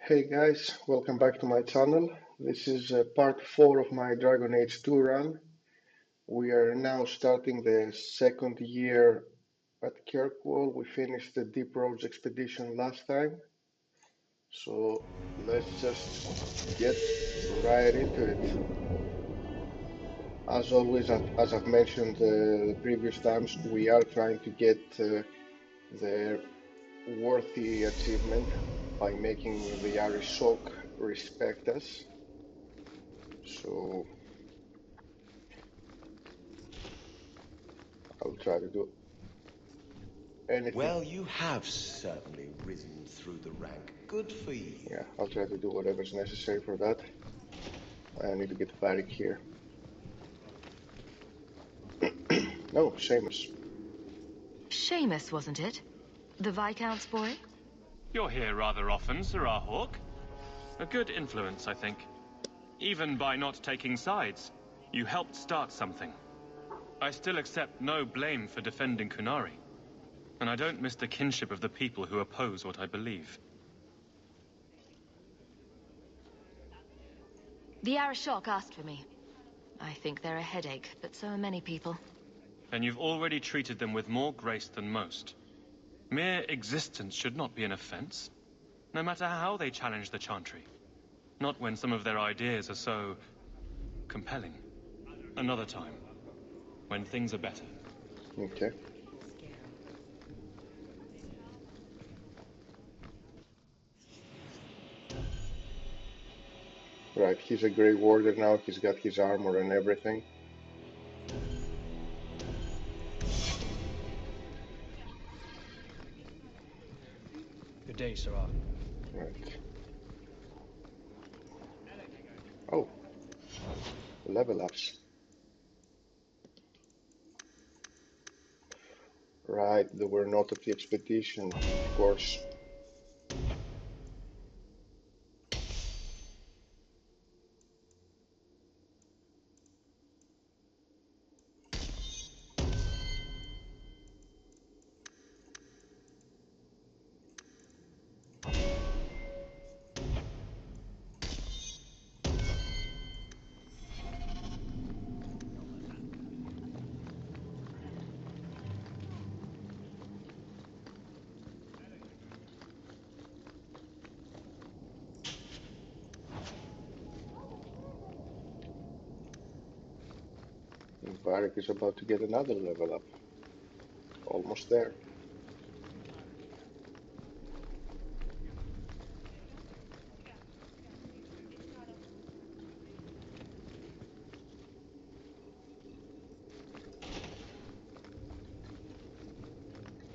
Hey guys, welcome back to my channel. This is part 4 of my Dragon Age 2 run. We are now starting the second year at Kirkwall. We finished the Deep Roads expedition last time. So let's just get right into it. As always, as I've mentioned the previous times, we are trying to get the worthy achievement by making the Arishok respect us. So I'll try to do anything. Well, you have certainly risen through the rank. Good for you. Yeah, I'll try to do whatever's necessary for that. I need to get Varic here. No, Seamus. Seamus, wasn't it? The Viscount's boy? You're here rather often, Sirrah Hawk. A good influence, I think. Even by not taking sides, you helped start something. I still accept no blame for defending Qunari. And I don't miss the kinship of the people who oppose what I believe. The Arishok asked for me. I think they're a headache, but so are many people. And you've already treated them with more grace than most. Mere existence should not be an offense, no matter how they challenge the Chantry. Not when some of their ideas are so compelling. Another time, when things are better. Okay. Right, he's a Grey Warder now, he's got his armor and everything. Good day, Sirrah. Right. Oh. Level ups. Right, they were not at the expedition, of course. And Varic is about to get another level up. Almost there.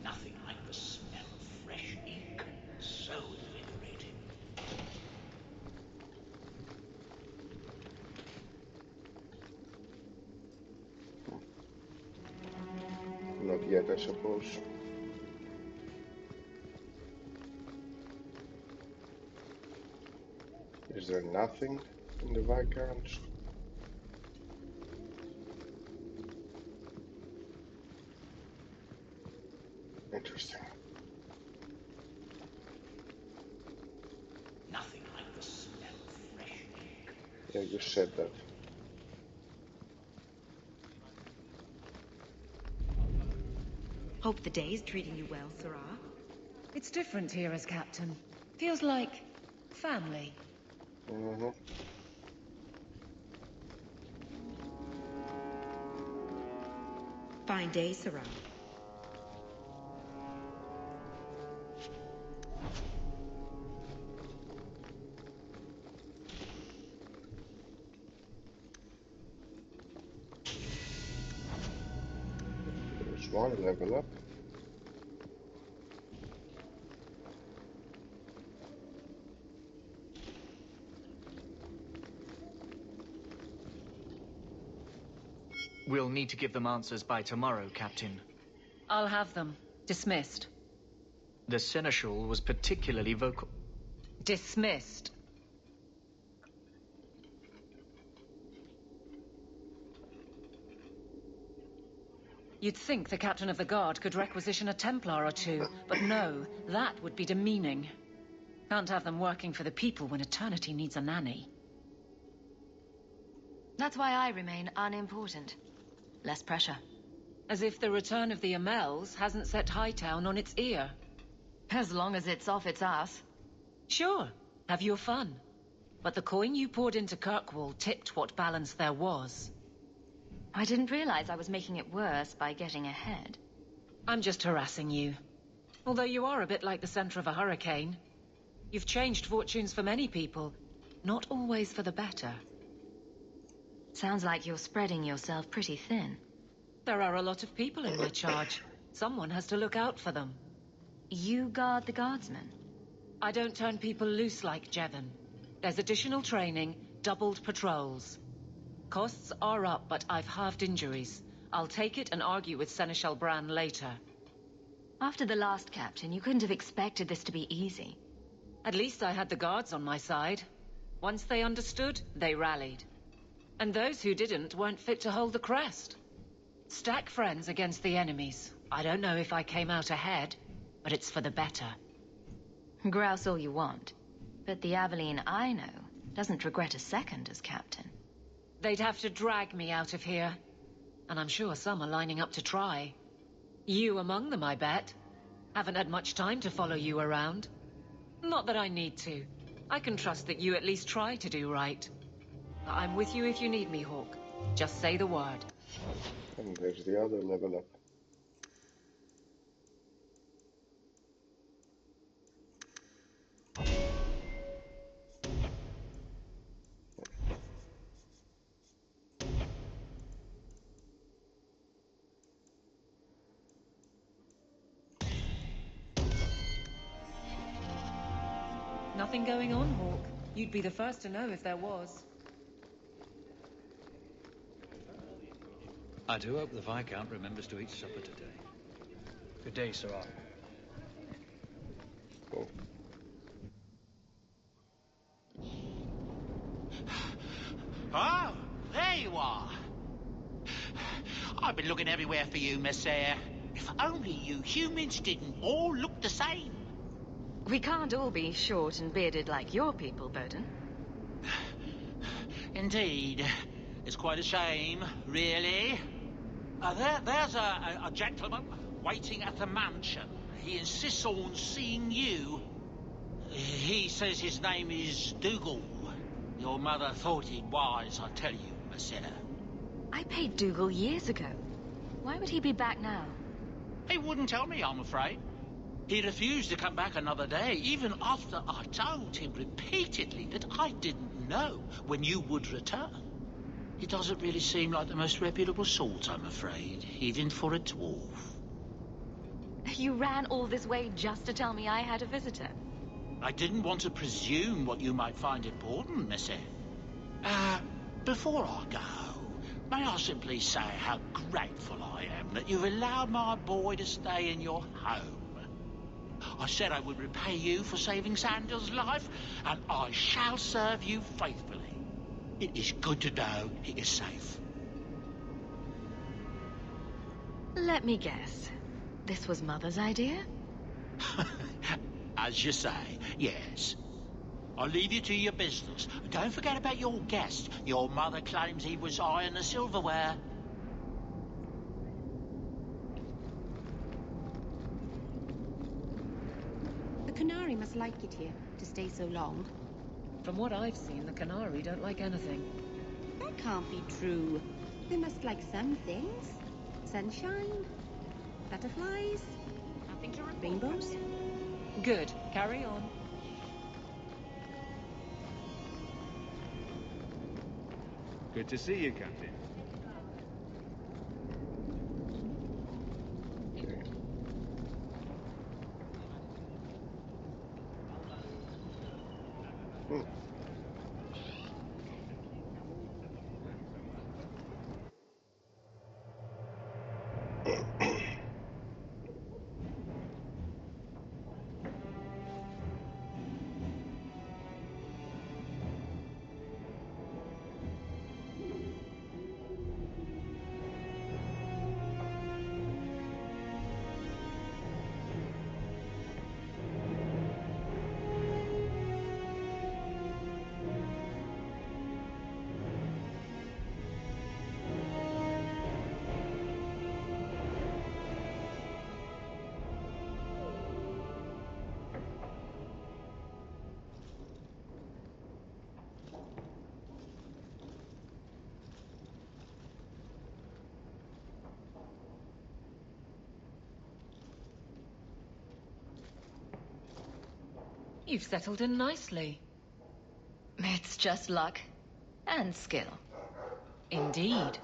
Nothing like the smell of fresh ink. So invigorating. Not yet, I suppose. Is there nothing in the Viscounts? Interesting. Nothing like the smell of fresh ink. Yeah, you said that. Hope the day's treating you well, Sirrah. It's different here as captain. Feels like family. Mm-hmm. Fine day, Sirrah. There's one level up. We'll need to give them answers by tomorrow, Captain. I'll have them. Dismissed. The Seneschal was particularly vocal. Dismissed. You'd think the captain of the guard could requisition a Templar or two, but no, that would be demeaning. Can't have them working for the people when eternity needs a nanny. That's why I remain unimportant. Less pressure. As if the return of the Amels hasn't set Hightown on its ear. As long as it's off its ass. Sure, have your fun. But the coin you poured into Kirkwall tipped what balance there was. I didn't realize I was making it worse by getting ahead. I'm just harassing you. Although you are a bit like the center of a hurricane. You've changed fortunes for many people, not always for the better. Sounds like you're spreading yourself pretty thin. There are a lot of people in my charge. Someone has to look out for them. You guard the guardsmen? I don't turn people loose like Jevon. There's additional training, doubled patrols. Costs are up, but I've halved injuries. I'll take it and argue with Seneschal Bran later. After the last captain, you couldn't have expected this to be easy. At least I had the guards on my side. Once they understood, they rallied. And those who didn't weren't fit to hold the crest. Stack friends against the enemies. I don't know if I came out ahead, but it's for the better. Grouse all you want. But the Aveline I know doesn't regret a second as captain. They'd have to drag me out of here. And I'm sure some are lining up to try. You among them, I bet. Haven't had much time to follow you around. Not that I need to. I can trust that you at least try to do right. I'm with you if you need me, Hawk. Just say the word. And there's the other level up. Nothing going on, Hawk. You'd be the first to know if there was. I do hope the Viscount remembers to eat supper today. Good day, Sir Arthur. Cool. Oh, there you are. I've been looking everywhere for you, Messiah. If only you humans didn't all look the same. We can't all be short and bearded like your people, Bowden. Indeed. It's quite a shame, really. There's a gentleman waiting at the mansion. He insists on seeing you. He says his name is Dougal. Your mother thought it wise, I tell you, Messiah. I paid Dougal years ago. Why would he be back now? He wouldn't tell me, I'm afraid. He refused to come back another day, even after I told him repeatedly that I didn't know when you would return. He doesn't really seem like the most reputable sort, I'm afraid, even for a dwarf. You ran all this way just to tell me I had a visitor. I didn't want to presume what you might find important, Missy. Before I go, may I simply say how grateful I am that you've allowed my boy to stay in your home. I said I would repay you for saving Sandal's life, and I shall serve you faithfully. It is good to know he is safe. Let me guess. This was Mother's idea? As you say, yes. I'll leave you to your business. Don't forget about your guest. Your mother claims he was eyeing the silverware. The Qunari must like it here, to stay so long. From what I've seen, the Qunari don't like anything. That can't be true. They must like some things. Sunshine, butterflies, Nothing to report. rainbows. Good. Carry on. Good to see you, Captain. Okay. You've settled in nicely. It's just luck. And skill. Indeed.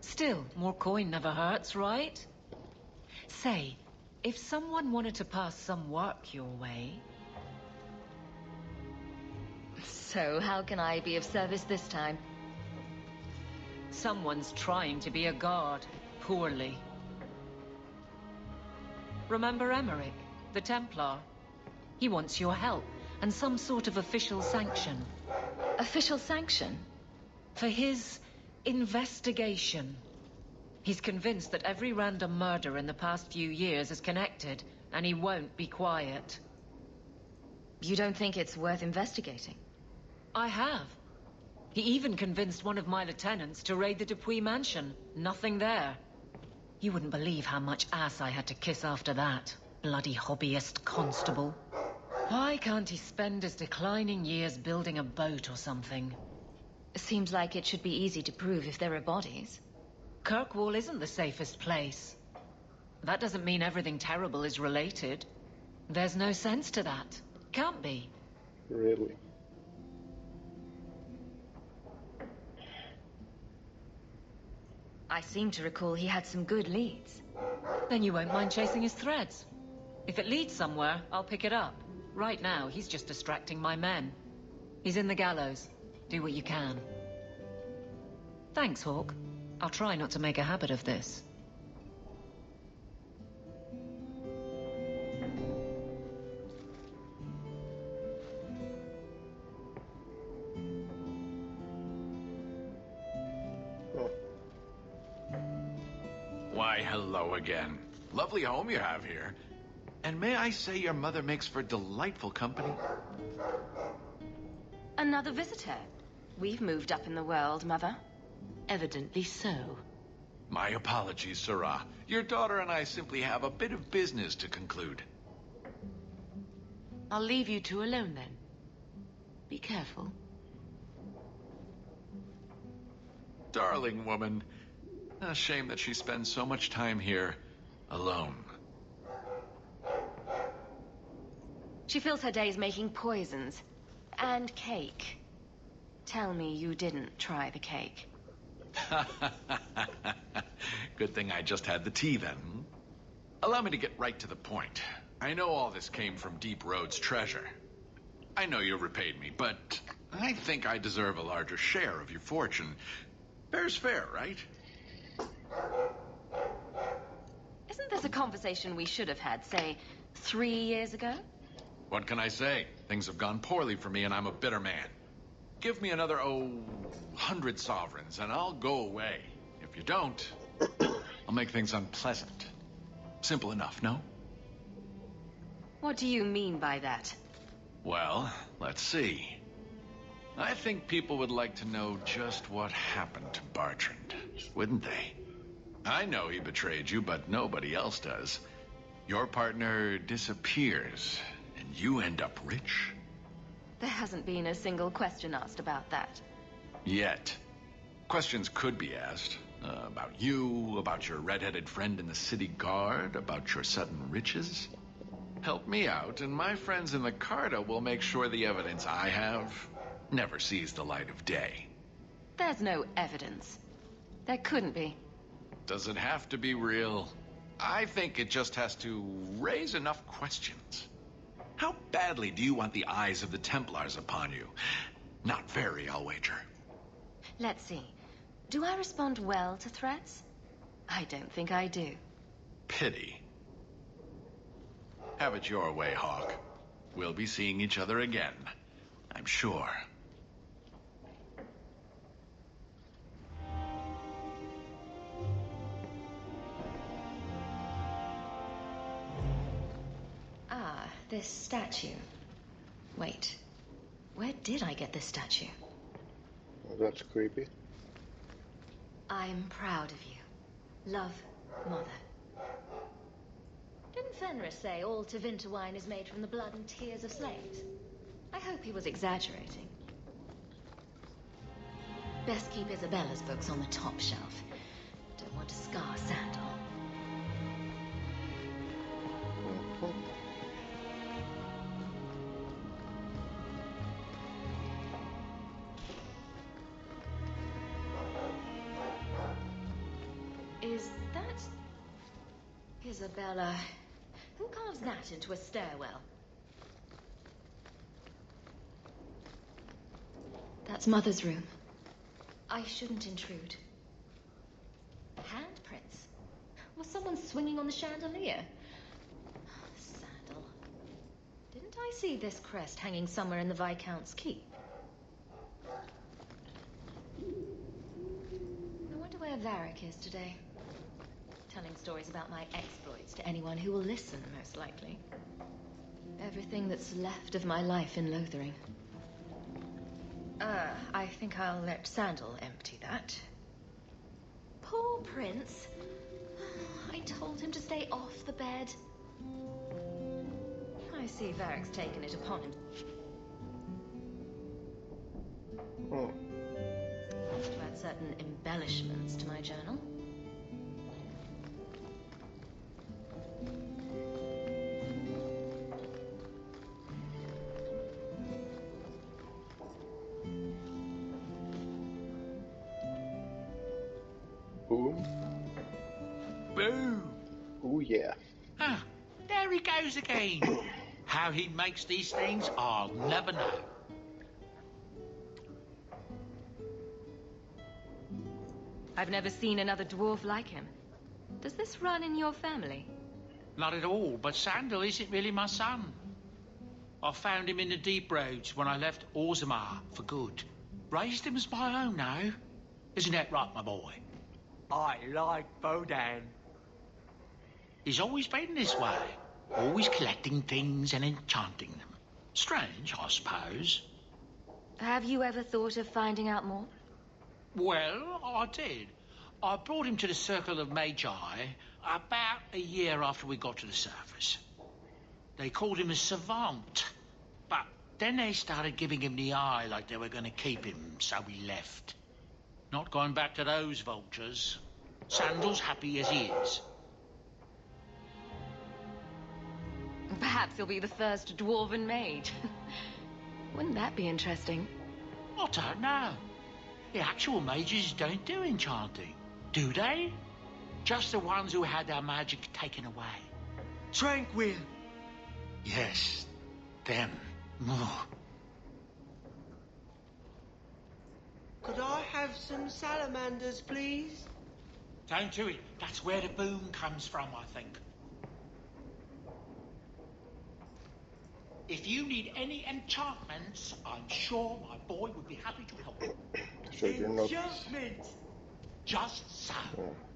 Still, more coin never hurts, right? Say, if someone wanted to pass some work your way... So how can I be of service this time? Someone's trying to be a guard. Poorly. Remember Emmerich, the Templar? He wants your help, and some sort of official sanction. Official sanction? For his investigation. He's convinced that every random murder in the past few years is connected, and he won't be quiet. You don't think it's worth investigating? I have. He even convinced one of my lieutenants to raid the Dupuis mansion. Nothing there. You wouldn't believe how much ass I had to kiss after that. Bloody hobbyist constable. Why can't he spend his declining years building a boat or something? Seems like it should be easy to prove if there are bodies. Kirkwall isn't the safest place. That doesn't mean everything terrible is related. There's no sense to that. Can't be. Really? I seem to recall he had some good leads. Then you won't mind chasing his threads. If it leads somewhere, I'll pick it up. Right now, he's just distracting my men. He's in the gallows. Do what you can. Thanks, Hawk. I'll try not to make a habit of this. Why, hello again. Lovely home you have here. And may I say your mother makes for delightful company? Another visitor. We've moved up in the world, Mother. Evidently so. My apologies, Sirrah. Your daughter and I simply have a bit of business to conclude. I'll leave you two alone then. Be careful. Darling woman. A shame that she spends so much time here alone. She fills her days making poisons. And cake. Tell me you didn't try the cake. Good thing I just had the tea then. Allow me to get right to the point. I know all this came from Deep Road's treasure. I know you repaid me, but I think I deserve a larger share of your fortune. Fair's fair, right? Isn't this a conversation we should have had, say, 3 years ago? What can I say? Things have gone poorly for me and I'm a bitter man. Give me another, 100 sovereigns and I'll go away. If you don't, I'll make things unpleasant. Simple enough, no? What do you mean by that? Well, let's see. I think people would like to know just what happened to Bartrand, wouldn't they? I know he betrayed you, but nobody else does. Your partner disappears, and you end up rich. There hasn't been a single question asked about that. Yet. Questions could be asked. About you, about your red-headed friend in the city guard, about your sudden riches. Help me out, and my friends in the Carta will make sure the evidence I have never sees the light of day. There's no evidence. There couldn't be. Does it have to be real? I think it just has to raise enough questions. How badly do you want the eyes of the Templars upon you? Not very, I'll wager. Let's see. Do I respond well to threats? I don't think I do. Pity. Have it your way, Hawk. We'll be seeing each other again, I'm sure. Ah, this statue. Wait, where did I get this statue? Oh, that's creepy. I'm proud of you. Love, Mother. Didn't Fenris say all Tevinter wine is made from the blood and tears of slaves? I hope he was exaggerating. Best keep Isabela's books on the top shelf. Don't want to scar Sandal. That's... Isabela. Who carves that into a stairwell? That's Mother's room. I shouldn't intrude. Handprints? Was someone swinging on the chandelier? Sandal. Didn't I see this crest hanging somewhere in the Viscount's keep? I wonder where Varic is today. Telling stories about my exploits to anyone who will listen, most likely. Everything that's left of my life in Lothering. I think I'll let Sandal empty that. Poor Prince. I told him to stay off the bed. I see Varic's taken it upon him. To add certain embellishments to my journal. Boom. Boom. Oh yeah. Ah, there he goes again. How he makes these things, I'll never know. I've never seen another dwarf like him. Does this run in your family? Not at all, but Sandal isn't really my son. I found him in the deep roads when I left Orzammar for good. Raised him as my own now. Isn't that right, my boy? I like Bodan. He's always been this way. Always collecting things and enchanting them. Strange, I suppose. Have you ever thought of finding out more? Well, I did. I brought him to the Circle of Magi about a year after we got to the surface. They called him a savant, but then they started giving him the eye like they were going to keep him, so we left. Not going back to those vultures. Sandal's happy as he is. Perhaps he'll be the first dwarven mage. Wouldn't that be interesting? I don't know. The actual mages don't do enchanting, do they? Just the ones who had their magic taken away. Tranquil. Yes, them. Oh. Could I have some salamanders, please? Don't do it. That's where the boom comes from, I think. If you need any enchantments, I'm sure my boy would be happy to help. So you're not... Enchantment! Just so.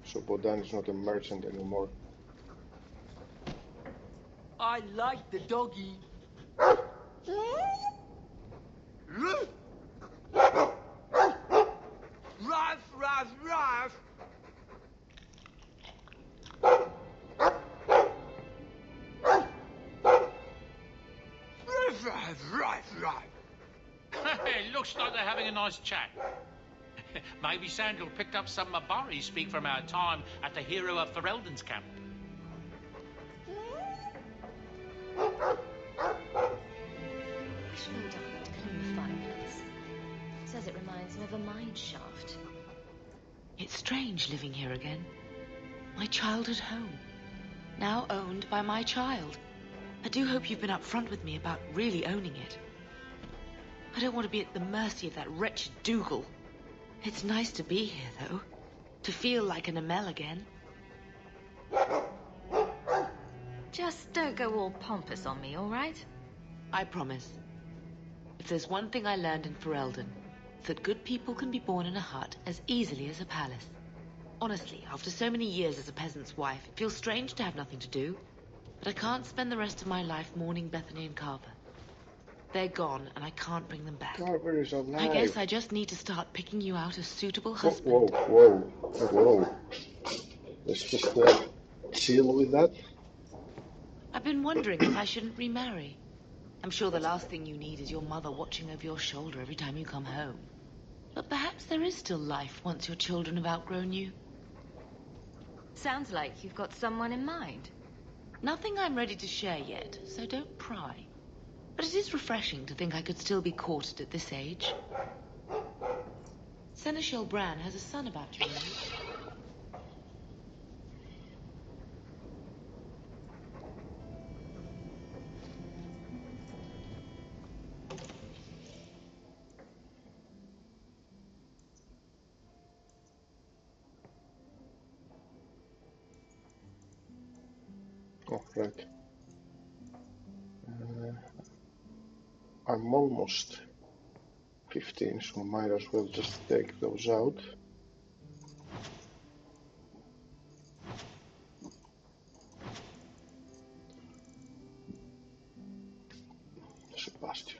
So Bodan is not a merchant anymore. I like the doggy. Ruff, ruff, ruff! Right. It looks like they're having a nice chat. Maybe Sandal picked up some Mabari speak from our time at the hero of Ferelden's camp. Showed up to clean the fireplace. Says it reminds him of a mine shaft. It's strange living here again. My childhood home. Now owned by my child. I do hope you've been upfront with me about really owning it. I don't want to be at the mercy of that wretched Dougal. It's nice to be here, though. To feel like an Amel again. Just don't go all pompous on me, all right? I promise. If there's one thing I learned in Ferelden, it's that good people can be born in a hut as easily as a palace. Honestly, after so many years as a peasant's wife, it feels strange to have nothing to do. But I can't spend the rest of my life mourning Bethany and Carver. They're gone, and I can't bring them back. Carver is alive. I guess I just need to start picking you out a suitable husband. Whoa. Let's just chill with that. I've been wondering if I shouldn't remarry. I'm sure the last thing you need is your mother watching over your shoulder every time you come home. But perhaps there is still life once your children have outgrown you. Sounds like you've got someone in mind. Nothing I'm ready to share yet, so don't pry. But it is refreshing to think I could still be courted at this age. Seneschal Bran has a son about your age. Right. I'm almost 15, so might as well just take those out. Sebastian.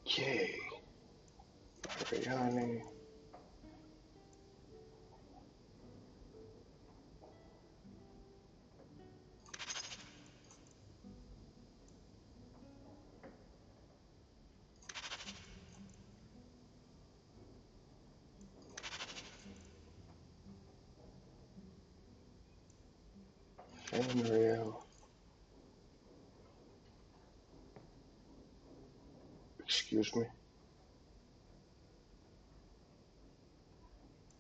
Okay. Ariane. Feynriel. Excuse me.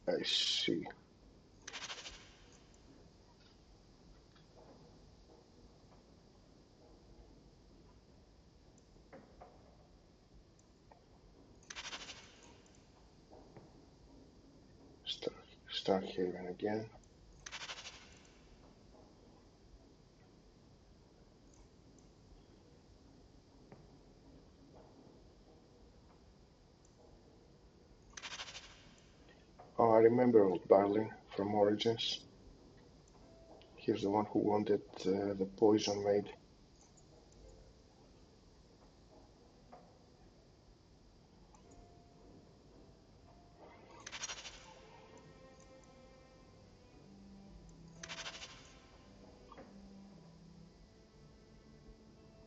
I see. Starhaven again. Oh, I remember old Barlin from Origins. He's the one who wanted the poison made.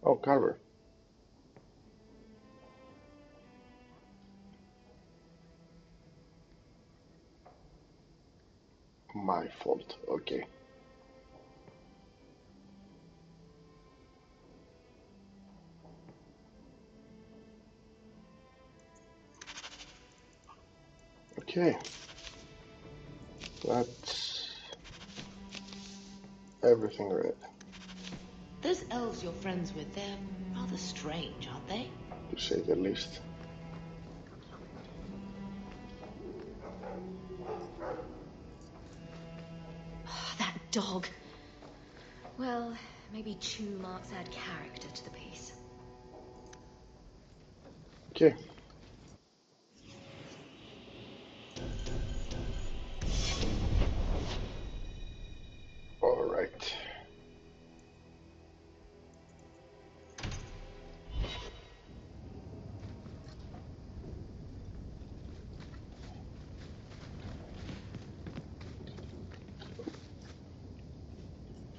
Oh, Carver. My fault. Okay. Okay. That's everything right. Those elves you're friends with, they're rather strange, aren't they? To say the least. That dog. Well, maybe chew marks add character to the piece. Okay. All right.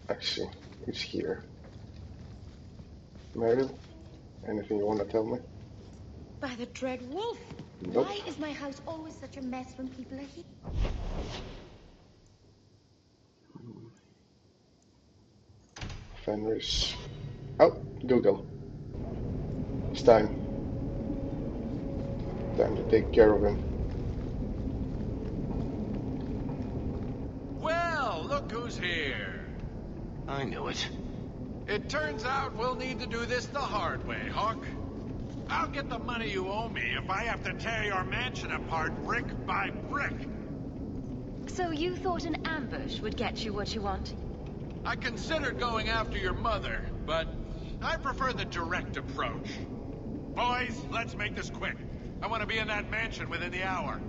I see. It's here. Merrill, anything you want to tell me? By the dread wolf! Nope. Why is my house always such a mess when people are here? Fenris. Oh, Dougal. It's time. Time to take care of him. Well, look who's here. I knew it. It turns out we'll need to do this the hard way, Hawk. I'll get the money you owe me if I have to tear your mansion apart brick by brick. So you thought an ambush would get you what you want? I considered going after your mother, but I prefer the direct approach. Boys, let's make this quick. I want to be in that mansion within the hour.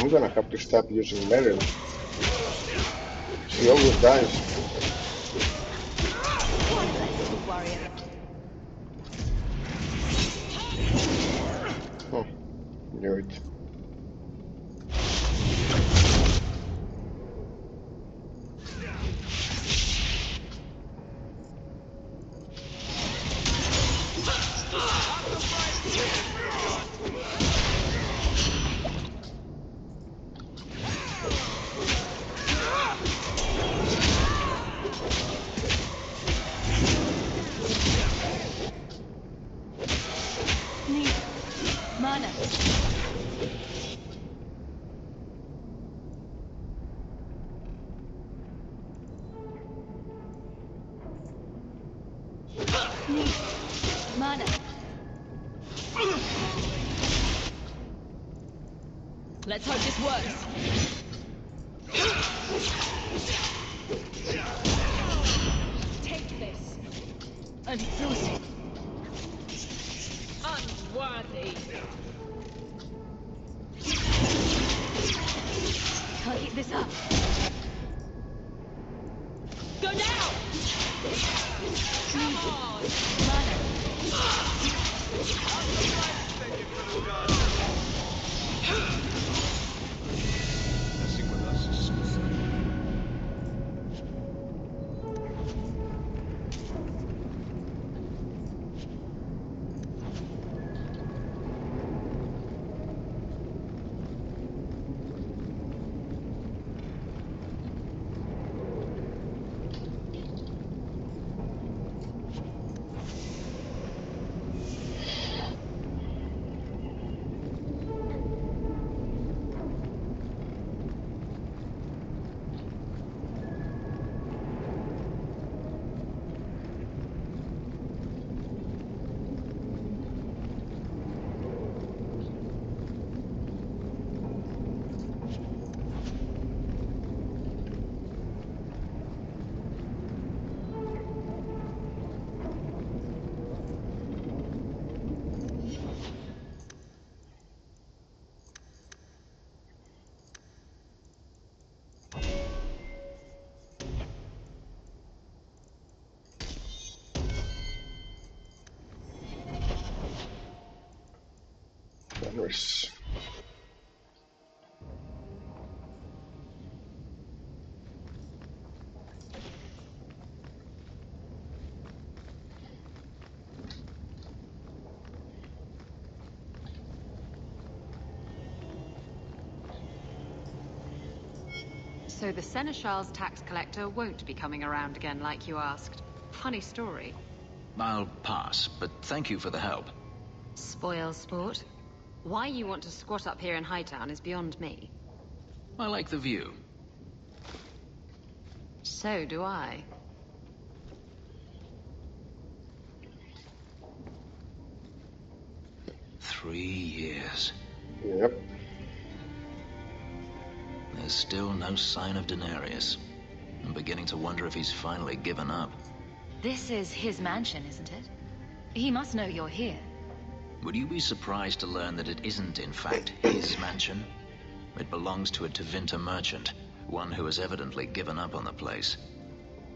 I'm gonna have to stop using Merrill. She always dies. One less to worry about. Oh, knew it. Mana. Mana. Let's hope this works. Take this. I'm exhausted. Unworthy. Can't keep this up. Go now! Come on! Mana. Fenris. So the Seneschal's tax collector won't be coming around again like you asked. Funny story. I'll pass, but thank you for the help. Spoil sport. Why you want to squat up here in Hightown is beyond me. I like the view. So do I. Three years. Yep. There's still no sign of Denarius. I'm beginning to wonder if he's finally given up. This is his mansion, isn't it? He must know you're here. Would you be surprised to learn that it isn't, in fact, his mansion? It belongs to a Tevinter merchant, one who has evidently given up on the place.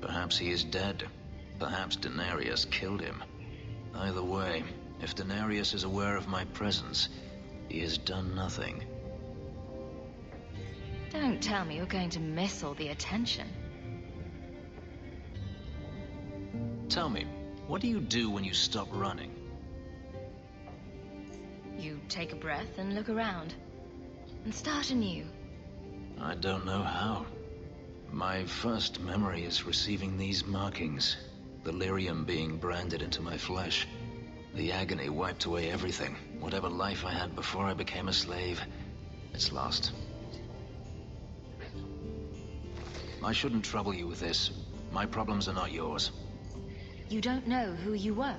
Perhaps he is dead. Perhaps Denarius killed him. Either way, if Denarius is aware of my presence, he has done nothing. Don't tell me you're going to miss all the attention. Tell me, what do you do when you stop running? You take a breath and look around. And start anew. I don't know how. My first memory is receiving these markings. The lyrium being branded into my flesh. The agony wiped away everything. Whatever life I had before I became a slave, it's lost. I shouldn't trouble you with this. My problems are not yours. You don't know who you were?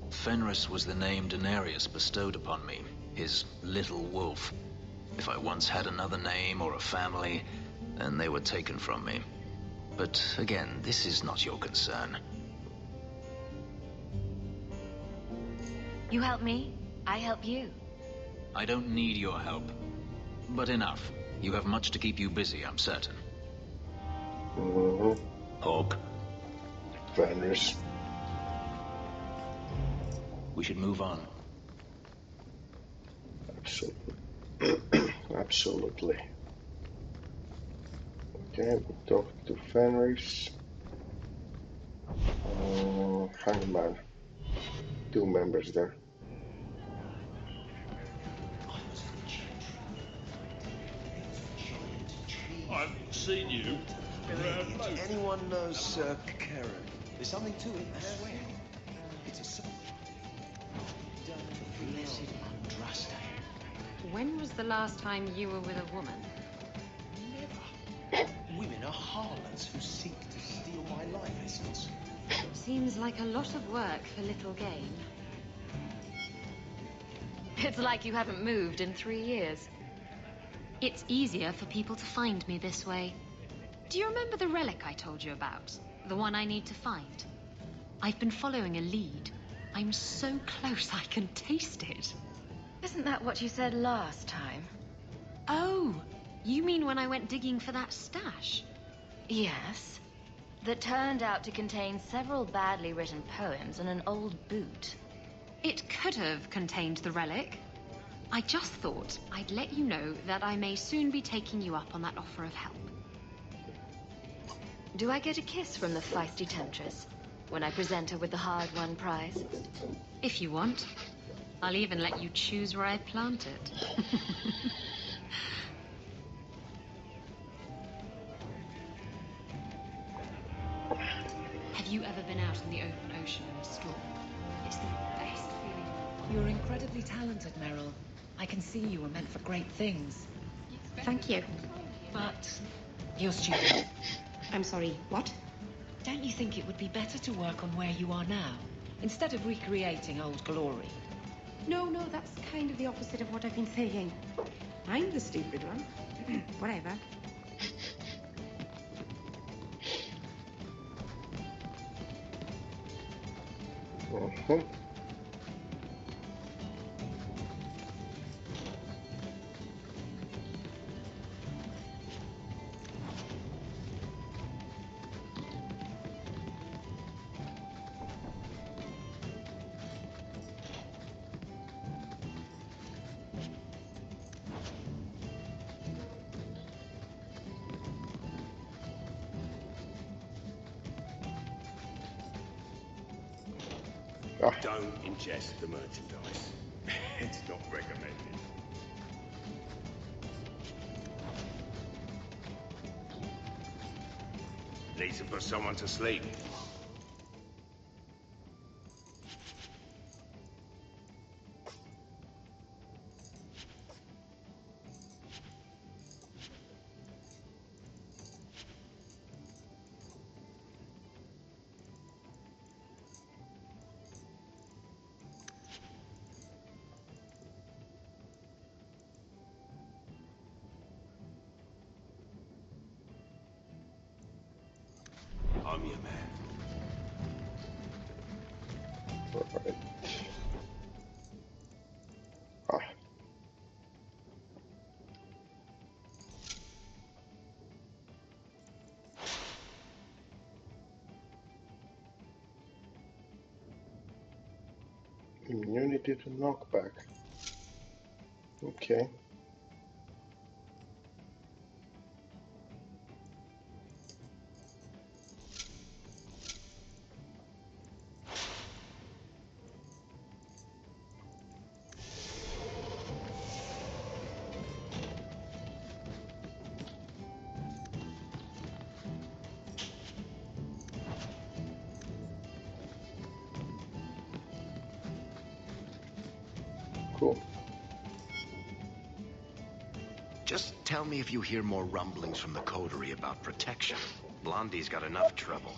Fenris was the name Denarius bestowed upon me. His little wolf. If I once had another name or a family, then they were taken from me. But again, this is not your concern. You help me, I help you. I don't need your help. But enough. You have much to keep you busy, I'm certain. Hawk? Fenris. We should move on. Absolutely. Absolutely. Okay, we talked to Fenris. Harimann. 2 members there. I've seen you around most. Anyone knows Sir Karen? There's something to it, I swear. It's a song. The blessed Andraste. When was the last time you were with a woman? Never. Women are harlots who seek to steal my life essence. Seems like a lot of work for little gain. It's like you haven't moved in 3 years. It's easier for people to find me this way. Do you remember the relic I told you about? The one I need to find? I've been following a lead. I'm so close I can taste it. Isn't that what you said last time? Oh, you mean when I went digging for that stash? Yes. That turned out to contain several badly written poems and an old boot. It could have contained the relic. I just thought I'd let you know that I may soon be taking you up on that offer of help. Do I get a kiss from the feisty temptress when I present her with the hard-won prize? If you want. I'll even let you choose where I plant it. Have you ever been out in the open ocean in a storm? It's the best feeling. You're incredibly talented, Merrill. I can see you were meant for great things. Thank you. But you're stupid. I'm sorry, what? Don't you think it would be better to work on where you are now, instead of recreating old glory? No, that's kind of the opposite of what I've been saying. I'm the stupid one. Whatever. Don't ingest the merchandise. It's not recommended. Needs to put someone to sleep. I'm your man. Alright. Immunity to knockback. Okay. Cool. Just tell me if you hear more rumblings from the coterie about protection. Blondie's got enough trouble.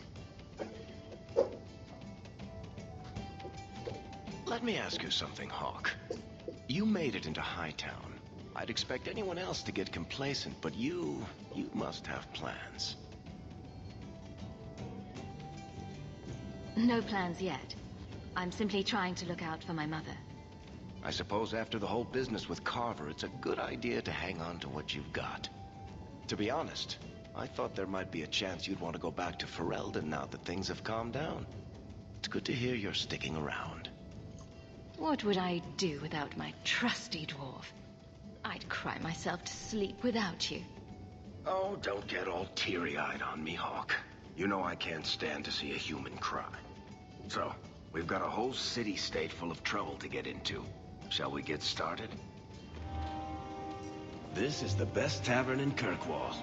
Let me ask you something, Hawk. You made it into Hightown. I'd expect anyone else to get complacent, but you must have plans. No plans yet. I'm simply trying to look out for my mother. I suppose after the whole business with Carver, it's a good idea to hang on to what you've got. To be honest, I thought there might be a chance you'd want to go back to Ferelden now that things have calmed down. It's good to hear you're sticking around. What would I do without my trusty dwarf? I'd cry myself to sleep without you. Oh, don't get all teary-eyed on me, Hawk. You know I can't stand to see a human cry. So, we've got a whole city-state full of trouble to get into. Shall we get started? This is the best tavern in Kirkwall.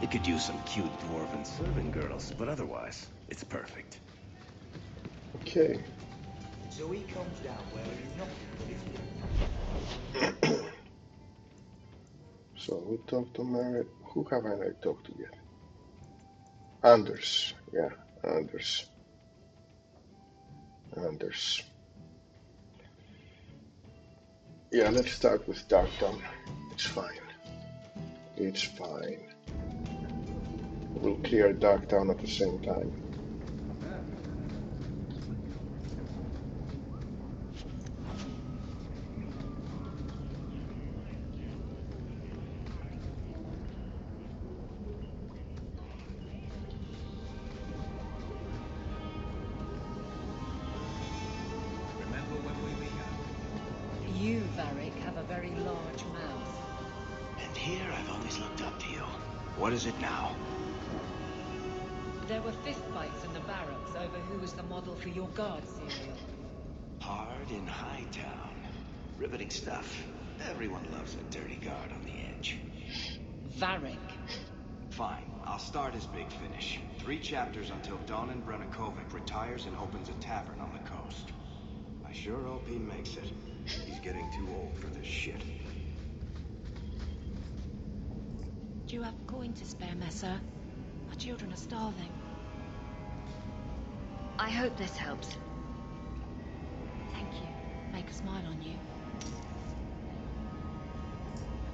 It could use some cute dwarven serving girls, but otherwise, it's perfect. Okay. So he comes down wearing nothing. So we talked to Merrill. Who haven't I talked to yet? Anders. Yeah, Anders. Anders. Yeah, let's start with Darktown. It's fine. It's fine. We'll clear Darktown at the same time. You, Varic, have a very large mouth. And here I've always looked up to you. What is it now? There were fistfights in the barracks over who was the model for your guard serial. Hard in Hightown. Riveting stuff. Everyone loves a dirty guard on the edge. Varic. Fine. I'll start as Big Finish. 3 chapters until Donan Brennakovic retires and opens a tavern on the coast. I sure hope he makes it. He's getting too old for this shit. Do you have coin to spare, Messer? Our children are starving. I hope this helps. Thank you. Make a smile on you.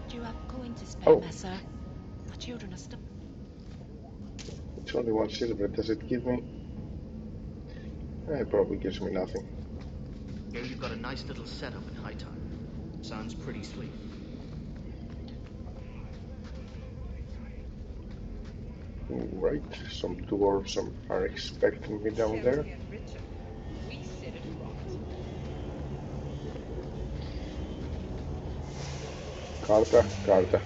Do you have coin to spare, Messer? Our children are starving. It's only 1 silver. Does it give me? It probably gives me nothing. Yeah, you've got a nice little setup in Hightown. Sounds pretty sweet. Right, some dwarves are expecting me down there. Carta, carta.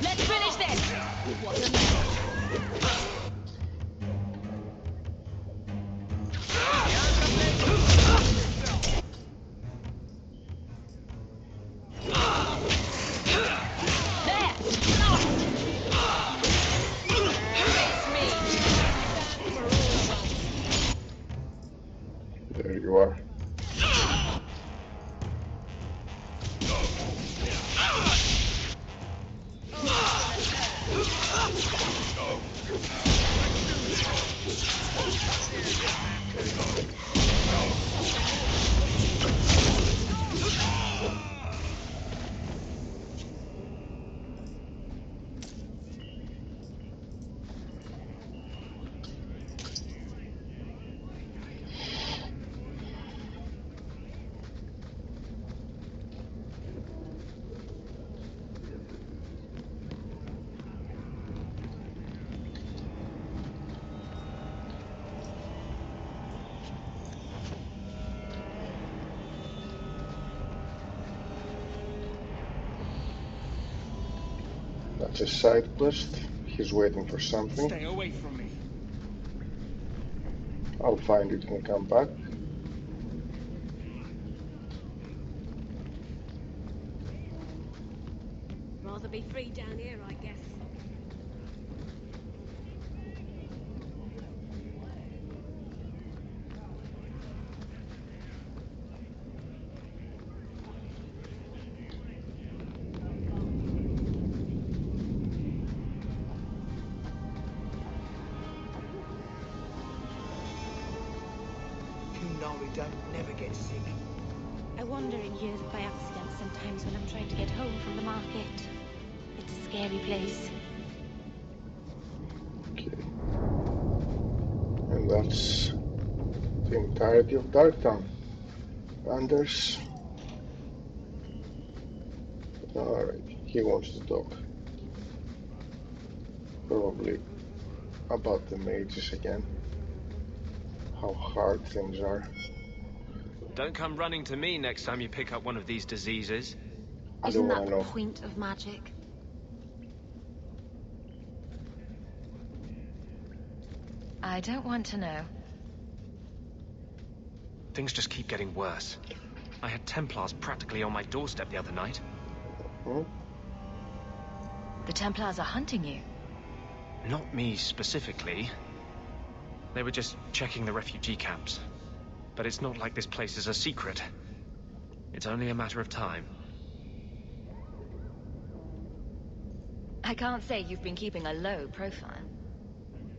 Let's finish this! What a mess. There you are. That's a side quest. He's waiting for something. Stay away from me. I'll find it and come back. Rather be free down here, I guess. don't never get sick. I wander in here by accident sometimes when I'm trying to get home from the market. It's a scary place. Okay. And that's the entirety of Darktown. Anders. Alright, he wants to talk. Probably about the mages again. How hard things are. Don't come running to me next time you pick up one of these diseases. Isn't that the point of magic? I don't want to know. Things just keep getting worse. I had Templars practically on my doorstep the other night. Hmm? The Templars are hunting you. Not me specifically. They were just checking the refugee camps. But it's not like this place is a secret. It's only a matter of time. I can't say you've been keeping a low profile.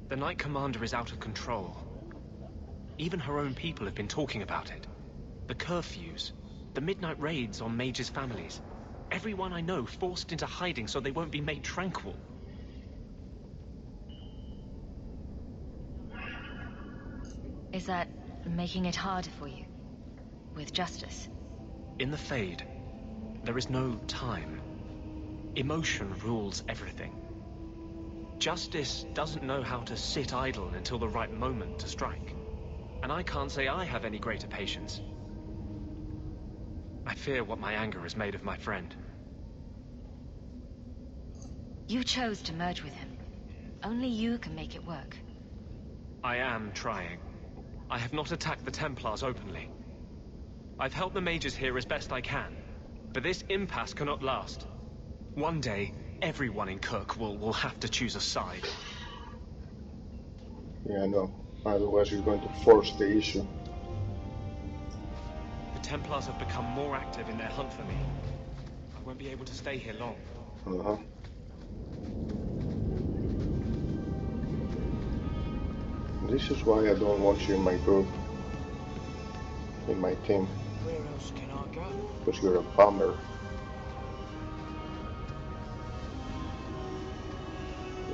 The Knight Commander is out of control. Even her own people have been talking about it. The curfews, the midnight raids on mages' families. Everyone I know forced into hiding so they won't be made tranquil. Is that making it harder for you? With justice? In the Fade, there is no time. Emotion rules everything. Justice doesn't know how to sit idle until the right moment to strike. And I can't say I have any greater patience. I fear what my anger has made of my friend. You chose to merge with him. Only you can make it work. I am trying. I have not attacked the Templars openly. I've helped the mages here as best I can, but this impasse cannot last. One day, everyone in Kirkwall will have to choose a side. Yeah, I know. Otherwise you're going to force the issue. The Templars have become more active in their hunt for me. I won't be able to stay here long. Uh-huh. This is why I don't want you in my group. In my team. Where else can I go? Because you're a bummer.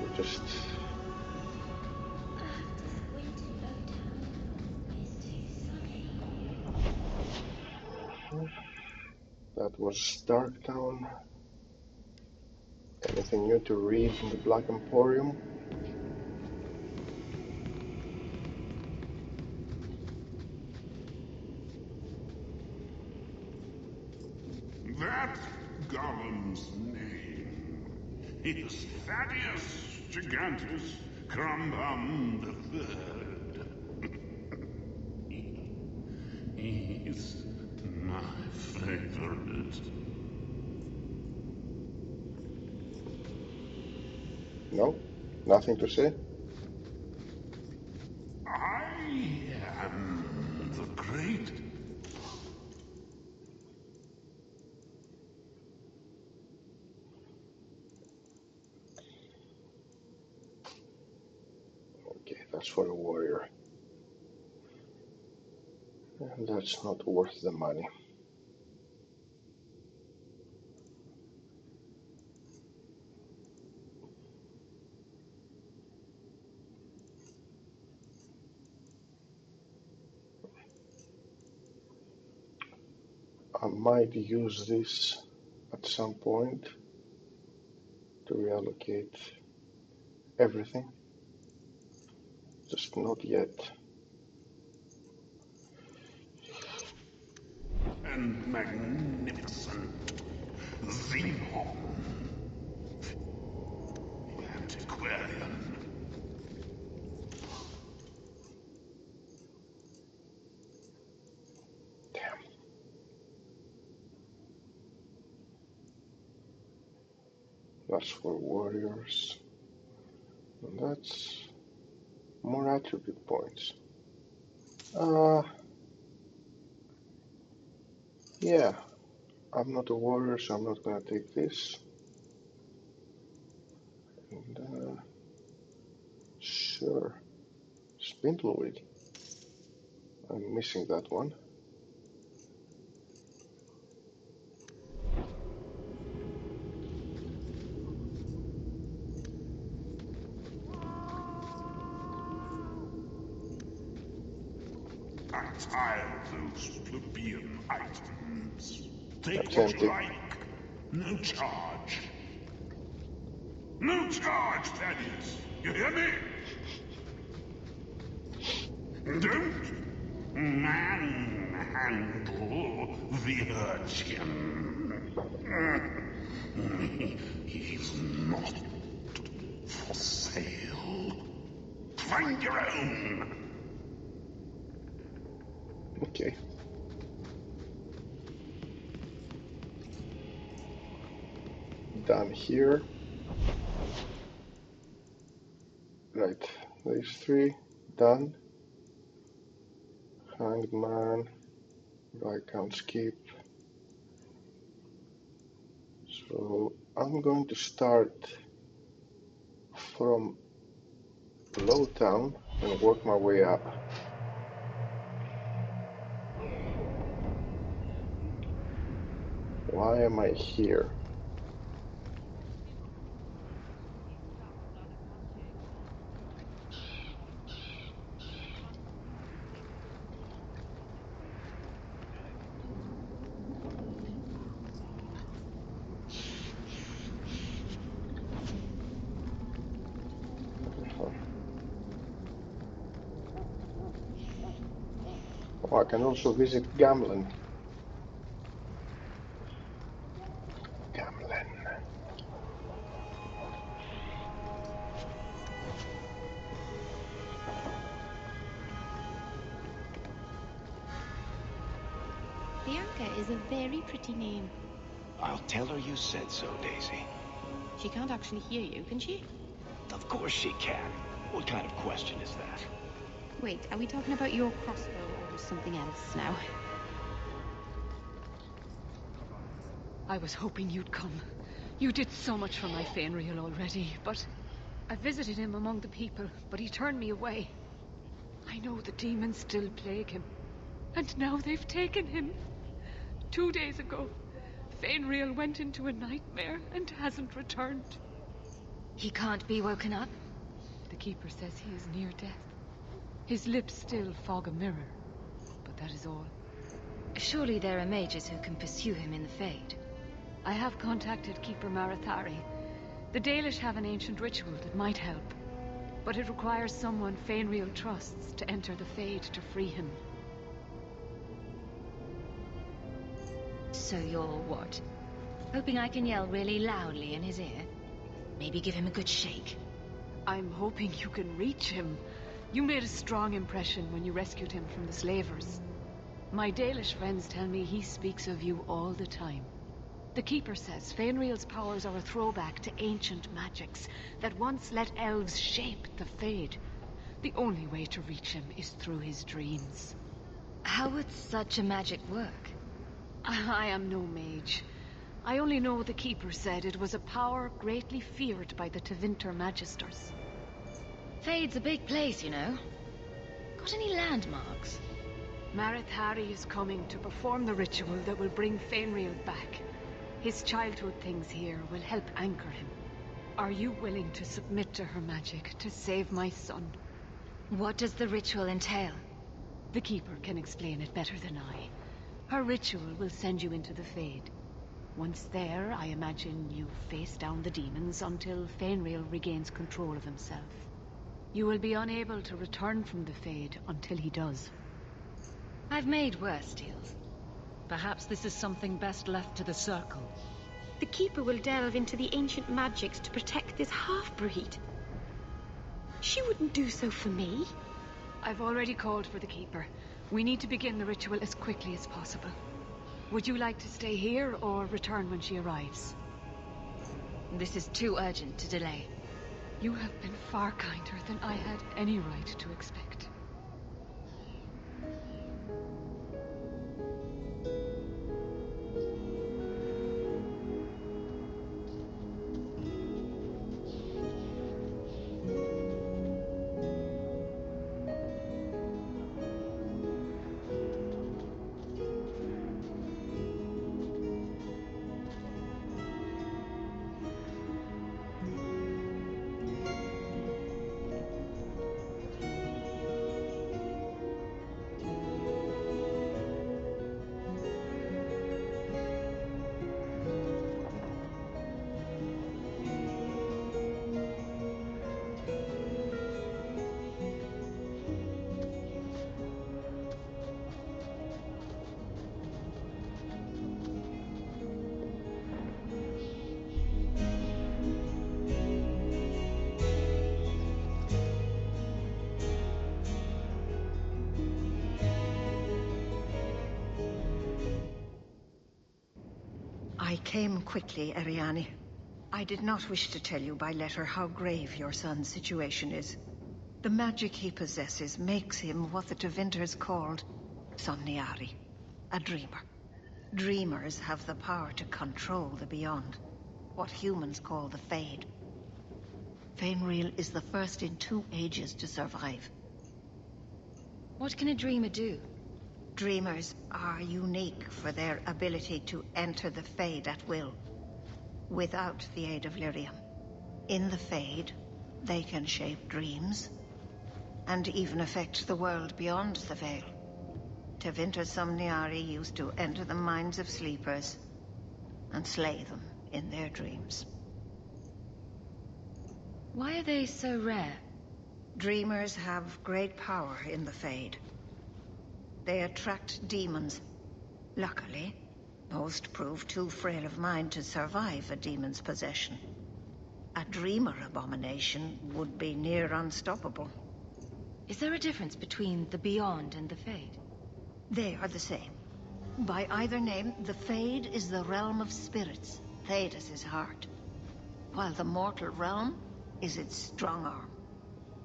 You're just... That was Darktown. Anything new to read in the Black Emporium? That Gollum's name is Thaddeus Gigantus Crumbum the Third. He's my favorite. No? Nothing to say? I am the great. Okay, that's for a warrior. And that's not worth the money. I might use this at some point to reallocate everything. Just not yet. And magnificent Xenon, the antiquarian. That's for warriors. And that's more attribute points. Yeah. I'm not a warrior, so I'm not gonna take this. And, sure. Spindleweed. I'm missing that one. I'm tired of those plebeian items. Take That's what empty. you like. No charge. No charge, Thaddeus. You hear me? Don't manhandle the urchin. He's not for sale. Find your own. Okay. Done here. Right, these three done. Hanged man, Viscount skip. So I'm going to start from Low Town and work my way up. Why am I here? Oh, I can also visit Gamlen. Gamlen. Bianca is a very pretty name. I'll tell her you said so, Daisy. She can't actually hear you, can she? Of course she can. What kind of question is that? Wait, are we talking about your crossbow or something else now? I was hoping you'd come. You did so much for my Feynriel already, but I visited him among the people, but he turned me away. I know the demons still plague him, and now they've taken him. 2 days ago, Feynriel went into a nightmare and hasn't returned. He can't be woken up? The Keeper says he is near death. His lips still fog a mirror, but that is all. Surely there are mages who can pursue him in the Fade. I have contacted Keeper Marathari. The Dalish have an ancient ritual that might help, but it requires someone Feynriel trusts to enter the Fade to free him. So you're what? Hoping I can yell really loudly in his ear? Maybe give him a good shake? I'm hoping you can reach him. You made a strong impression when you rescued him from the slavers. My Dalish friends tell me he speaks of you all the time. The Keeper says Feynriel's powers are a throwback to ancient magics that once let elves shape the Fade. The only way to reach him is through his dreams. How would such a magic work? I am no mage. I only know the Keeper said it was a power greatly feared by the Tevinter Magisters. Fade's a big place, you know. Got any landmarks? Marathari is coming to perform the ritual that will bring Feynriel back. His childhood things here will help anchor him. Are you willing to submit to her magic to save my son? What does the ritual entail? The Keeper can explain it better than I. Her ritual will send you into the Fade. Once there, I imagine you face down the demons until Feynriel regains control of himself. You will be unable to return from the Fade until he does. I've made worse deals. Perhaps this is something best left to the Circle. The Keeper will delve into the ancient magics to protect this half-breed. She wouldn't do so for me. I've already called for the Keeper. We need to begin the ritual as quickly as possible. Would you like to stay here or return when she arrives? This is too urgent to delay. You have been far kinder than I had any right to expect. I came quickly, Ariane. I did not wish to tell you by letter how grave your son's situation is. The magic he possesses makes him what the Tevinters called Somniari, a dreamer. Dreamers have the power to control the beyond, what humans call the Fade. Feynriel is the first in 2 ages to survive. What can a dreamer do? Dreamers are unique for their ability to enter the Fade at will, without the aid of lyrium. In the Fade, they can shape dreams, and even affect the world beyond the veil. Tevinter Somniari used to enter the minds of sleepers and slay them in their dreams. Why are they so rare? Dreamers have great power in the Fade. They attract demons. Luckily, most prove too frail of mind to survive a demon's possession. A dreamer abomination would be near unstoppable. Is there a difference between the Beyond and the Fade? They are the same. By either name, the Fade is the realm of spirits, Thedas' heart, while the mortal realm is its strong arm.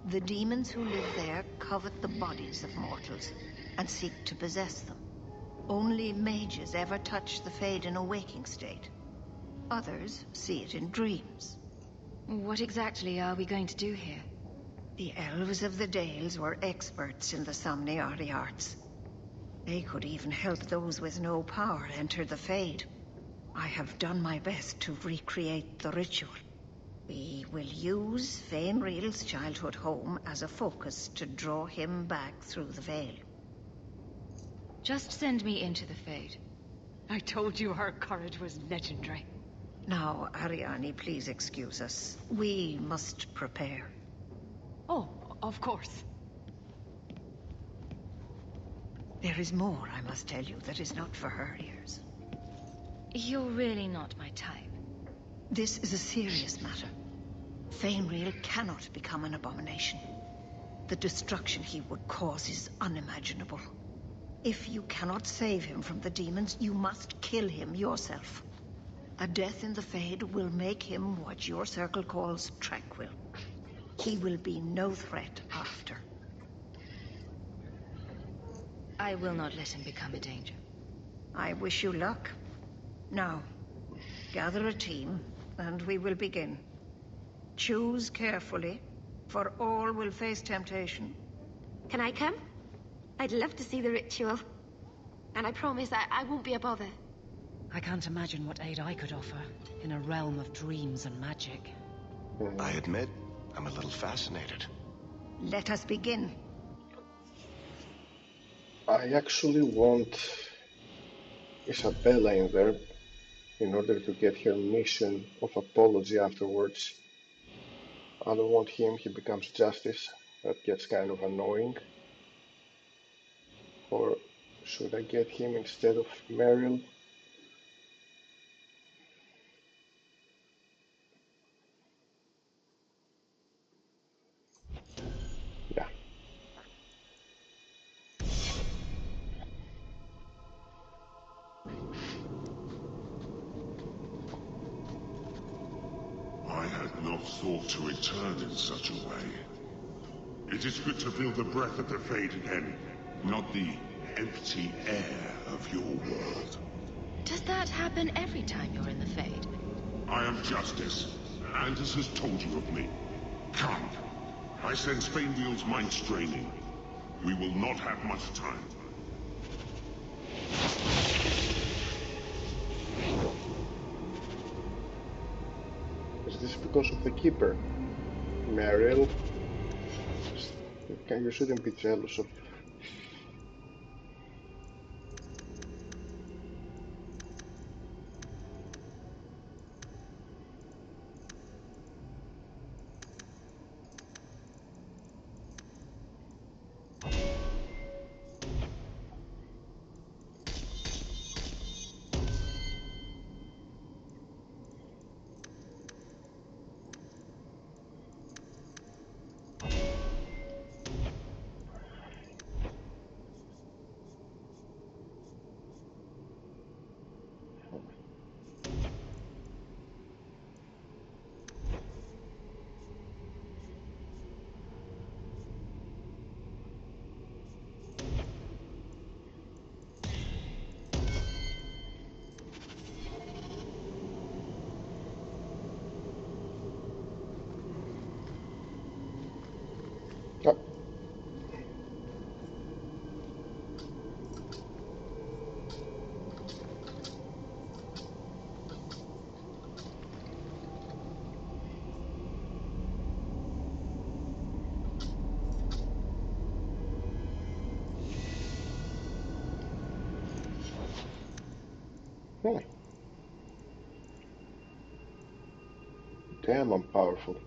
The demons who live there covet the bodies of mortals and seek to possess them. Only mages ever touch the Fade in a waking state. Others see it in dreams. What exactly are we going to do here? The elves of the Dales were experts in the Somniari arts. They could even help those with no power enter the Fade. I have done my best to recreate the ritual. We will use Feynriel's childhood home as a focus to draw him back through the veil. Just send me into the Fade. I told you her courage was legendary. Now, Ariane, please excuse us. We must prepare. Oh, of course. There is more I must tell you that is not for her ears. You're really not my type. This is a serious matter. Feynriel cannot become an abomination. The destruction he would cause is unimaginable. If you cannot save him from the demons, you must kill him yourself. A death in the Fade will make him what your circle calls Tranquil. He will be no threat after. I will not let him become a danger. I wish you luck. Now, gather a team, and we will begin. Choose carefully, for all will face temptation. Can I come? I'd love to see the ritual. And I promise I won't be a bother. I can't imagine what aid I could offer in a realm of dreams and magic. I admit, I'm a little fascinated. Let us begin. I actually want Isabela in there in order to get her mission of apology afterwards. I don't want him, he becomes justice. That gets kind of annoying. Or should I get him instead of Merrill? Yeah. I had not thought to return in such a way. It is good to feel the breath of the Fade again, not the empty air of your world. Does that happen every time you're in the Fade? I am justice. Anders has told you of me. Come. I sense Feynriel's mind straining. We will not have much time. Is this because of the Keeper? Merrill? You shouldn't be jealous of... Hmm. Damn, I'm powerful.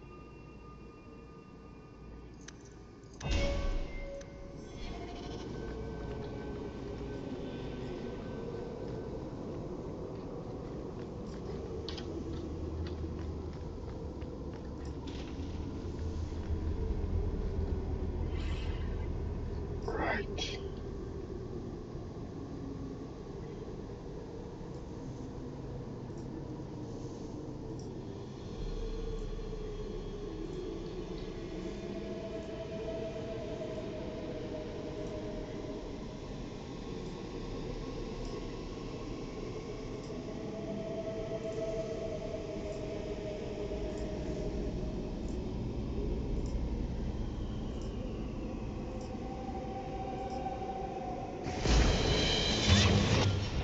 Right.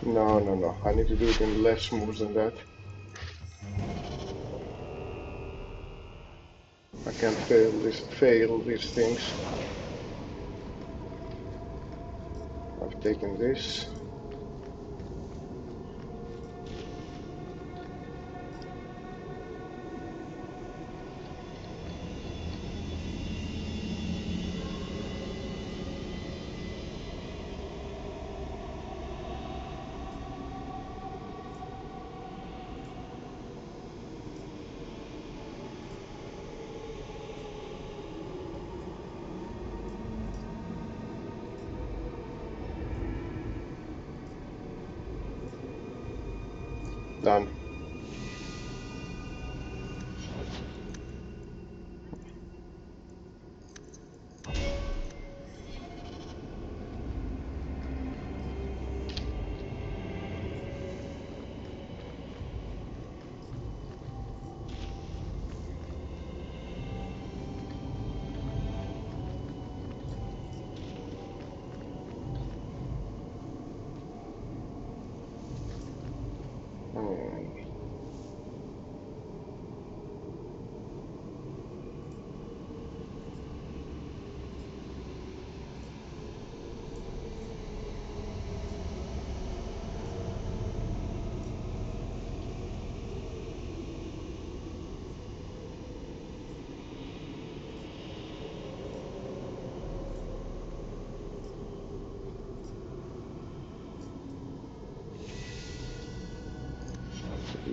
No, no, no. I need to do it in less moves than that. I can't fail these things. I've taken this. Done.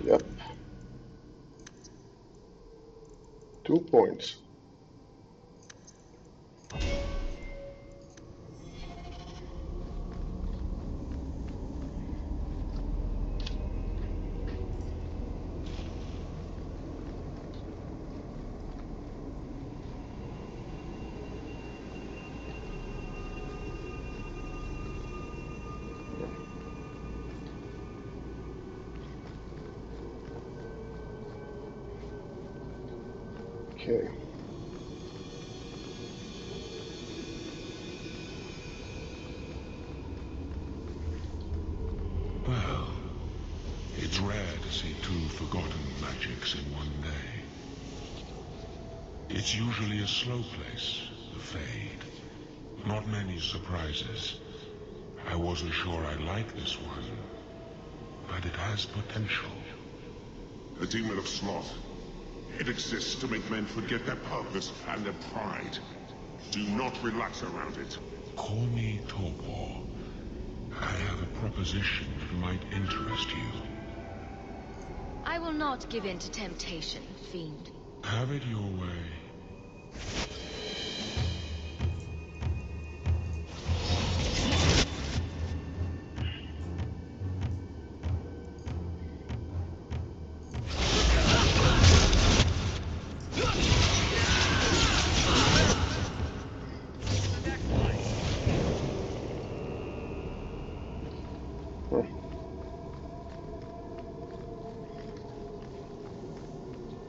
Yep. 2 points. Okay. Well, it's rare to see two forgotten magics in one day. It's usually a slow place, the Fade. Not many surprises. I wasn't sure I liked this one, but it has potential. A demon of sloth. It exists to make men forget their purpose and their pride. Do not relax around it. Call me Torpor. I have a proposition that might interest you. I will not give in to temptation, fiend. Have it your way.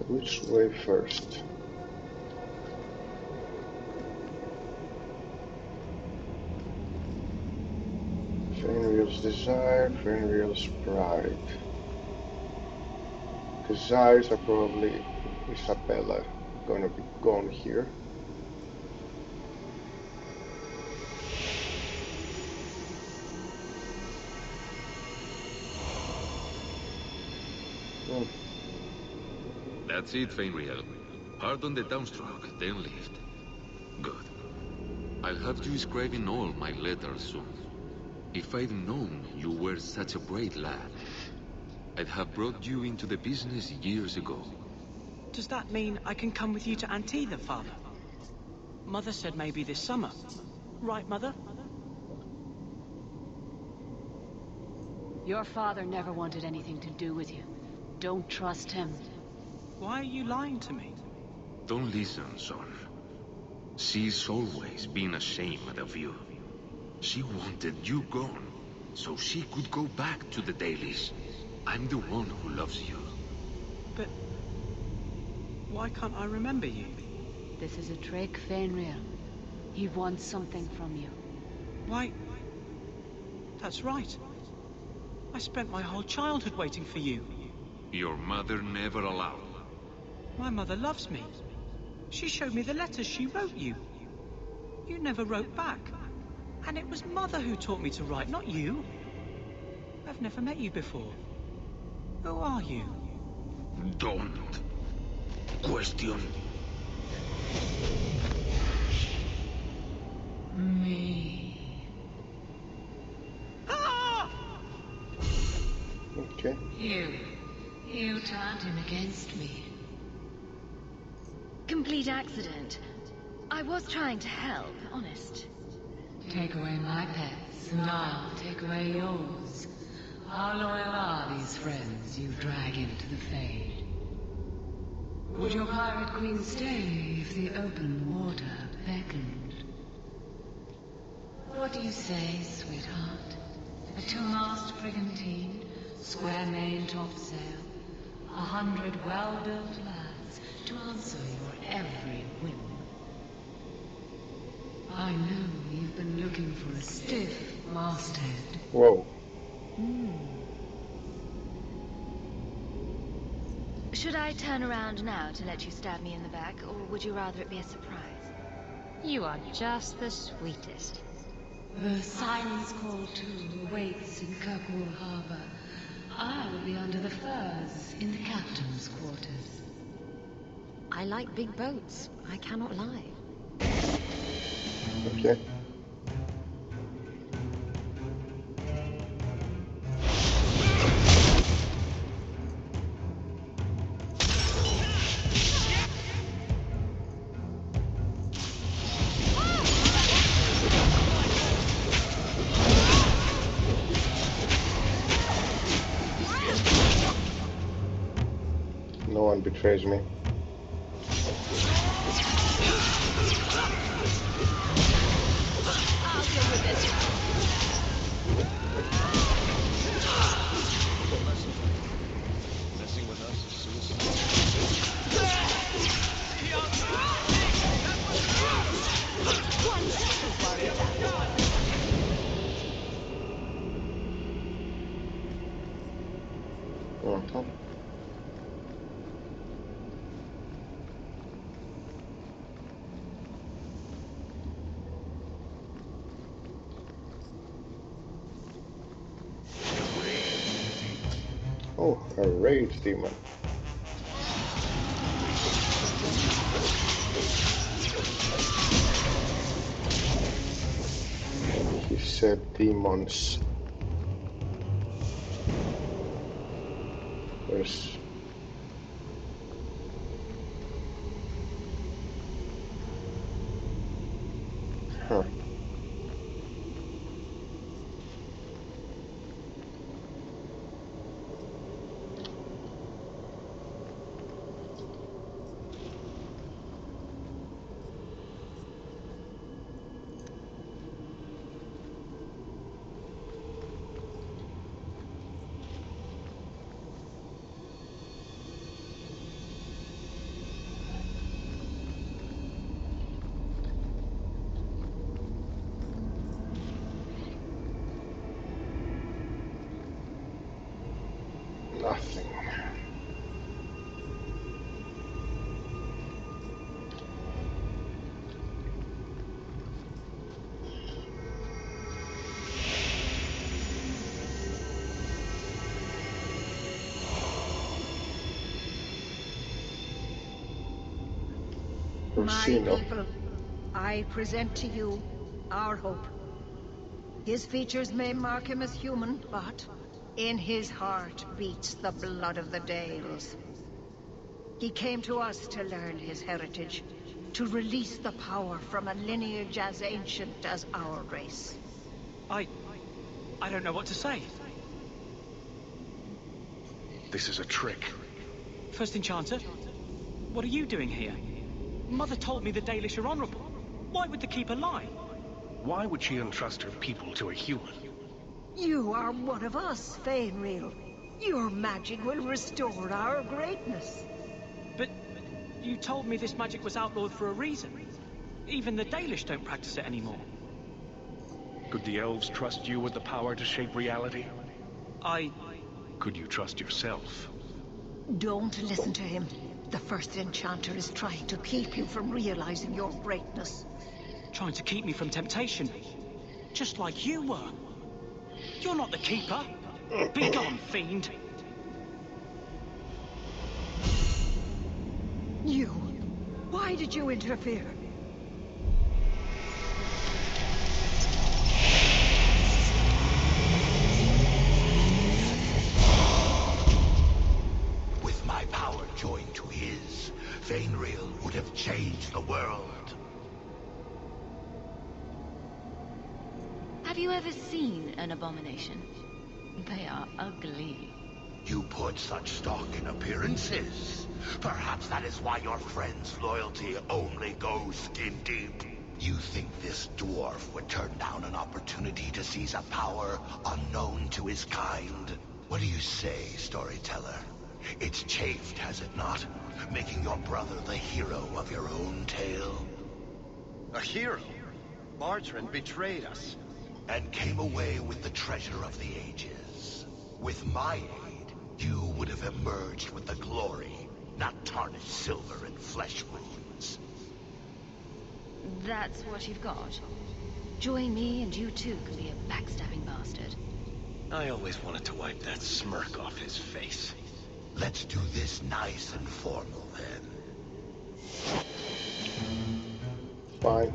Which way first? Feynriel's desire, Feynriel's pride. Desires are probably Isabela gonna be gone here. That's it, Feynriel. Hard on the downstroke, then lift. Good. I'll have you scribing all my letters soon. If I'd known you were such a brave lad, I'd have brought you into the business years ago. Does that mean I can come with you to Antitha, Father? Mother said maybe this summer. Right, Mother? Your father never wanted anything to do with you. Don't trust him. Why are you lying to me? Don't listen, son. She's always been ashamed of you. She wanted you gone, so she could go back to the dailies. I'm the one who loves you. But why can't I remember you? This is a trick, Feynriel. He wants something from you. Why? That's right. I spent my whole childhood waiting for you. Your mother never allowed. My mother loves me. She showed me the letters she wrote you. You never wrote back. And it was Mother who taught me to write, not you. I've never met you before. Who are you? Don't question me. Okay. You turned him against me. Complete accident. I was trying to help, honest. Take away my pets, and I'll take away yours. How loyal are these friends you drag into the Fade? Would your pirate queen stay if the open water beckoned? What do you say, sweetheart? A two-mast brigantine, square main topsail, 100 well-built lads to answer your every whim. I know you've been looking for a stiff masthead. Whoa. Should I turn around now to let you stab me in the back, or would you rather it be a surprise? You are just the sweetest. The Siren's Call 2 awaits in Kirkwall Harbor. I will be under the firs in the captain's quarters. I like big boats. I cannot lie. Okay. No one betrays me. Messing with us is suicide. One shouldn't worry about it. Oh, a rage demon. He said demons. There's... Huh. Nothing. My Corsino. people, I present to you our hope. His features may mark him as human, but in his heart beats the blood of the Dales. He came to us to learn his heritage, to release the power from a lineage as ancient as our race. I don't know what to say. This is a trick. First Enchanter, what are you doing here? Mother told me the Dalish are honorable. Why would the Keeper lie? Why would she entrust her people to a human? You are one of us, Feynriel. Your magic will restore our greatness. But you told me this magic was outlawed for a reason. Even the Dalish don't practice it anymore. Could the elves trust you with the power to shape reality? Could you trust yourself? Don't listen to him. The First Enchanter is trying to keep you from realizing your greatness. Trying to keep me from temptation. Just like you were. You're not the Keeper. Be gone, fiend. You. Why did you interfere? With my power joined to his, Feynriel would have changed the world. Have you ever seen an abomination? They are ugly. You put such stock in appearances. Perhaps that is why your friend's loyalty only goes skin deep. You think this dwarf would turn down an opportunity to seize a power unknown to his kind? What do you say, storyteller? It's chafed, has it not? Making your brother the hero of your own tale? A hero? Bartrand betrayed us. And came away with the treasure of the ages. With my aid, you would have emerged with the glory, not tarnished silver and flesh wounds. That's what you've got. Join me and you too can be a backstabbing bastard. I always wanted to wipe that smirk off his face. Let's do this nice and formal then. Fine.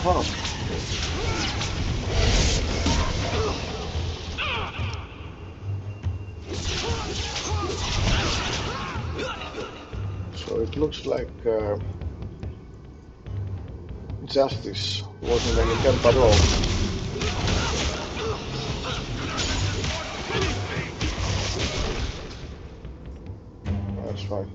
Huh. So it looks like justice wasn't any help at all. That's fine.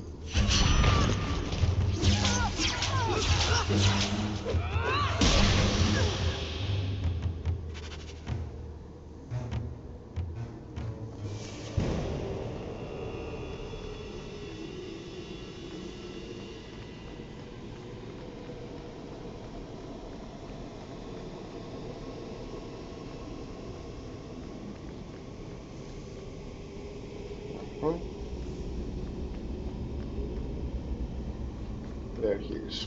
There he is.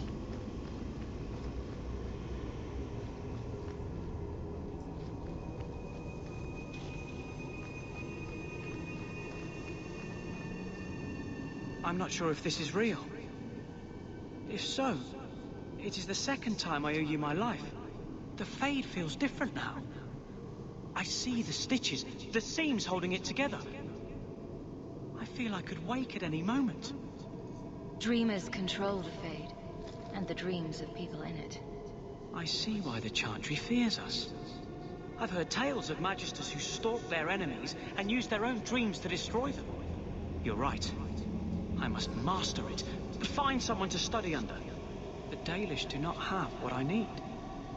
I'm not sure if this is real. If so, it is the second time I owe you my life. The Fade feels different now. I see the stitches, the seams holding it together. I feel I could wake at any moment. Dreamers control the Fade, and the dreams of people in it. I see why the Chantry fears us. I've heard tales of magisters who stalk their enemies and use their own dreams to destroy them. You're right. I must master it, find someone to study under. The Dalish do not have what I need.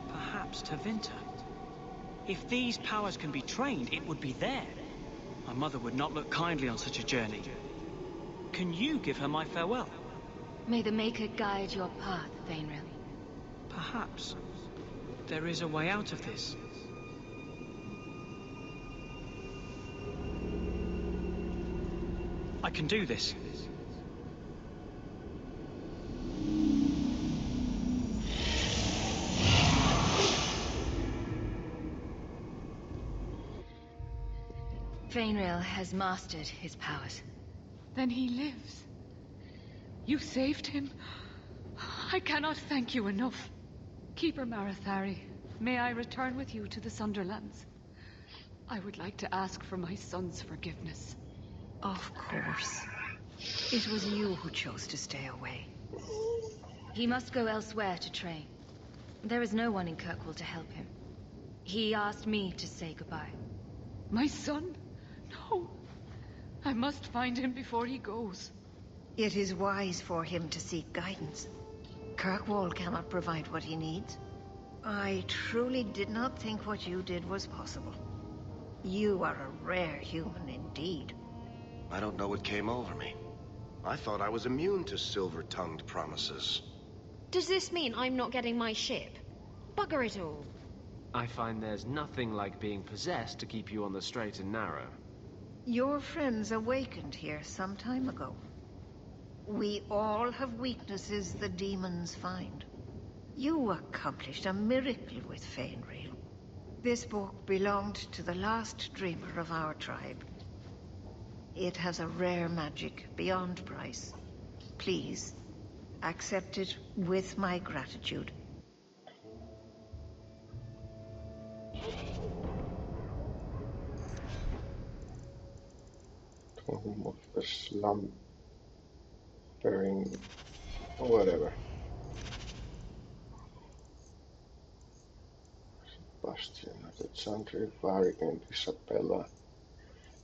Perhaps Tevinter. If these powers can be trained, it would be there. My mother would not look kindly on such a journey. Can you give her my farewell? May the Maker guide your path, Feynriel. Perhaps there is a way out of this. I can do this. Feynriel has mastered his powers. Then he lives. You saved him. I cannot thank you enough. Keeper Marathari, may I return with you to the Sunderlands? I would like to ask for my son's forgiveness. Of course. It was you who chose to stay away. He must go elsewhere to train. There is no one in Kirkwall to help him. He asked me to say goodbye. My son? No. I must find him before he goes. It is wise for him to seek guidance. Kirkwall cannot provide what he needs. I truly did not think what you did was possible. You are a rare human indeed. I don't know what came over me. I thought I was immune to silver-tongued promises. Does this mean I'm not getting my ship? Bugger it all. I find there's nothing like being possessed to keep you on the straight and narrow. Your friends awakened here some time ago. We all have weaknesses the demons find. You accomplished a miracle with Feynriel. This book belonged to the last dreamer of our tribe. It has a rare magic beyond price. Please, accept it with my gratitude. Home of the slumbering, whatever. Sebastian at the Chantry, Varic and Isabela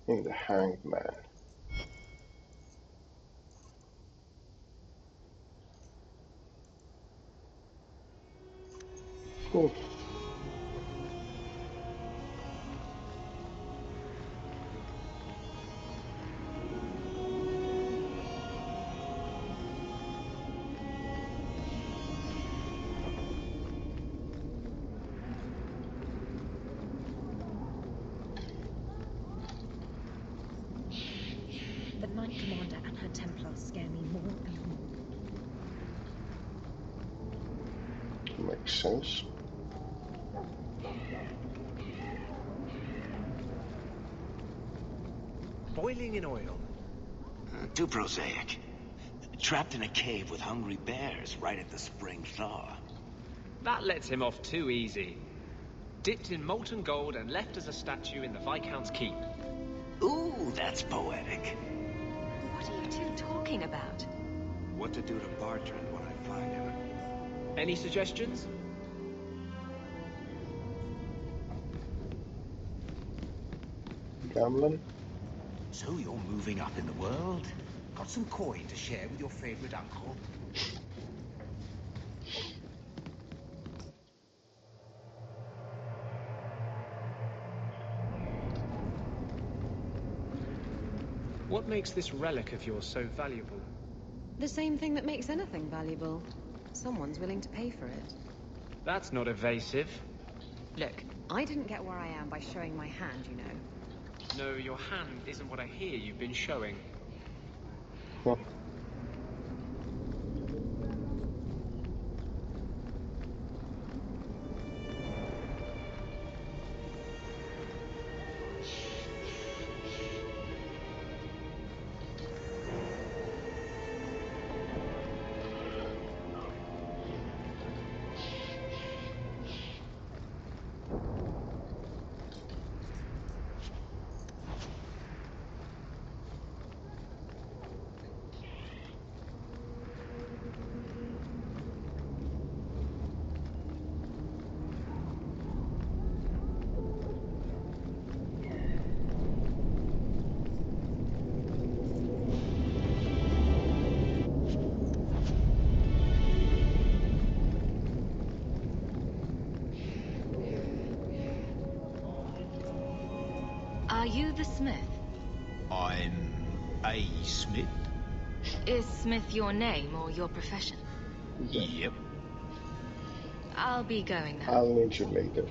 in the Hanged Man. Cool. The Knight Commander and her Templars scare me more and more. Makes sense. Boiling in oil. Too prosaic. Trapped in a cave with hungry bears right at the spring thaw. That lets him off too easy. Dipped in molten gold and left as a statue in the Viscount's keep. Ooh, that's poetic. What are you two talking about? What to do to Bartrand when I find him. Any suggestions? Gambling? So you're moving up in the world? Got some coin to share with your favorite uncle? What makes this relic of yours so valuable? The same thing that makes anything valuable. Someone's willing to pay for it. That's not evasive. Look, I didn't get where I am by showing my hand, you know. No, your hand isn't what I hear you've been showing. Huh. Are you the smith? I'm a smith. Is smith your name or your profession? Yep. I'll be going now. I'll need you later.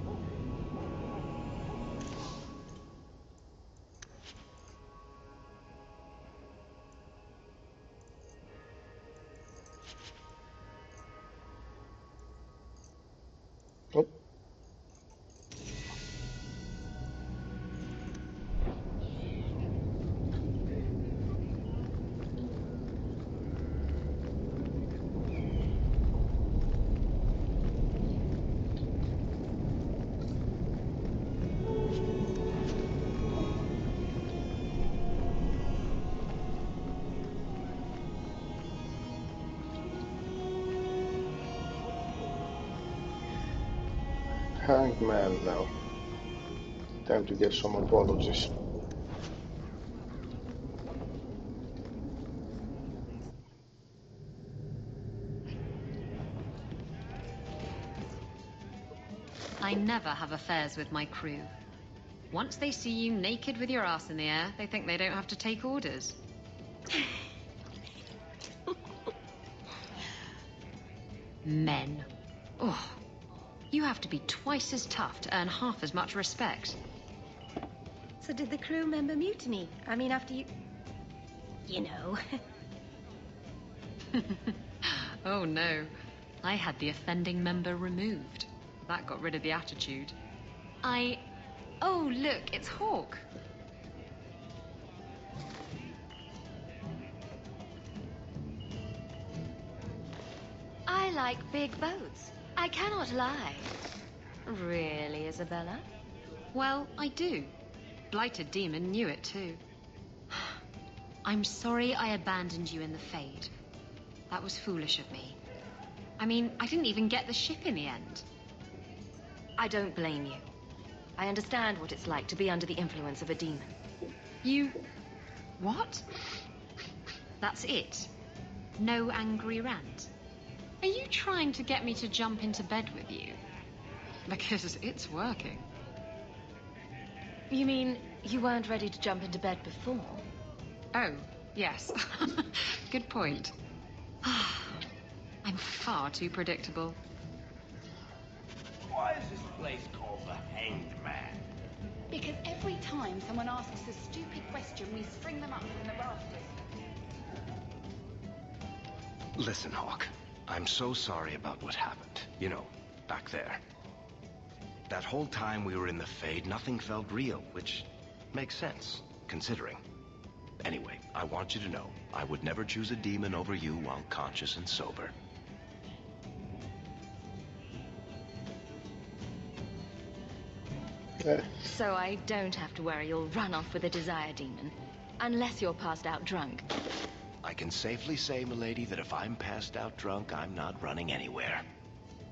Hanged man now. Time to get some apologies. I never have affairs with my crew. Once they see you naked with your ass in the air, they think they don't have to take orders. Men. Oh, you have to be twice as tough to earn half as much respect. So did the crew member mutiny? I mean, after you... You know. Oh no. I had the offending member removed. That got rid of the attitude. Oh, look, it's Hawk. I like big boats. I cannot lie. Really, Isabela? Well, I do. Blighted Demon knew it too. I'm sorry I abandoned you in the Fade. That was foolish of me. I mean, I didn't even get the ship in the end. I don't blame you. I understand what it's like to be under the influence of a demon. You... what? That's it? No angry rant? Are you trying to get me to jump into bed with you? Because it's working. You mean you weren't ready to jump into bed before? Oh, yes. Good point. I'm far too predictable. Why is this place called the Hanged Man? Because every time someone asks a stupid question, we string them up in the rafters. Listen, Hawk. I'm so sorry about what happened. You know, back there. That whole time we were in the Fade, nothing felt real, which makes sense, considering. Anyway, I want you to know, I would never choose a demon over you while conscious and sober. So I don't have to worry you'll run off with a desire demon, unless you're passed out drunk. I can safely say, milady, that if I'm passed out drunk, I'm not running anywhere.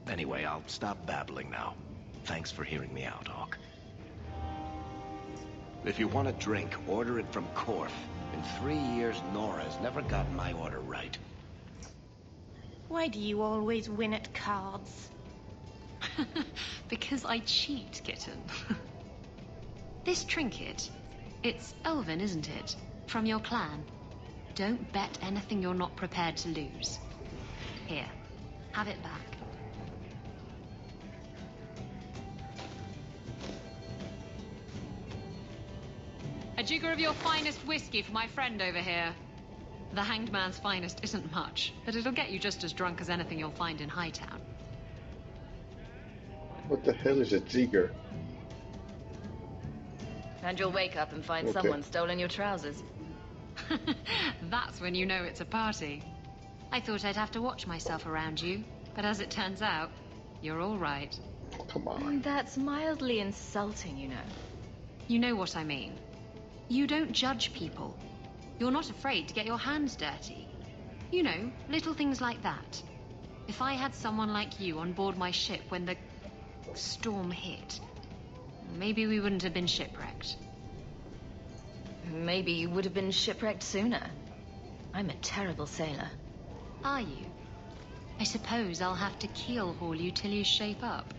Anyway, I'll stop babbling now. Thanks for hearing me out, Hawk. If you want a drink, order it from Korth. In 3 years, Nora's never gotten my order right. Why do you always win at cards? Because I cheat, kitten. This trinket, it's elven, isn't it? From your clan. Don't bet anything you're not prepared to lose. Here, have it back. A jigger of your finest whiskey for my friend over here. The Hanged Man's finest isn't much, but it'll get you just as drunk as anything you'll find in Hightown. What the hell is a jigger? And you'll wake up and find someone stolen your trousers. That's when you know it's a party. I thought I'd have to watch myself around you, but as it turns out, you're all right. Come on. That's mildly insulting, you know. You know what I mean. You don't judge people. You're not afraid to get your hands dirty. You know, little things like that. If I had someone like you on board my ship when the storm hit, maybe we wouldn't have been shipwrecked. Maybe you would have been shipwrecked sooner. I'm a terrible sailor. Are you? I suppose I'll have to keel haul you till you shape up.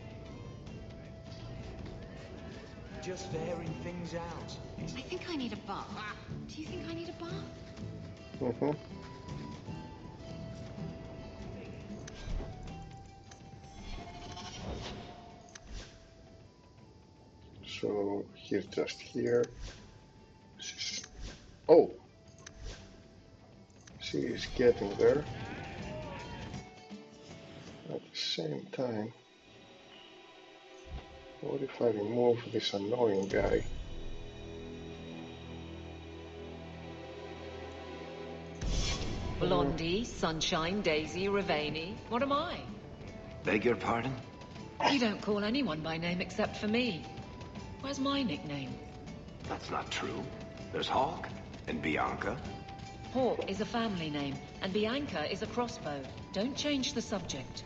Just airing things out. I think I need a bath. Do you think I need a bath? Mm-hmm. So he's just here. Oh! She is getting there. At the same time, what if I remove this annoying guy? Blondie, Sunshine, Daisy, Ravani. What am I? Beg your pardon? You don't call anyone by name except for me. Where's my nickname? That's not true. There's Hawk and Bianca. Hawk is a family name, and Bianca is a crossbow. Don't change the subject.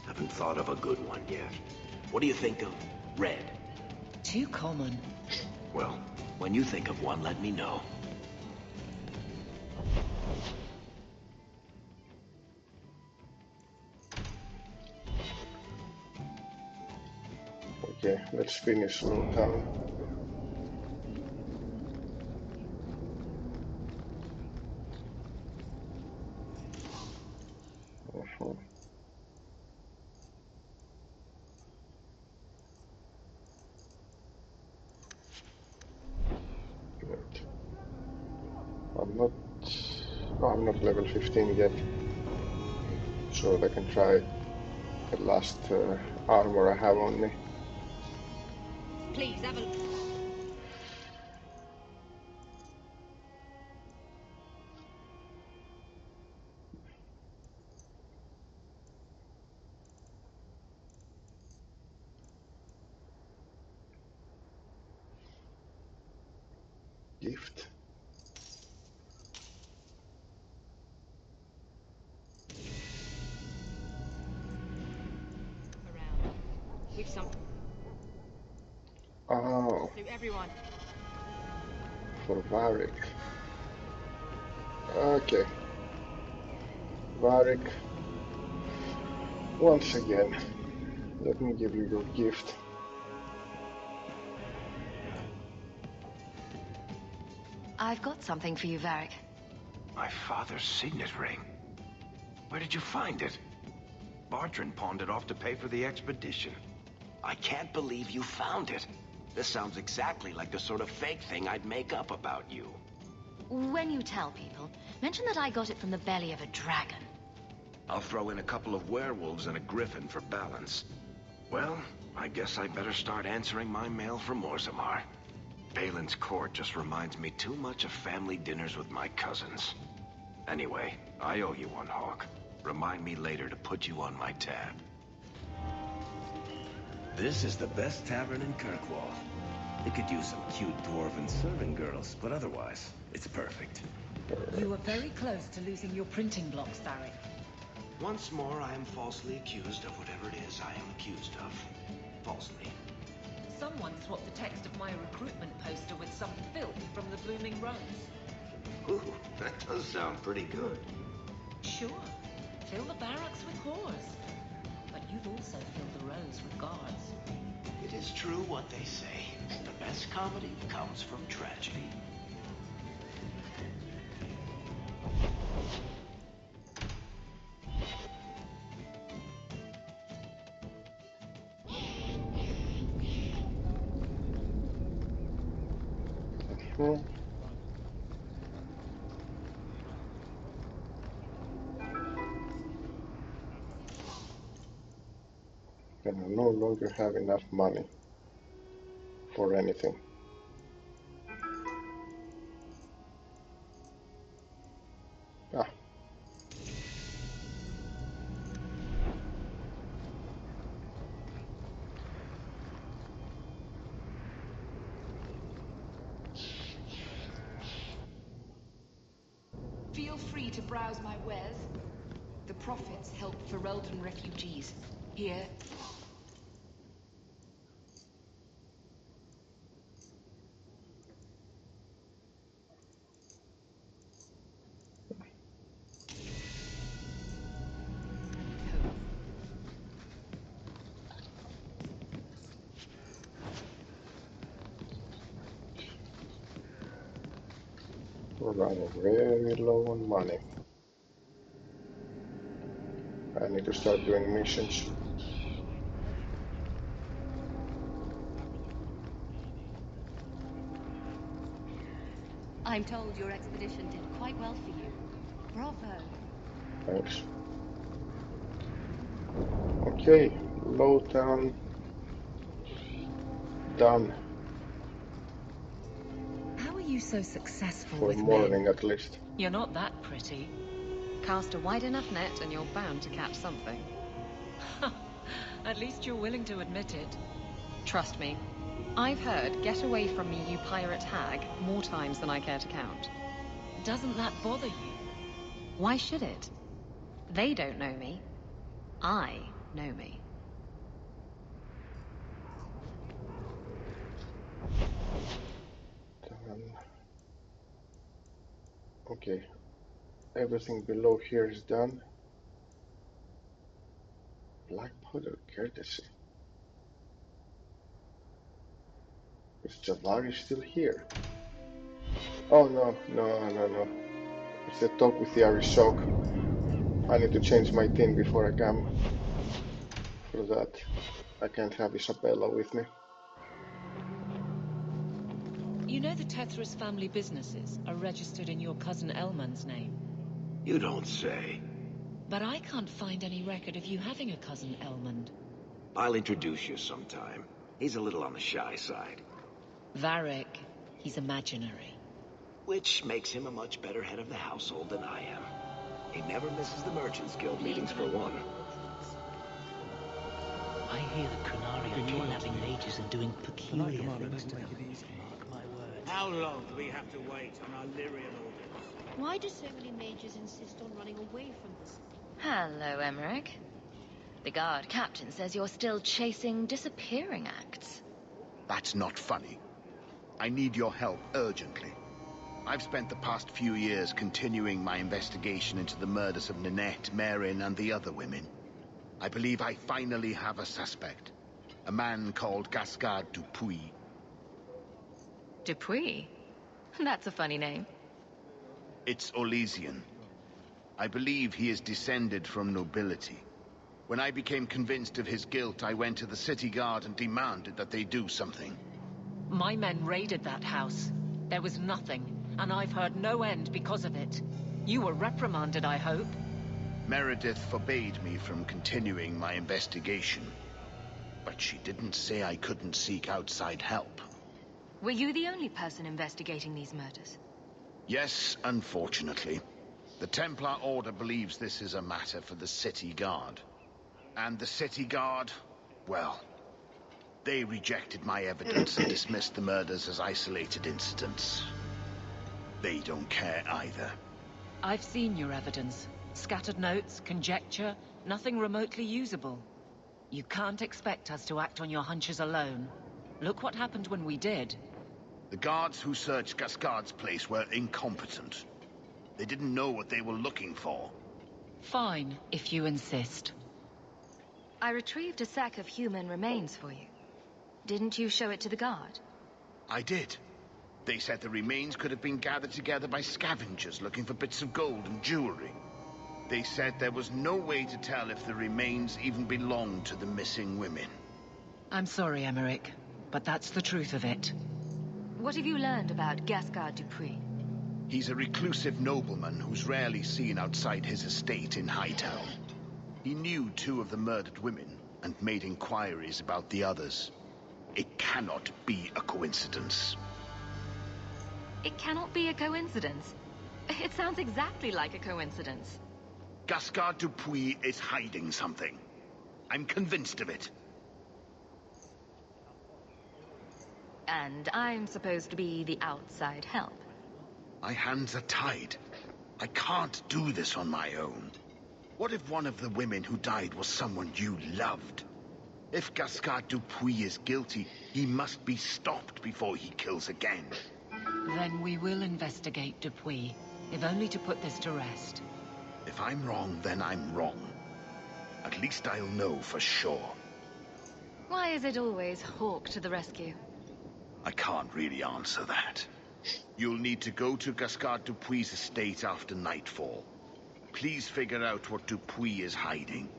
Haven't thought of a good one yet. What do you think of red? Too common. Well, when you think of one, let me know. Okay, let's finish Low Town. Good. I'm not level 15 yet, so I can try the last armor I have on me. Please, Aveline. Gift. We've some. Oh. To everyone. For Varic. Okay. Varic. Once again, let me give you your gift. I've got something for you, Varic. My father's signet ring. Where did you find it? Bartrand pawned it off to pay for the expedition. I can't believe you found it. This sounds exactly like the sort of fake thing I'd make up about you. When you tell people, mention that I got it from the belly of a dragon. I'll throw in a couple of werewolves and a griffin for balance. Well, I guess I better start answering my mail from Orzammar. Balin's court just reminds me too much of family dinners with my cousins. Anyway, I owe you one, Hawk. Remind me later to put you on my tab. This is the best tavern in Kirkwall. It could use some cute dwarven serving girls, but otherwise, it's perfect. You were very close to losing your printing blocks, Varic. Once more, I am falsely accused of whatever it is I am accused of. Falsely. Someone swapped the text of my recruitment poster with some filth from the Blooming Rose. Ooh, that does sound pretty good. Sure. Fill the barracks with whores. But you've also filled the rows with guards. It is true what they say. The best comedy comes from tragedy. And I no longer have enough money for anything. Ah. Feel free to browse my wares. The profits help Ferelden refugees. Here. We're running very low on money. I need to start doing missions. I'm told your expedition did quite well for you. Bravo. Thanks. Okay, Low Town done. How are you so successful For with morning men? at least. You're not that pretty. Cast a wide enough net and you're bound to catch something. At least you're willing to admit it. Trust me. I've heard "get away from me, you pirate hag" more times than I care to count. Doesn't that bother you? Why should it? They don't know me. I know me. Okay, everything below here is done. Blackpowder courtesy. Is Javari still here? Oh no. It's a talk with the Arishok. I need to change my team before I come. For that, I can't have Isabela with me. You know the Tethras family businesses are registered in your cousin Elman's name? You don't say. But I can't find any record of you having a cousin Elmond. I'll introduce you sometime. He's a little on the shy side. Varic, he's imaginary. Which makes him a much better head of the household than I am. He never misses the Merchants Guild meetings for one. I hear the Qunari are kidnapping mages and doing peculiar things to them. Mark my words. How long do we have to wait on our Lyrian orders? Why do so many mages insist on running away from this? Hello, Emmerich. The guard captain says you're still chasing disappearing acts. That's not funny. I need your help urgently. I've spent the past few years continuing my investigation into the murders of Ninette, Marin, and the other women. I believe I finally have a suspect. A man called Gascard Dupuis. Dupuis? That's a funny name. It's Olesian. I believe he is descended from nobility. When I became convinced of his guilt, I went to the city guard and demanded that they do something. My men raided that house. There was nothing, and I've heard no end because of it. You were reprimanded, I hope? Meredith forbade me from continuing my investigation. But she didn't say I couldn't seek outside help. Were you the only person investigating these murders? Yes, unfortunately. The Templar Order believes this is a matter for the city guard. And the city guard, well, they rejected my evidence and dismissed the murders as isolated incidents. They don't care either. I've seen your evidence. Scattered notes, conjecture, nothing remotely usable. You can't expect us to act on your hunches alone. Look what happened when we did. The guards who searched Gascard's place were incompetent. They didn't know what they were looking for. Fine, if you insist. I retrieved a sack of human remains for you. Didn't you show it to the guard? I did. They said the remains could have been gathered together by scavengers looking for bits of gold and jewelry. They said there was no way to tell if the remains even belonged to the missing women. I'm sorry, Emmerich, but that's the truth of it. What have you learned about Gascard Dupuis? He's a reclusive nobleman who's rarely seen outside his estate in Hightown. He knew 2 of the murdered women and made inquiries about the others. It cannot be a coincidence. It cannot be a coincidence. It sounds exactly like a coincidence. Gascard Dupuis is hiding something. I'm convinced of it. And I'm supposed to be the outside help. My hands are tied. I can't do this on my own. What if one of the women who died was someone you loved? If Gascard Dupuis is guilty, he must be stopped before he kills again. Then we will investigate Dupuis, if only to put this to rest. If I'm wrong, then I'm wrong. At least I'll know for sure. Why is it always Hawk to the rescue? I can't really answer that. You'll need to go to Gascard Dupuis' estate after nightfall. Please figure out what Dupuis is hiding.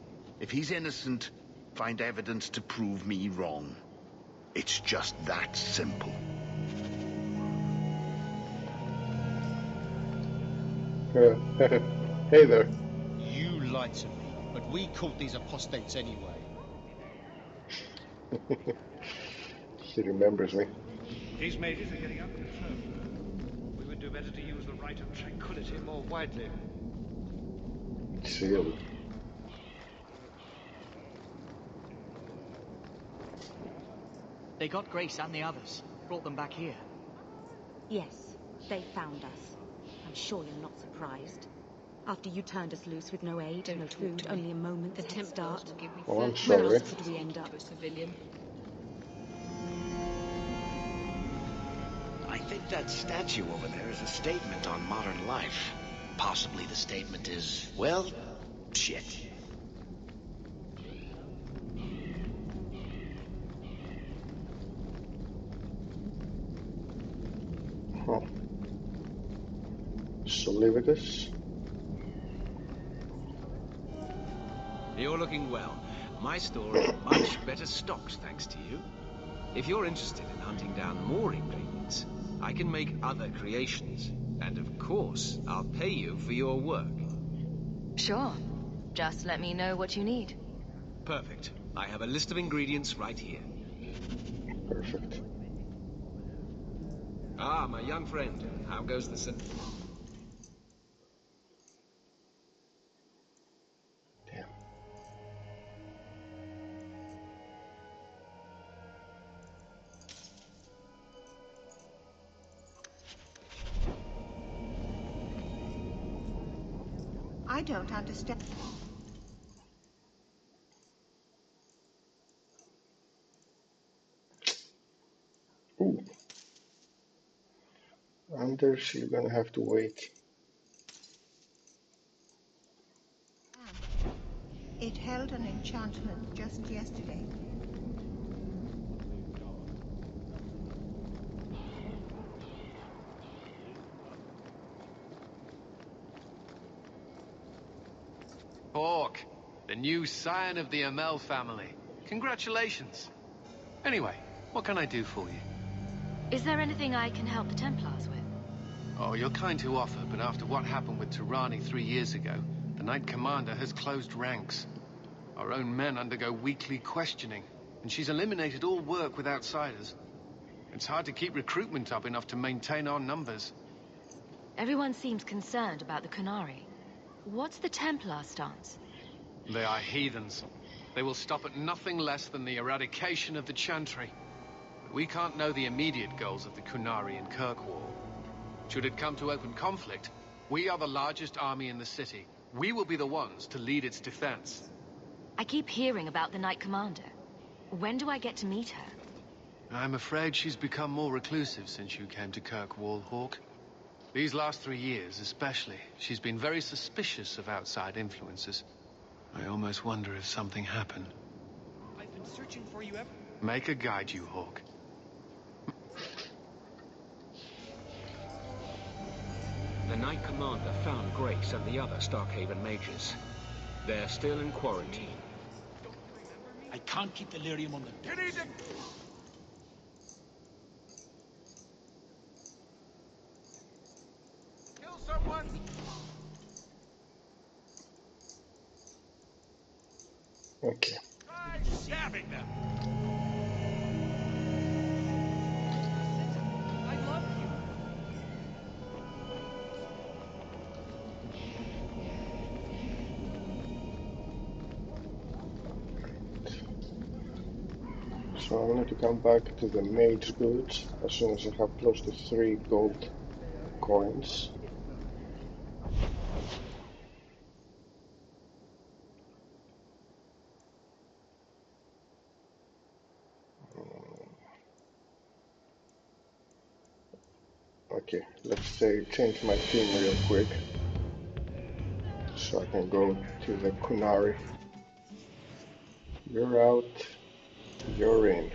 If he's innocent, find evidence to prove me wrong. It's just that simple. Hey there. You lied to me, but we caught these apostates anyway. He remembers me. These mages are getting out of control. We would do better to use the right of tranquility more widely. Seal. They got Grace and the others. Brought them back here. Yes, they found us. I'm sure you're not surprised. After you turned us loose with no aid, no food, only a moment's head start. Oh, I'm Where sorry. else could we end up? I think That statue over there is a statement on modern life. Possibly the statement is, well, shit. Huh. Solidus. You're looking well. My store is much better stocked, thanks to you. If you're interested in hunting down more ingredients, I can make other creations. And of course, I'll pay you for your work. Sure. Just let me know what you need. Perfect. I have a list of ingredients right here. Perfect. Ah, my young friend. How goes the sin? I don't understand. Ooh. Anders, you're gonna have to wait. It held an enchantment just yesterday. Hawk, the new scion of the Amel family. Congratulations. Anyway, what can I do for you? Is there anything I can help the Templars with? Oh, you're kind to offer, but after what happened with Tirani 3 years ago, the Knight Commander has closed ranks. Our own men undergo weekly questioning, and she's eliminated all work with outsiders. It's hard to keep recruitment up enough to maintain our numbers. Everyone seems concerned about the Qunari. What's the Templar stance? They are heathens. They will stop at nothing less than the eradication of the Chantry. But we can't know the immediate goals of the Qunari in Kirkwall. Should it come to open conflict, we are the largest army in the city. We will be the ones to lead its defense. I keep hearing about the Knight Commander. When do I get to meet her? I'm afraid she's become more reclusive since you came to Kirkwall, Hawk. These last 3 years, especially, she's been very suspicious of outside influences. I almost wonder if something happened. I've been searching for you ever. Make her guide you, Hawk. The Knight Commander found Grace and the other Starkhaven mages. They're still in quarantine. I can't keep the lyrium on them. Kill someone! Okay. Stabbing them. I love you. So I need to come back to the mage goods as soon as I have close to 3 gold coins. Okay, let's say change my team real quick so I can go to the Qunari. You're out, you're in.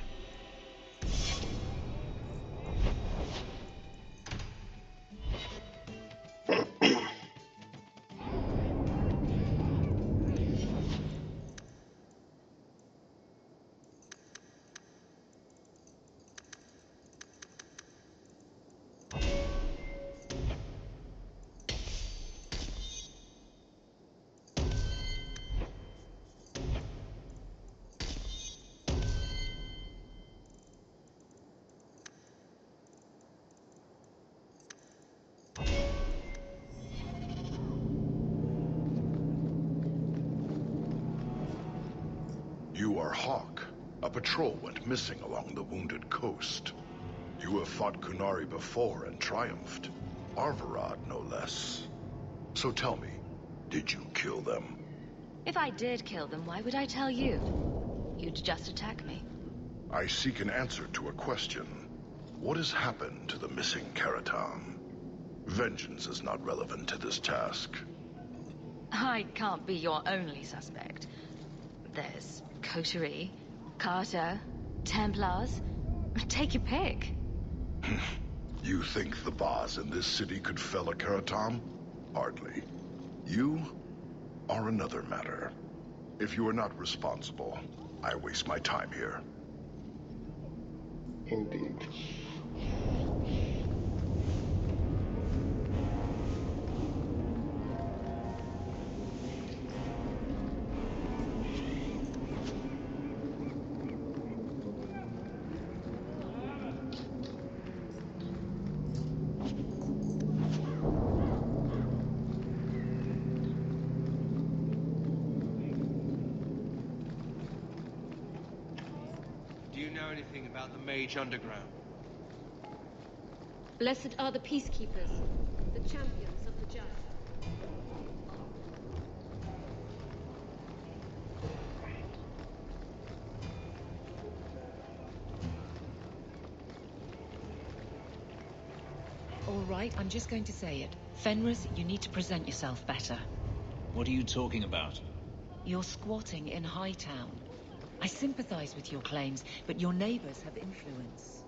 You are Hawk. A patrol went missing along the wounded coast. You have fought Qunari before and triumphed. Arvarad, no less. So tell me, did you kill them? If I did kill them, why would I tell you? You'd just attack me. I seek an answer to a question. What has happened to the missing Karatam? Vengeance is not relevant to this task. I can't be your only suspect. There's Qunari, Carter, Templars. Take your pick. You think the Baz in this city could fell a Karatam? Hardly. You are another matter. If you are not responsible, I waste my time here. Indeed. Do you know anything about the Mage Underground? Blessed are the peacekeepers, the champions of the just. All right, I'm just going to say it. Fenris, you need to present yourself better. What are you talking about? You're squatting in Hightown. I sympathize with your claims, but your neighbors have influence.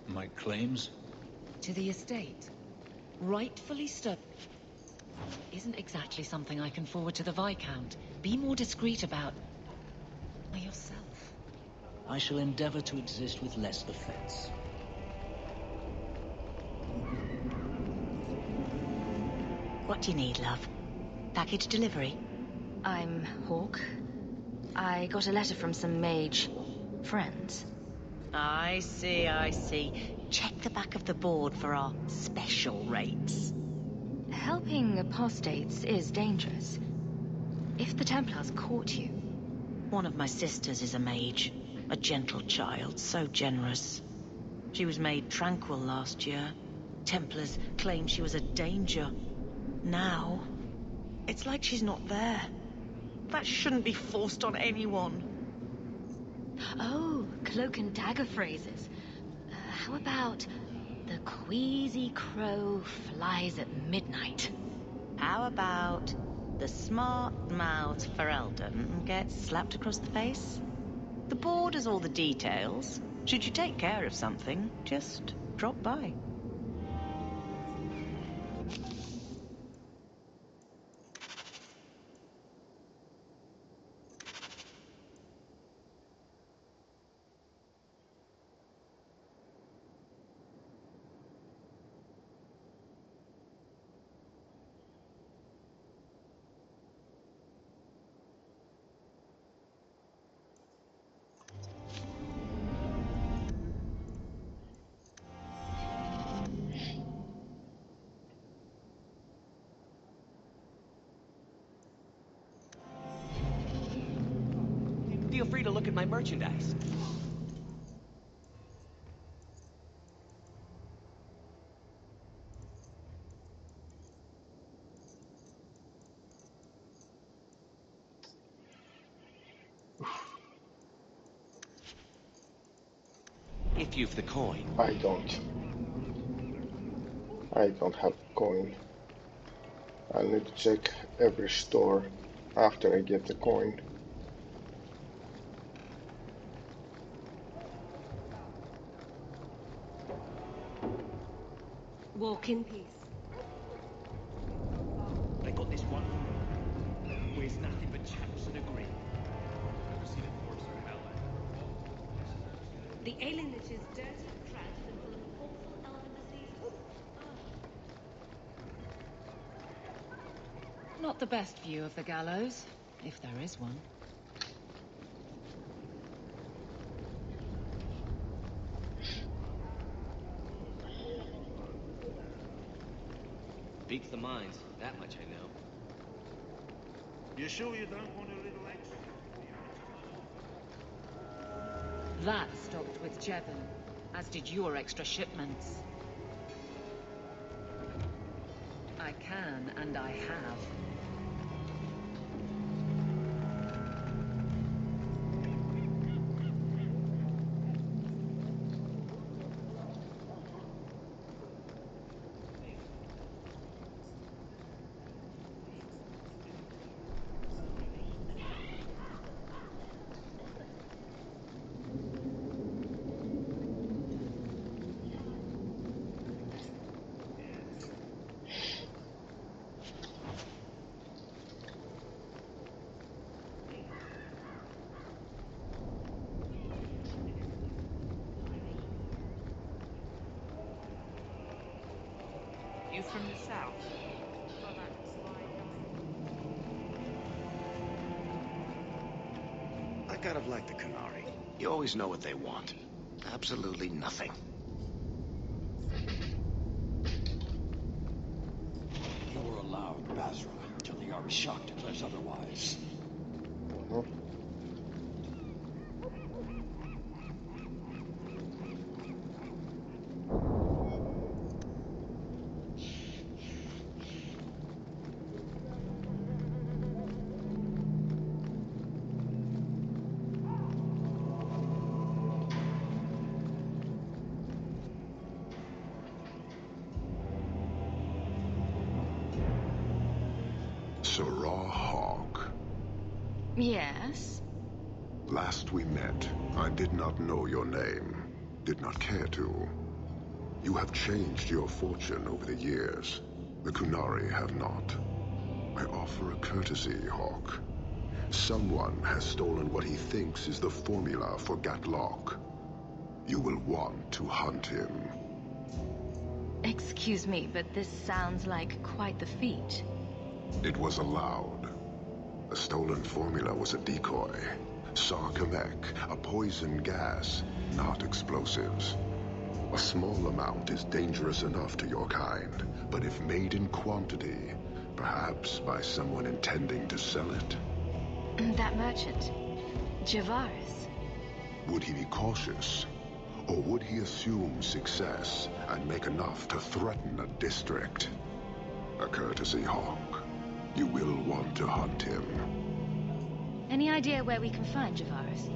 My claims? To the estate. Rightfully so. Isn't exactly something I can forward to the Viscount. Be more discreet about yourself. I shall endeavor to exist with less offense. What do you need, love? Package delivery? I'm Hawk. I got a letter from some mage friends. I see, I see. Check the back of the board for our special rates. Helping apostates is dangerous. If the Templars caught you... One of my sisters is a mage. A gentle child, so generous. She was made Tranquil last year. Templars claim she was a danger. Now, it's like she's not there. That shouldn't be forced on anyone. Oh, cloak and dagger phrases. How about the queasy crow flies at midnight? How about the smart-mouthed Ferelden gets slapped across the face? The board has all the details. Should you take care of something, just drop by. Feel free to look at my merchandise. If you've the coin. I don't. I don't have coin. I'll need to check every store after I get the coin. Walk in peace. I got this one. Weighs nothing but chaps and a grin. Never seen a corpse or hell. The alien lich is dirty, cramped, and full of awful elven diseases. Not the best view of the gallows, if there is one. Beats the mines, that much I know. You sure you don't want a little extra? That stopped with Jevon, as did your extra shipments. I can, and I have. You from the south? I kind of like the Qunari. You always know what they want. Absolutely nothing. You were allowed Basra until the Arishok declares otherwise. Sarah Hawk. Yes? Last we met, I did not know your name. Did not care to. You have changed your fortune over the years. The Qunari have not. I offer a courtesy, Hawk. Someone has stolen what he thinks is the formula for Gatlok. You will want to hunt him. Excuse me, but this sounds like quite the feat. It was allowed. The stolen formula was a decoy. Sarkamek, a poison gas, not explosives. A small amount is dangerous enough to your kind, but if made in quantity, perhaps by someone intending to sell it. That merchant, Javaris. Would he be cautious? Or would he assume success and make enough to threaten a district? A courtesy, Hawk. You will want to hunt him. Any idea where we can find Javaris?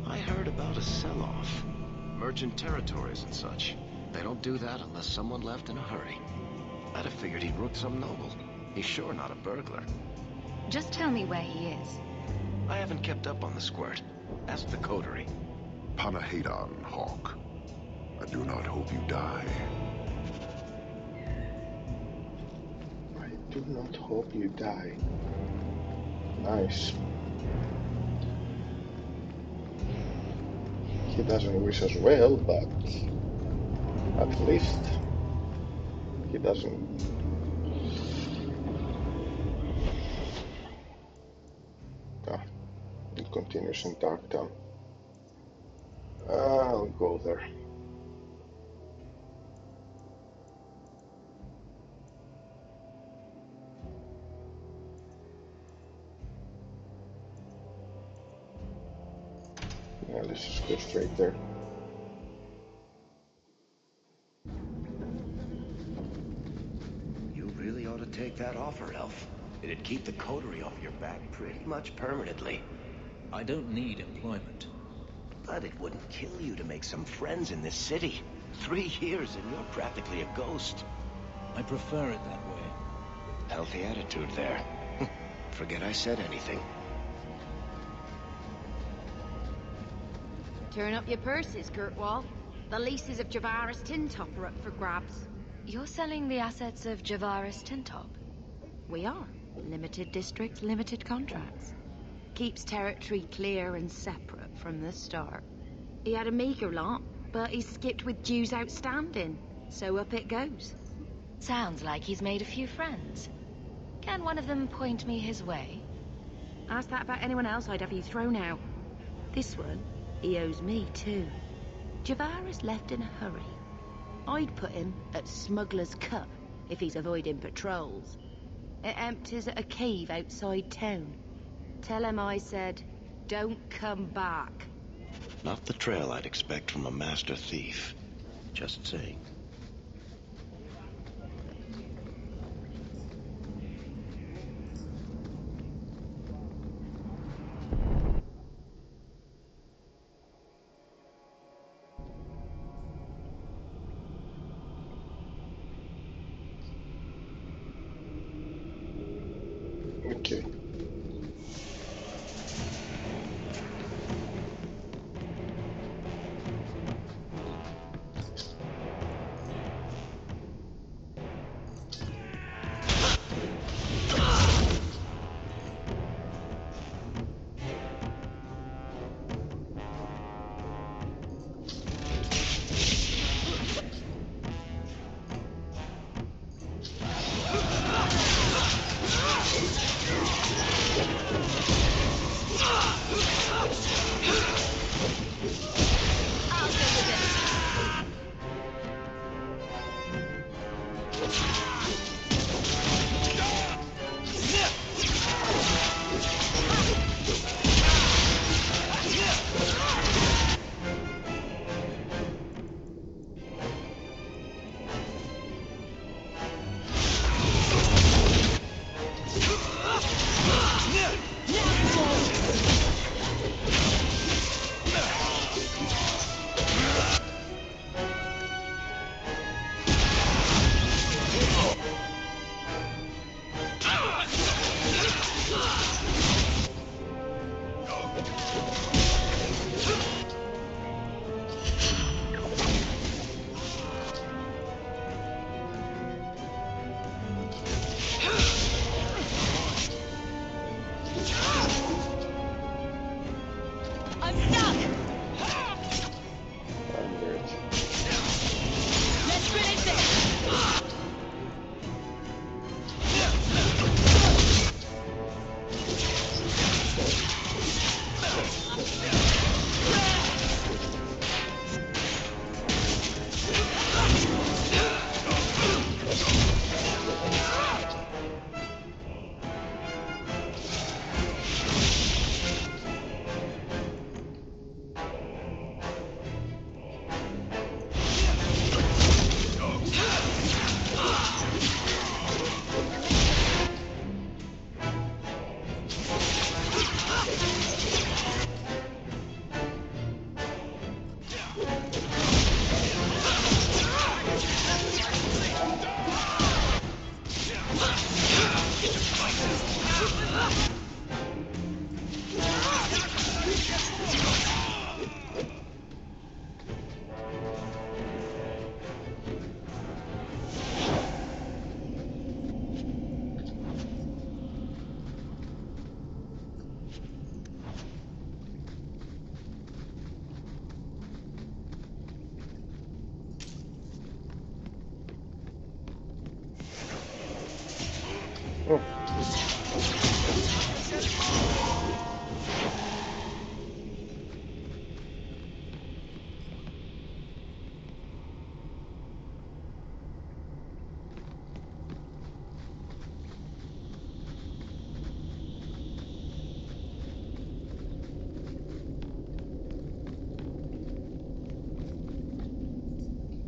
I heard about a sell-off. Merchant territories and such. They don't do that unless someone left in a hurry. I'd have figured he'd rooked some noble. He's sure not a burglar. Just tell me where he is. I haven't kept up on the squirt. Ask the coterie. Panahedon, Hawk. I do not hope you die. I do not hope you die. Nice. He doesn't wish us well, but at least he doesn't. Ah, it continues in Darktown. I'll go there. Yeah, let's just go straight there. You really ought to take that offer, Elf. It'd keep the coterie off your back pretty much permanently. I don't need employment. But it wouldn't kill you to make some friends in this city. 3 years and you're practically a ghost. I prefer it that way. Healthy attitude there. Forget I said anything. Turn up your purses, Kurtwall. The leases of Javaris Tintop are up for grabs. You're selling the assets of Javaris Tintop? We are. Limited districts, limited contracts. Keeps territory clear and separate from the start. He had a meager lot, but he skipped with dues outstanding. So up it goes. Sounds like he's made a few friends. Can one of them point me his way? Ask that about anyone else, I'd have you thrown out. This one, he owes me too. Javaris left in a hurry. I'd put him at Smuggler's Cut if he's avoiding patrols. It empties at a cave outside town. Tell him I said, don't come back. Not the trail I'd expect from a master thief. Just saying. Okay.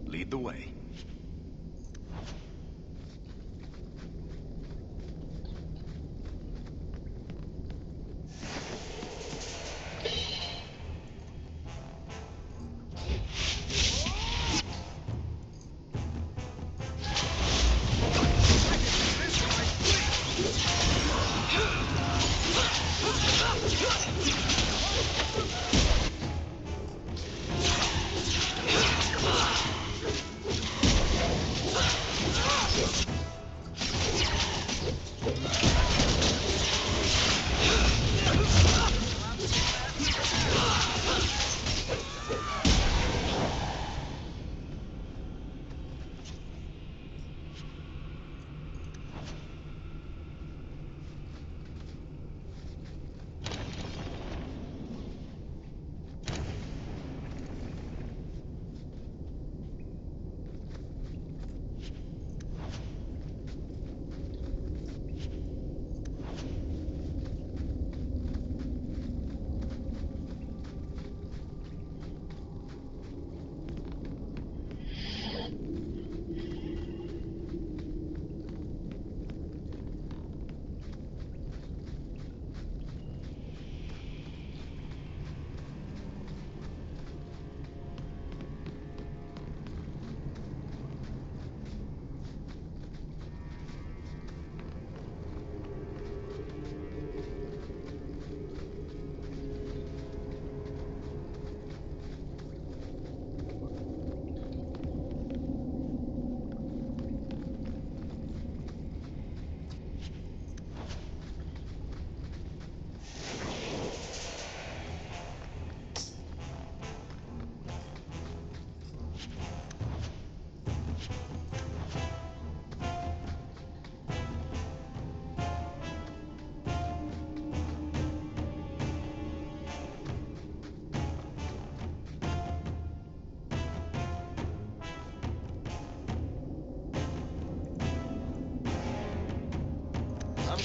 Lead the way.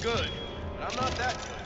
good, but I'm not that good.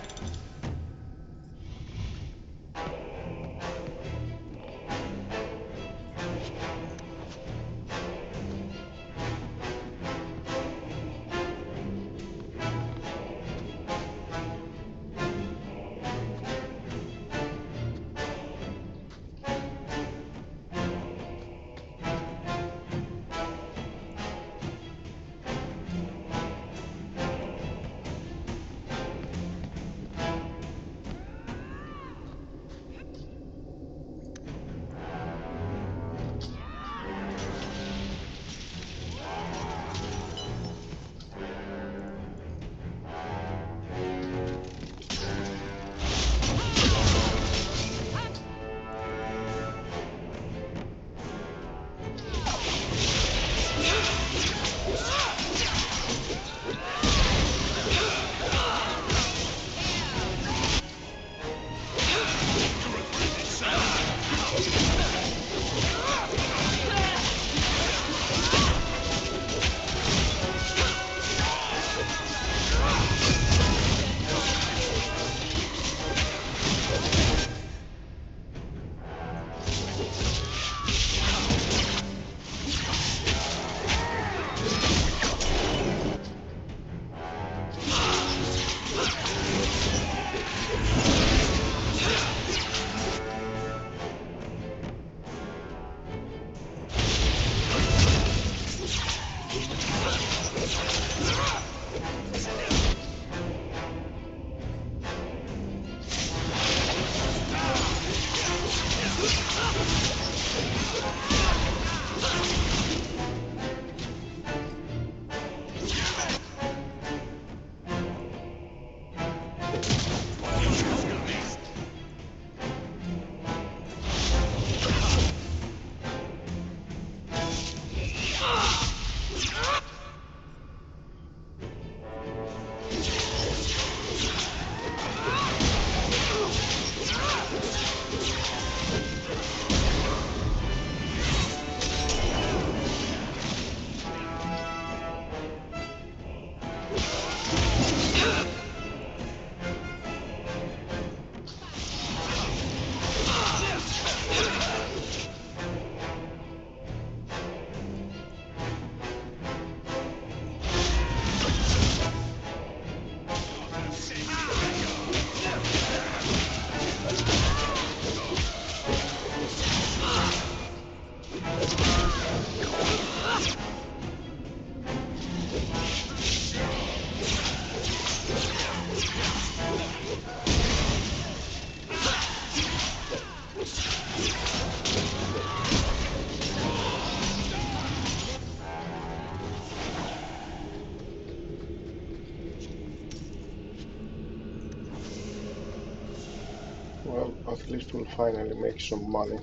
Well, at least we'll finally make some money.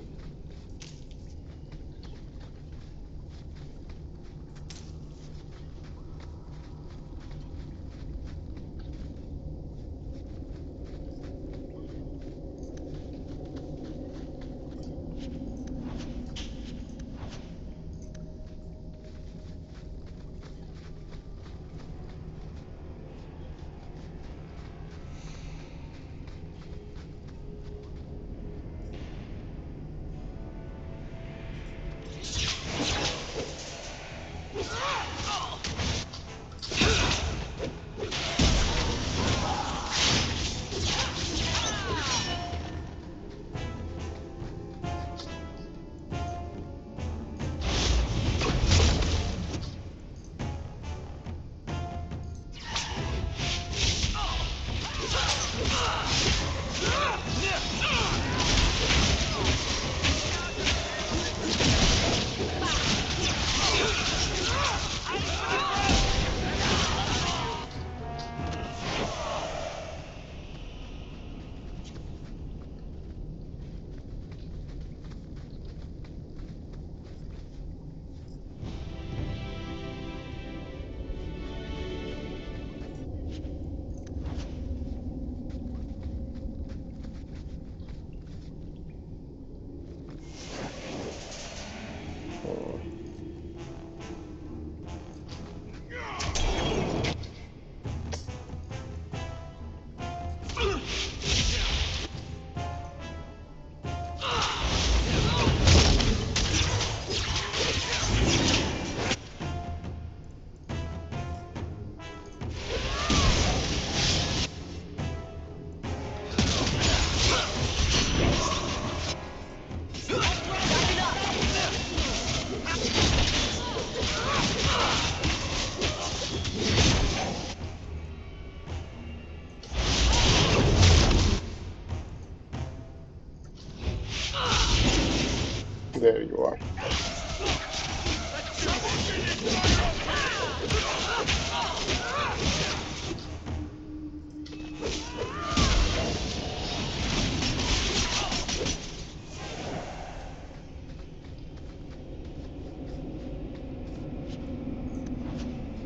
you are.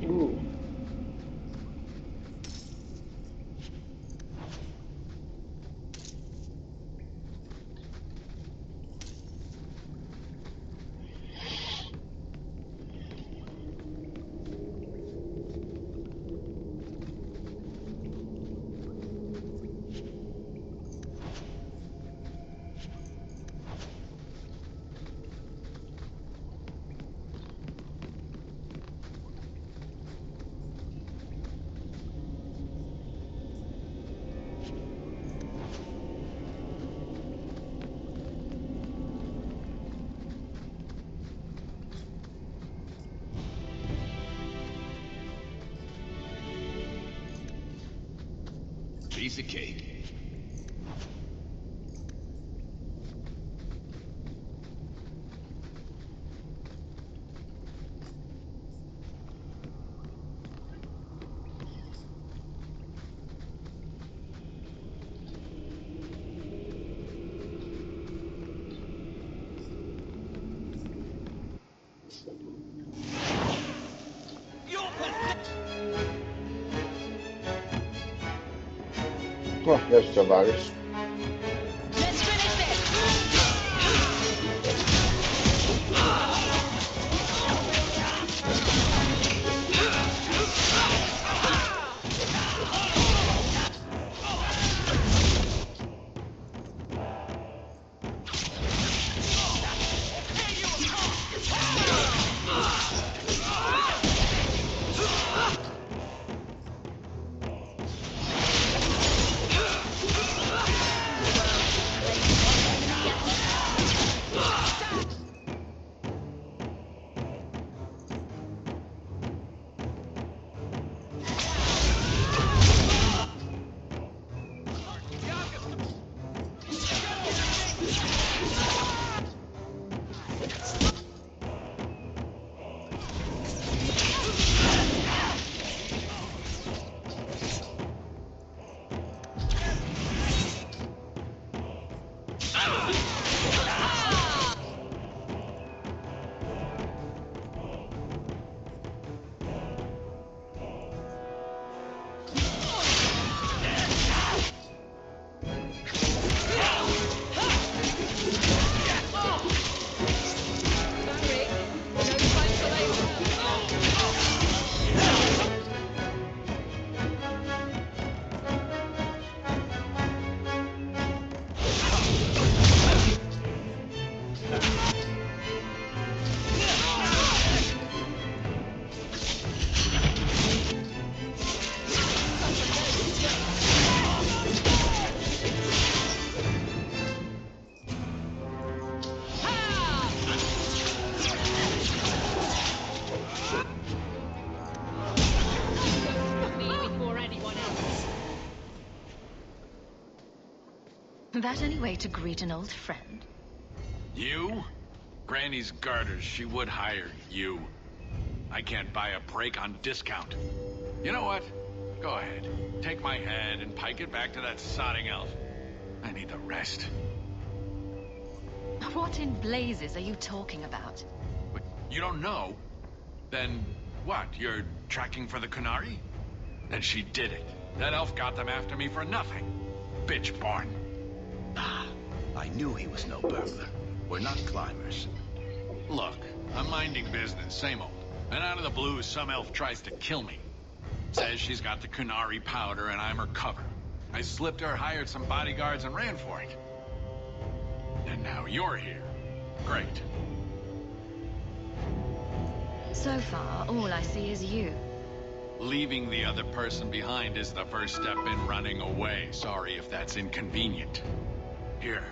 Ooh. Piece of cake. Oh, there's Javaris. That any way to greet an old friend? You? Granny's garters, she would hire you. I can't buy a break on discount. You know what? Go ahead. Take my head and pike it back to that sodding elf. I need the rest. What in blazes are you talking about? But you don't know? Then what? You're tracking for the Qunari? Then she did it. That elf got them after me for nothing. Bitch born. Ah, I knew he was no burglar. We're not climbers. Look, I'm minding business, same old. And out of the blue, some elf tries to kill me. Says she's got the Qunari powder and I'm her cover. I slipped her, hired some bodyguards, and ran for it. And now you're here. Great. So far, all I see is you. Leaving the other person behind is the first step in running away. Sorry if that's inconvenient. Here.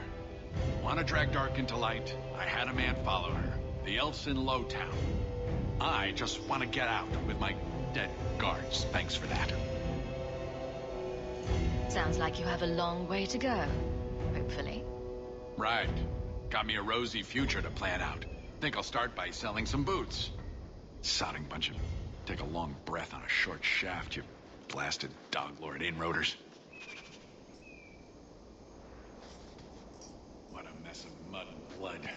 Want to drag dark into light? I had a man follow her. The elf's in Lowtown. I just want to get out with my dead guards. Thanks for that. Sounds like you have a long way to go. Hopefully. Right. Got me a rosy future to plan out. Think I'll start by selling some boots. Sodding bunch of... Take a long breath on a short shaft, you blasted dog-lord inroaders. What a mess of mud and blood.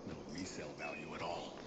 No resale value at all.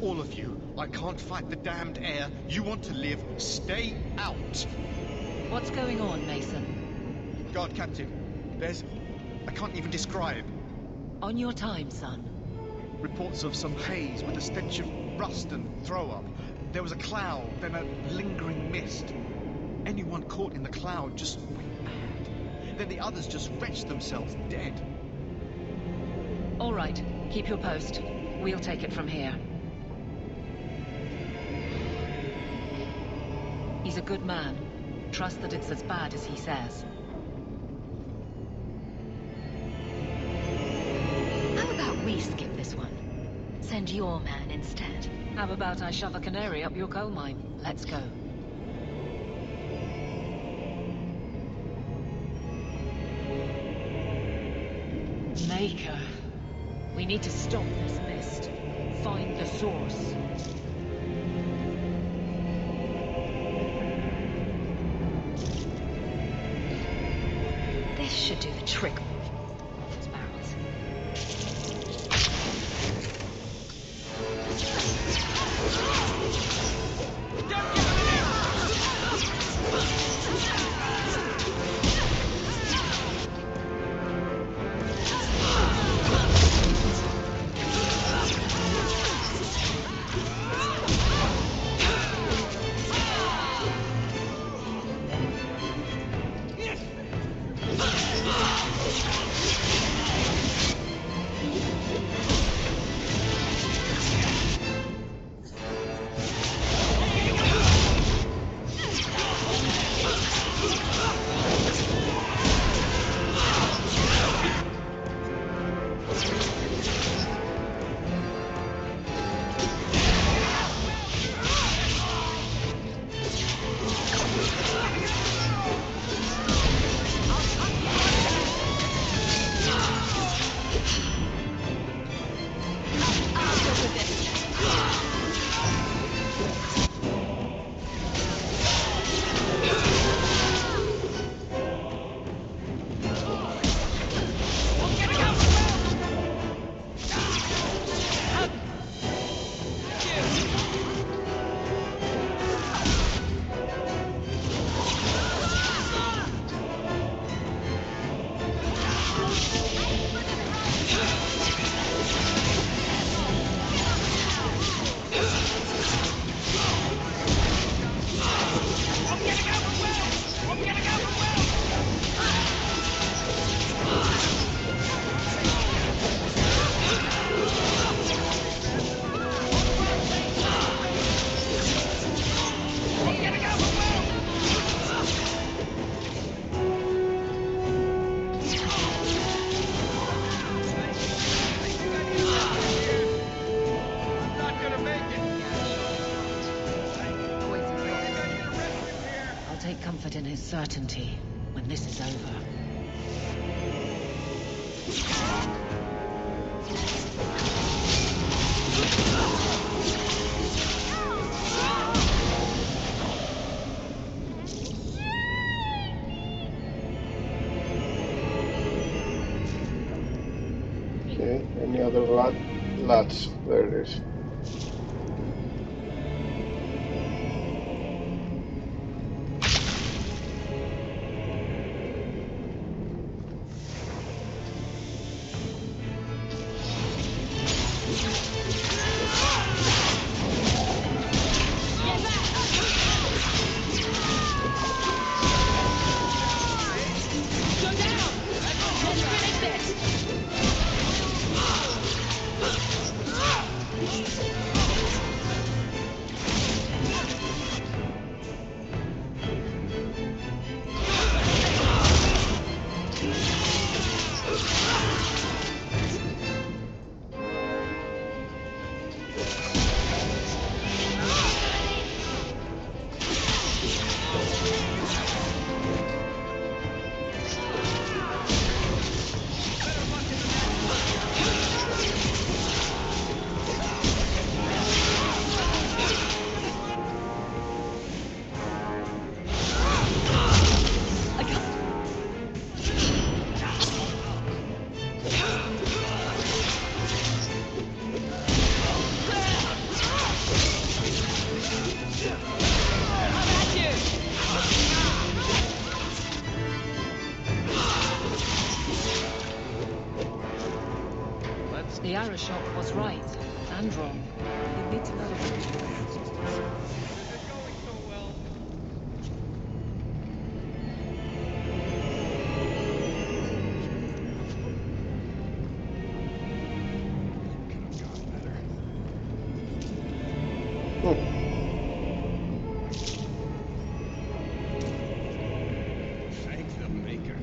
All of you, I can't fight the damned air. You want to live, stay out. What's going on, Mason? Guard Captain, there's... I can't even describe. On your time, son. Reports of some haze with a stench of rust and throw-up. There was a cloud, then a lingering mist. Anyone caught in the cloud just went mad. Then the others just wretched themselves dead. All right, keep your post. We'll take it from here. He's a good man. Trust that it's as bad as he says. How about we skip this one? Send your man instead. How about I shove a canary up your coal mine? Let's go. Maker. We need to stop this mist. Find the source. This should do the trick. Those barrels. Take comfort in his certainty when this is over. Latch, there it is. The Arishok was right and wrong. You need to know Thank the Maker.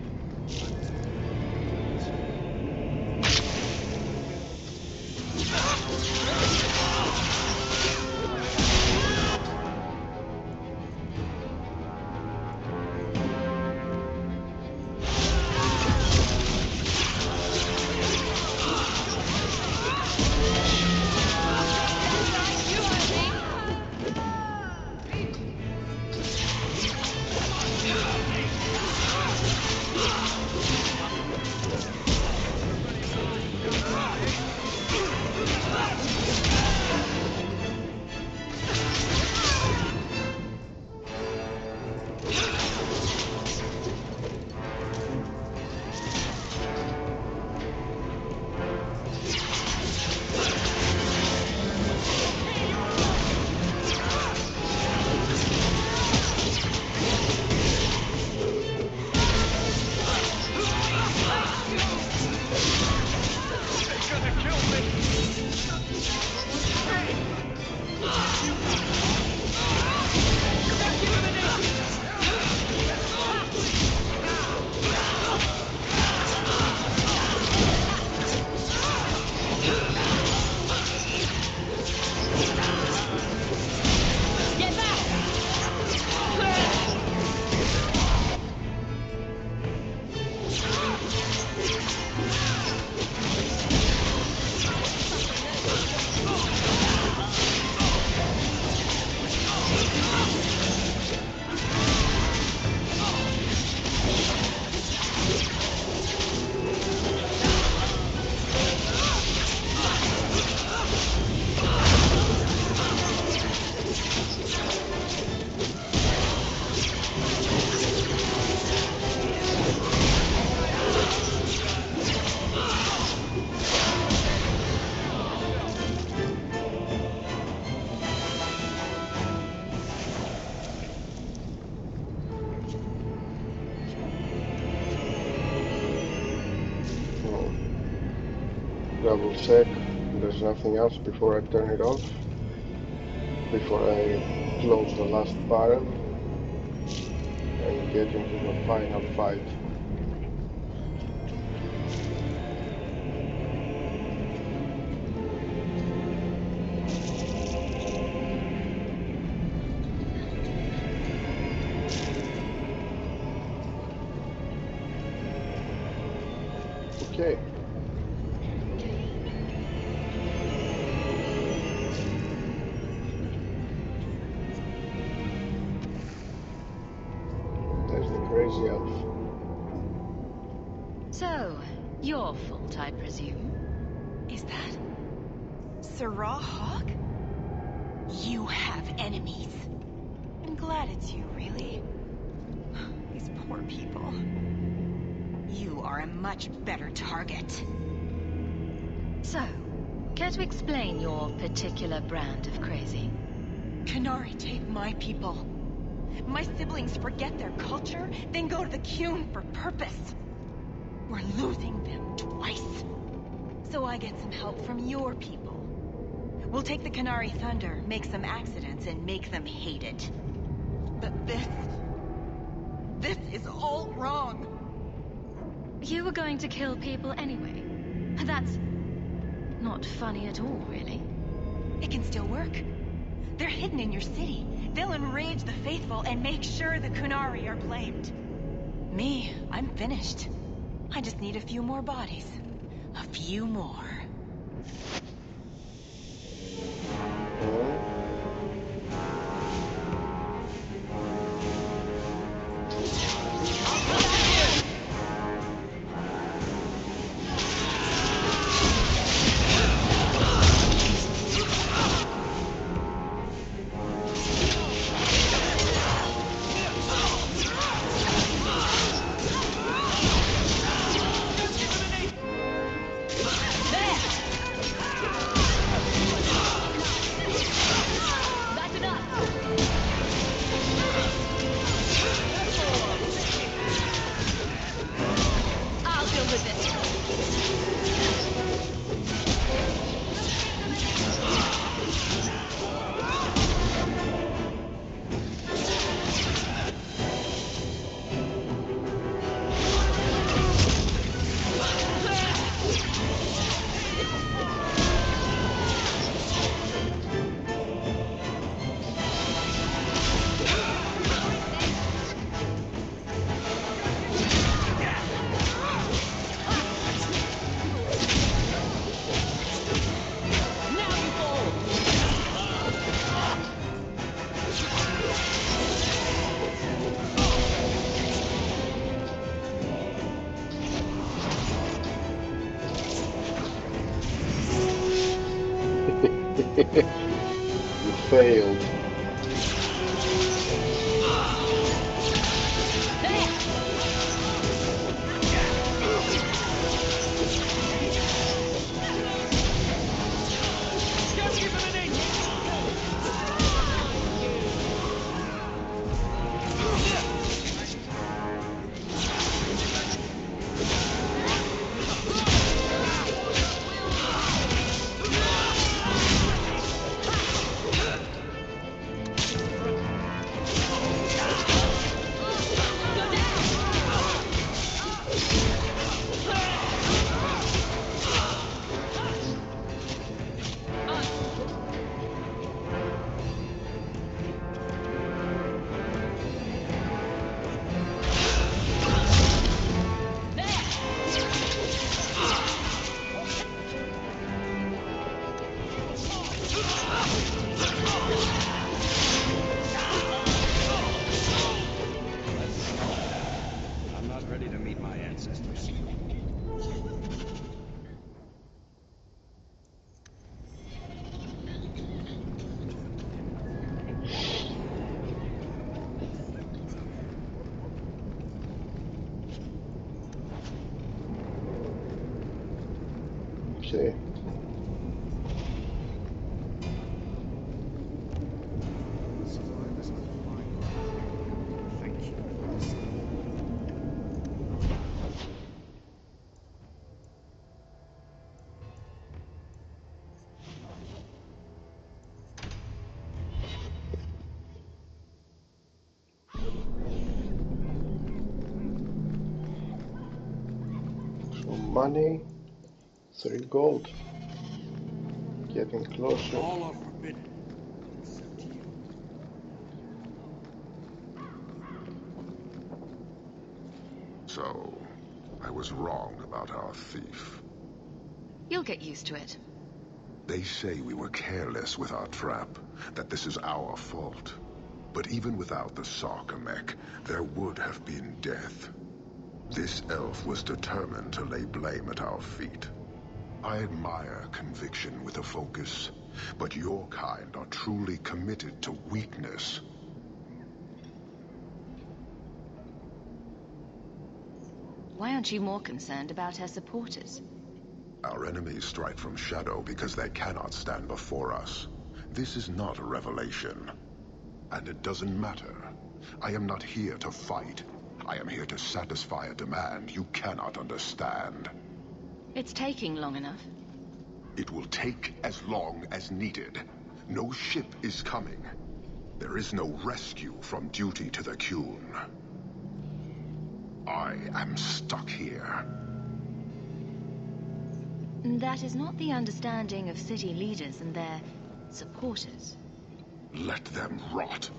Double check there's nothing else before I turn it off, before I close the last barrel and get into the final fight. Okay. There's the crazy elf. So, your fault, I presume? Is that? Sirrah Hawk? You have enemies. I'm glad it's you, really. These poor people. You are a much better target. So, care to explain your particular brand of crazy? Qunari take my people. My siblings forget their culture, then go to the Qun for purpose. We're losing them twice. So I get some help from your people. We'll take the Qunari thunder, make some accidents, and make them hate it. But this is all wrong. You were going to kill people anyway. That's not funny at all, really. It can still work. They're hidden in your city. They'll enrage the faithful and make sure the Qunari are blamed. Me, I'm finished. I just need a few more bodies. A few more. You failed. I'm not ready to meet my ancestors. Okay. Some money, 3 gold. Getting closer. All are forbidden, except you. So, I was wrong about our thief. You'll get used to it. They say we were careless with our trap, that this is our fault. But even without the Sarkamek, there would have been death. This elf was determined to lay blame at our feet. I admire conviction with a focus, but your kind are truly committed to weakness. Why aren't you more concerned about her supporters? Our enemies strike from shadow because they cannot stand before us. This is not a revelation. And it doesn't matter. I am not here to fight. I am here to satisfy a demand you cannot understand. It's taking long enough. It will take as long as needed. No ship is coming. There is no rescue from duty to the Qun. I am stuck here. That is not the understanding of city leaders and their supporters. Let them rot.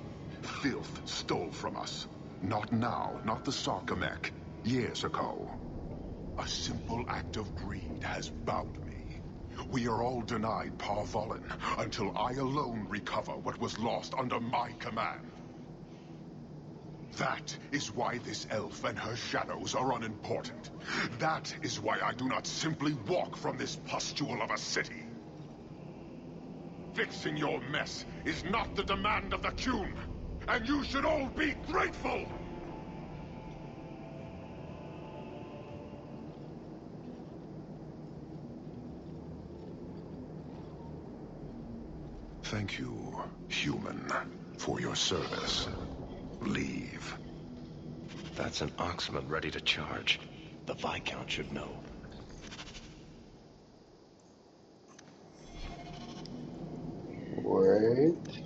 Filth stole from us. Not now, not the Sarkamek. Years ago. A simple act of greed has bound me. We are all denied Parvolin until I alone recover what was lost under my command. That is why this elf and her shadows are unimportant. That is why I do not simply walk from this pustule of a city. Fixing your mess is not the demand of the Qun, and you should all be grateful! Thank you, human, for your service. Leave. That's an Oxman ready to charge. The Viscount should know. Wait.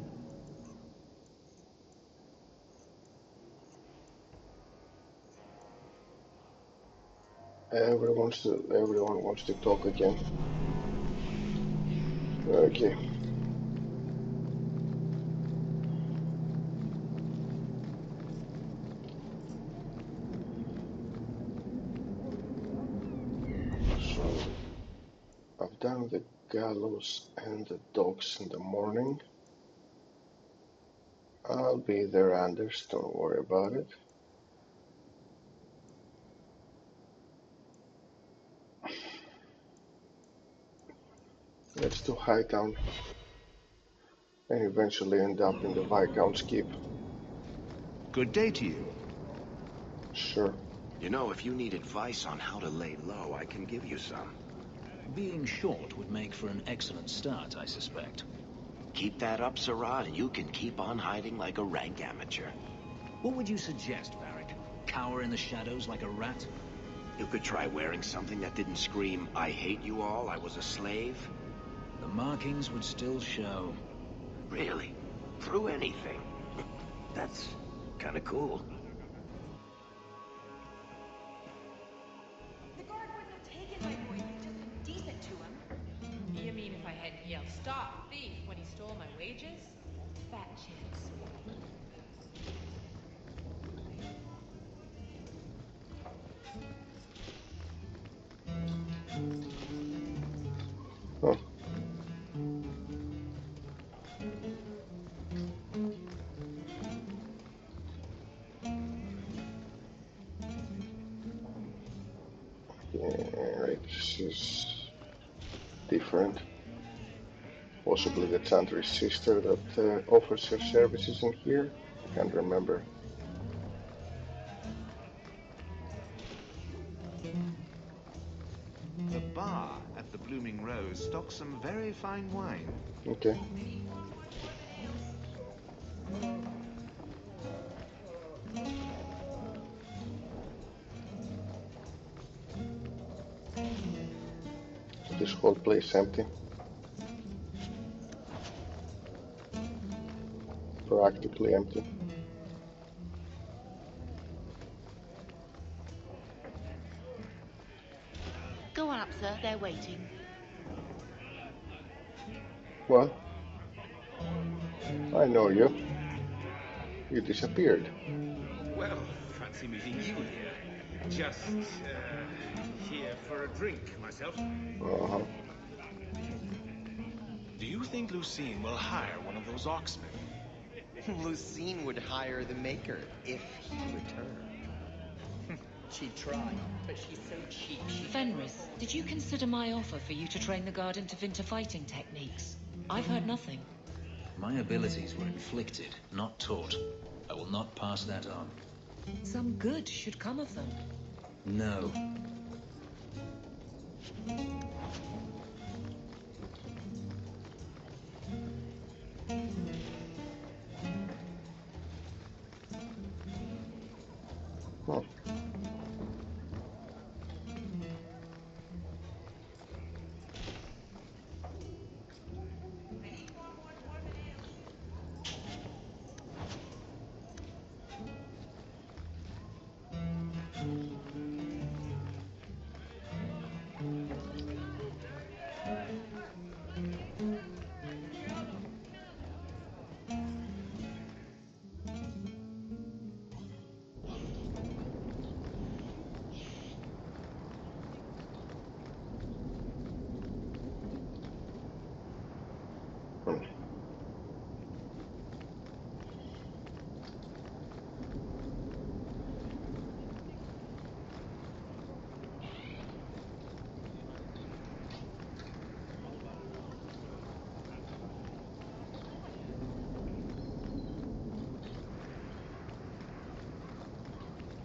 Everyone wants to talk again. Okay. So I've done the gallows and the docks in the morning. I'll be there, Anders, don't worry about it. Let's do Hightown and eventually end up in the Viscount's keep. Good day to you. Sure. You know, if you need advice on how to lay low, I can give you some. Being short would make for an excellent start, I suspect. Keep that up, Sirad, and you can keep on hiding like a rank amateur. What would you suggest, Varic? Cower in the shadows like a rat? You could try wearing something that didn't scream, "I hate you all, I was a slave." The markings would still show. Really? Through anything? That's kind of cool. The guard wouldn't have taken my boy if you'd just been decent to him. You mean if I hadn't yelled, "Stop, thief," when he stole my wages? Fat chance. Huh. Yeah, right, this is different. Possibly the Chantry's sister that offers her services in here. I can't remember. The bar at the Blooming Rose stocks some very fine wine. Okay. This whole place empty. Practically empty. Go on up, sir. They're waiting. Well, I know you. You disappeared. Well, fancy meeting you here. Just, here for a drink, myself. Uh-huh. Do you think Lucine will hire one of those Oxmen? Lucine would hire the Maker if he returned. She'd try, but she's so cheap she... Fenris, did you consider my offer for you to train the guard into Vinter fighting techniques? I've heard nothing. My abilities were inflicted, not taught. I will not pass that on. Some good should come of them. No.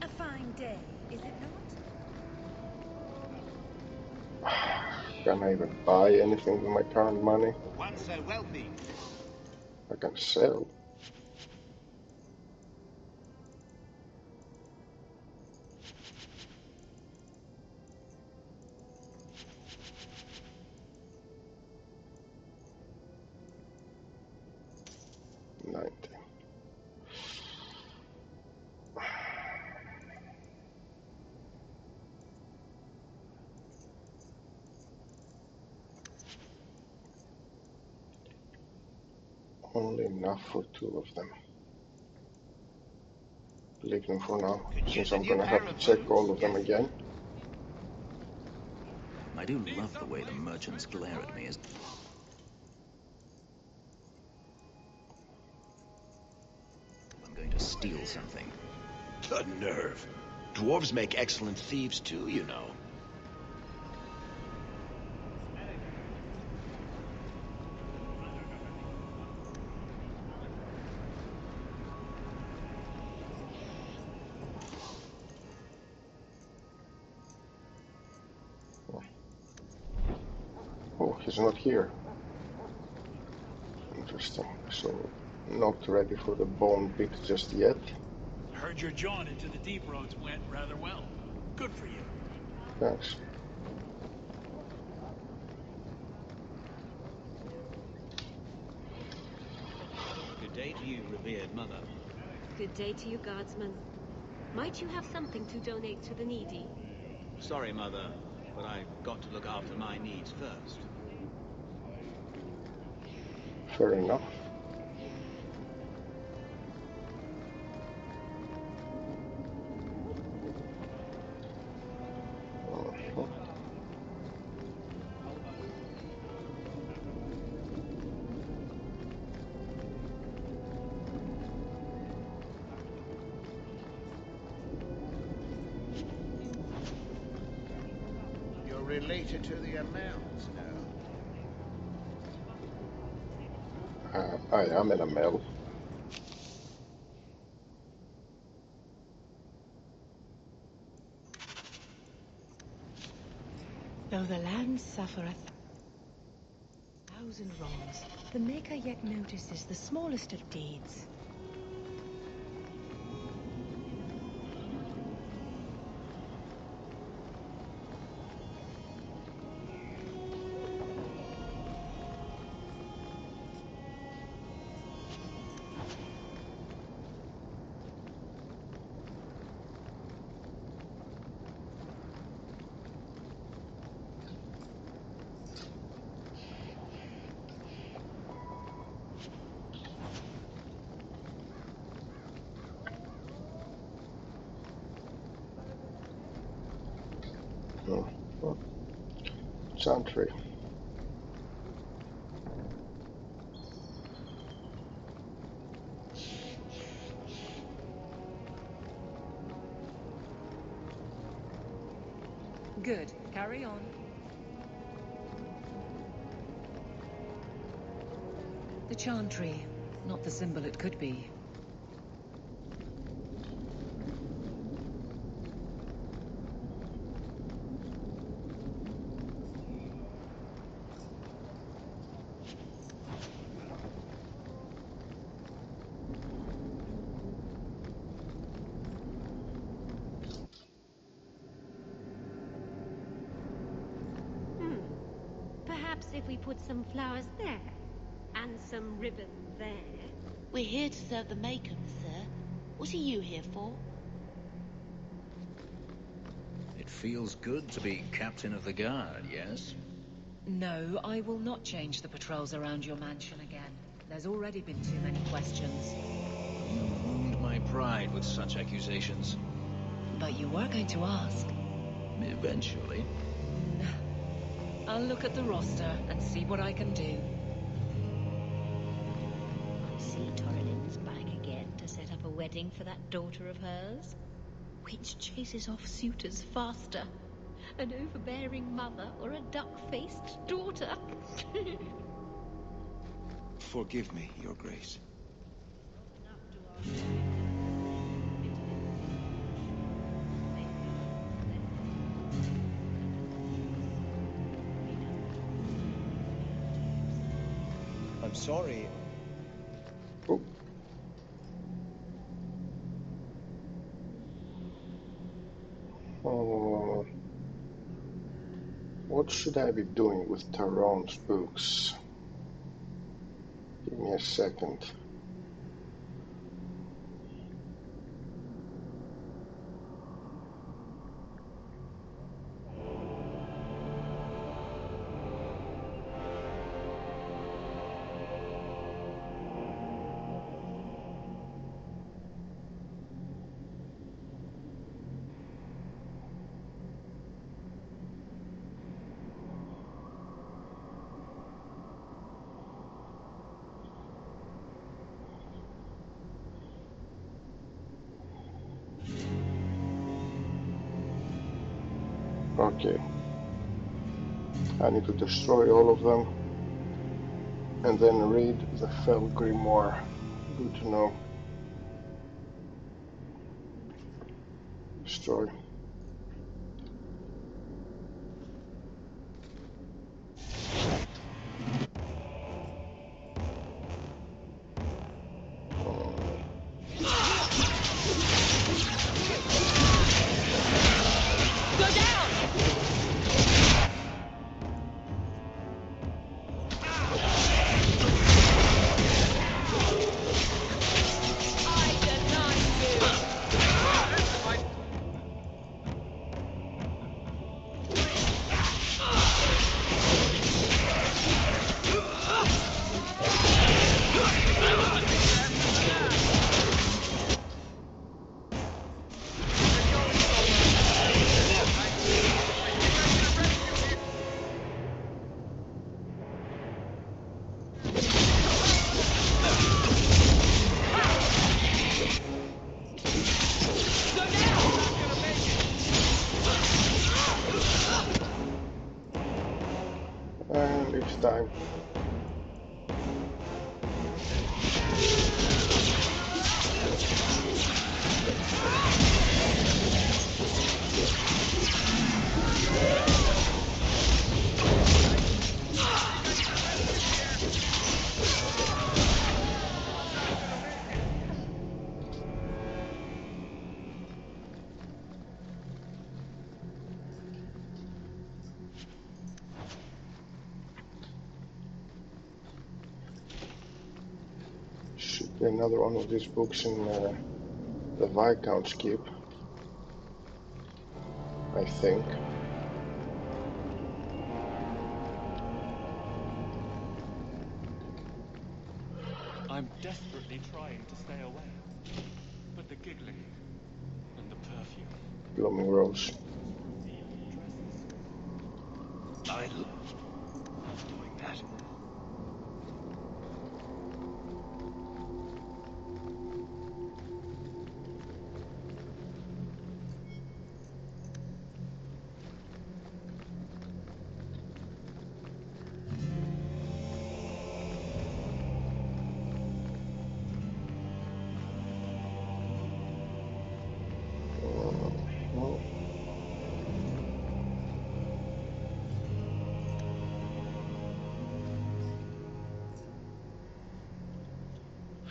A fine day, is it not? Can I even buy anything with my current money? One so wealthy. I can sell. Only enough for 2 of them. Leave them for now, since I'm gonna have to check all of them again. I do love the way the merchants glare at me as... I'm going to steal something. The nerve. Dwarves make excellent thieves too, you know. Oh, he's not here. Interesting. So, not ready for the bone pit just yet. Heard your jaunt into the deep roads went rather well. Good for you. Thanks. Good day to you, revered mother. Good day to you, guardsman. Might you have something to donate to the needy? Sorry, mother, but I've got to look after my needs first. Fair enough. You're related to the Amels, no? I am in a mill. Though the land suffereth 1,000 wrongs, the Maker yet notices the smallest of deeds. Chantry. Good. Carry on. The chantry. Not the symbol it could be. Perhaps if we put some flowers there, and some ribbon there. We're here to serve the Makers, sir. What are you here for? It feels good to be captain of the guard, yes? No, I will not change the patrols around your mansion again. There's already been too many questions. You wound my pride with such accusations. But you were going to ask. Eventually. I'll look at the roster and see what I can do. I see Torlin's back again to set up a wedding for that daughter of hers. Which chases off suitors faster? An overbearing mother or a duck-faced daughter? Forgive me, Your Grace. I'm sorry. Oh. What should I be doing with Tyrone's books? Give me a second. Okay. I need to destroy all of them and then read the Fell Grimoire. Good to know. Destroy. And it's time. Should be another one of these books in the Viscount's keep, I think. I'm desperately trying to stay away. But the giggling and the perfume. Blooming Rose. I love doing that.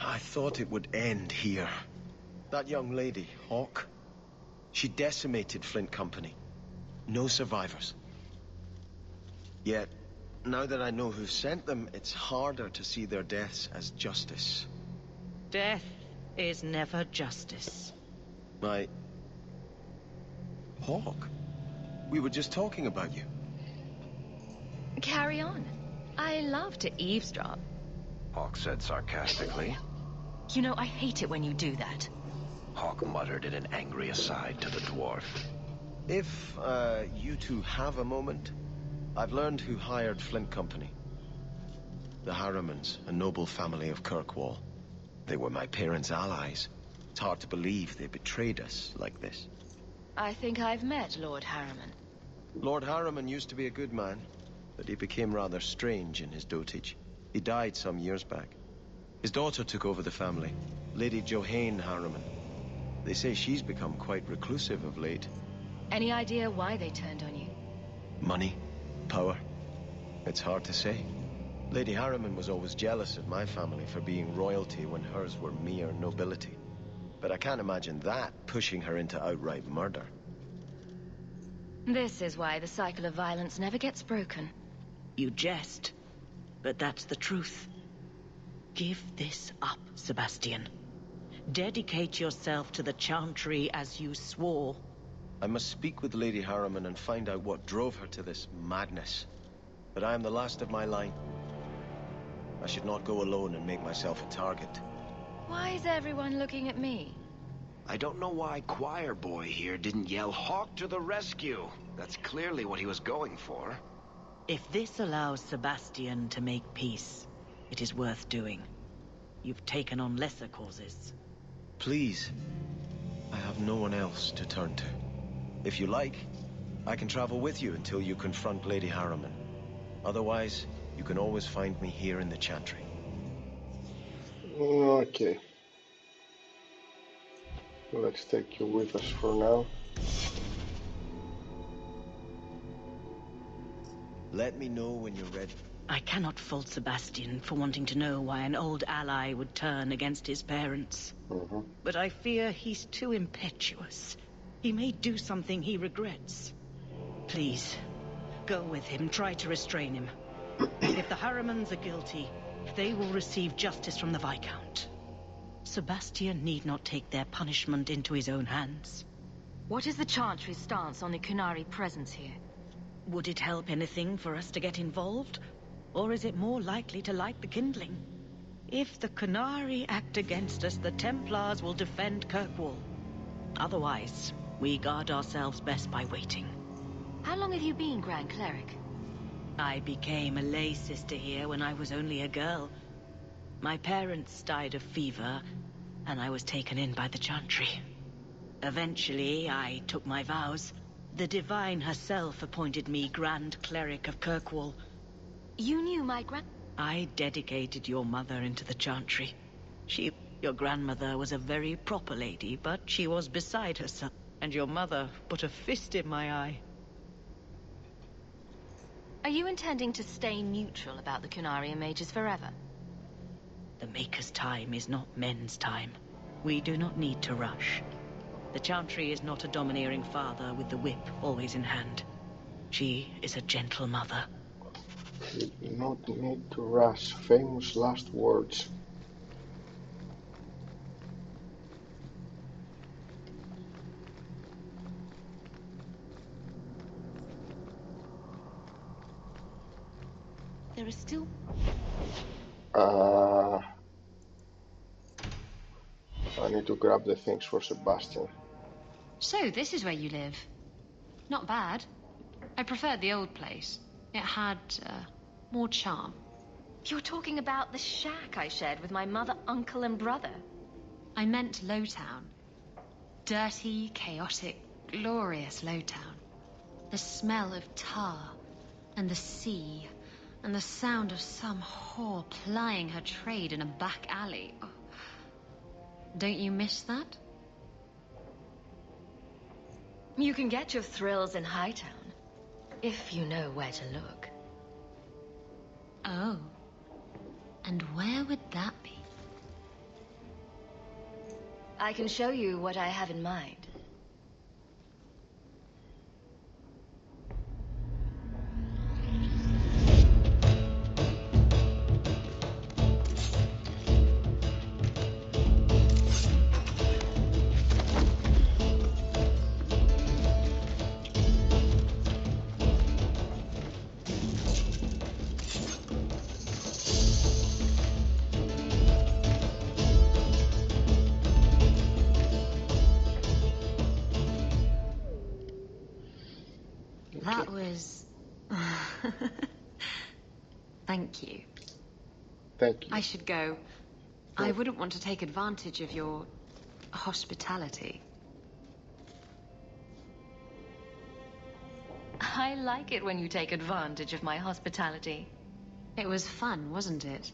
I thought it would end here. That young lady, Hawk, she decimated Flint Company. No survivors. Yet, now that I know who sent them, it's harder to see their deaths as justice. Death is never justice. Hawk? We were just talking about you. Carry on. I love to eavesdrop. Hawk said sarcastically. You know, I hate it when you do that. Hawk muttered in an angry aside to the dwarf. If, you two have a moment, I've learned who hired Flint Company. The Harimanns, a noble family of Kirkwall. They were my parents' allies. It's hard to believe they betrayed us like this. I think I've met Lord Harimann. Lord Harimann used to be a good man, but he became rather strange in his dotage. He died some years back. His daughter took over the family, Lady Johanne Harimann. They say she's become quite reclusive of late. Any idea why they turned on you? Money? Power? It's hard to say. Lady Harimann was always jealous of my family for being royalty when hers were mere nobility. But I can't imagine that pushing her into outright murder. This is why the cycle of violence never gets broken. You jest, but that's the truth. Give this up, Sebastian. Dedicate yourself to the Chantry as you swore. I must speak with Lady Harimann and find out what drove her to this madness. But I am the last of my line. I should not go alone and make myself a target. Why is everyone looking at me? I don't know why Choir Boy here didn't yell Hawk to the rescue. That's clearly what he was going for. If this allows Sebastian to make peace, it is worth doing. You've taken on lesser causes. Please. I have no one else to turn to. If you like, I can travel with you until you confront Lady Harimann. Otherwise, you can always find me here in the Chantry. Okay. Let's take you with us for now. Let me know when you're ready. I cannot fault Sebastian for wanting to know why an old ally would turn against his parents. But I fear he's too impetuous. He may do something he regrets. Please, go with him, try to restrain him. If the Harimanns are guilty, they will receive justice from the Viscount. Sebastian need not take their punishment into his own hands. What is the Chantry's stance on the Qunari presence here? Would it help anything for us to get involved? Or is it more likely to light the kindling? If the Qunari act against us, the Templars will defend Kirkwall. Otherwise, we guard ourselves best by waiting. How long have you been Grand Cleric? I became a lay sister here when I was only a girl. My parents died of fever, and I was taken in by the Chantry. Eventually, I took my vows. The Divine herself appointed me Grand Cleric of Kirkwall. You knew my I dedicated your mother into the Chantry. Your grandmother was a very proper lady, but she was beside herself. And your mother put a fist in my eye. Are you intending to stay neutral about the Qunari and mages forever? The Maker's time is not men's time. We do not need to rush. The Chantry is not a domineering father with the whip always in hand. She is a gentle mother. You do not need to rush. Famous last words. There is still... I need to grab the things for Sebastian. So, this is where you live. Not bad. I preferred the old place. It had, more charm. You're talking about the shack I shared with my mother, uncle, and brother. I meant Lowtown. Dirty, chaotic, glorious Lowtown. The smell of tar, and the sea, and the sound of some whore plying her trade in a back alley. Oh. Don't you miss that? You can get your thrills in Hightown, if you know where to look. Oh. And where would that be? I can show you what I have in mind. That was... Thank you. Thank you. I should go. I wouldn't want to take advantage of your hospitality. I like it when you take advantage of my hospitality. It was fun, wasn't it?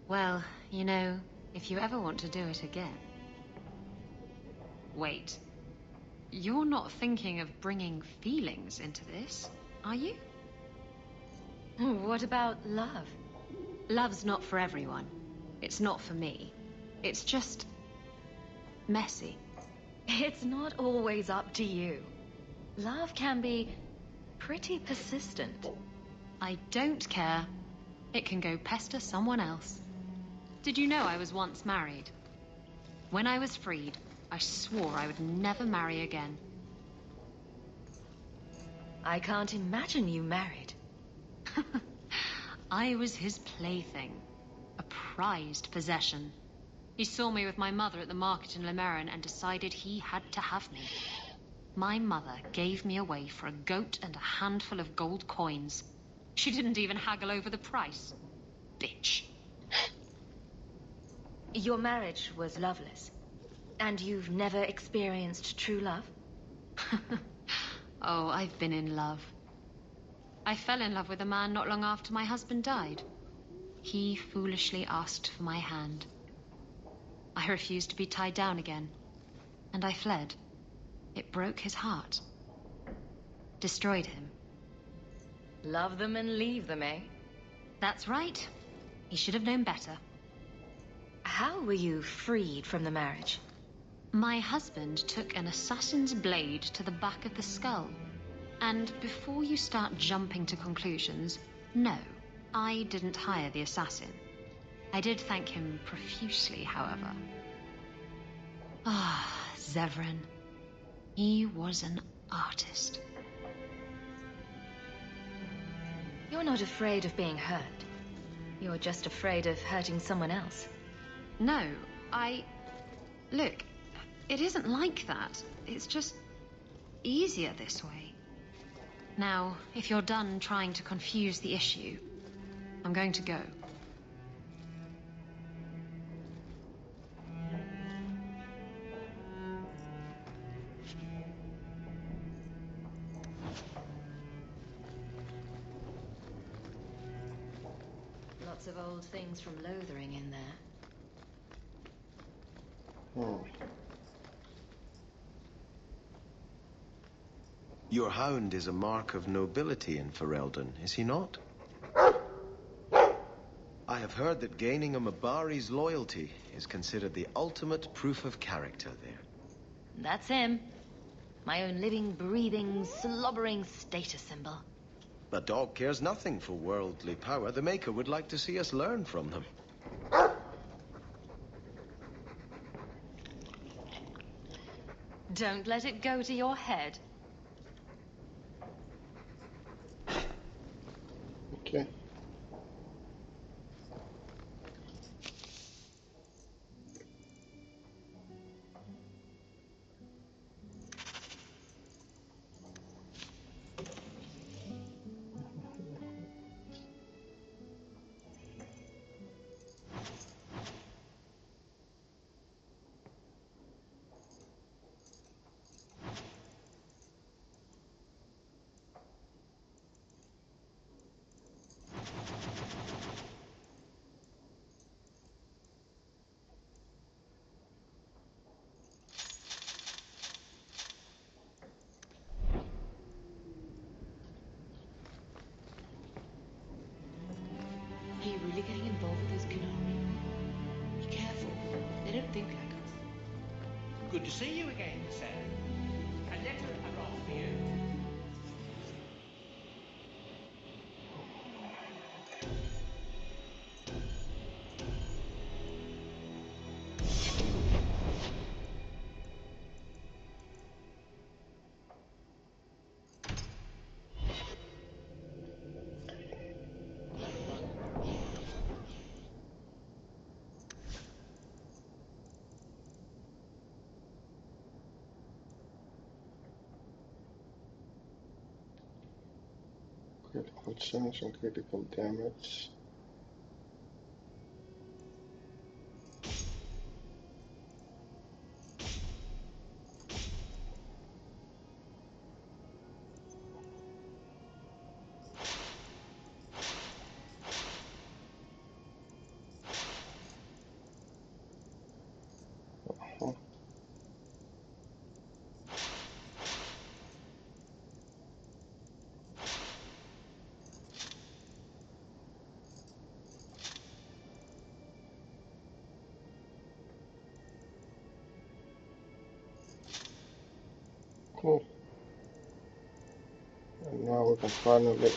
Well, you know, if you ever want to do it again... Wait. You're not thinking of bringing feelings into this, are you? What about love? Love's not for everyone. It's not for me. It's just... messy. It's not always up to you. Love can be pretty persistent. I don't care. It can go pester someone else. Did you know I was once married? When I was freed, I swore I would never marry again. I can't imagine you married. I was his plaything. A prized possession. He saw me with my mother at the market in Lemerin and decided he had to have me. My mother gave me away for a goat and a handful of gold coins. She didn't even haggle over the price. Bitch. Your marriage was loveless. And you've never experienced true love? Oh, I've been in love. I fell in love with a man not long after my husband died. He foolishly asked for my hand. I refused to be tied down again, and I fled. It broke his heart. Destroyed him. Love them and leave them, eh? That's right. He should have known better. How were you freed from the marriage? My husband took an assassin's blade to the back of the skull. And before you start jumping to conclusions, no, I didn't hire the assassin. I did thank him profusely, however. Ah, Zevran. He was an artist. You're not afraid of being hurt. You're just afraid of hurting someone else. No, Look, it isn't like that. It's just easier this way. Now, if you're done trying to confuse the issue, I'm going to go. Lots of old things from Lothering in there. Your hound is a mark of nobility in Ferelden, is he not? I have heard that gaining a Mabari's loyalty is considered the ultimate proof of character there. That's him. My own living, breathing, slobbering status symbol. The dog cares nothing for worldly power. The Maker would like to see us learn from them. Don't let it go to your head. Okay. Good to see you again, sir. A letter arrived for you. Critical chance and critical damage. Cool. And now we can finally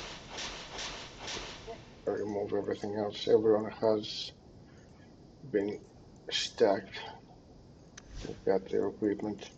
remove everything else. Everyone has been stacked. We've got their equipment.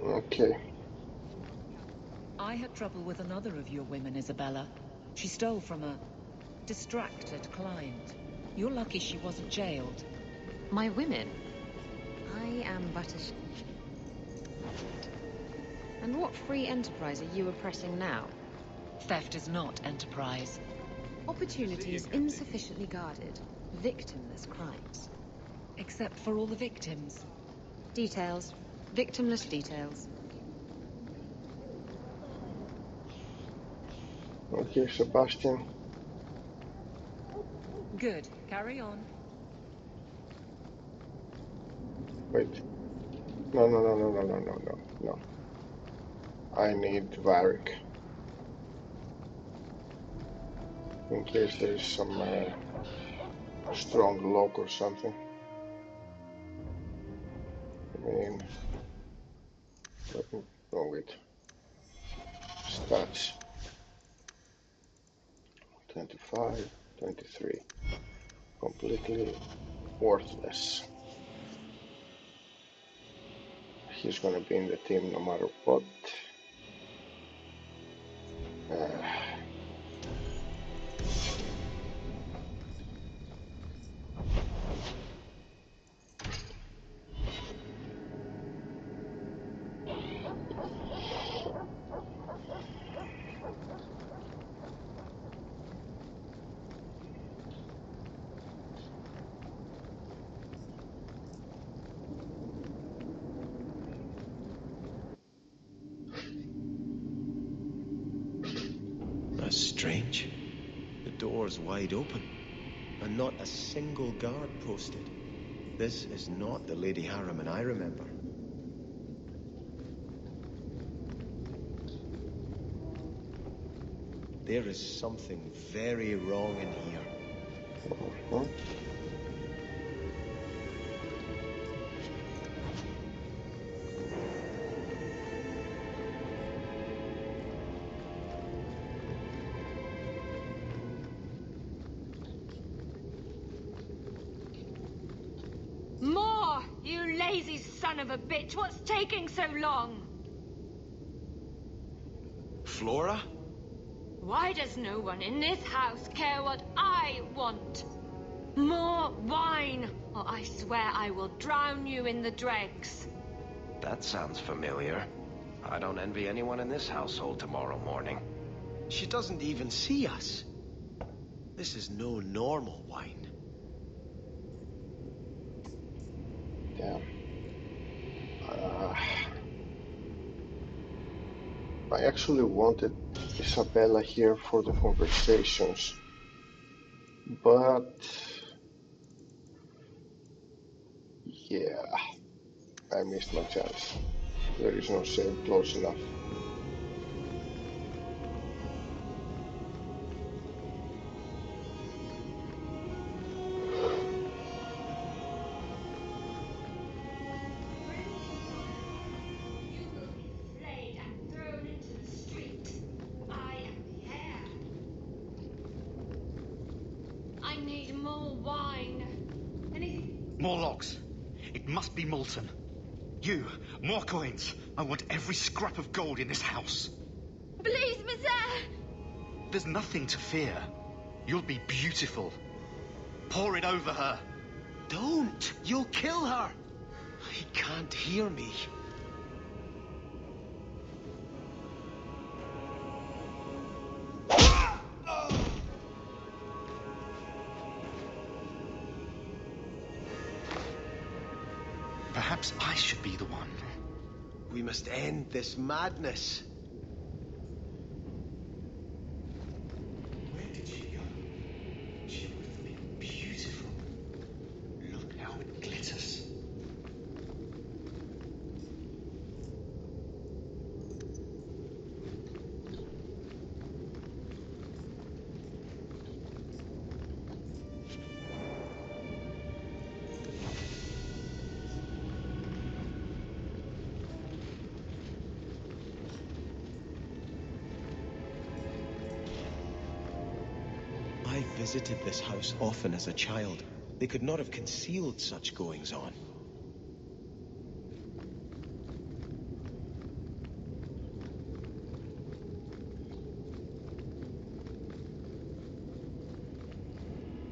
Okay. I had trouble with another of your women, Isabela. She stole from a distracted client. You're lucky she wasn't jailed. My women? I am but a... And what free enterprise are you oppressing now? Theft is not enterprise. Opportunities insufficiently guarded. Victimless crimes. Except for all the victims. Details. Victimless details. Okay, Sebastian. Good. Carry on. Wait. No. I need Varic. In case there is some strong lock or something. I mean, let me go with stats. 25, 23. Completely worthless. He's gonna be in the team no matter what. That's strange. The door's wide open, and not a single guard posted. This is not the Lady Harimann I remember. There is something very wrong in here. More! You lazy son of a bitch! What's taking so long? Flora? Why does no one in this house care what I want? More wine, or I swear I will drown you in the dregs. That sounds familiar. I don't envy anyone in this household tomorrow morning. She doesn't even see us. This is no normal wine. Damn. I actually wanted Isabela here for the conversations, but yeah, I missed my chance. There is no save close enough. I need more wine. Anything? More logs. It must be molten. You, more coins. I want every scrap of gold in this house. Please, monsieur! There's nothing to fear. You'll be beautiful. Pour it over her. Don't! You'll kill her! He can't hear me. Perhaps I should be the one. We must end this madness. Where did she go? She must have been beautiful. Look how it glitters. I visited this house often as a child. They could not have concealed such goings-on.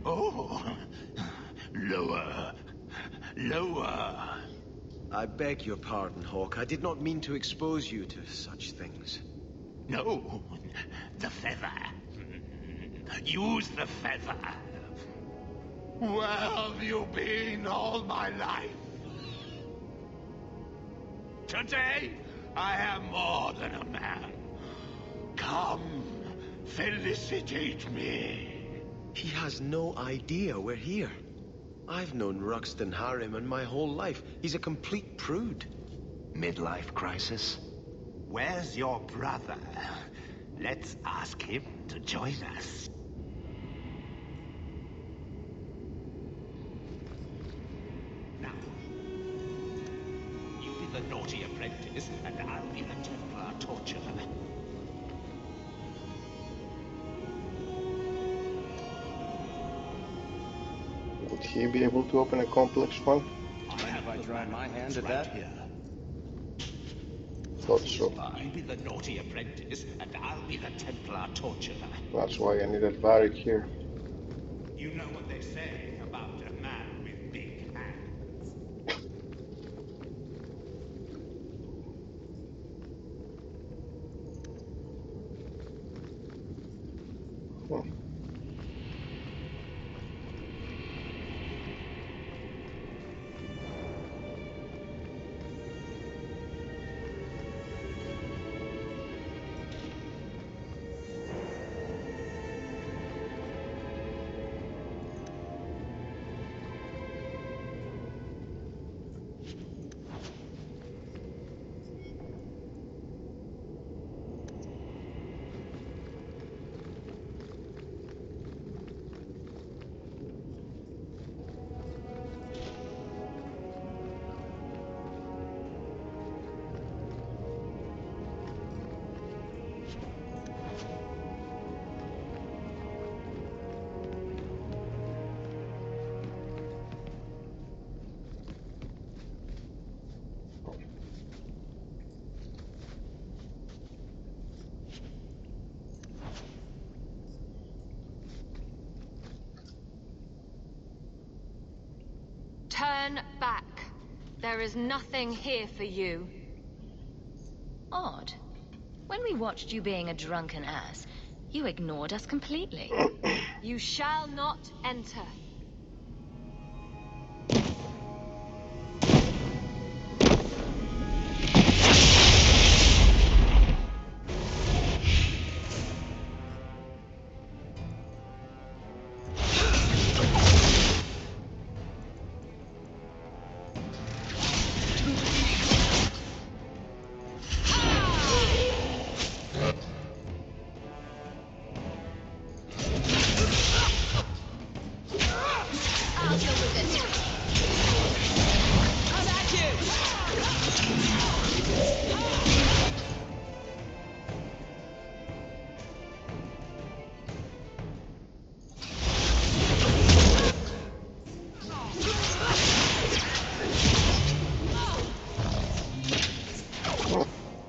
Oh, lower, lower. I beg your pardon, Hawk. I did not mean to expose you to such things. No, the feather. Use the feather. Where have you been all my life? Today, I am more than a man. Come, felicitate me. He has no idea we're here. I've known Ruxton Harimann my whole life. He's a complete prude. Midlife crisis? Where's your brother? Let's ask him to join us. Now, you be the naughty apprentice, and I'll be the Templar torturer. Would he be able to open a complex one? Mind if I try my hand at that? Thought so. You be the naughty apprentice, and I'll be the Templar torturer. That's why I needed Varic here. You know what they say about a man with big hands. Turn back. There is nothing here for you. Odd. When we watched you being a drunken ass, you ignored us completely. You shall not enter.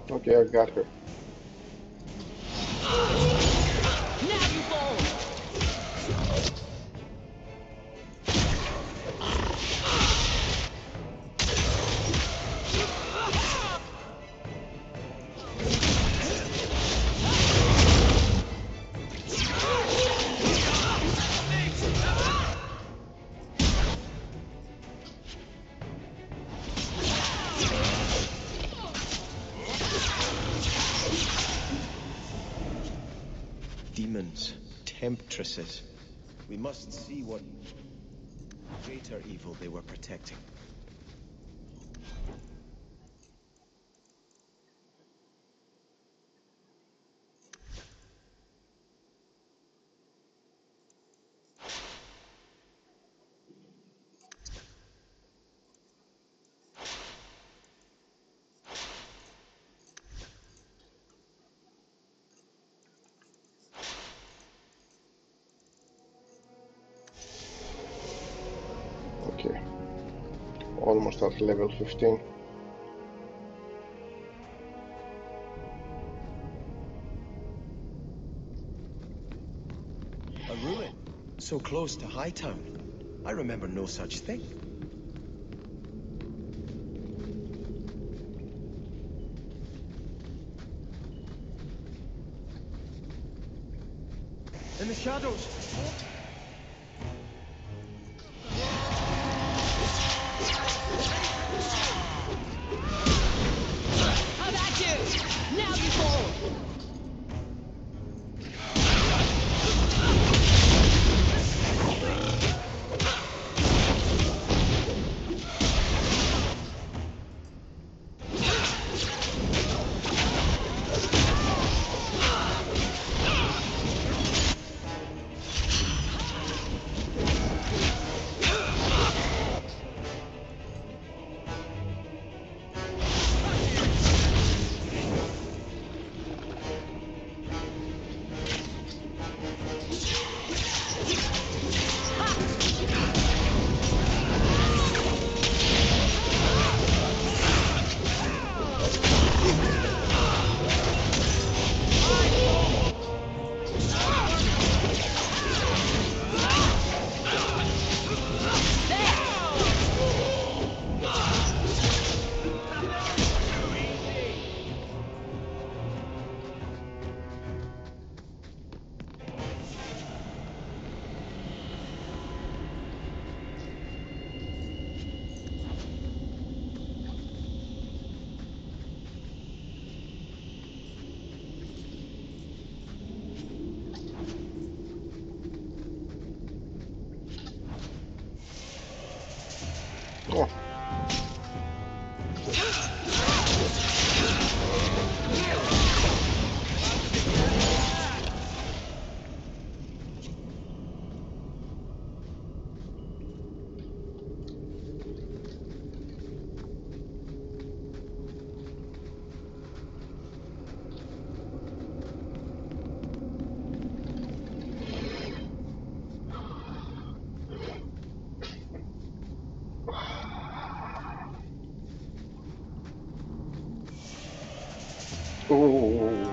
Okay, I got her. Now you fall. Demons, temptresses. We must see what greater evil they were protecting. Okay. Almost at level 15. A ruin, so close to Hightown. I remember no such thing. In the shadows! How about you? Now you fall. Oh. Ooh.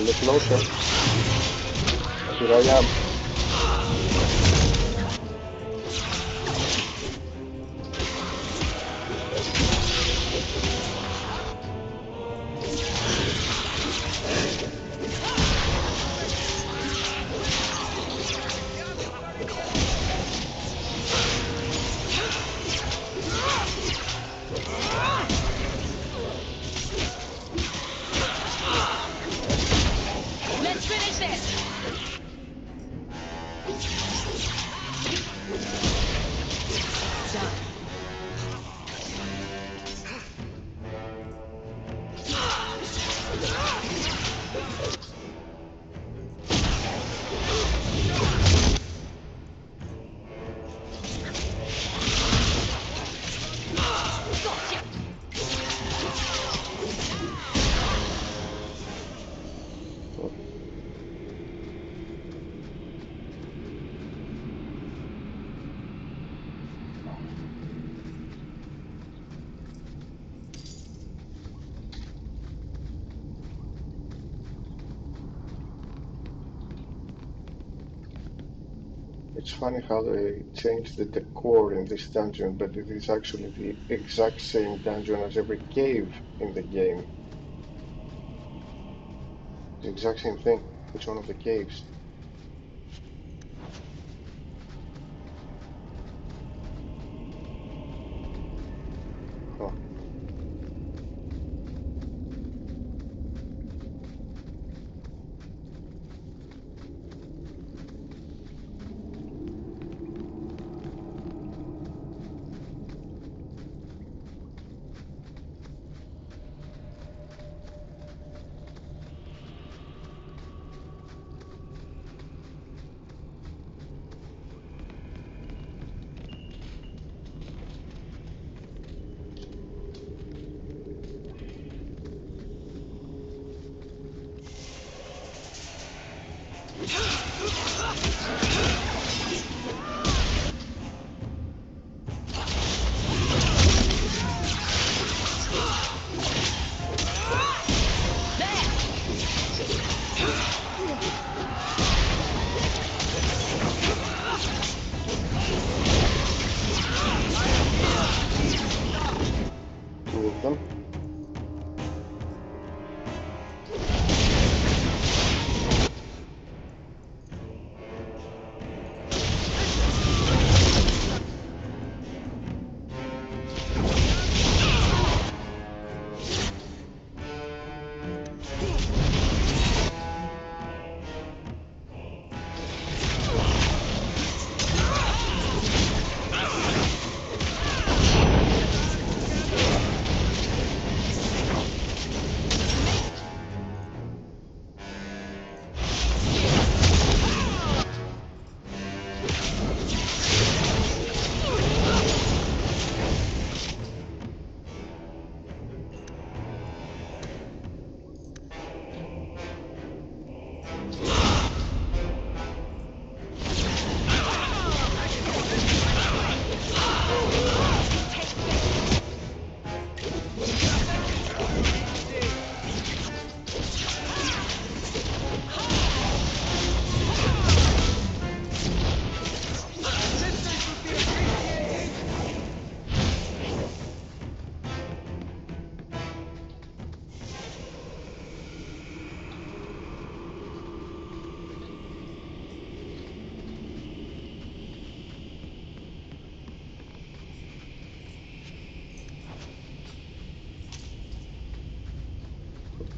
look closer. Here I am. Let's finish this! It's funny how they changed the decor in this dungeon, but it is actually the exact same dungeon as every cave in the game. The exact same thing. It's one of the caves. Huh. Two of them.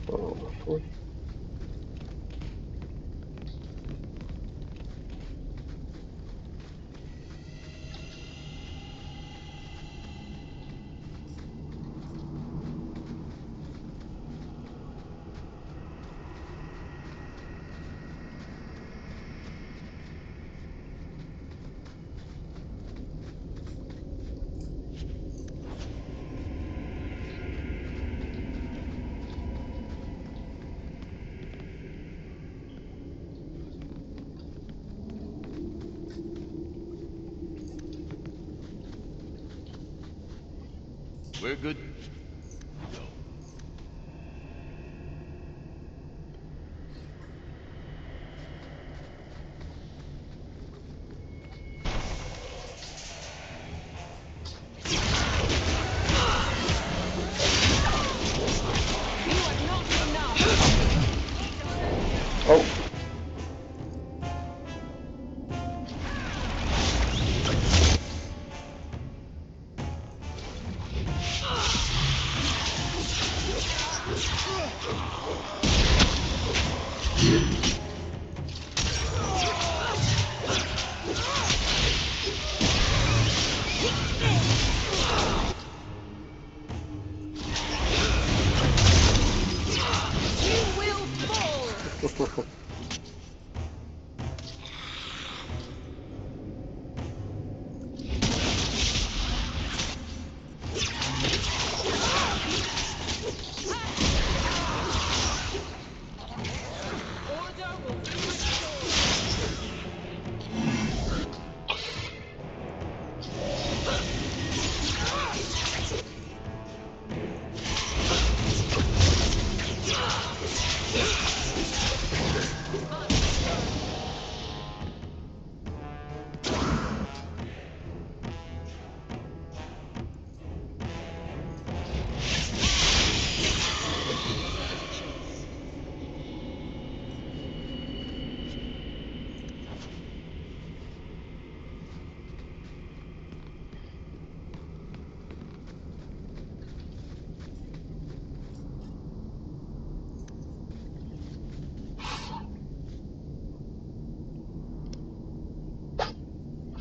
Oh, We're good.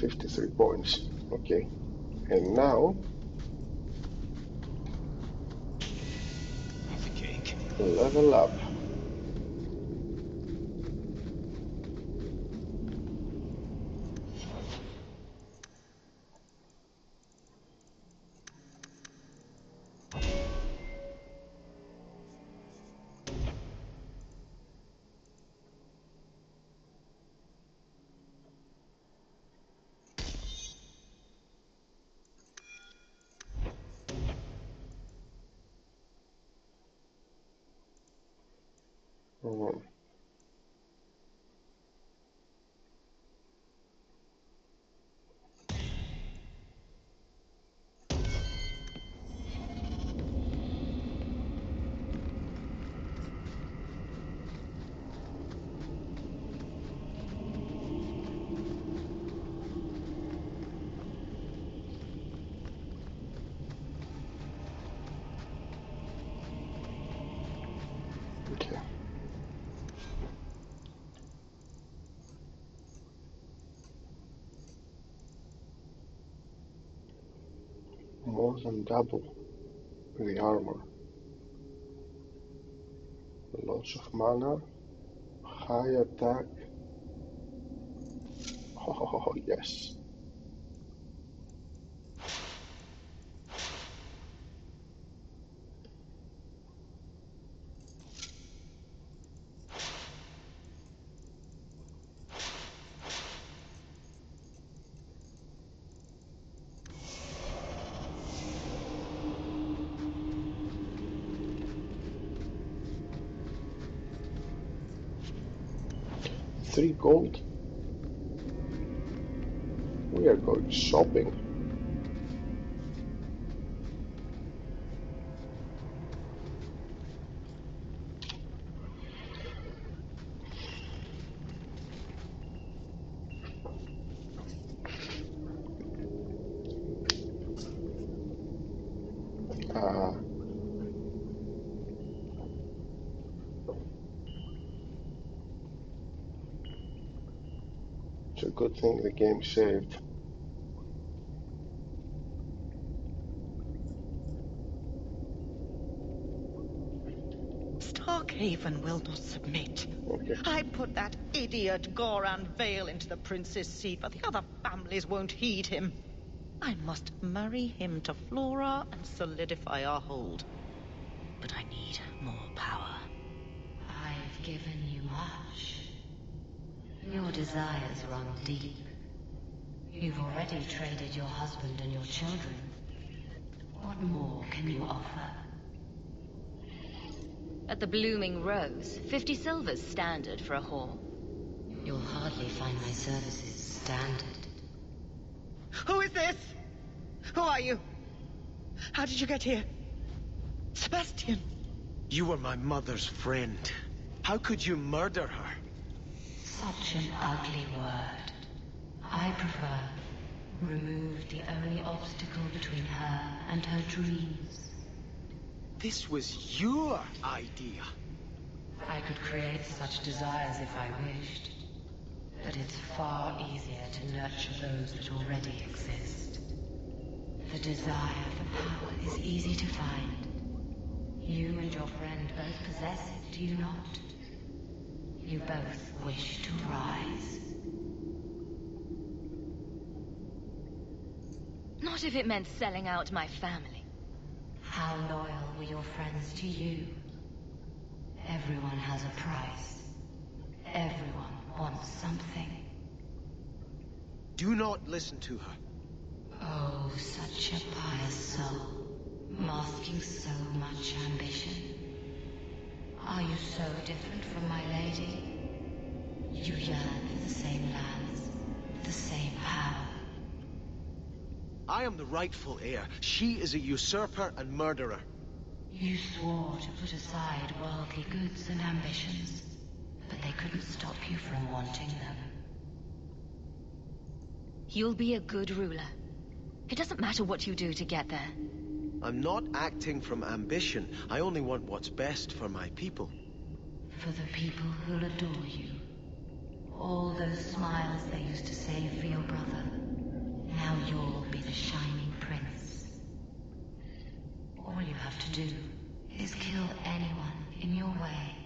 53 points. Okay. And now... Piece of cake. Level up. Okay. More than double the armor. Lots of mana. High attack. Oh, yes. $3 gold. We are going shopping. It's a good thing the game saved. Starkhaven will not submit. Okay. I put that idiot Goran Vale into the prince's seat, but the other families won't heed him. I must marry him to Flora and solidify our hold. But I need more power. I've given you much. Your desires run deep. You've already traded your husband and your children. What more can you offer? At the Blooming Rose, 50 silver's standard for a whore. You'll hardly find my services standard. Who is this? Who are you? How did you get here? Sebastian! You were my mother's friend. How could you murder her? Such an ugly word. I prefer remove the only obstacle between her and her dreams. This was your idea. I could create such desires if I wished. But it's far easier to nurture those that already exist. The desire for power is easy to find. You and your friend both possess it, do you not? You both wish to rise. Not if it meant selling out my family. How loyal were your friends to you? Everyone has a price. Everyone wants something. Do not listen to her. Oh, such a pious soul, masking so much ambition. Are you so different from my lady? You yearn for the same lands, the same power. I am the rightful heir. She is a usurper and murderer. You swore to put aside worldly goods and ambitions, but they couldn't stop you from wanting them. You'll be a good ruler. It doesn't matter what you do to get there. I'm not acting from ambition. I only want what's best for my people. For the people who'll adore you. All those smiles they used to save for your brother. Now you'll be the shining prince. All you have to do is kill anyone in your way.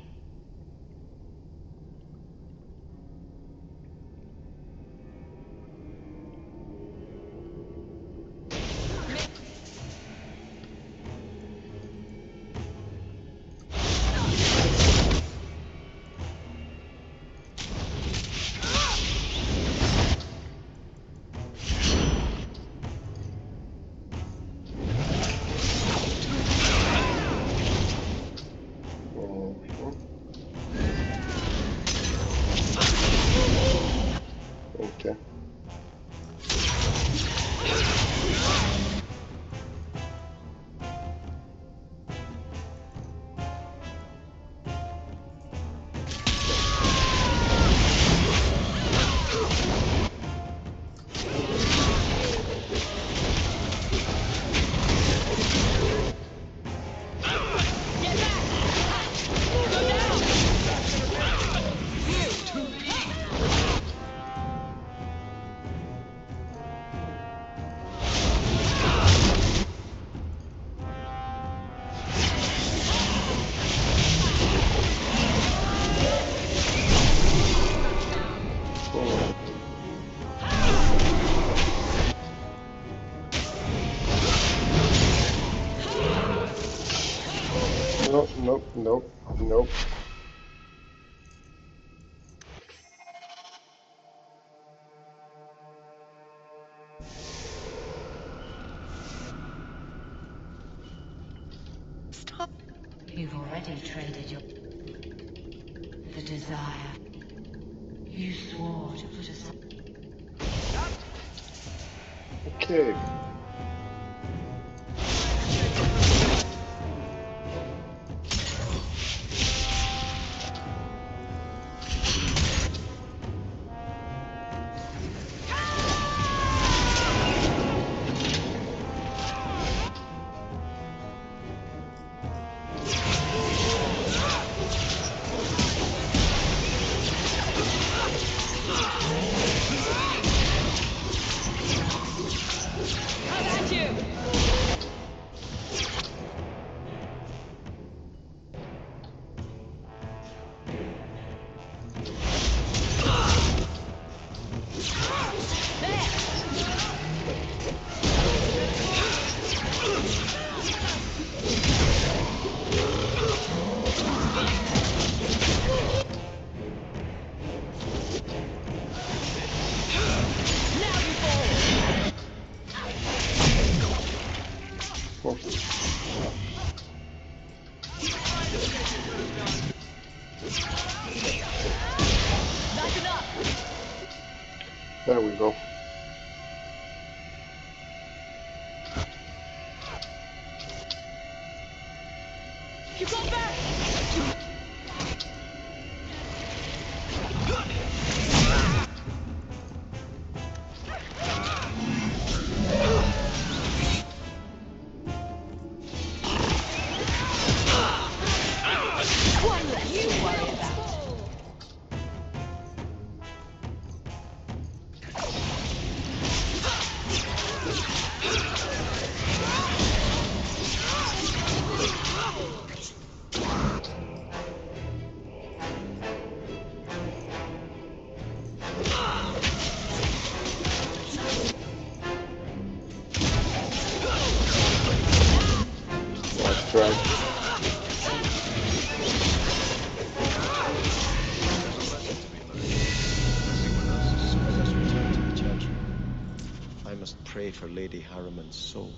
Okay. Nope, nope, nope, nope. Stop. You've already traded your... the desire. You swore to put aside... Okay. There we go. You go back! One less to worry about. Nice try. I must pray for Lady Harimann's soul.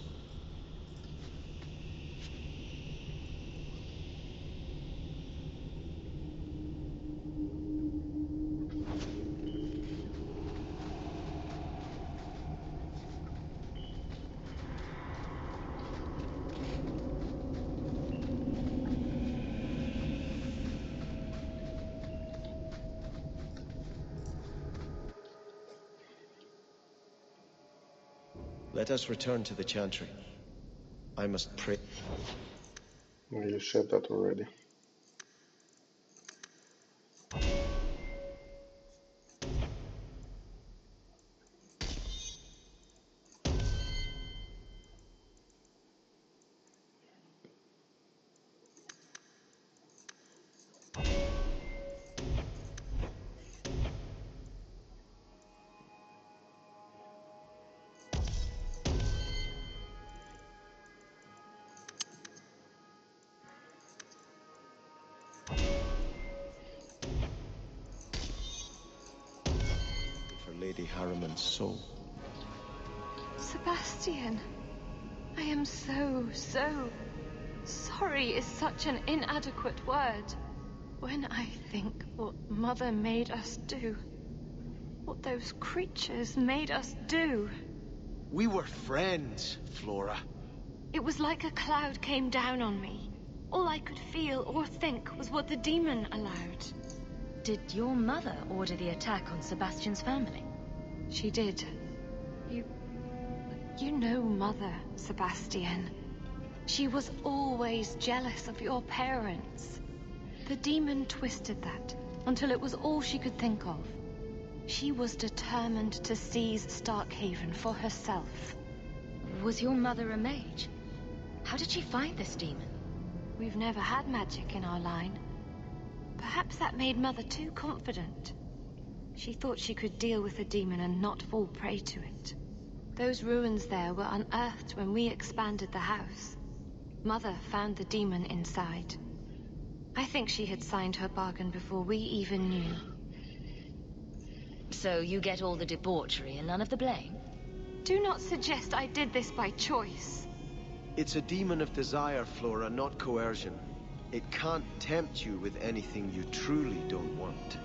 Let us return to the Chantry. I must pray. You said that already. Lady Harimann's soul. Sebastian, I am so sorry is such an inadequate word. When I think what Mother made us do, what those creatures made us do. We were friends, Flora. It was like a cloud came down on me. All I could feel or think was what the demon allowed. Did your mother order the attack on Sebastian's family? She did. You know Mother, Sebastian. She was always jealous of your parents. The demon twisted that until it was all she could think of. She was determined to seize Starkhaven for herself. Was your mother a mage? How did she find this demon? We've never had magic in our line. Perhaps that made Mother too confident. She thought she could deal with the demon and not fall prey to it. Those ruins there were unearthed when we expanded the house. Mother found the demon inside. I think she had signed her bargain before we even knew. So you get all the debauchery and none of the blame? Do not suggest I did this by choice. It's a demon of desire, Flora, not coercion. It can't tempt you with anything you truly don't want.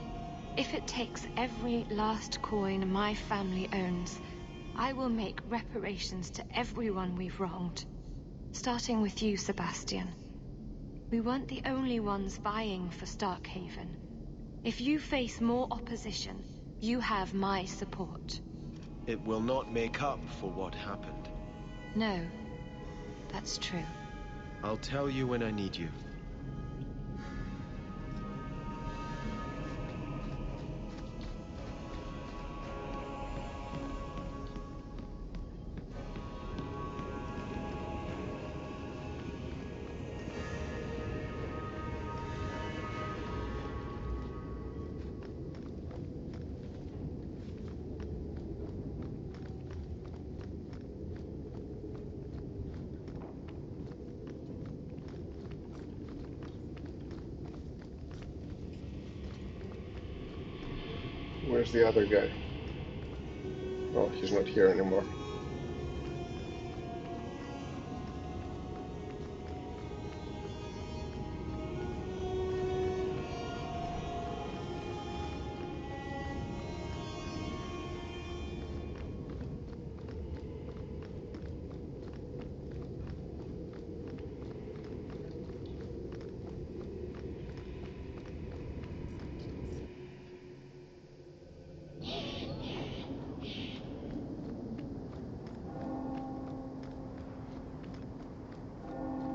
If it takes every last coin my family owns, I will make reparations to everyone we've wronged. Starting with you, Sebastian. We weren't the only ones vying for Starkhaven. If you face more opposition, you have my support. It will not make up for what happened. No, that's true. I'll tell you when I need you. Where's the other guy? Oh, he's not here anymore.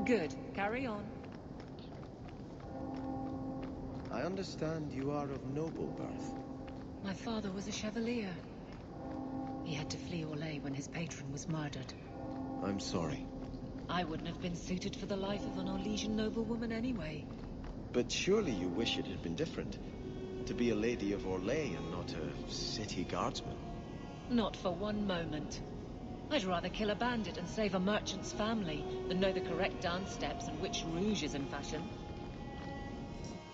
Good. Carry on. I understand you are of noble birth. My father was a chevalier. He had to flee Orlais when his patron was murdered. I'm sorry. I wouldn't have been suited for the life of an Orlesian noblewoman anyway. But surely you wish it had been different. To be a lady of Orlais and not a city guardsman. Not for one moment. I'd rather kill a bandit and save a merchant's family than know the correct dance steps and which rouge is in fashion.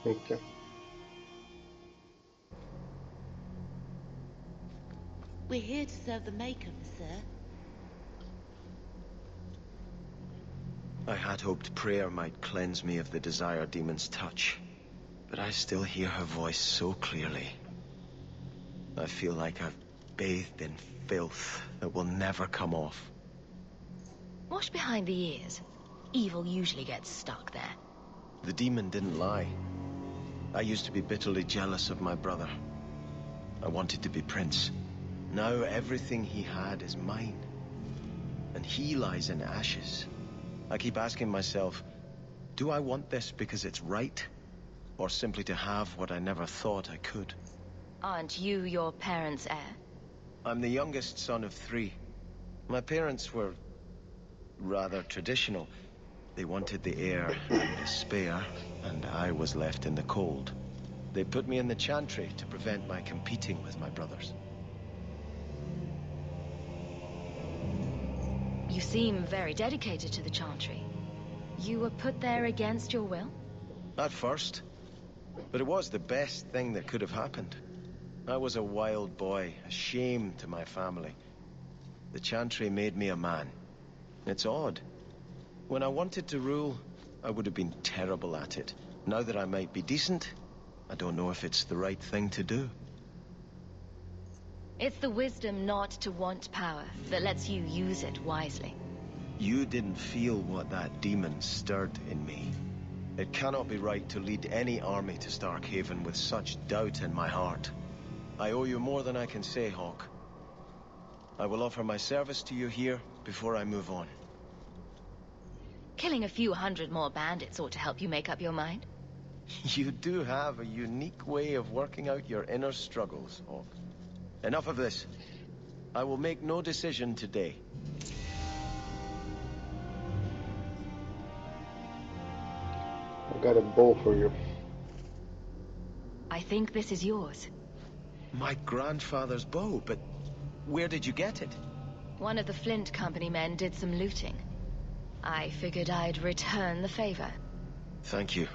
Okay. We're here to serve the Macon, sir. I had hoped prayer might cleanse me of the desire demon's touch, but I still hear her voice so clearly. I feel like I've bathed in filth that will never come off. Wash behind the ears. Evil usually gets stuck there. The demon didn't lie. I used to be bitterly jealous of my brother. I wanted to be prince. Now everything he had is mine. And he lies in ashes. I keep asking myself, do I want this because it's right? Or simply to have what I never thought I could? Aren't you your parents' heir? I'm the youngest son of 3. My parents were rather traditional. They wanted the heir and the spare, and I was left in the cold. They put me in the chantry to prevent my competing with my brothers. You seem very dedicated to the chantry. You were put there against your will? At first. But it was the best thing that could have happened. I was a wild boy, a shame to my family. The Chantry made me a man. It's odd. When I wanted to rule, I would have been terrible at it. Now that I might be decent, I don't know if it's the right thing to do. It's the wisdom not to want power that lets you use it wisely. You didn't feel what that demon stirred in me. It cannot be right to lead any army to Starkhaven with such doubt in my heart. I owe you more than I can say, Hawk. I will offer my service to you here before I move on. Killing a few hundred more bandits ought to help you make up your mind. You do have a unique way of working out your inner struggles, Hawk. Enough of this. I will make no decision today. I got a bow for you. I think this is yours. My grandfather's bow, but where did you get it? One of the Flint Company men did some looting. I figured I'd return the favor. Thank you.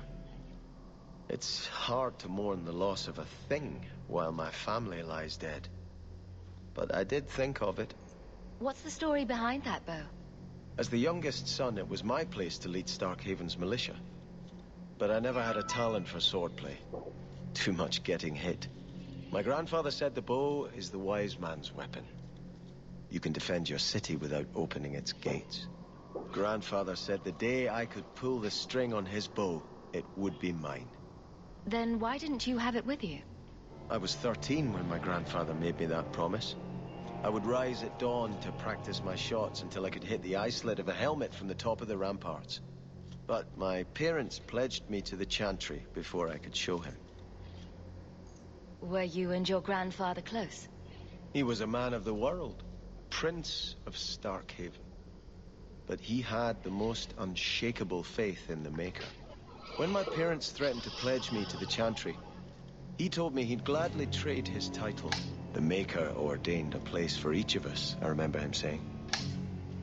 It's hard to mourn the loss of a thing while my family lies dead. But I did think of it. What's the story behind that bow? As the youngest son, it was my place to lead Starkhaven's militia. But I never had a talent for swordplay. Too much getting hit. My grandfather said the bow is the wise man's weapon. You can defend your city without opening its gates. Grandfather said the day I could pull the string on his bow, it would be mine. Then why didn't you have it with you? I was 13 when my grandfather made me that promise. I would rise at dawn to practice my shots until I could hit the eye slit of a helmet from the top of the ramparts. But my parents pledged me to the Chantry before I could show him. Were you and your grandfather close? He was a man of the world, Prince of Starkhaven. But he had the most unshakable faith in the Maker. When my parents threatened to pledge me to the Chantry, he told me he'd gladly trade his title. The Maker ordained a place for each of us, I remember him saying.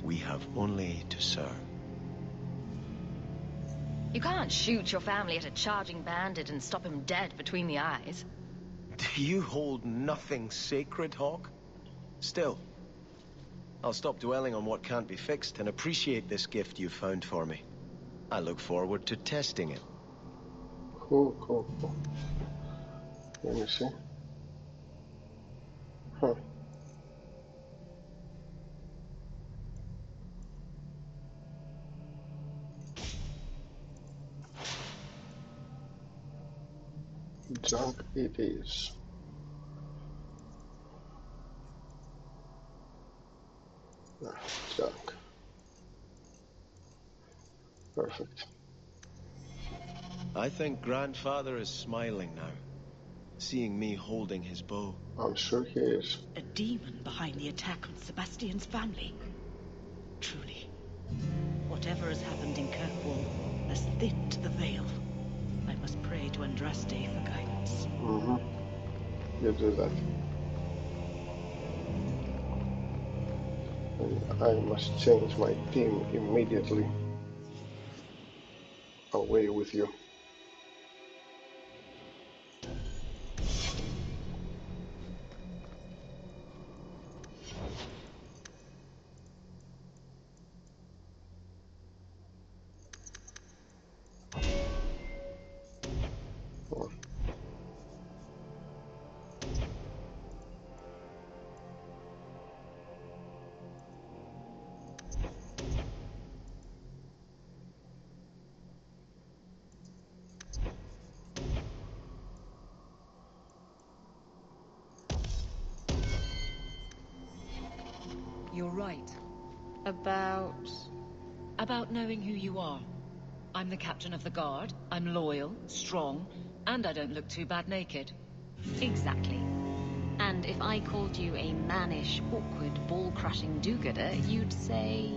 We have only to serve. You can't shoot your family at a charging bandit and stop him dead between the eyes. Do you hold nothing sacred, Hawk? Still, I'll stop dwelling on what can't be fixed and appreciate this gift you've found for me. I look forward to testing it. Cool. Let me see. Huh. Junk it is. Junk. Perfect. I think Grandfather is smiling now, seeing me holding his bow. I'm sure he is. A demon behind the attack on Sebastian's family. Truly, whatever has happened in Kirkwall has thinned the veil. I must pray to Andraste for guidance. You do that. And I must change my team immediately. Away with you. You're right. About knowing who you are. I'm the captain of the guard, I'm loyal, strong, and I don't look too bad naked. Exactly. And if I called you a mannish, awkward, ball-crushing do-gooder, you'd say...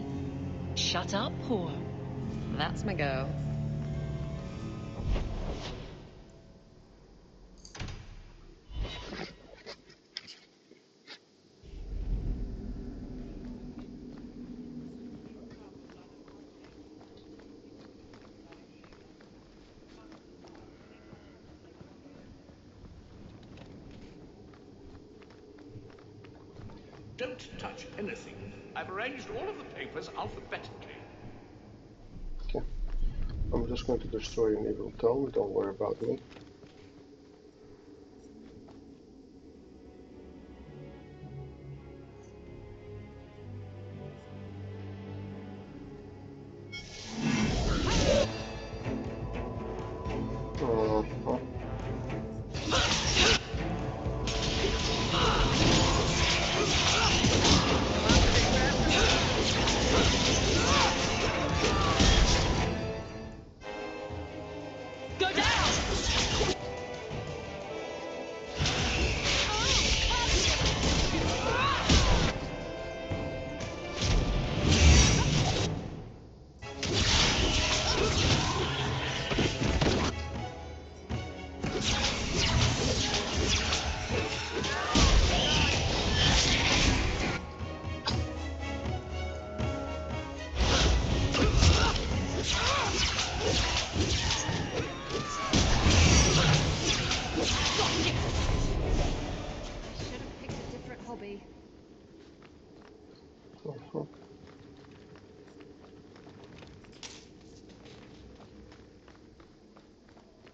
Shut up, whore. That's my girl. Don't touch anything. I've arranged all of the papers alphabetically. Okay. I'm just going to destroy an evil tome, don't worry about me.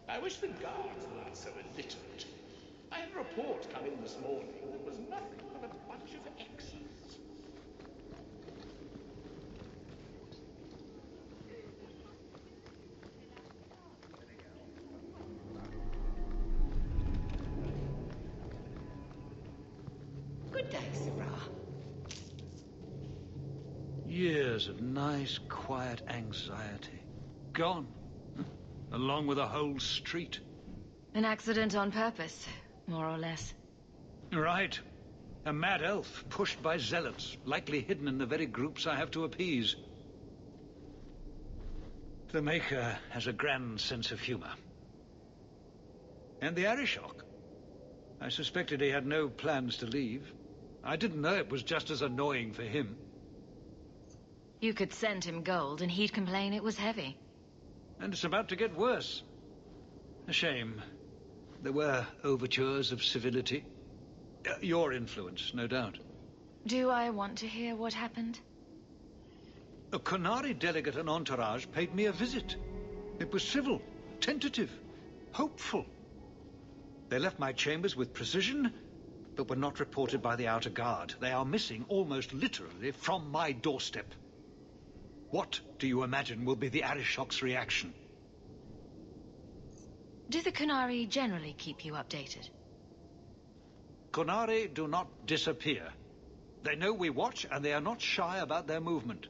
I wish the guards weren't so illiterate. I had a report come in this morning that was nothing but a bunch of X's. Good day, Sirrah. Years of nice, quiet anxiety. Gone. Along with a whole street. An accident on purpose, more or less. Right. A mad elf pushed by zealots, likely hidden in the very groups I have to appease. The Maker has a grand sense of humor. And the Arishok. I suspected he had no plans to leave. I didn't know it was just as annoying for him. You could send him gold and he'd complain it was heavy. And it's about to get worse. A shame. There were overtures of civility. Your influence, no doubt. Do I want to hear what happened? A Qunari delegate and entourage paid me a visit. It was civil, tentative, hopeful. They left my chambers with precision, but were not reported by the outer guard. They are missing almost literally from my doorstep. What do you imagine will be the Arishok's reaction? Do the Qunari generally keep you updated? Qunari do not disappear. They know we watch, and they are not shy about their movement.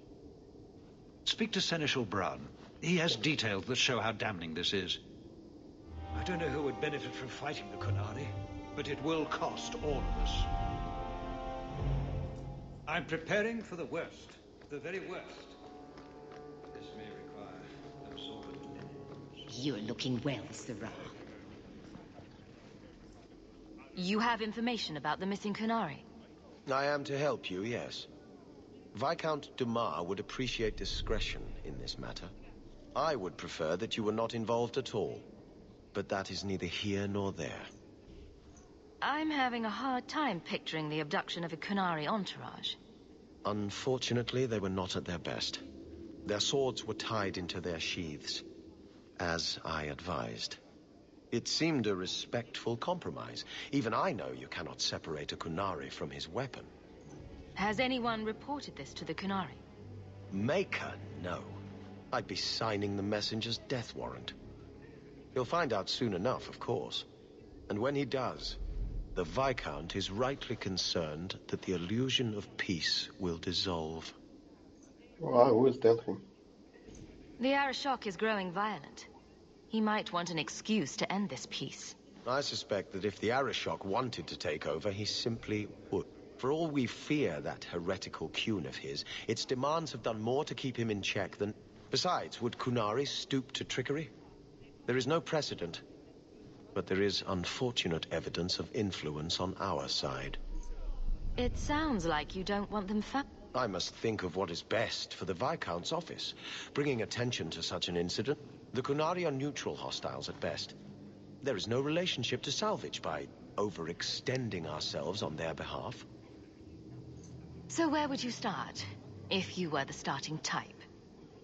Speak to Seneschal Brown. He has details that show how damning this is. I don't know who would benefit from fighting the Qunari, but it will cost all of us. I'm preparing for the worst, the very worst. This may require absorbent linens. You're looking well, Sirrah. You have information about the missing Qunari? I am to help you, yes. Viscount Dumas would appreciate discretion in this matter. I would prefer that you were not involved at all. But that is neither here nor there. I'm having a hard time picturing the abduction of a Qunari entourage. Unfortunately, they were not at their best. Their swords were tied into their sheaths, as I advised. It seemed a respectful compromise. Even I know you cannot separate a Qunari from his weapon. Has anyone reported this to the Qunari? Maker, no. I'd be signing the messenger's death warrant. He'll find out soon enough, of course. And when he does, the Viscount is rightly concerned that the illusion of peace will dissolve. Well, I will tell him. The Arishok is growing violent. He might want an excuse to end this peace. I suspect that if the Arishok wanted to take over, he simply would. For all we fear that heretical Qun of his, its demands have done more to keep him in check than... Besides, would Qunari stoop to trickery? There is no precedent, but there is unfortunate evidence of influence on our side. It sounds like you don't want them I must think of what is best for the Viscount's office. Bringing attention to such an incident, the Qunari are neutral hostiles at best. There is no relationship to salvage by overextending ourselves on their behalf. So where would you start, if you were the starting type?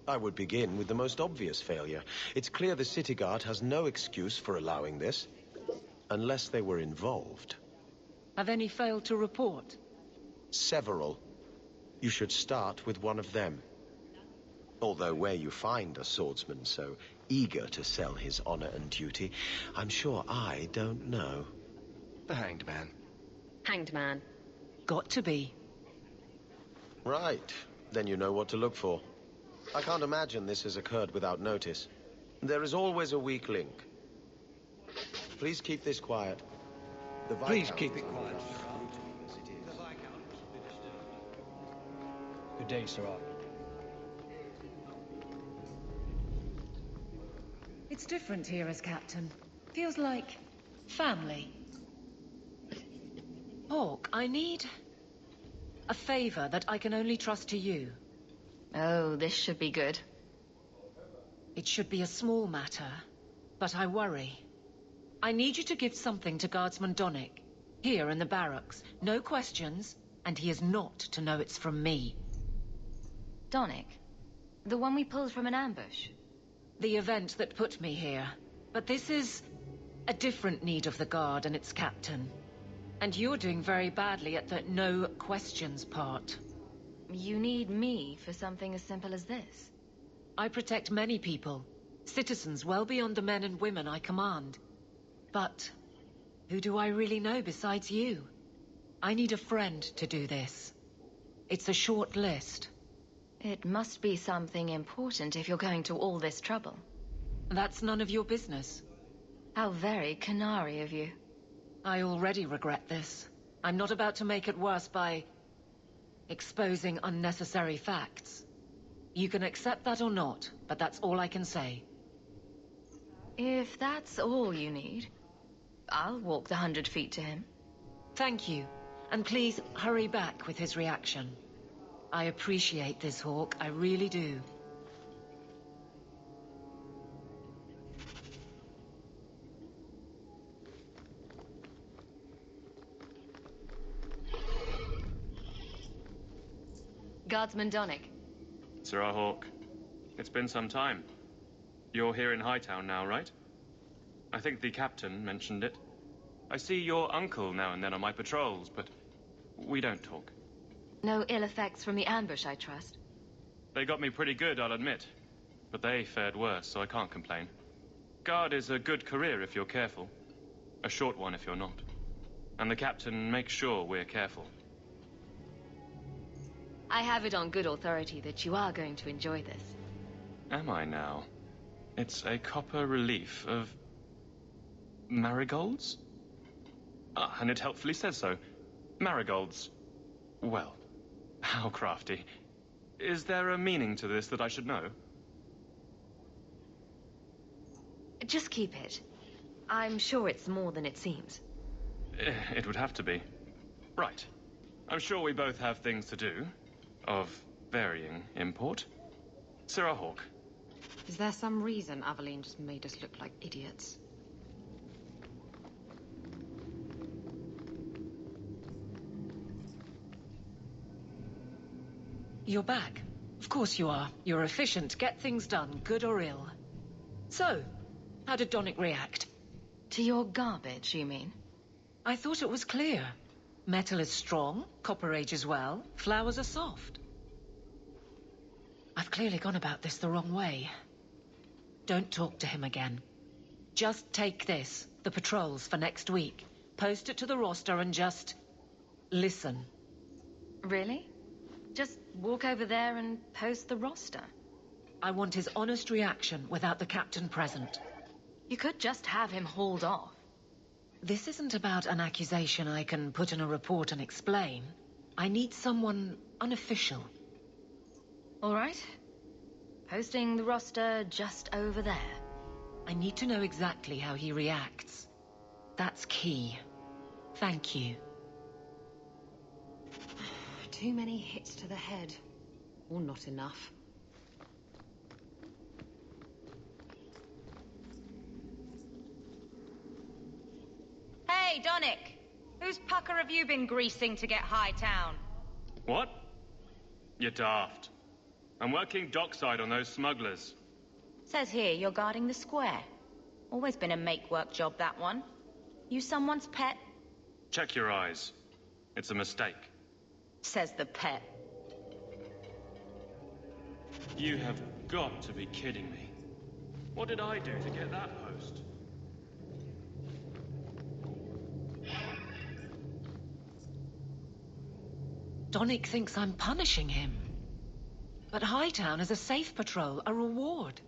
I would begin with the most obvious failure. It's clear the city guard has no excuse for allowing this, unless they were involved. Have any failed to report? Several. You should start with one of them. Although where you find a swordsman so eager to sell his honor and duty, I'm sure I don't know. The Hanged Man. Hanged Man. Got to be. Right. Then you know what to look for. I can't imagine this has occurred without notice. There is always a weak link. Please keep this quiet. Please keep it quiet. Good day, Sirrah. It's different here as captain. Feels like family. Hawk, I need a favor that I can only trust to you. Oh, this should be good. It should be a small matter, but I worry. I need you to give something to Guardsman Donick, here in the barracks. No questions, and he is not to know it's from me. Donick? The one we pulled from an ambush? The event that put me here. But this is a different need of the Guard and its captain. And you're doing very badly at the no questions part. You need me for something as simple as this? I protect many people. Citizens well beyond the men and women I command. But who do I really know besides you? I need a friend to do this. It's a short list. It must be something important if you're going to all this trouble. That's none of your business. How very Qunari of you. I already regret this. I'm not about to make it worse by exposing unnecessary facts. You can accept that or not, but that's all I can say. If that's all you need, I'll walk the 100 feet to him. Thank you. And please, hurry back with his reaction. I appreciate this, Hawk. I really do. Guardsman Donick. Sirrah Hawk, it's been some time. You're here in Hightown now, right? I think the captain mentioned it. I see your uncle now and then on my patrols, but we don't talk. No ill effects from the ambush, I trust? They got me pretty good, I'll admit. But they fared worse, so I can't complain. Guard is a good career if you're careful. A short one if you're not. And the captain makes sure we're careful. I have it on good authority that you are going to enjoy this. Am I now? It's a copper relief of marigolds? Ah, and it helpfully says so. Marigolds. Well, how crafty. Is there a meaning to this that I should know? Just keep it. I'm sure it's more than it seems. It would have to be. Right. I'm sure we both have things to do. Of varying import. Sirrah Hawk. Is there some reason Aveline just made us look like idiots? You're back. Of course you are. You're efficient. Get things done, good or ill. So, how did Donick react? To your garbage, you mean? I thought it was clear. Metal is strong, copper ages well, flowers are soft. I've clearly gone about this the wrong way. Don't talk to him again. Just take this, the patrols for next week. Post it to the roster and just listen. Really? Just walk over there and post the roster? I want his honest reaction without the captain present. You could just have him hauled off. This isn't about an accusation I can put in a report and explain. I need someone unofficial. All right. Posting the roster just over there. I need to know exactly how he reacts. That's key. Thank you. Too many hits to the head. Or not enough. Hey, Donick! Whose pucker have you been greasing to get Hightown? What? You're daft. I'm working dockside on those smugglers. Says here you're guarding the square. Always been a make-work job, that one. You someone's pet? Check your eyes. It's a mistake. Says the pet. You have got to be kidding me. What did I do to get that post? Donick thinks I'm punishing him. But Hightown is a safe patrol, a reward.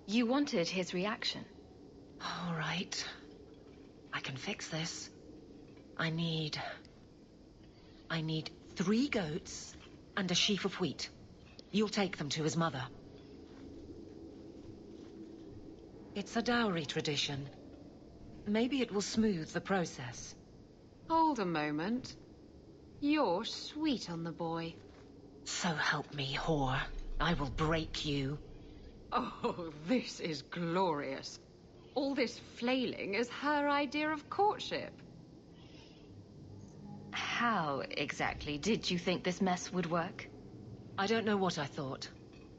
You wanted his reaction. All right. I can fix this. I need 3 goats and a sheaf of wheat. You'll take them to his mother. It's a dowry tradition. Maybe it will smooth the process. Hold a moment. You're sweet on the boy. So help me, whore. I will break you. Oh, this is glorious. All this flailing is her idea of courtship. How exactly did you think this mess would work? I don't know what I thought.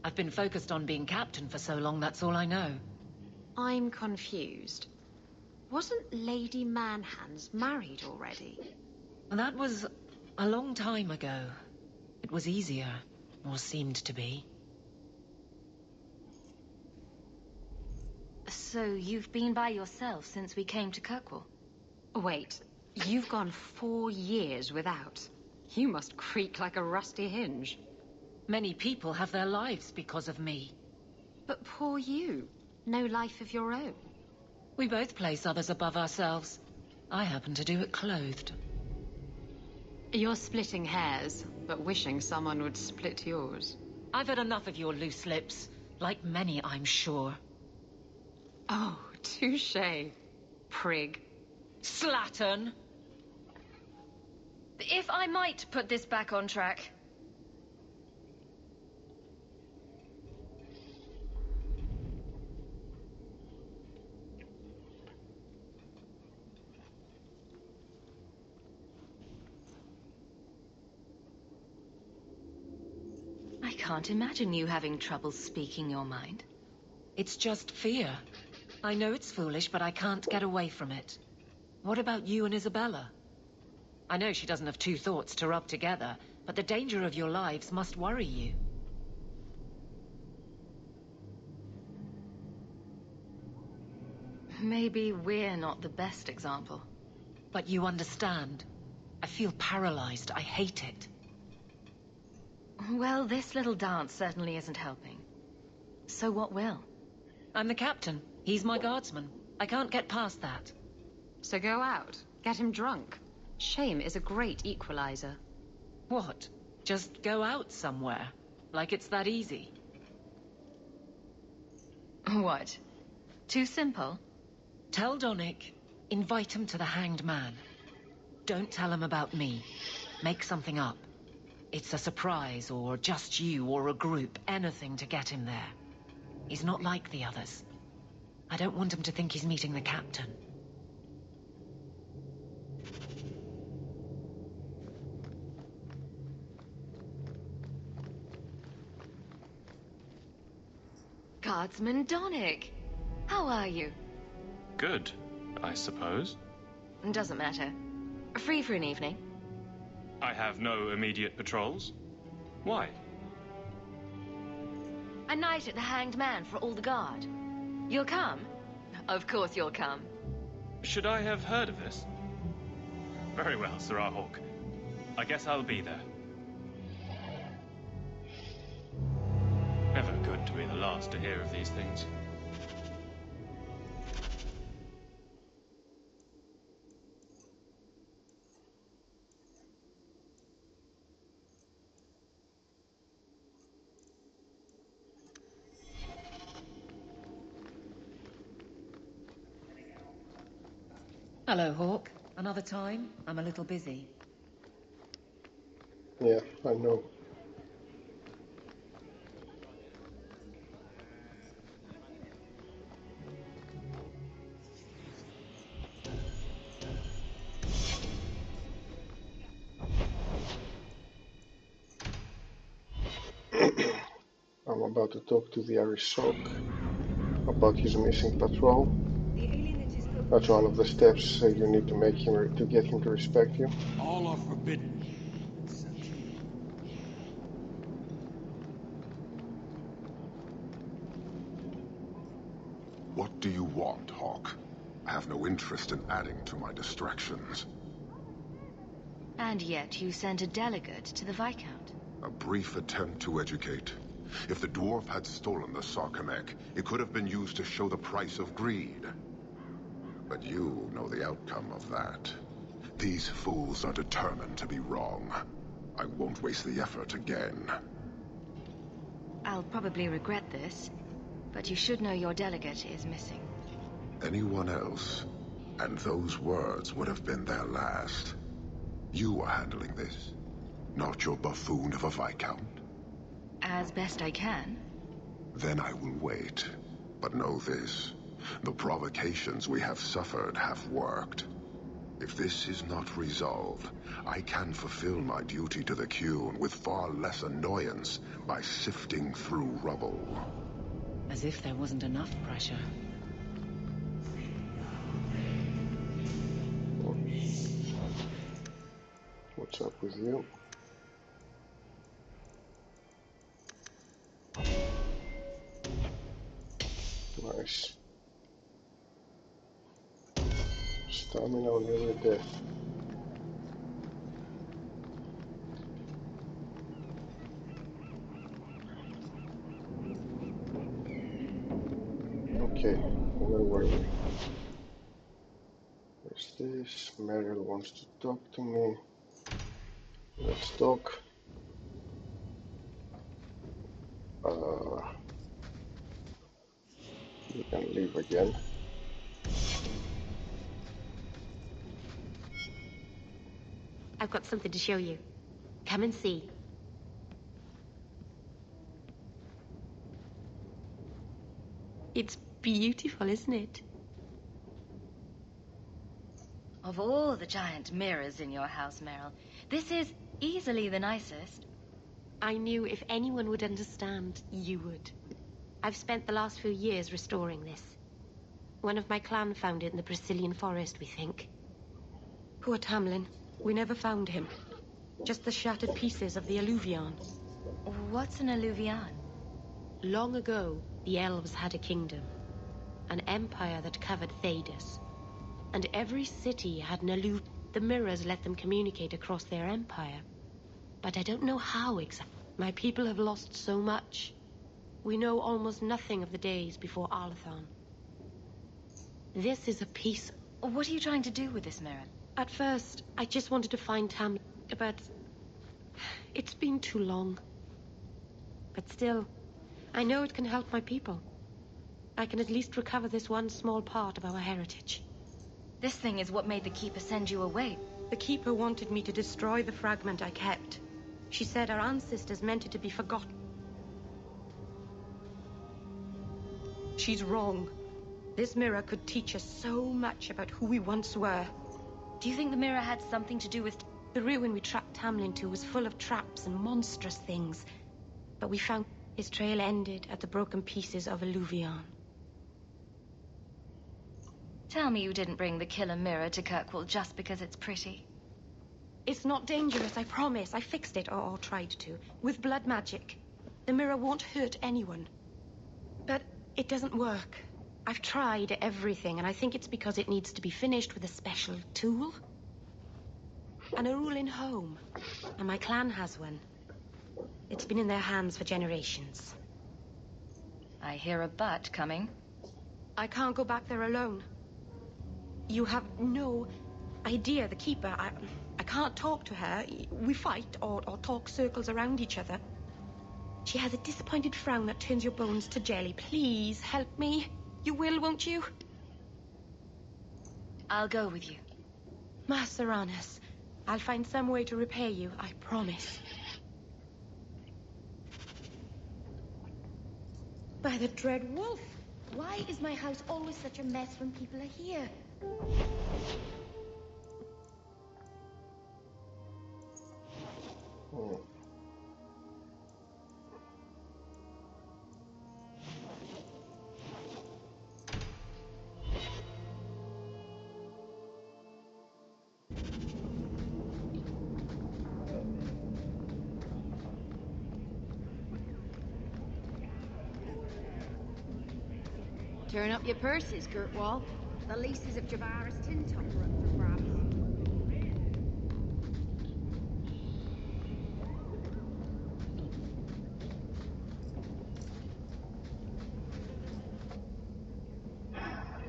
I've been focused on being captain for so long, that's all I know. I'm confused. Wasn't Lady Manhands married already? That was a long time ago. It was easier, or seemed to be. So you've been by yourself since we came to Kirkwall? Wait, you've gone 4 years without. You must creak like a rusty hinge. Many people have their lives because of me. But poor you. No life of your own. We both place others above ourselves. I happen to do it clothed. You're splitting hairs, but wishing someone would split yours. I've had enough of your loose lips. Like many, I'm sure. Oh, touché. Prig. Slattern! If I might put this back on track. I can't imagine you having trouble speaking your mind. It's just fear. I know it's foolish, but I can't get away from it. What about you and Isabela? I know she doesn't have 2 thoughts to rub together, but the danger of your lives must worry you. Maybe we're not the best example. But you understand. I feel paralyzed. I hate it. Well, this little dance certainly isn't helping. So what will? I'm the captain. He's my guardsman. I can't get past that. So go out. Get him drunk. Shame is a great equalizer. What? Just go out somewhere? Like it's that easy? What? Too simple? Tell Donick. Invite him to the Hanged Man. Don't tell him about me. Make something up. It's a surprise, or just you, or a group. Anything to get him there. He's not like the others. I don't want him to think he's meeting the captain. Guardsman Donick! How are you? Good, I suppose. Doesn't matter. Free for an evening? I have no immediate patrols. Why? A night at the Hanged Man for all the guard. You'll come? Of course you'll come. Should I have heard of this? Very well, Sir Hawk. I guess I'll be there. Never good to be the last to hear of these things. Hello, Hawk. Another time? I'm a little busy. Yeah, I know. about to talk to the Arishok about his missing patrol. That's one of the steps you need to make him to get him to respect you. All are forbidden. What do you want, Hawk? I have no interest in adding to my distractions. And yet you sent a delegate to the Viscount. A brief attempt to educate. If the dwarf had stolen the Sarkanek, it could have been used to show the price of greed. But you know the outcome of that. These fools are determined to be wrong. I won't waste the effort again. I'll probably regret this, but you should know your delegate is missing. Anyone else, and those words would have been their last. You are handling this, not your buffoon of a Viscount. As best I can. Then I will wait. But know this. The provocations we have suffered have worked. If this is not resolved, I can fulfill my duty to the Qun with far less annoyance by sifting through rubble. As if there wasn't enough pressure. What's up with you? Nice. Stamina on every death. Okay, where were we? Where's this? Merrill wants to talk to me. Let's talk. You can leave again. I've got something to show you. Come and see. It's beautiful, isn't it? Of all the giant mirrors in your house, Merrill, this is easily the nicest. I knew if anyone would understand, you would. I've spent the last few years restoring this. One of my clan found it in the Brazilian forest, we think. Poor Tamlin. We never found him. Just the shattered pieces of the Eluvian. What's an Eluvian? Long ago, the elves had a kingdom. An empire that covered Thedas. And every city had an Eluvian. The mirrors let them communicate across their empire. But I don't know how exactly. My people have lost so much. We know almost nothing of the days before Alathan. This is a piece. What are you trying to do with this mirror? At first, I just wanted to find Tam, but it's been too long. But still, I know it can help my people. I can at least recover this one small part of our heritage. This thing is what made the Keeper send you away. The Keeper wanted me to destroy the fragment I kept. She said our ancestors meant it to be forgotten. She's wrong. This mirror could teach us so much about who we once were. Do you think the mirror had something to do with... The ruin we tracked Tamlin to was full of traps and monstrous things. But we found his trail ended at the broken pieces of Eluvian. Tell me you didn't bring the killer mirror to Kirkwall just because it's pretty. It's not dangerous, I promise. I fixed it, or tried to, with blood magic. The mirror won't hurt anyone. But it doesn't work. I've tried everything, and I think it's because it needs to be finished with a special tool. An Arulin home. And my clan has one. It's been in their hands for generations. I hear a but coming. I can't go back there alone. You have no idea, the Keeper. I can't talk to her. We fight or talk circles around each other. She has a disappointed frown that turns your bones to jelly. Please, help me. You will, won't you? I'll go with you. Maseranas, I'll find some way to repay you, I promise. By the dread wolf! Why is my house always such a mess when people are here? Turn up your purses, Girtwall. The leases of Javaris Tintop are up for grabs.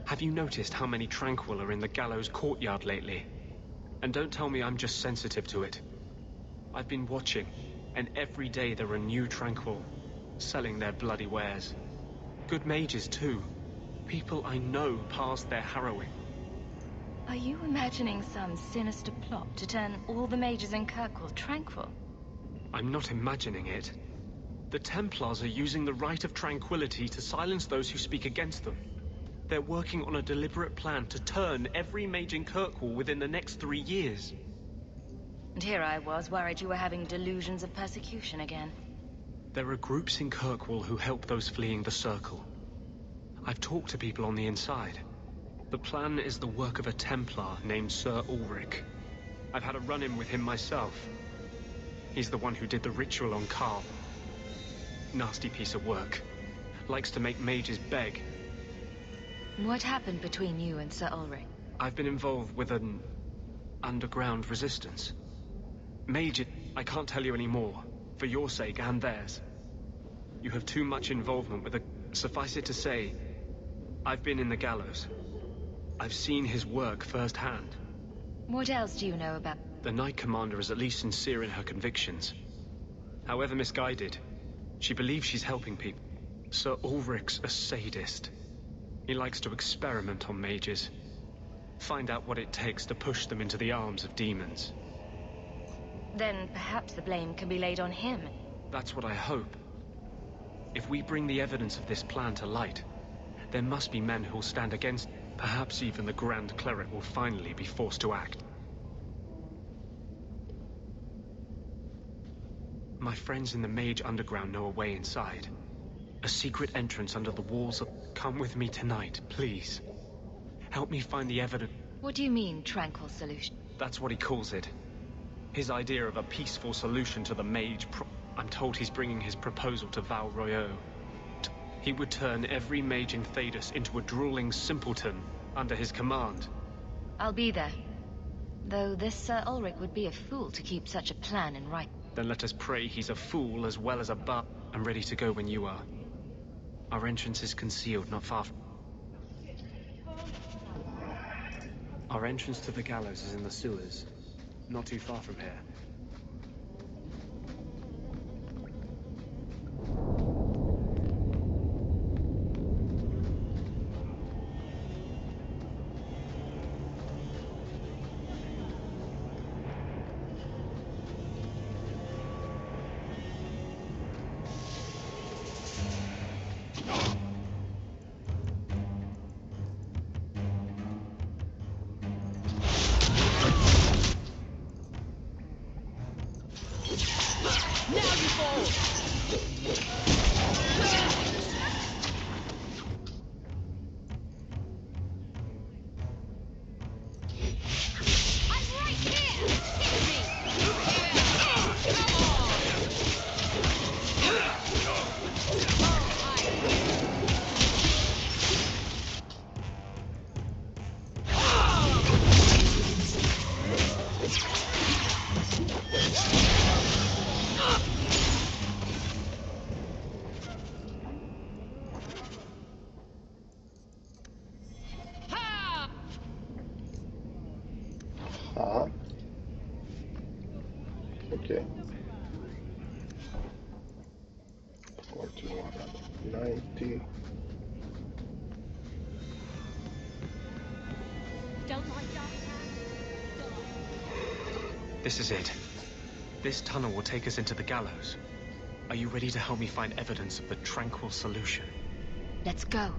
Have you noticed how many Tranquil are in the gallows courtyard lately? And don't tell me I'm just sensitive to it. I've been watching, and every day there are new Tranquil, selling their bloody wares. Good mages, too. People I know past their harrowing. Are you imagining some sinister plot to turn all the mages in Kirkwall tranquil? I'm not imagining it. The Templars are using the right of tranquility to silence those who speak against them. They're working on a deliberate plan to turn every mage in Kirkwall within the next 3 years. And here I was, worried you were having delusions of persecution again. There are groups in Kirkwall who help those fleeing the Circle. I've talked to people on the inside. The plan is the work of a Templar named Sir Ulrich. I've had a run-in with him myself. He's the one who did the ritual on Carl. Nasty piece of work. Likes to make mages beg. What happened between you and Sir Ulrich? I've been involved with an underground resistance. Mage, I can't tell you any more, for your sake and theirs. You have too much involvement with a... Suffice it to say, I've been in the gallows. I've seen his work firsthand. What else do you know about... The Knight Commander is at least sincere in her convictions. However misguided, she believes she's helping people. Sir Ulrich's a sadist. He likes to experiment on mages. Find out what it takes to push them into the arms of demons. Then perhaps the blame can be laid on him. That's what I hope. If we bring the evidence of this plan to light, there must be men who'll stand against. Perhaps even the Grand Cleric will finally be forced to act. My friends in the Mage Underground know a way inside. A secret entrance under the walls of... Come with me tonight, please. Help me find the evidence. What do you mean, tranquil solution? That's what he calls it. His idea of a peaceful solution to the Mage I'm told he's bringing his proposal to Val Royeaux. He would turn every mage in Thedas into a drooling simpleton under his command. I'll be there. Though this Sir Ulrich would be a fool to keep such a plan in right. Then let us pray he's a fool as well as a bard. I'm ready to go when you are. Our entrance is concealed not far from... Our entrance to the gallows is in the sewers, not too far from here. Okay. 41, 90. This is it. This tunnel will take us into the gallows. Are you ready to help me find evidence of the Tranquil solution? Let's go.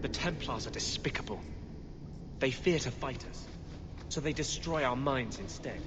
The Templars are despicable. They fear to fight us, so they destroy our minds instead.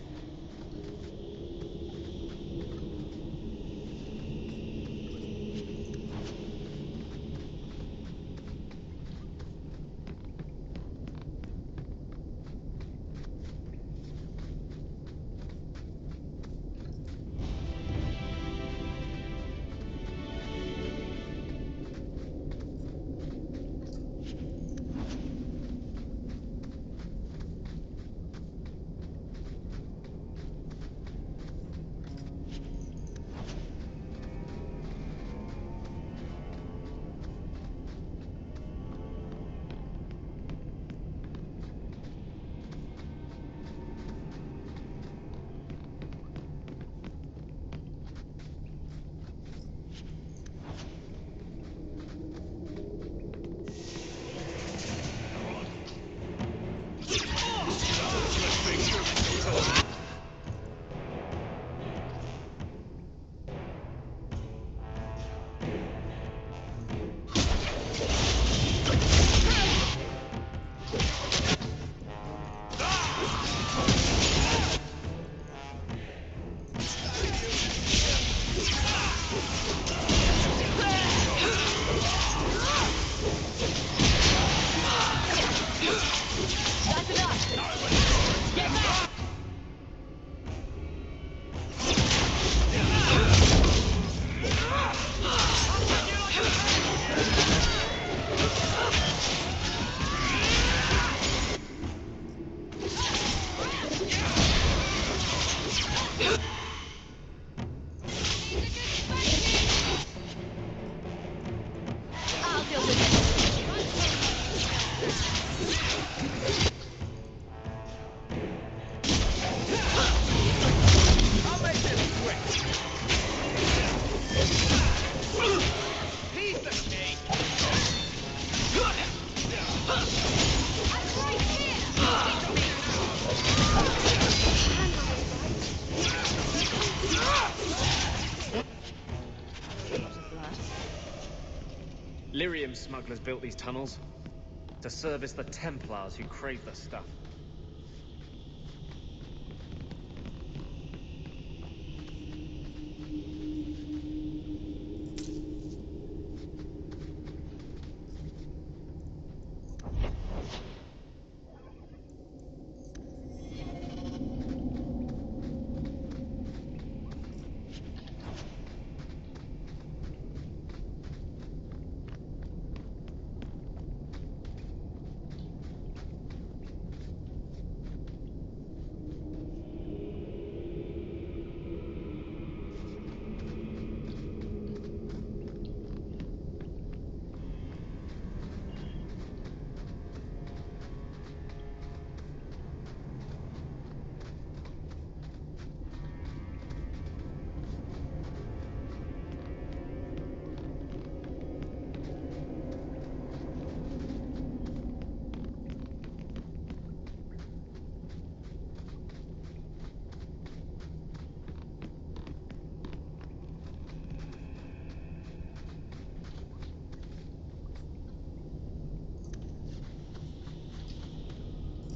smugglers built these tunnels. To service the Templars who crave the stuff.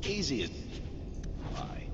Easy as pie.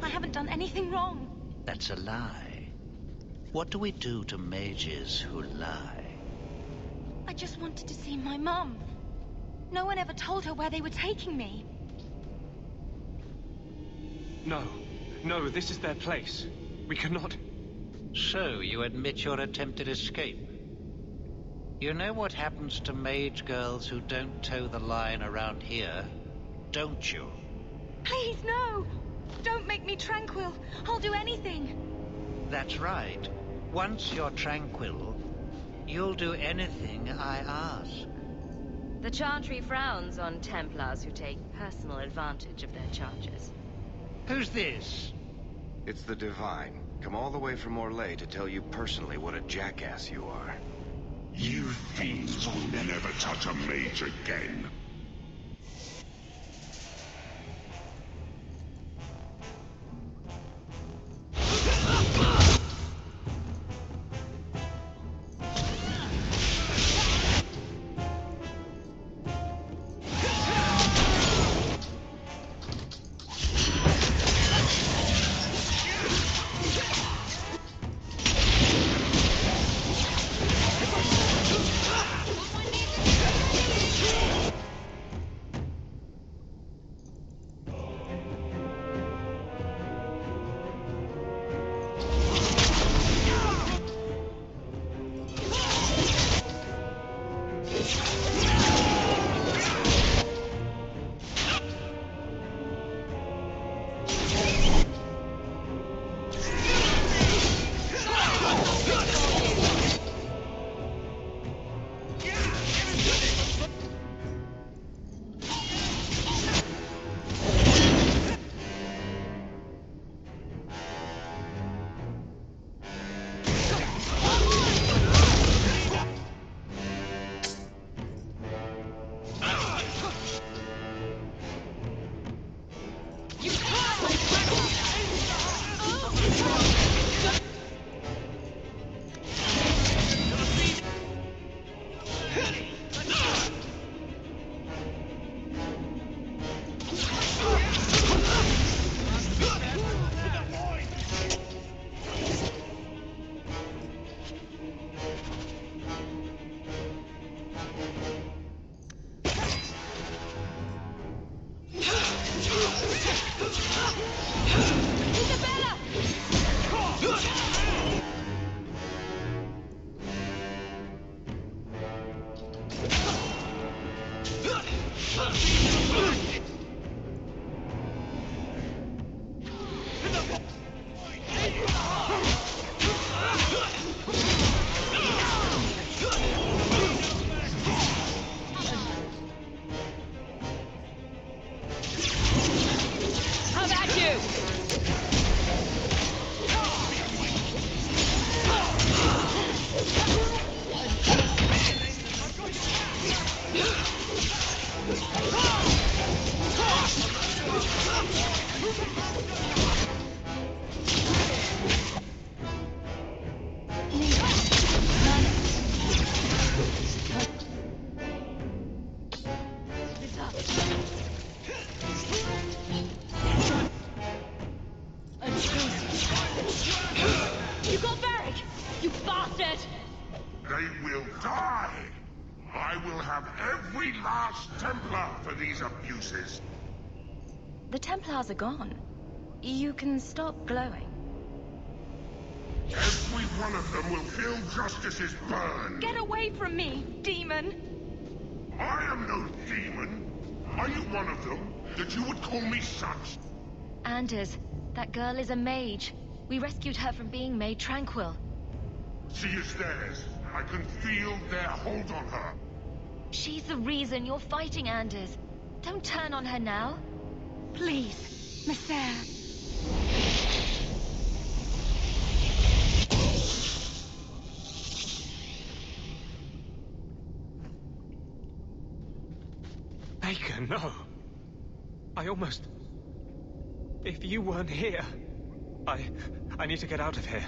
I haven't done anything wrong. That's a lie. What do we do to mages who lie? I just wanted to see my mum. No one ever told her where they were taking me. No. No, this is their place. We cannot... So, you admit your attempted escape? You know what happens to mage girls who don't toe the line around here, don't you? Please, no! Don't make me Tranquil. I'll do anything. That's right. Once you're Tranquil, you'll do anything I ask. The Chantry frowns on Templars who take personal advantage of their charges. Who's this? It's the Divine. Come all the way from Orlais to tell you personally what a jackass you are. You fiends will never touch a mage again. You got Varic! You bastard! They will die! I will have every last Templar for these abuses. The Templars are gone. You can stop glowing. Every one of them will feel justice's burn. Get away from me, demon! I am no demon. Are you one of them, that you would call me such? Anders, that girl is a mage. We rescued her from being made Tranquil. She is theirs. I can feel their hold on her. She's the reason you're fighting Anders. Don't turn on her now. Please, Messer. Baker, no. I almost... If you weren't here... I need to get out of here.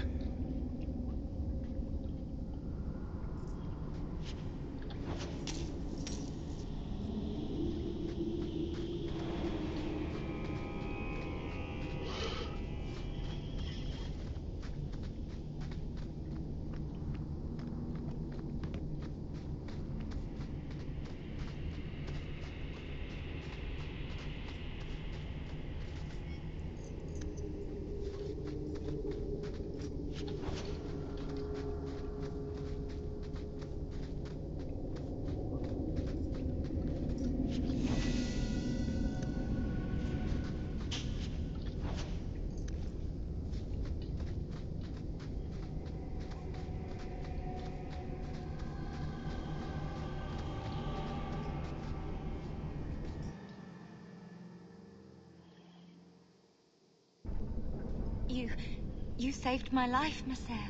You saved my life, Messer.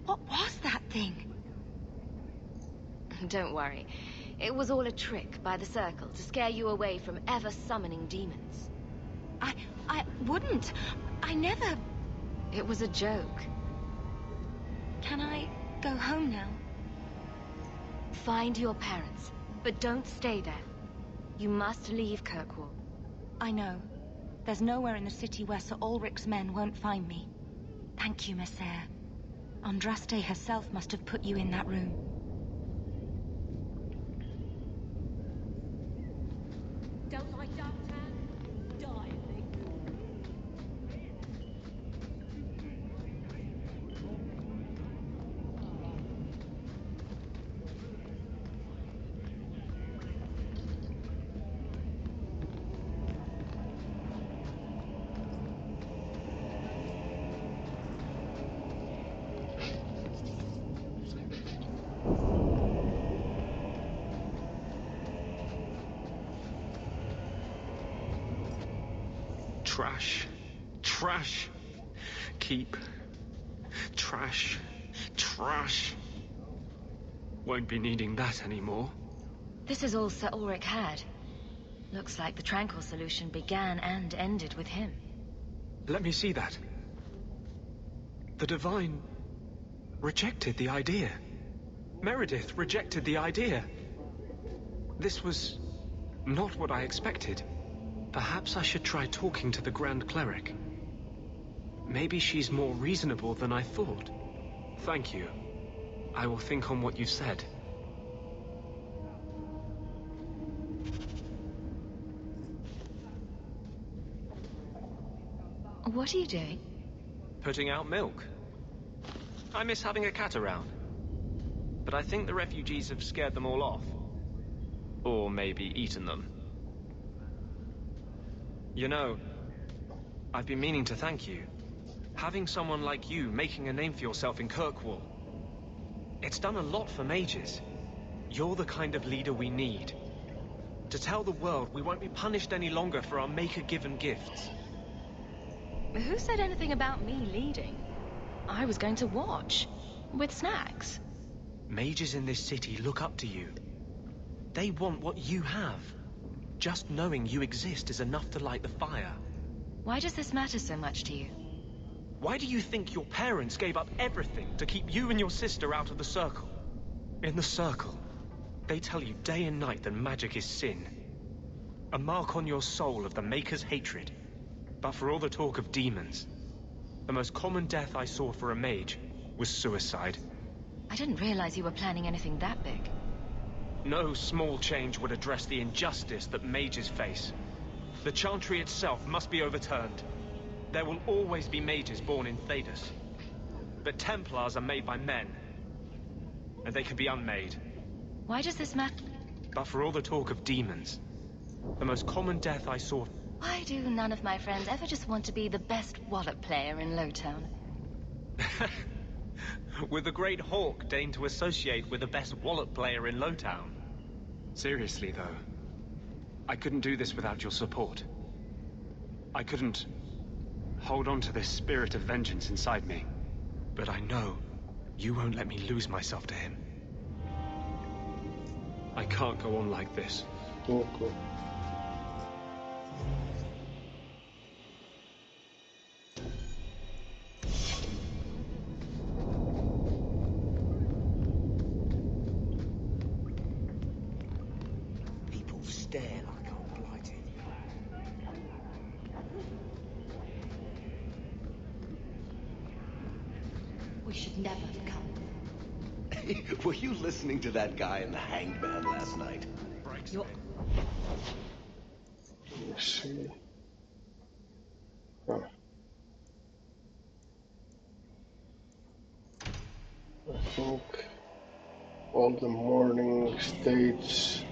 What was that thing? Don't worry. It was all a trick by the Circle to scare you away from ever summoning demons. I wouldn't. I never... It was a joke. Can I go home now? Find your parents, but don't stay there. You must leave Kirkwall. I know. There's nowhere in the city where Sir Ulrich's men won't find me. Thank you, Messer. Andraste herself must have put you in that room. Don't like Darktan? Die, Link. Trash. Trash. Keep. Trash. Trash. Won't be needing that anymore. This is all Sir Ulrich had. Looks like the Tranquil solution began and ended with him. Let me see that. The Divine rejected the idea. Meredith rejected the idea. This was not what I expected. Perhaps I should try talking to the Grand Cleric. Maybe she's more reasonable than I thought. Thank you. I will think on what you've said. What are you doing? Putting out milk. I miss having a cat around. But I think the refugees have scared them all off. Or maybe eaten them. You know, I've been meaning to thank you. Having someone like you making a name for yourself in Kirkwall. It's done a lot for mages. You're the kind of leader we need. To tell the world we won't be punished any longer for our Maker-given gifts. Who said anything about me leading? I was going to watch. With snacks. Mages in this city look up to you. They want what you have. Just knowing you exist is enough to light the fire. Why does this matter so much to you? Why do you think your parents gave up everything to keep you and your sister out of the Circle? In the Circle, they tell you day and night that magic is sin. A mark on your soul of the Maker's hatred. But for all the talk of demons, the most common death I saw for a mage was suicide. I didn't realize you were planning anything that big. No small change would address the injustice that mages face. The Chantry itself must be overturned. There will always be mages born in Thedas. But Templars are made by men. And they can be unmade. Why does this matter? But for all the talk of demons, the most common death I saw... Why do none of my friends ever just want to be the best wallet player in Lowtown? With the great Hawk deigned to associate with the best wallet player in Lowtown. Seriously, though, I couldn't do this without your support. I couldn't hold on to this spirit of vengeance inside me. But I know you won't let me lose myself to him. I can't go on like this. Okay. Stare like I'm blighted. We should never have come. Were you listening to that guy in the Hanged Man last night? You're... Let's see. Oh. I think all the morning states.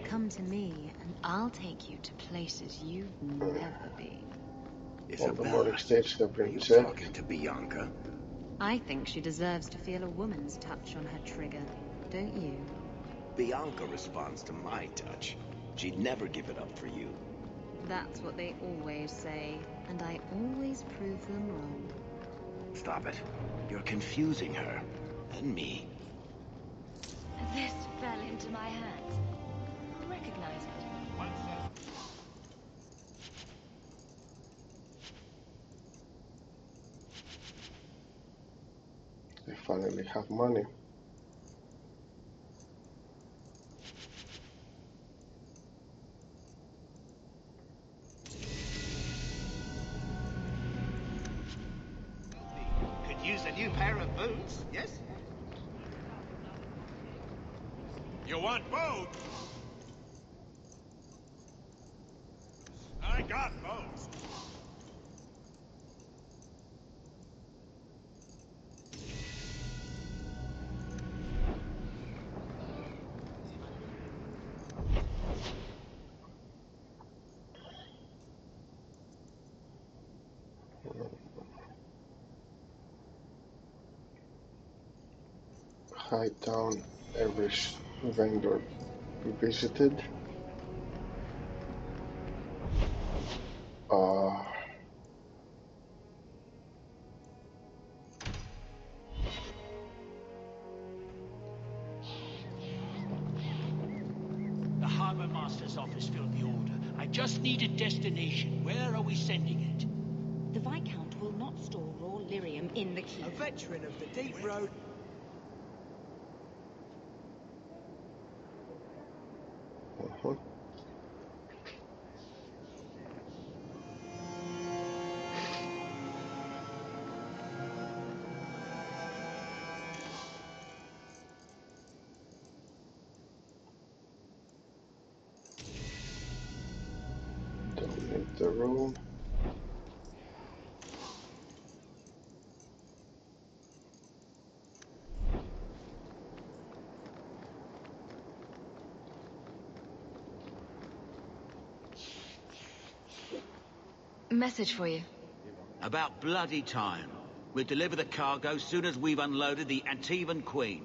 Come to me, and I'll take you to places you've never been. All the morning states have been checked. Talking to Bianca? I think she deserves to feel a woman's touch on her trigger, don't you? Bianca responds to my touch. She'd never give it up for you. That's what they always say, and I always prove them wrong. Stop it. You're confusing her. And me. This fell into my hands. Recognize it. They finally have money. Could use a new pair of boots, yes? You want boats? I got boats. High town, every vendor visited. The Harbour Master's office filled the order. I just need a destination. Where are we sending it? The Viscount will not store raw lyrium in the queue. A veteran of the deep road. Don't need the room. Message for you. About bloody time. We'll deliver the cargo soon as we've unloaded the Antivan Queen.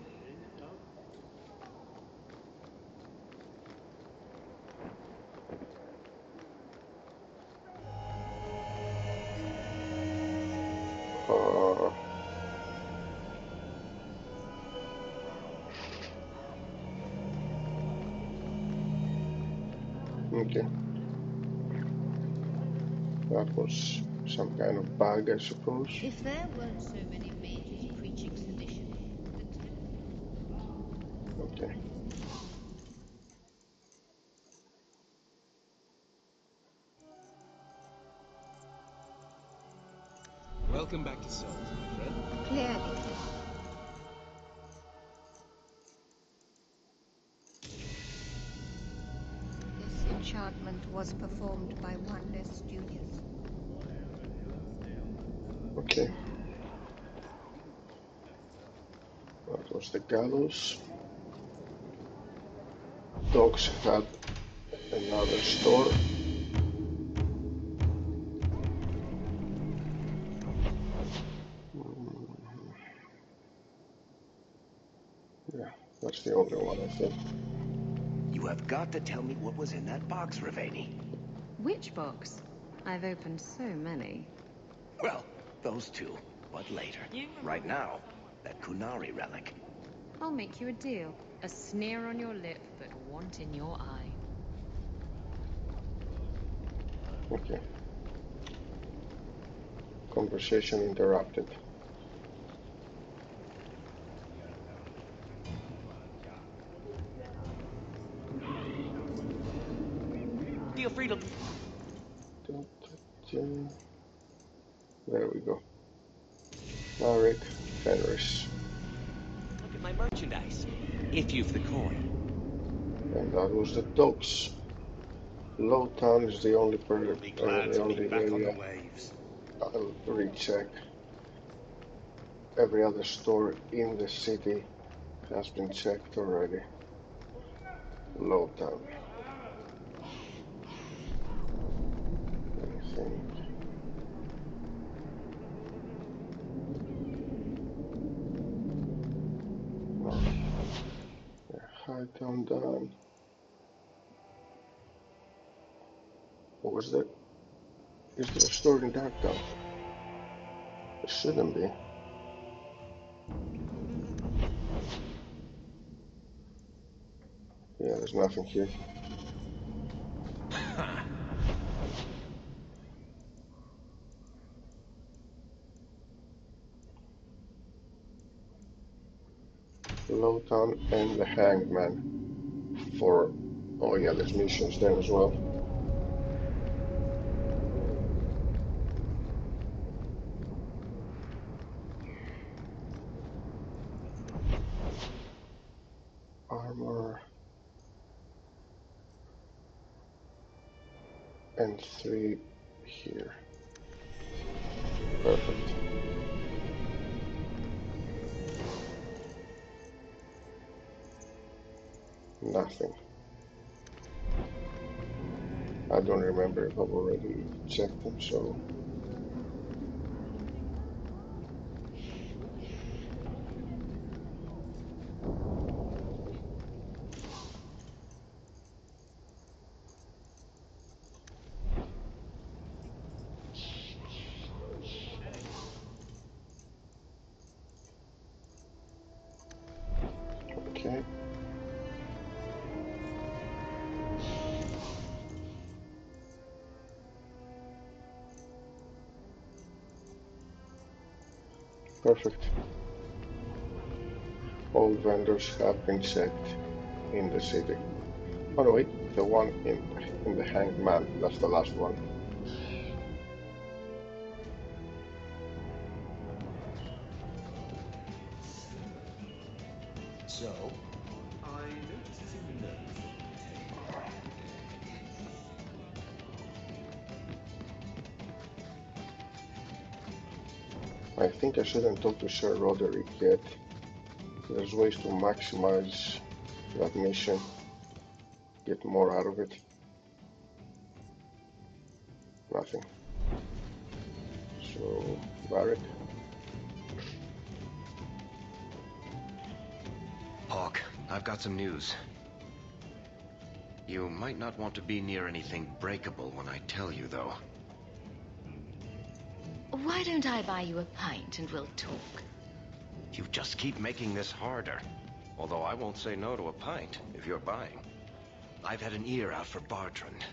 Okay. That was some kind of bag, I suppose. If there weren't so many mages preaching sedition, Okay. Welcome back to Salt, my friend. Clearly. This enchantment was performed by one less studious. Okay. That was the gallows. Dogs had another store. Yeah, that's the only one, I think. You have got to tell me what was in that box, Ravani. Which box? I've opened so many. Well, those two, but later. Right now, that Qunari relic. I'll make you a deal. A sneer on your lip, but want in your eye. Okay. Conversation interrupted. Feel free to... There we go. Varic, Fenris. Look at my merchandise. If you've the coin. And that was the docks. Lowtown is the only the only area I'll recheck. Every other store in the city has been checked already. Lowtown. Anything? No. Yeah, Hightown done. What was that? Is there a store in Darktown? There shouldn't be. Yeah, there's nothing here. Lowtown and the Hanged Man. For... oh yeah, there's missions there as well. Armor... and 3 here. Perfect. Nothing. I don't remember if I've already checked them, so... okay. Perfect. All vendors have been checked in the city. Oh no, wait, the one in the Hanged Man, that's the last one. So, I noticed in the notes. I think I shouldn't talk to Sir Roderick yet. There's ways to maximize that mission, get more out of it. Nothing. So, Varic. Hawk, I've got some news. You might not want to be near anything breakable when I tell you, though. Why don't I buy you a pint and we'll talk? You just keep making this harder. Although I won't say no to a pint, if you're buying. I've had an ear out for Bartrand.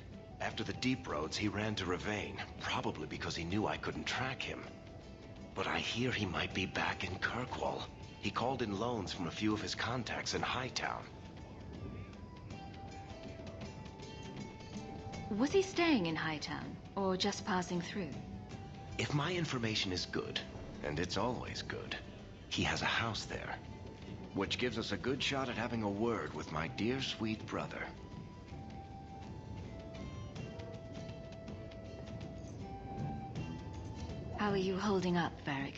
After the deep roads, he ran to Ravane, probably because he knew I couldn't track him. But I hear he might be back in Kirkwall. He called in loans from a few of his contacts in Hightown. Was he staying in Hightown, or just passing through? If my information is good, and it's always good, he has a house there. Which gives us a good shot at having a word with my dear sweet brother. How are you holding up, Varic?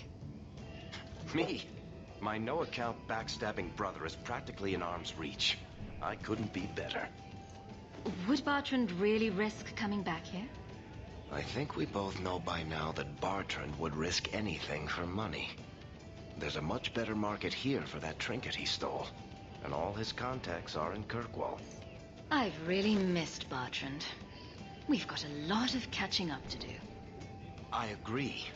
Me? My no-account backstabbing brother is practically in arm's reach. I couldn't be better. Would Bartrand really risk coming back here? I think we both know by now that Bartrand would risk anything for money. There's a much better market here for that trinket he stole, and all his contacts are in Kirkwall. I've really missed Bartrand. We've got a lot of catching up to do. I agree.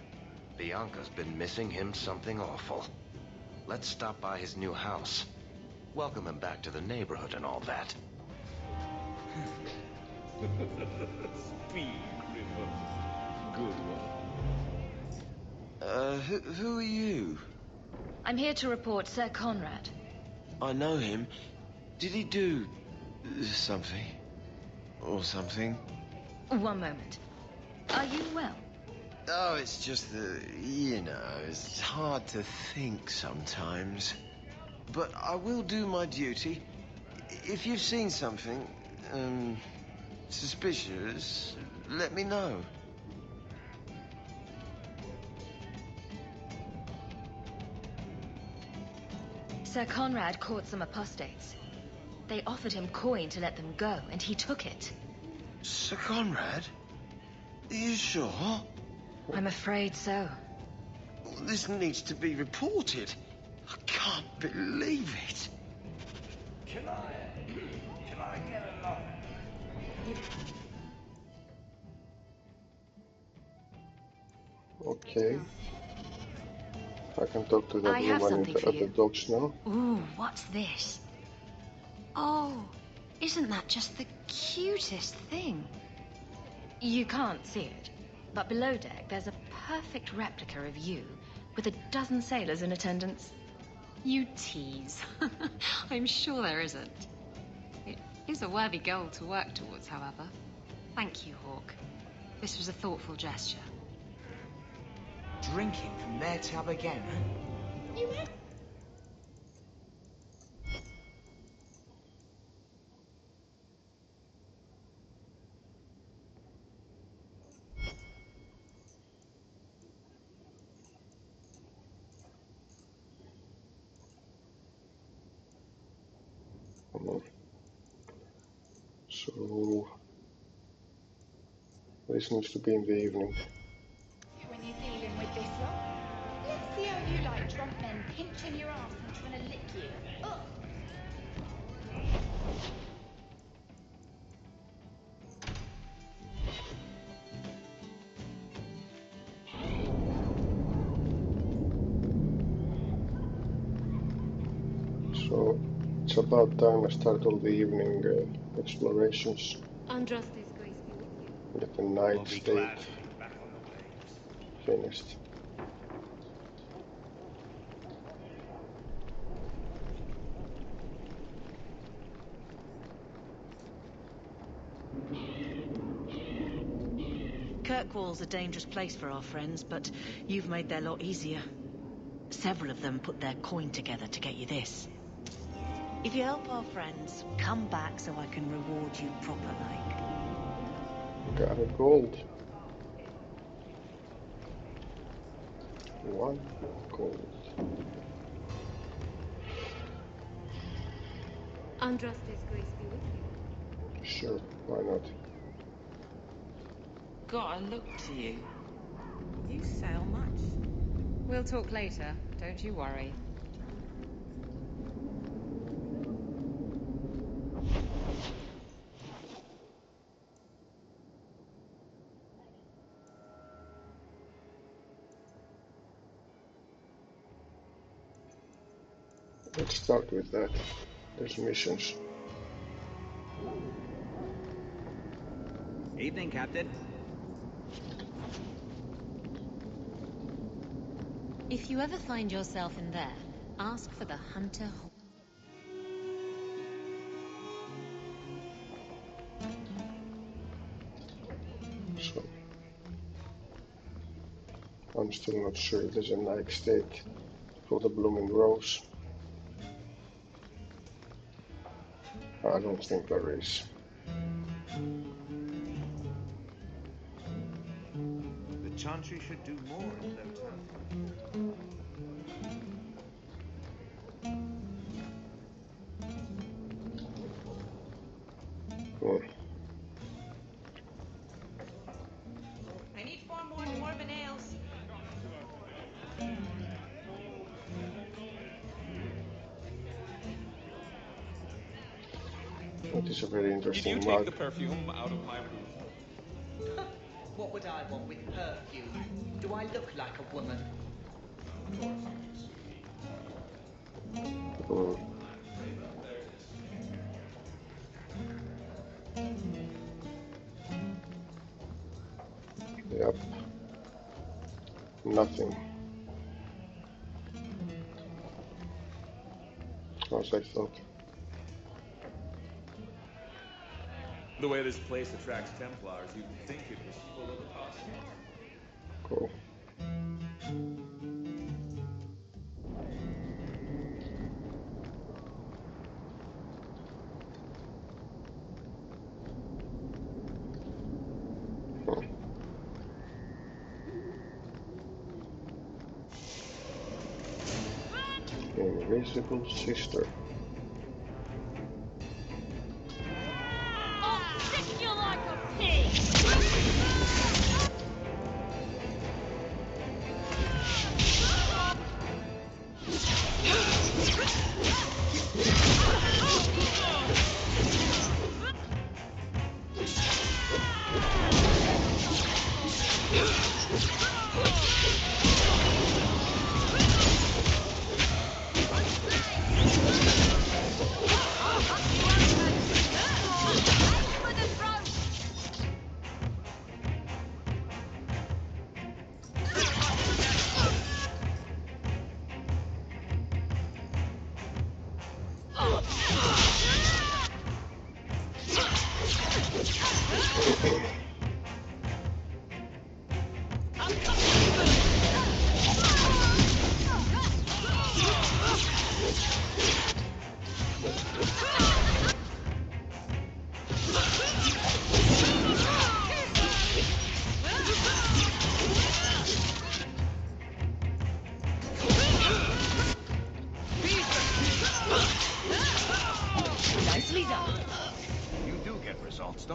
Bianca's been missing him something awful. Let's stop by his new house. Welcome him back to the neighborhood and all that. Speed reverse. Good one. Who are you? I'm here to report Sir Conrad. I know him. Did he do something? Or something? One moment. Are you well? Oh, it's just that, it's hard to think sometimes. But I will do my duty. If you've seen something, suspicious, let me know. Sir Conrad caught some apostates. They offered him coin to let them go, and he took it. Sir Conrad? Are you sure? I'm afraid so. This needs to be reported. I can't believe it. Can I get a line? Okay. I can talk to that I have woman something for at the you. docks now. Ooh, what's this? Oh, isn't that just the cutest thing? You can't see it, but below deck there's a perfect replica of you with a dozen sailors in attendance. You tease. I'm sure there isn't. It is a worthy goal to work towards, however. Thank you, Hawk. This was a thoughtful gesture. Drinking from their tub again, huh? So this needs to be in the evening. When you're dealing with this lot, let's see how you like drunk men pinching your ass and trying to lick you. Ugh. So it's about time I start all the evening explorations. Andraste's grace be with you. Get the night state finished. Kirkwall's a dangerous place for our friends, but you've made their lot easier. Several of them put their coin together to get you this. If you help our friends, come back so I can reward you proper like. Got a gold. 1 gold. Andraste's grace be with you. Sure, why not? Gotta look to you. You sail much. We'll talk later, don't you worry. Let's start with that. There's missions. Evening, Captain. If you ever find yourself in there, ask for the Hunter Hawk. So I'm still not sure if there's a night state for the blooming rose. I don't think there is. The Chantry should do more in their town. I need 4 more dwarven ales. It is a very Did interesting you take mug. the perfume out of my booth? What would I want with perfume? Do I look like a woman? Yep. Nothing. As I thought. The way this place attracts Templars, you'd think it was full of costumes. Cool. Invisible sister. I'll kick you like a pig!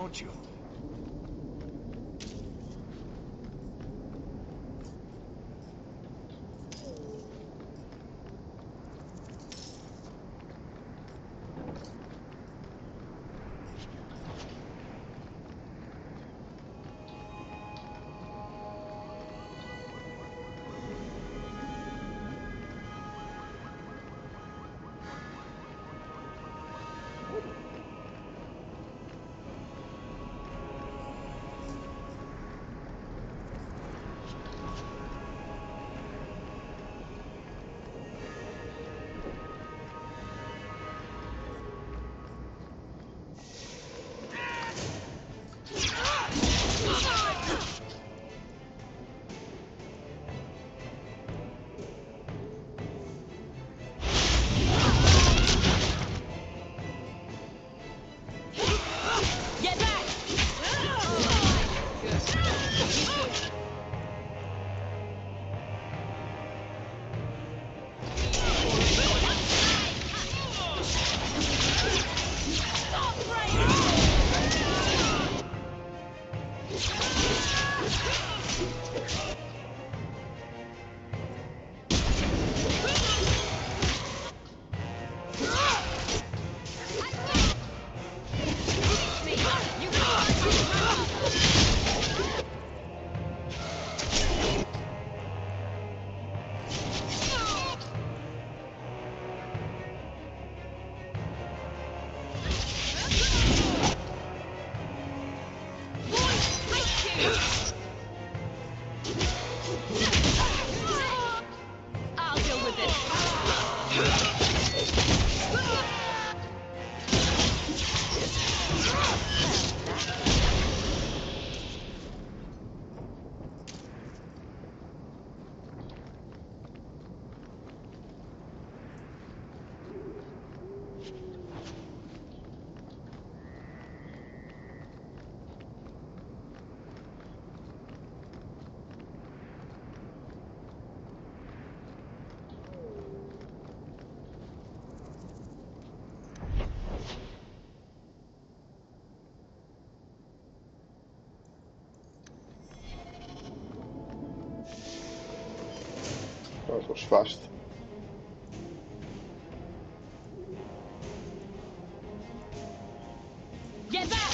don't you? That was fast. Get back!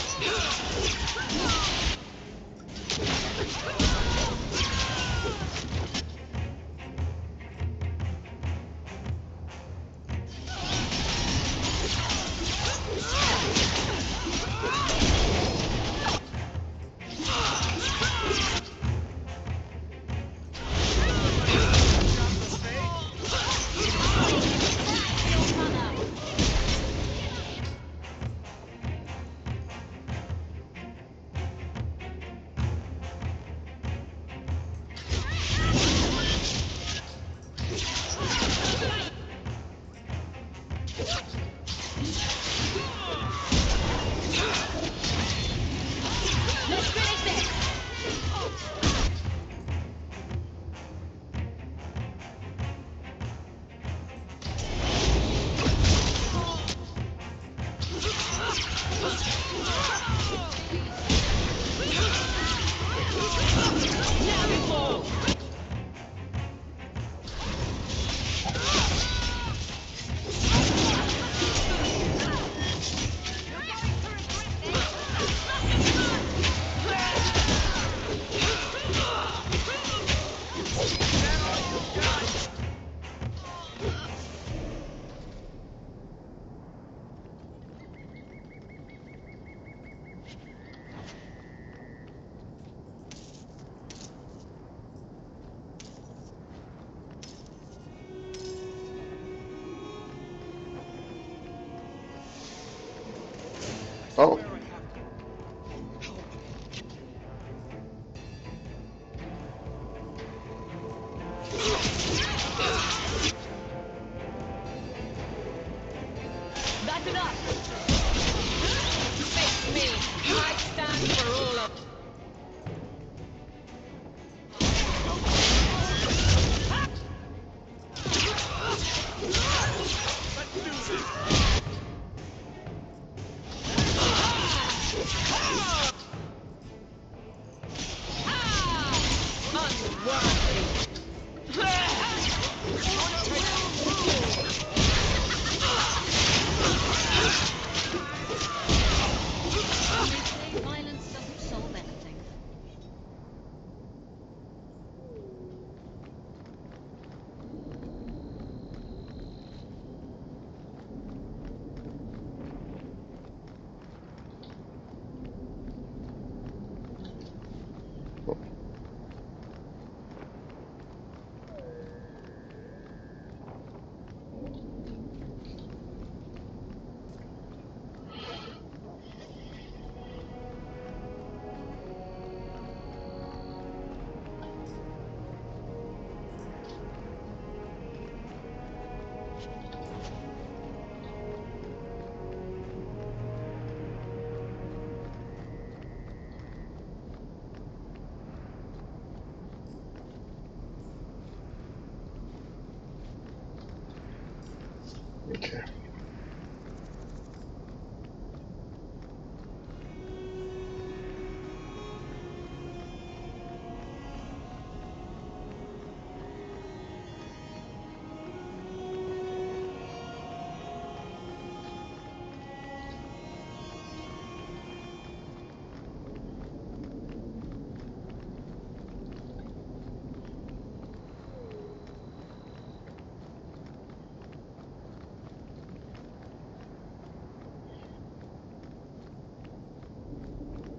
Okay.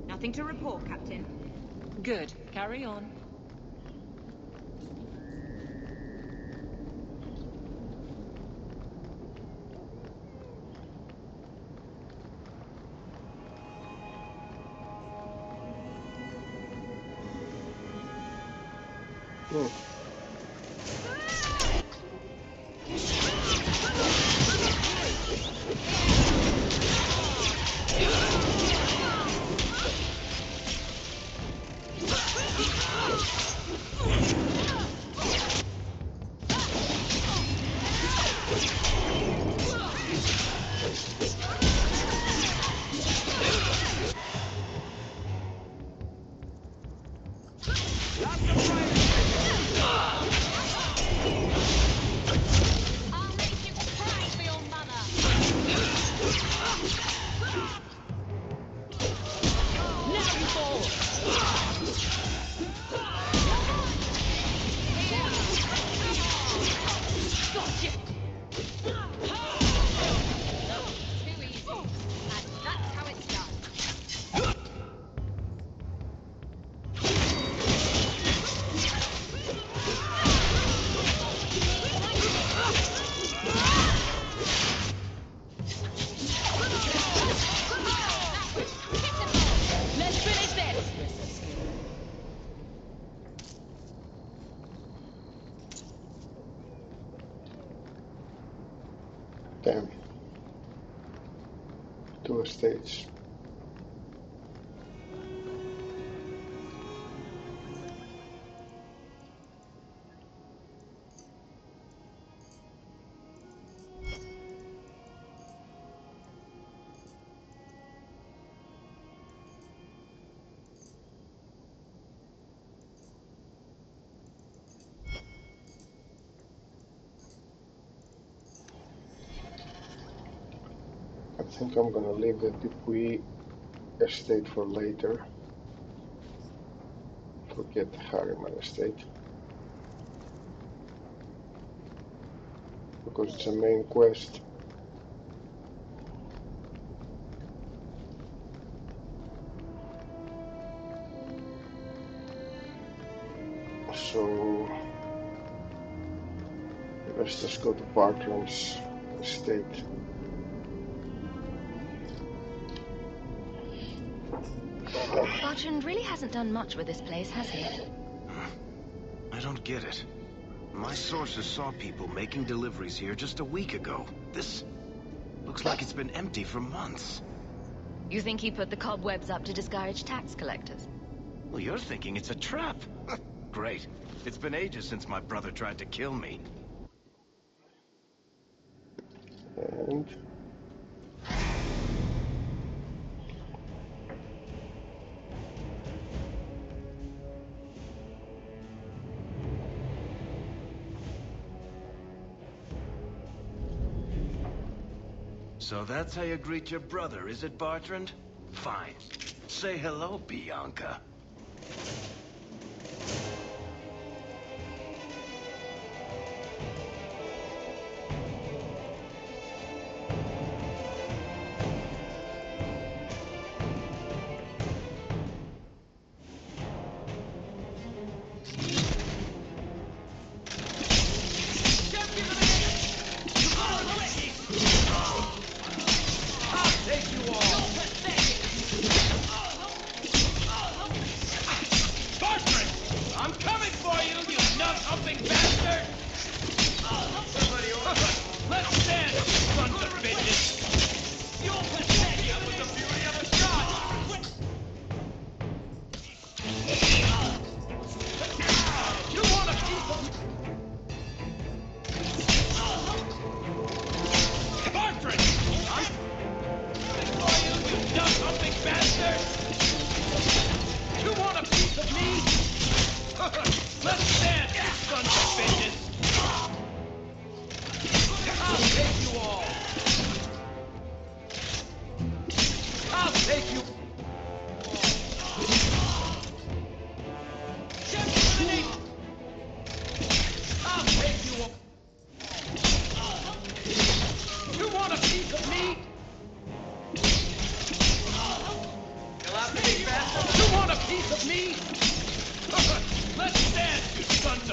Nothing to report, Captain. Good. Carry on. Hmm. Damn. 2 estates. I think I'm gonna leave the Dupuy estate for later. Forget the Harimann Estate. Because it's a main quest. So let's just go to Bartrand's estate. Bartrand really hasn't done much with this place, has he? I don't get it. My sources saw people making deliveries here just a week ago. This looks like it's been empty for months. You think he put the cobwebs up to discourage tax collectors? Well, you're thinking it's a trap. Great. It's been ages since my brother tried to kill me. And So that's how you greet your brother, is it, Bartrand? Fine. Say hello, Bianca.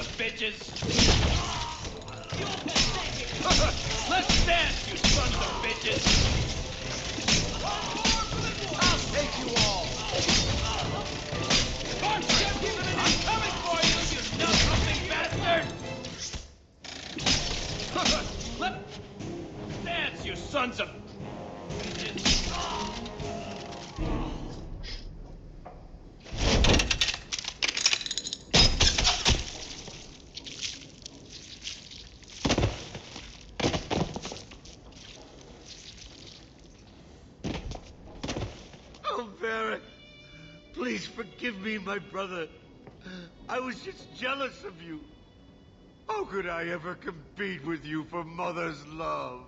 of bitches! Let's dance, you sons of bitches! I'll take you all! I'm coming for you, you nut-humping bastard! Let's dance, you sons of bitches! Oh, Varic, please forgive me, my brother. I was just jealous of you. How could I ever compete with you for Mother's love?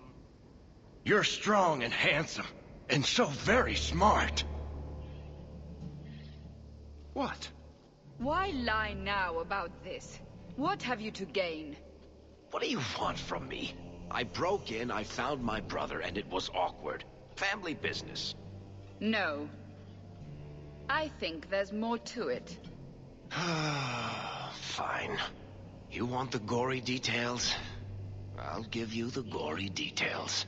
You're strong and handsome, and so very smart. What? Why lie now about this? What have you to gain? What do you want from me? I broke in, I found my brother, and it was awkward. Family business. No. I think there's more to it. Fine. You want the gory details? I'll give you the gory details.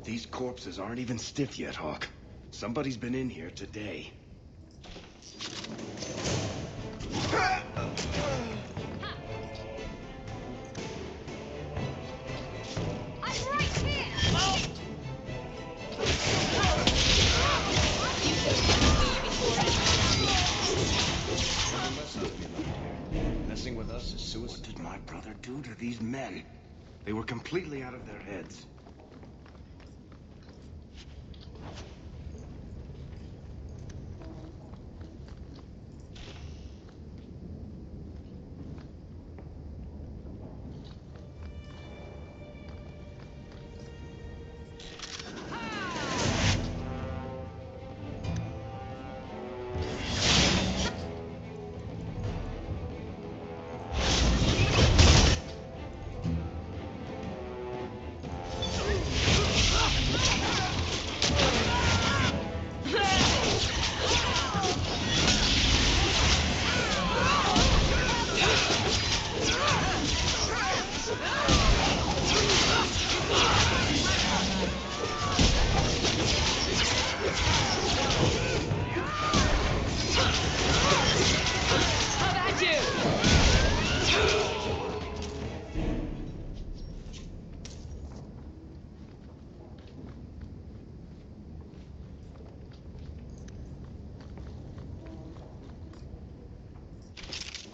These corpses aren't even stiff yet, Hawk. Somebody's been in here today. Messing with us is suicide. What did my brother do to these men? They were completely out of their heads.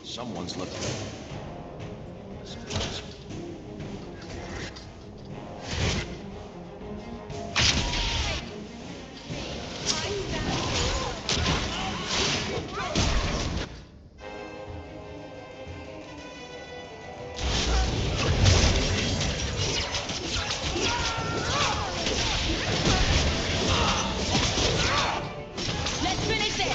Someone's looking. Let's finish this!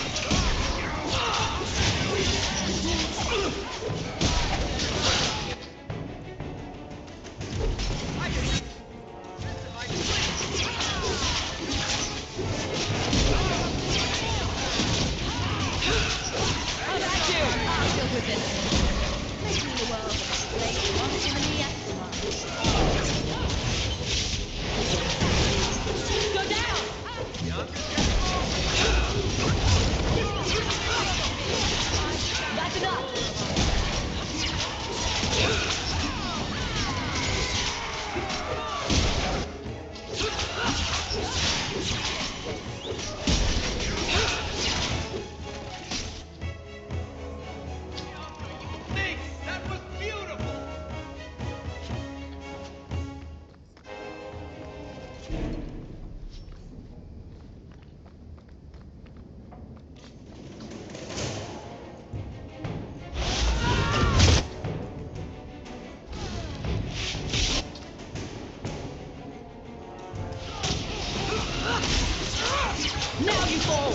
Now you fall!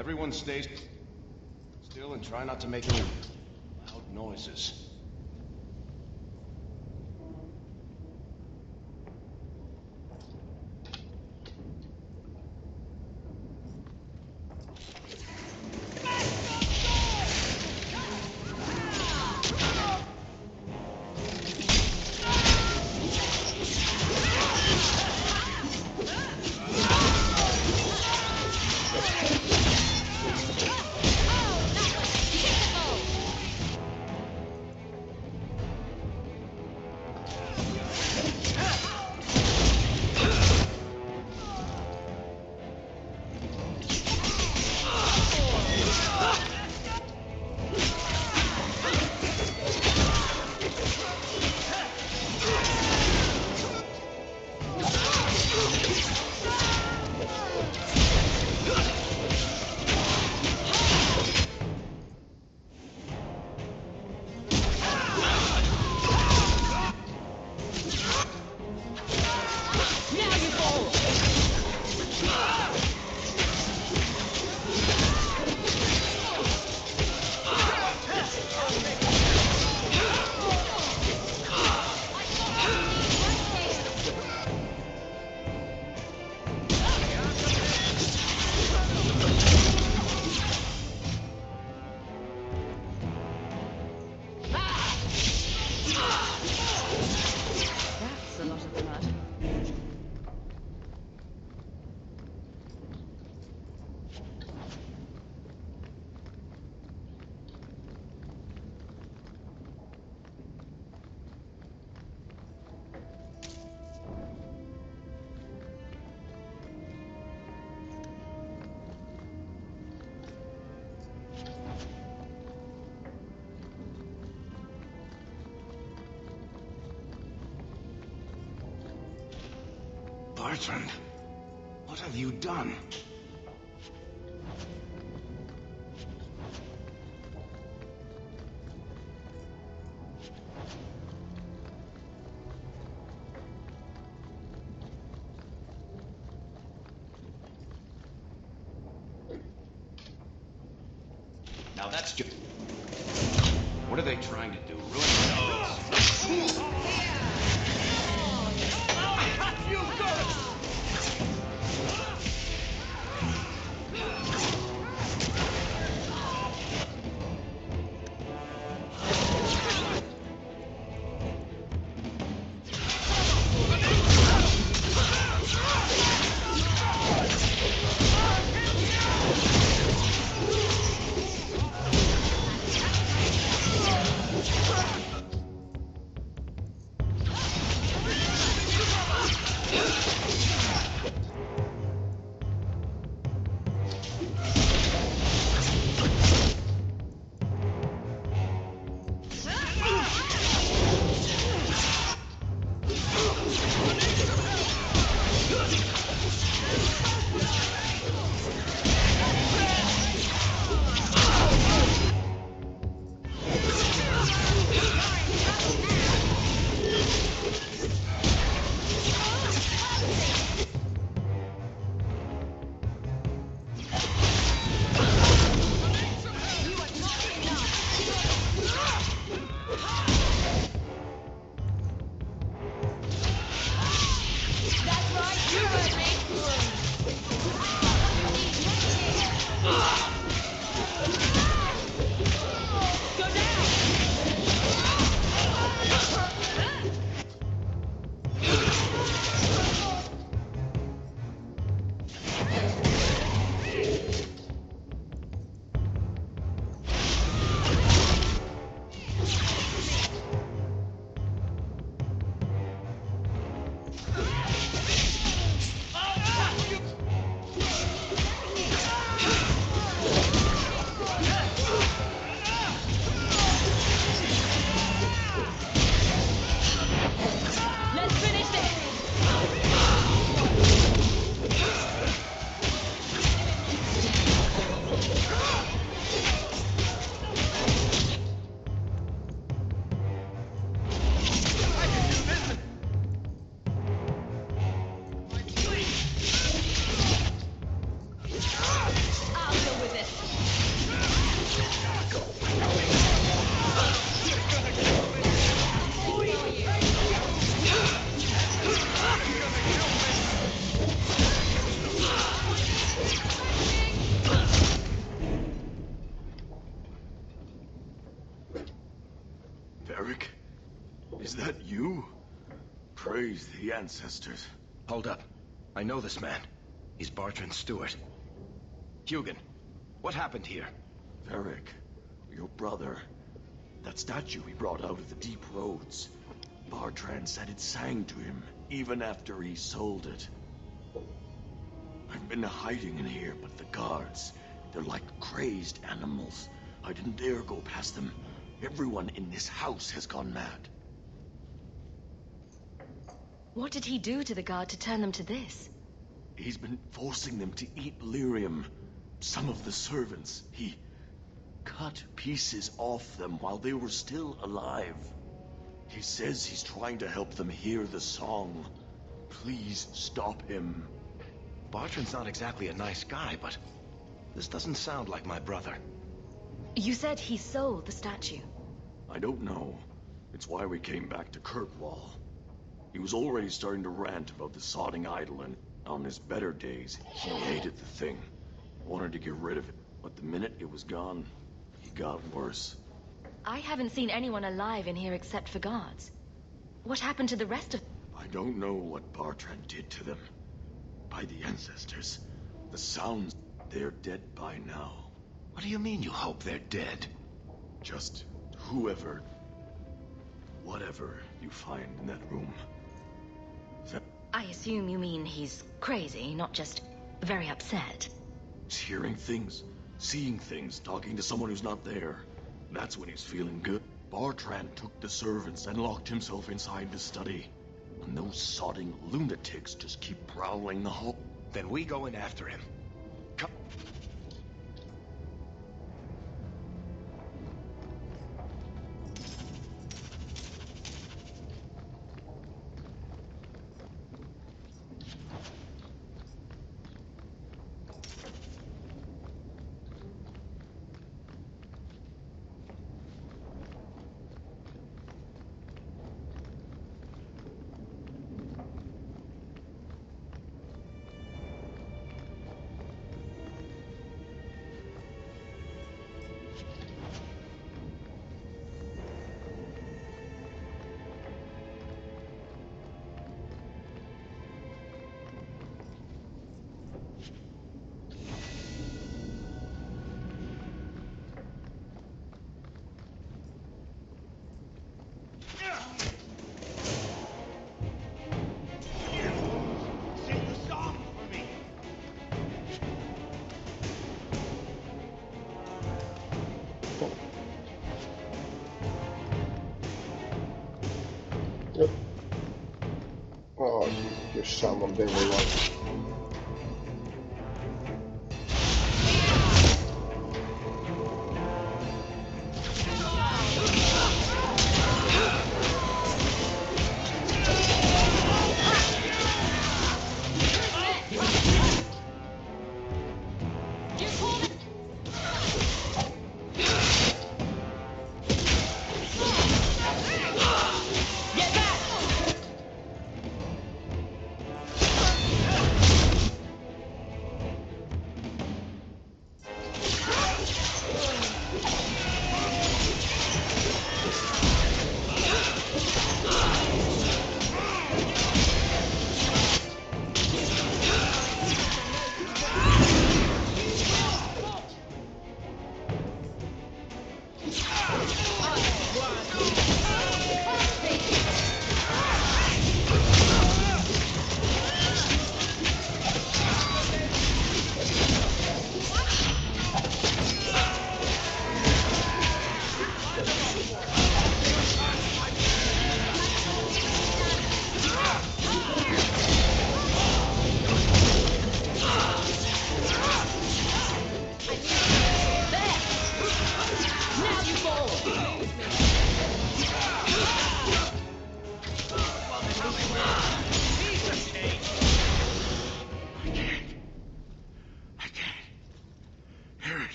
Everyone stays still and try not to make any loud noises. That's a lot of blood. Bartrand, what have you done? Now that's just... What are they trying to do? Ruin my efforts? You got it! The ancestors. Hold up. I know this man. He's Bartrand's steward. Hugin, what happened here? Varic, your brother. That statue he brought out of the deep roads. Bartrand said it sang to him, even after he sold it. I've been hiding in here, but the guards, they're like crazed animals. I didn't dare go past them. Everyone in this house has gone mad. What did he do to the guard to turn them to this? He's been forcing them to eat lyrium. Some of the servants, he cut pieces off them while they were still alive. He says he's trying to help them hear the song. Please stop him. Bartrand's not exactly a nice guy, but this doesn't sound like my brother. You said he sold the statue. I don't know. It's why we came back to Kirkwall. He was already starting to rant about the sodding idol, and on his better days, he hated the thing. Wanted to get rid of it, but the minute it was gone, he got worse. I haven't seen anyone alive in here except for guards. What happened to the rest of... I don't know what Bartrand did to them. By the ancestors. The sounds, they're dead by now. What do you mean you hope they're dead? Just whoever, whatever you find in that room. I assume you mean he's crazy, not just very upset. He's hearing things, seeing things, talking to someone who's not there. That's when he's feeling good. Bartrand took the servants and locked himself inside the study. And those sodding lunatics just keep prowling the hall. Then we go in after him. Come. Oh, you summoned everyone.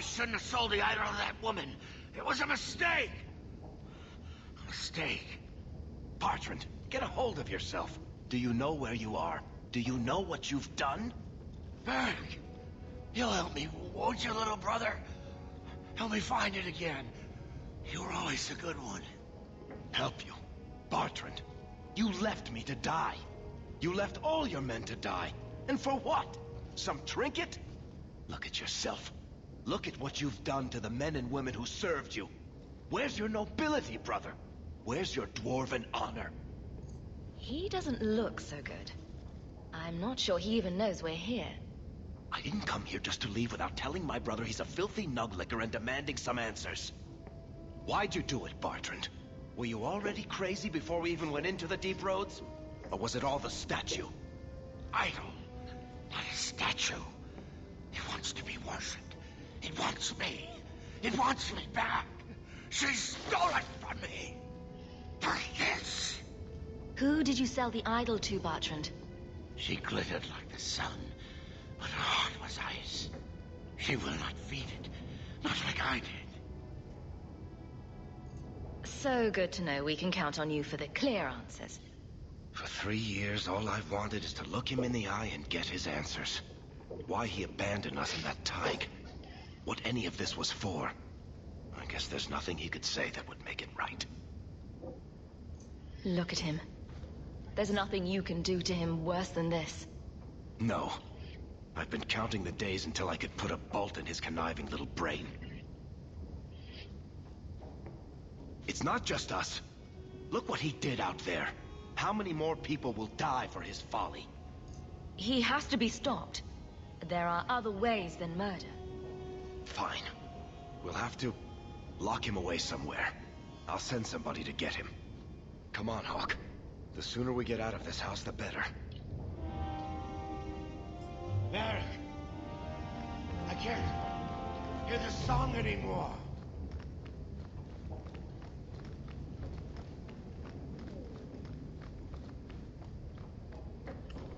I shouldn't have sold the idol to that woman. It was a mistake. A mistake. Bartrand, get a hold of yourself. Do you know where you are? Do you know what you've done? Varic, you'll help me, won't you, little brother? Help me find it again. You were always a good one. Help you? Bartrand, you left me to die. You left all your men to die. And for what? Some trinket? Look at yourself. Look at what you've done to the men and women who served you. Where's your nobility, brother? Where's your dwarven honor? He doesn't look so good. I'm not sure he even knows we're here. I didn't come here just to leave without telling my brother he's a filthy nuglicker and demanding some answers. Why'd you do it, Bartrand? Were you already crazy before we even went into the deep roads? Or was it all the statue? Idol, not a statue. It wants to be worshipped. It wants me. It wants me back. She stole it from me. For this. Who did you sell the idol to, Bartrand? She glittered like the sun, but her heart was ice. She will not feed it, not like I did. So good to know we can count on you for the clear answers. For 3 years, all I've wanted is to look him in the eye and get his answers. Why he abandoned us in that tide. What any of this was for. I guess there's nothing he could say that would make it right. Look at him. There's nothing you can do to him worse than this. No. I've been counting the days until I could put a bolt in his conniving little brain. It's not just us. Look what he did out there. How many more people will die for his folly? He has to be stopped. There are other ways than murder. Fine. We'll have to lock him away somewhere. I'll send somebody to get him. Come on, Hawk. The sooner we get out of this house, the better. Varic, I can't hear the song anymore.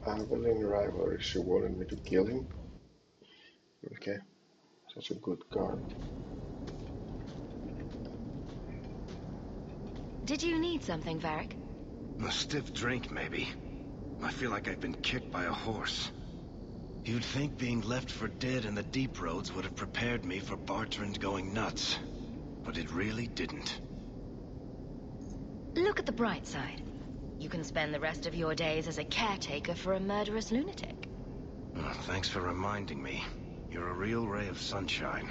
Aveline rivalry, she wanted me to kill him. Okay, such a good guard. Did you need something, Varic? A stiff drink, maybe. I feel like I've been kicked by a horse. You'd think being left for dead in the deep roads would have prepared me for Bartrand going nuts. But it really didn't. Look at the bright side. You can spend the rest of your days as a caretaker for a murderous lunatic. Oh, thanks for reminding me. You're a real ray of sunshine.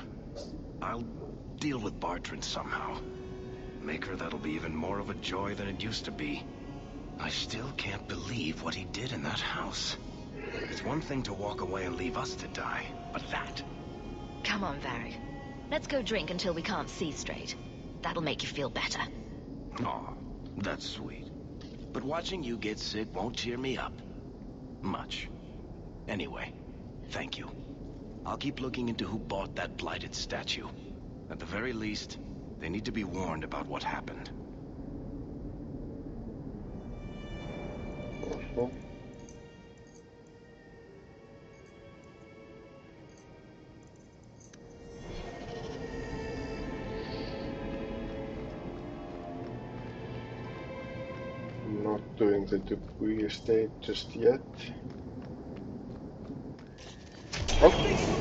I'll deal with Bartrand somehow. Make her that'll be even more of a joy than it used to be. I still can't believe what he did in that house. It's one thing to walk away and leave us to die, but that... Come on, Varic. Let's go drink until we can't see straight. That'll make you feel better. Aw, that's sweet. But watching you get sick won't cheer me up. Much. Anyway, thank you. I'll keep looking into who bought that blighted statue. At the very least, they need to be warned about what happened. Not doing the Dougal estate just yet. Oh.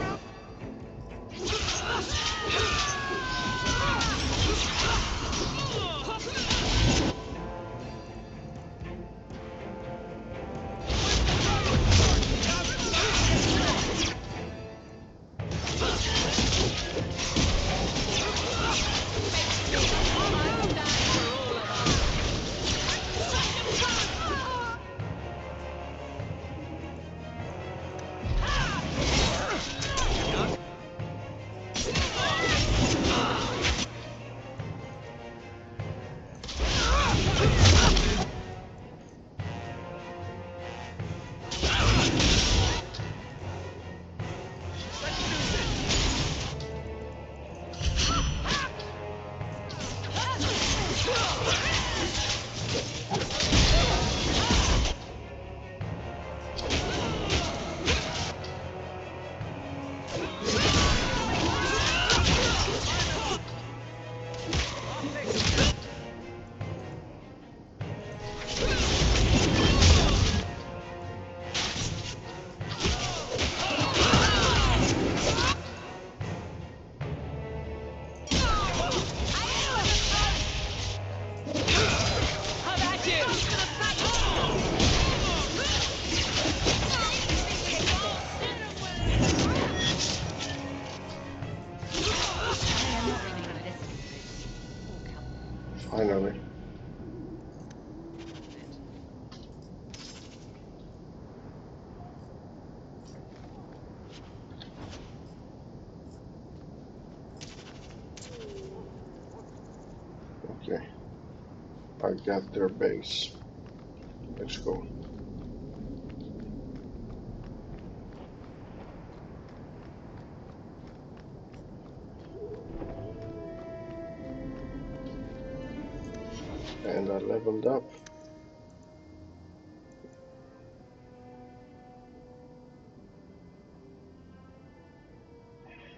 Finally. Okay. I got their base. Let's go. And I leveled up.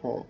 Huh.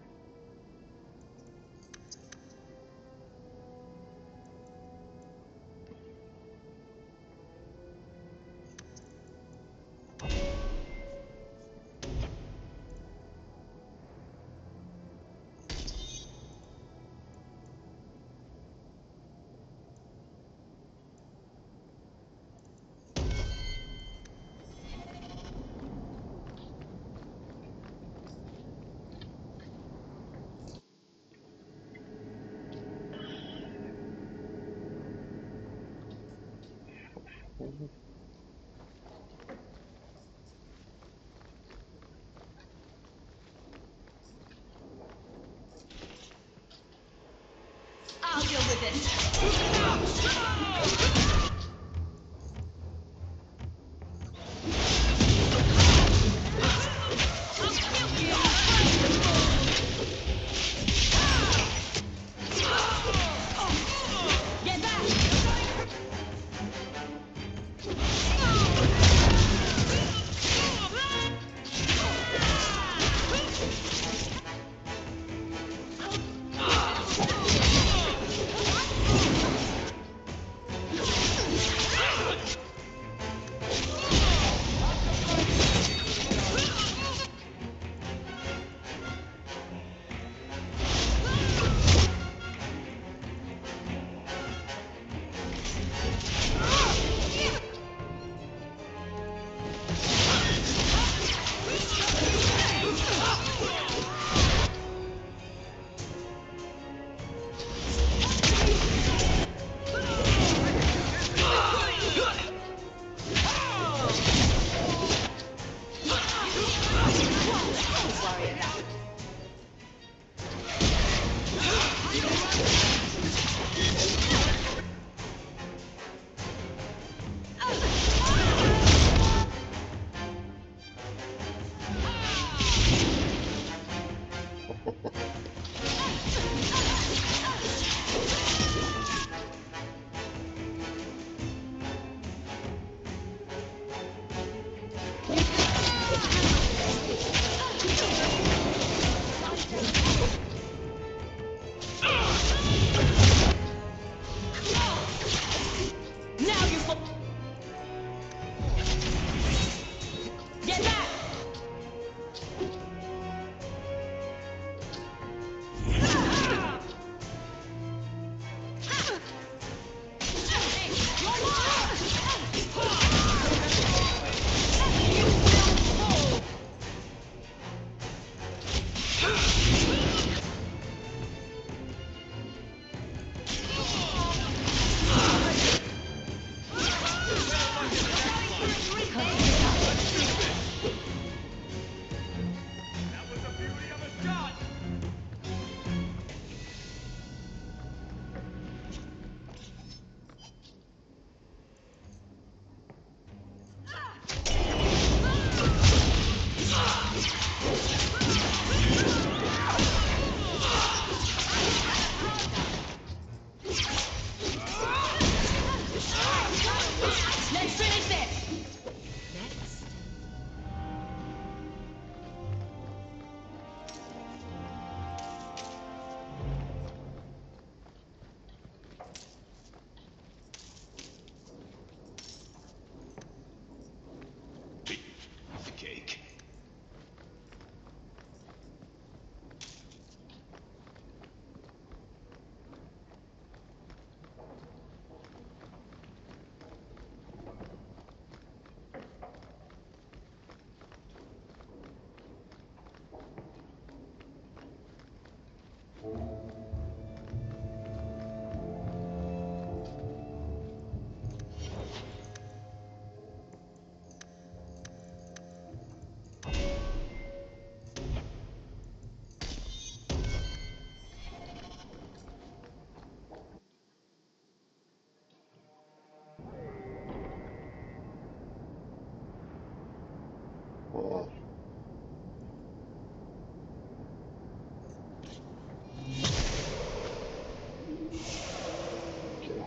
I'll deal with this. Get back! Oh. Okay.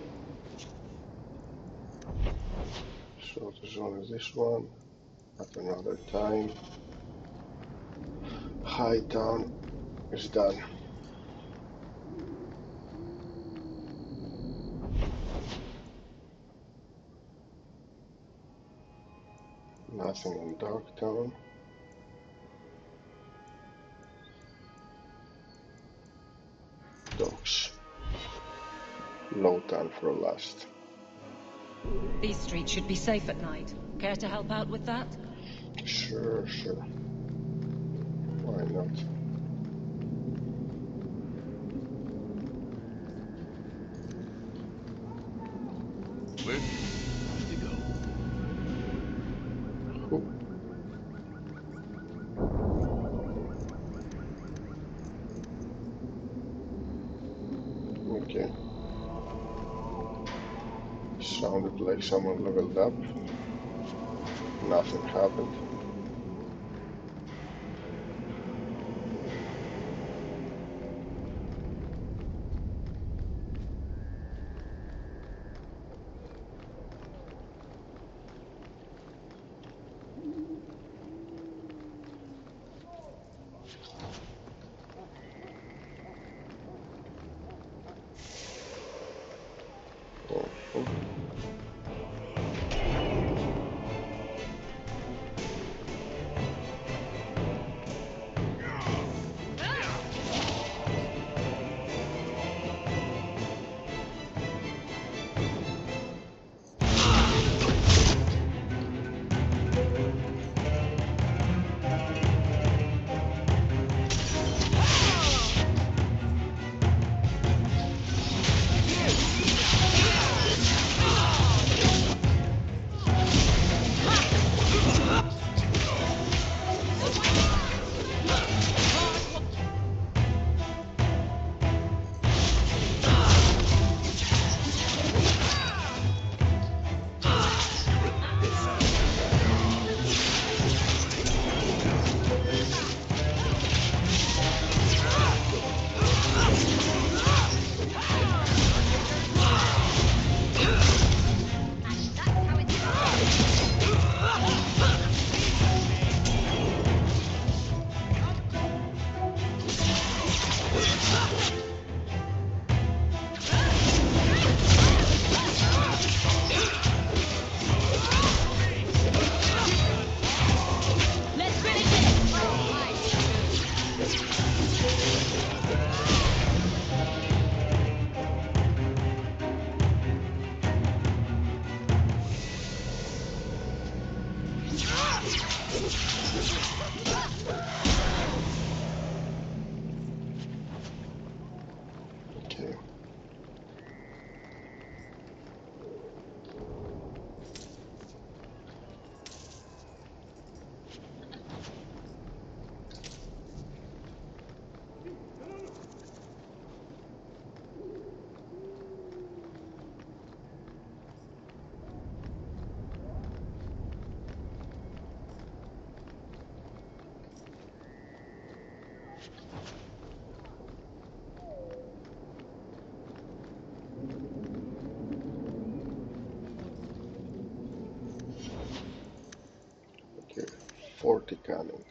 So the zone is this one. At another time. High Town is done. Nothing in Dark Town. Docks. Low Town for last. These streets should be safe at night. Care to help out with that? Sure. Why not? Where do we go? Who? Okay. Sounded like someone leveled up. Nothing happened. Oh. Okay. Okay. 40 coming.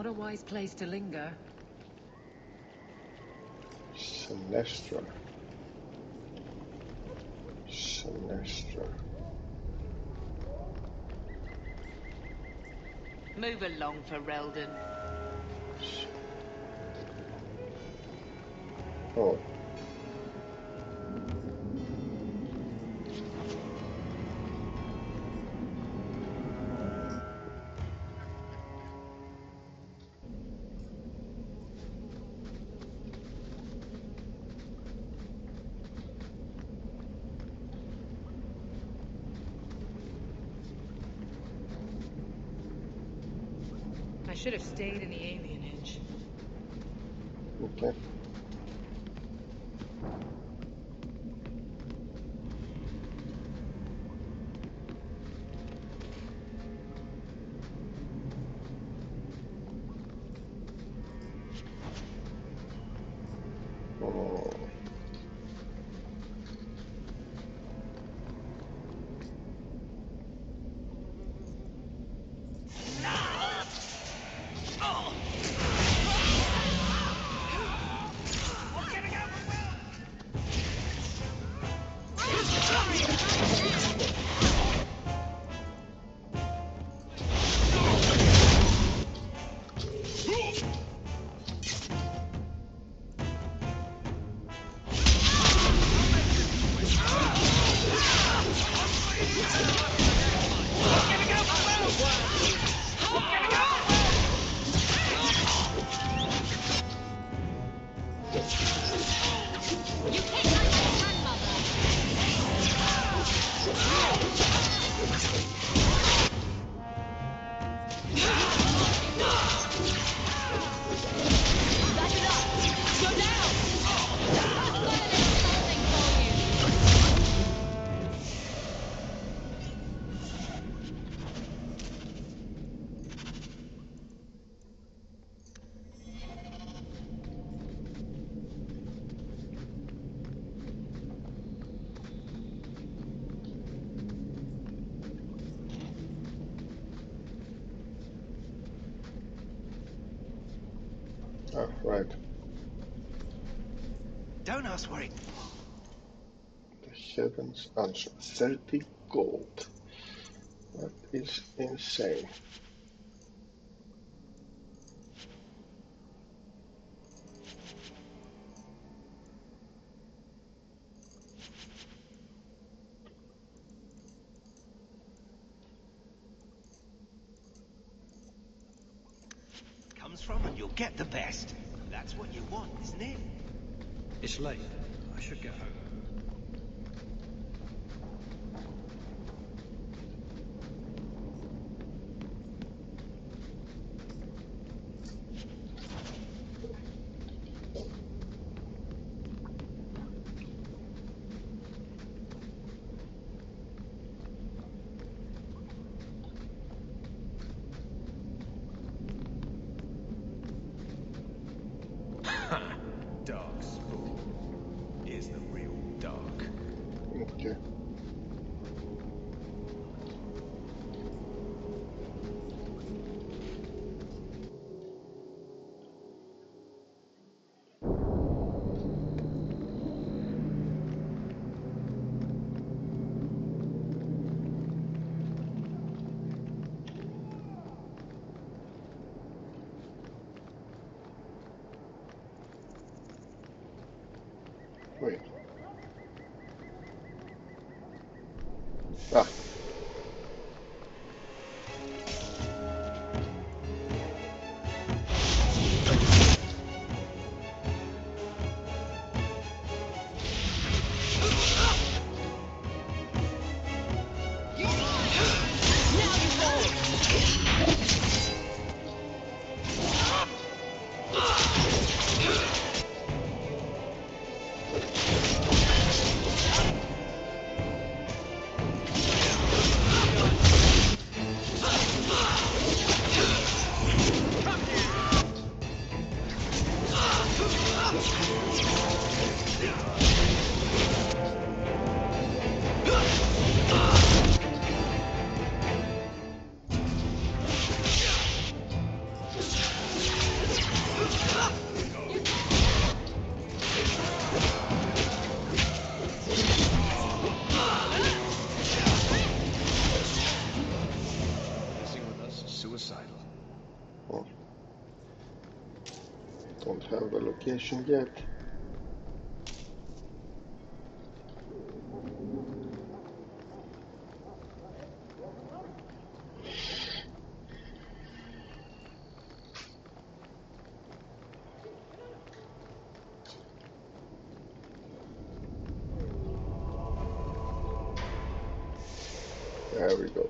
Not a wise place to linger. Sinestra. Sinestra. Move along, Ferelden. Oh. I should have stayed in the alienage. Okay. Oh. Ah, right. Don't ask where it... The heavens answer. 30 gold. That is insane. comes from, and you'll get the best. That's what you want, isn't it? It's late. I should get home. Dark spool. Is the real dark. Okay. Wait. Ah. Don't have the location yet. There we go.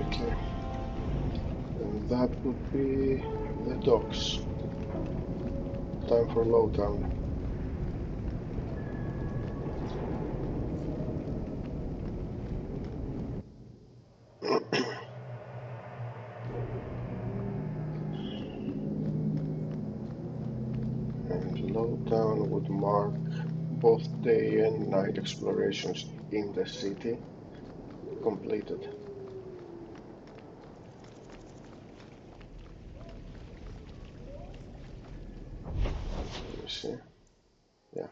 Okay. And that would be the docks. Time for Lowtown. And Lowtown would mark both day and night explorations in the city completed. Let me see. Yeah.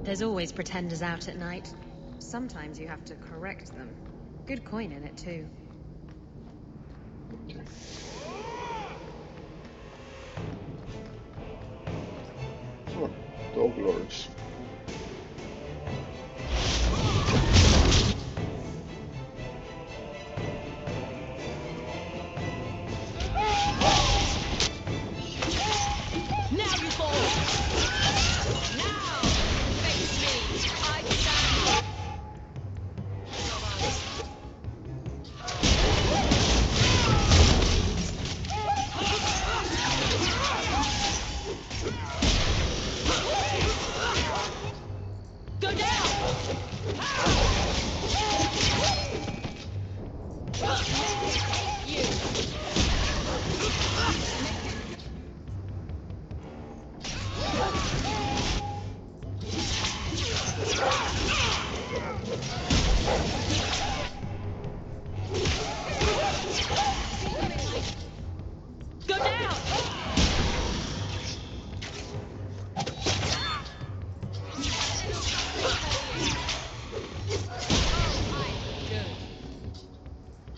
There's always pretenders out at night. Sometimes you have to correct them. Good coin in it, too. Okay. Oh, dog lords. Now you fall! Now! Face me! I stand! Go down! You! Go down!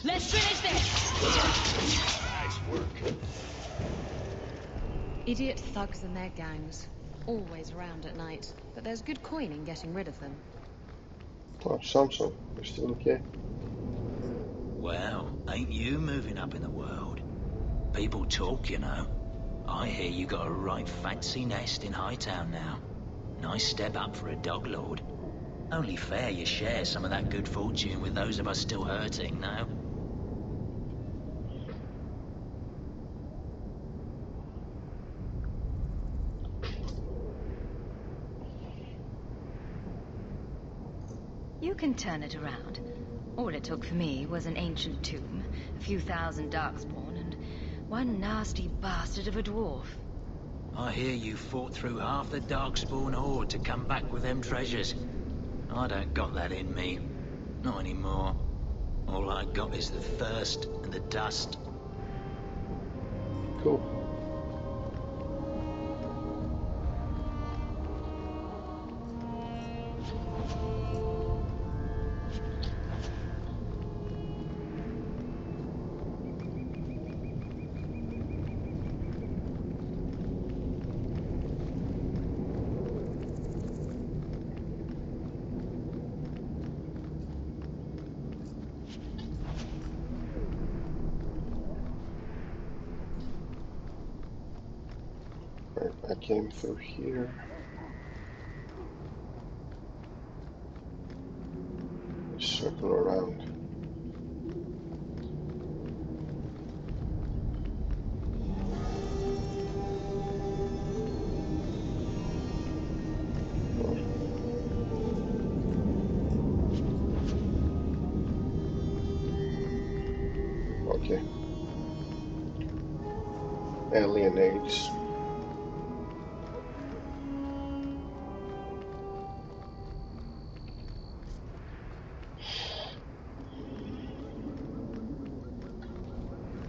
Let's finish this! Nice work. Idiot thugs and their gangs. Always around at night, but there's good coin in getting rid of them. Oh, Samson, you're still okay? Well, ain't you moving up in the world? People talk, you know. I hear you got a right fancy nest in Hightown now. Nice step up for a dog lord. Only fair you share some of that good fortune with those of us still hurting, no? You can turn it around. All it took for me was an ancient tomb, a few thousand darkspawn, and one nasty bastard of a dwarf. I hear you fought through half the Darkspawn horde to come back with them treasures. I don't got that in me. Not anymore. All I got is the thirst and the dust. Cool. Right, I came through here. Circle around. Okay. Alienates.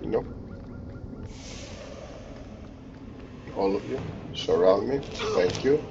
Nope. All of you, surround me. Thank you.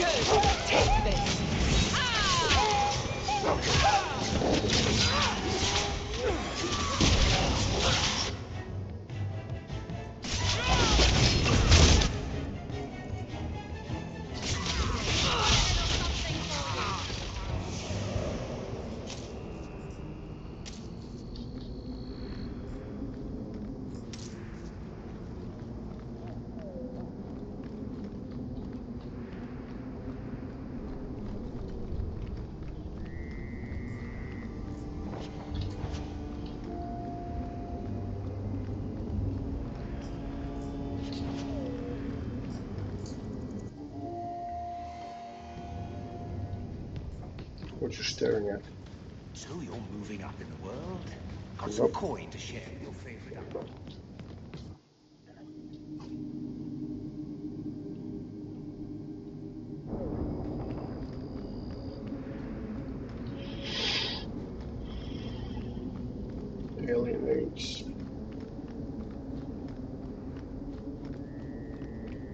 Take this! What you staring at? So you're moving up in the world? Got some Nope. coin to share with your favorite uncle? Alienates.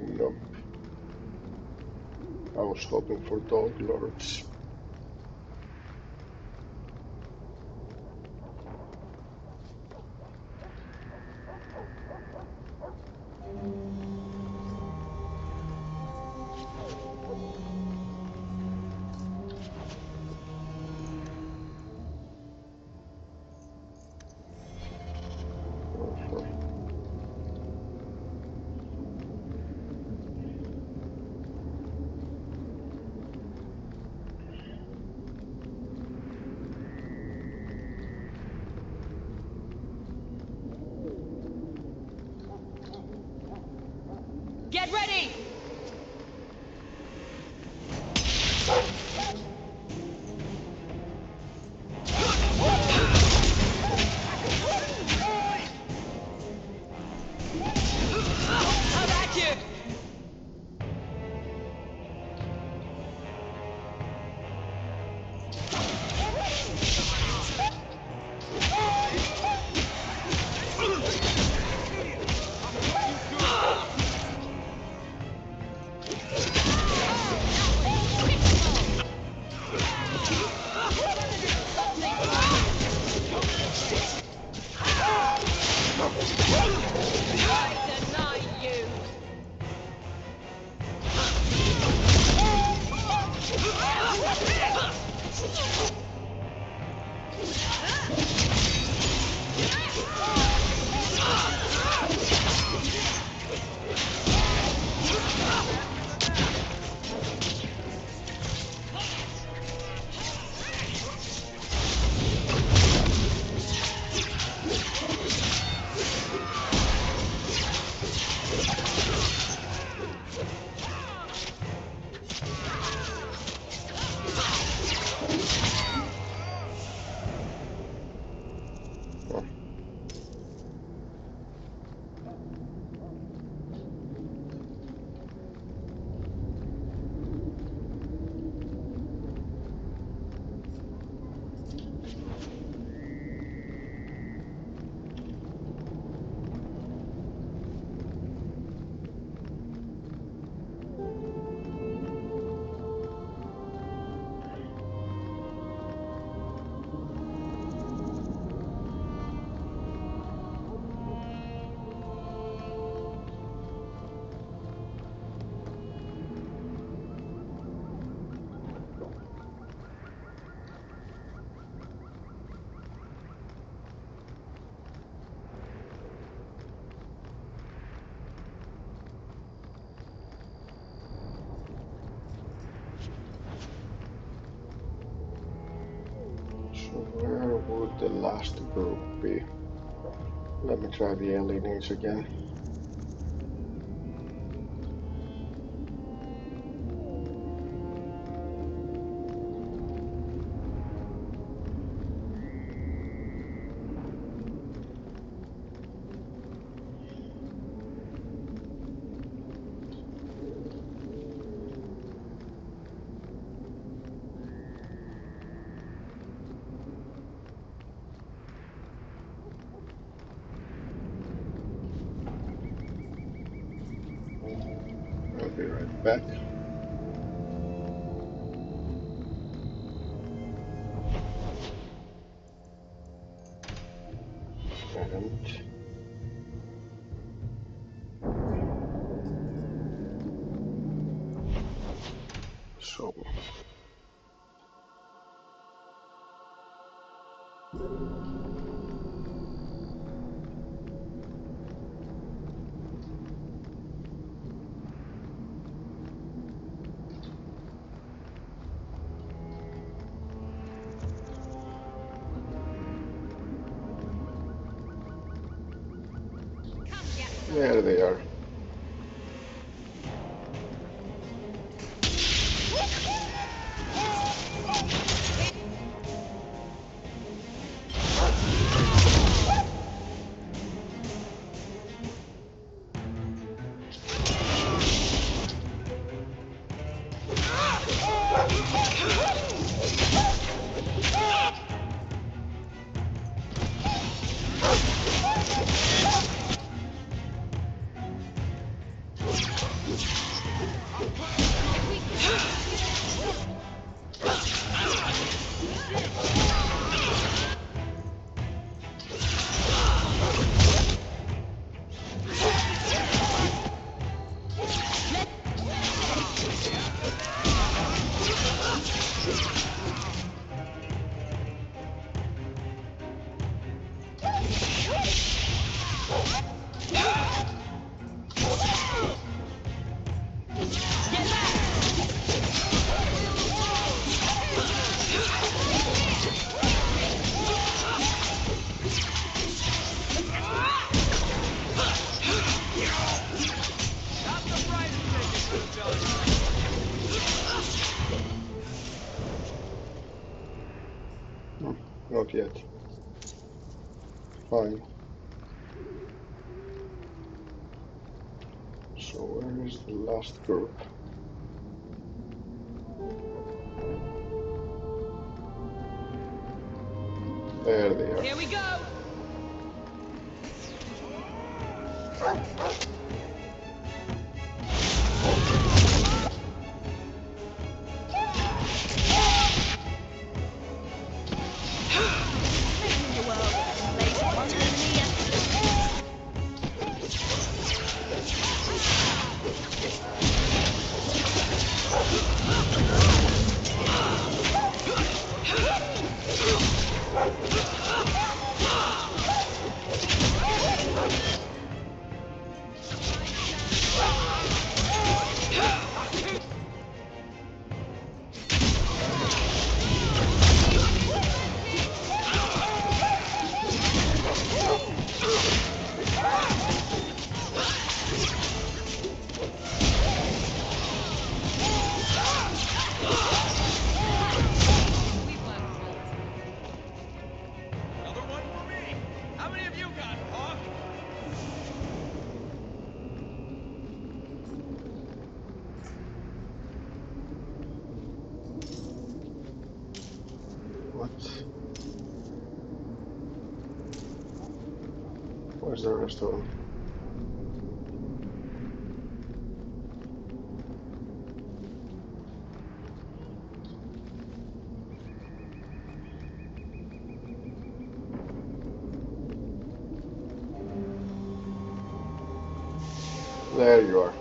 Nope. I was hoping for dog lords. Get ready! Come at you! So where would the last group be? Let me try the aliens again. I'll be right back. So there they are. Not yet. Fine. So where is the last group? There they are. Here we go! Where's the rest of them? There you are.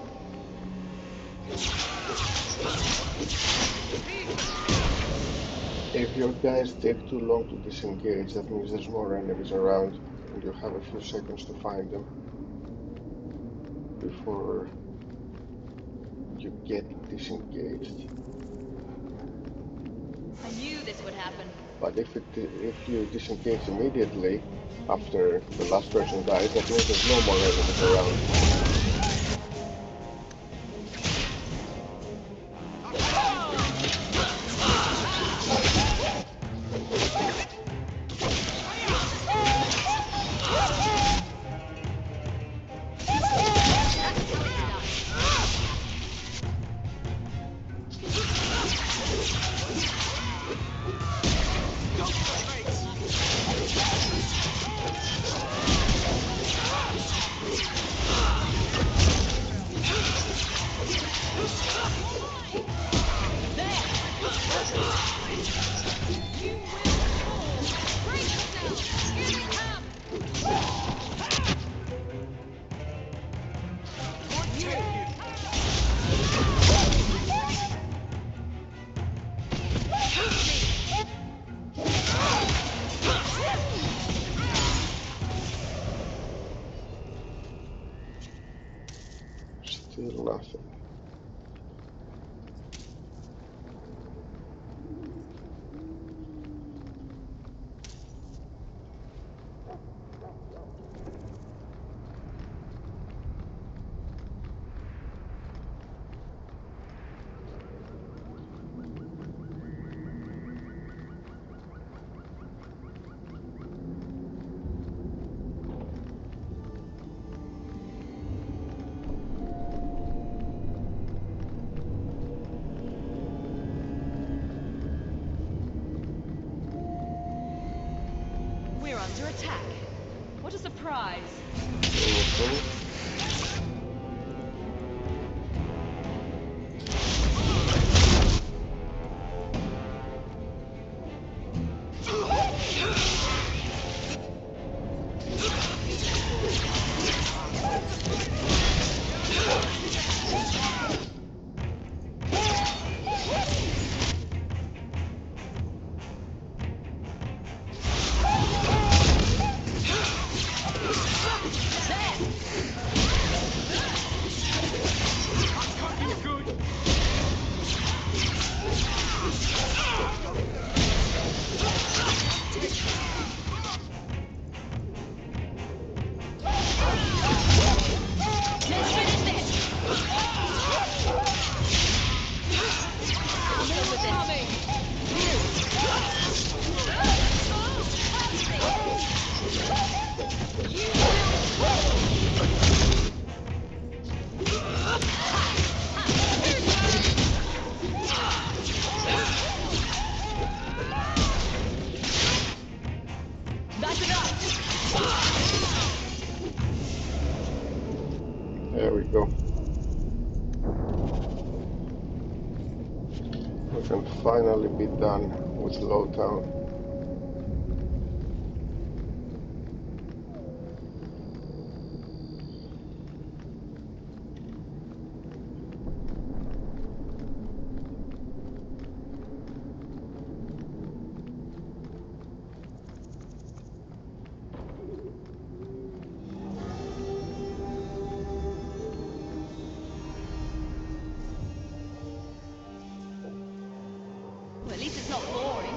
If your guys take too long to disengage, that means there's more enemies around and you have a few seconds to find them before you get disengaged. I knew this would happen. But if you disengage immediately after the last person dies, that means there's no more enemies around. asset. We're under attack. What a surprise. There we go. We can finally be done with Lowtown. Well, at least it's not boring.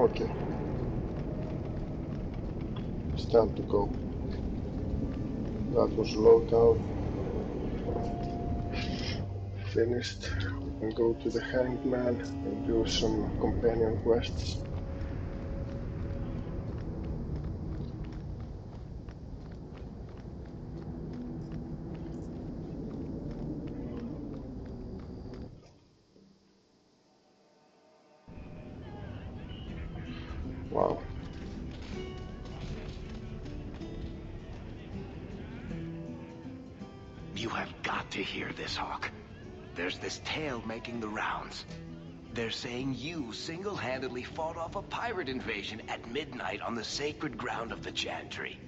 Okay. It's time to go. That was Lowtown. Finished. We can go to the Hanged Man and do some companion quests. Wow. You have got to hear this, Hawk. There's this tale making the rounds. They're saying you single-handedly fought off a pirate invasion at midnight on the sacred ground of the Chantry.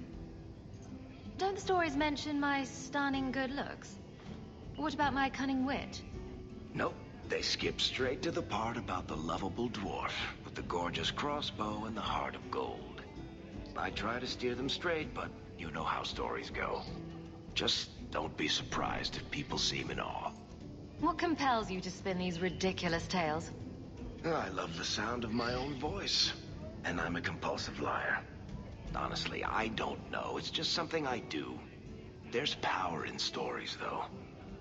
Don't the stories mention my stunning good looks? What about my cunning wit? Nope, they skip straight to the part about the lovable dwarf with the gorgeous crossbow and the heart of gold. I try to steer them straight, but you know how stories go. Just don't be surprised if people seem in awe. What compels you to spin these ridiculous tales? I love the sound of my own voice, and I'm a compulsive liar. Honestly, I don't know. It's just something I do. There's power in stories, though.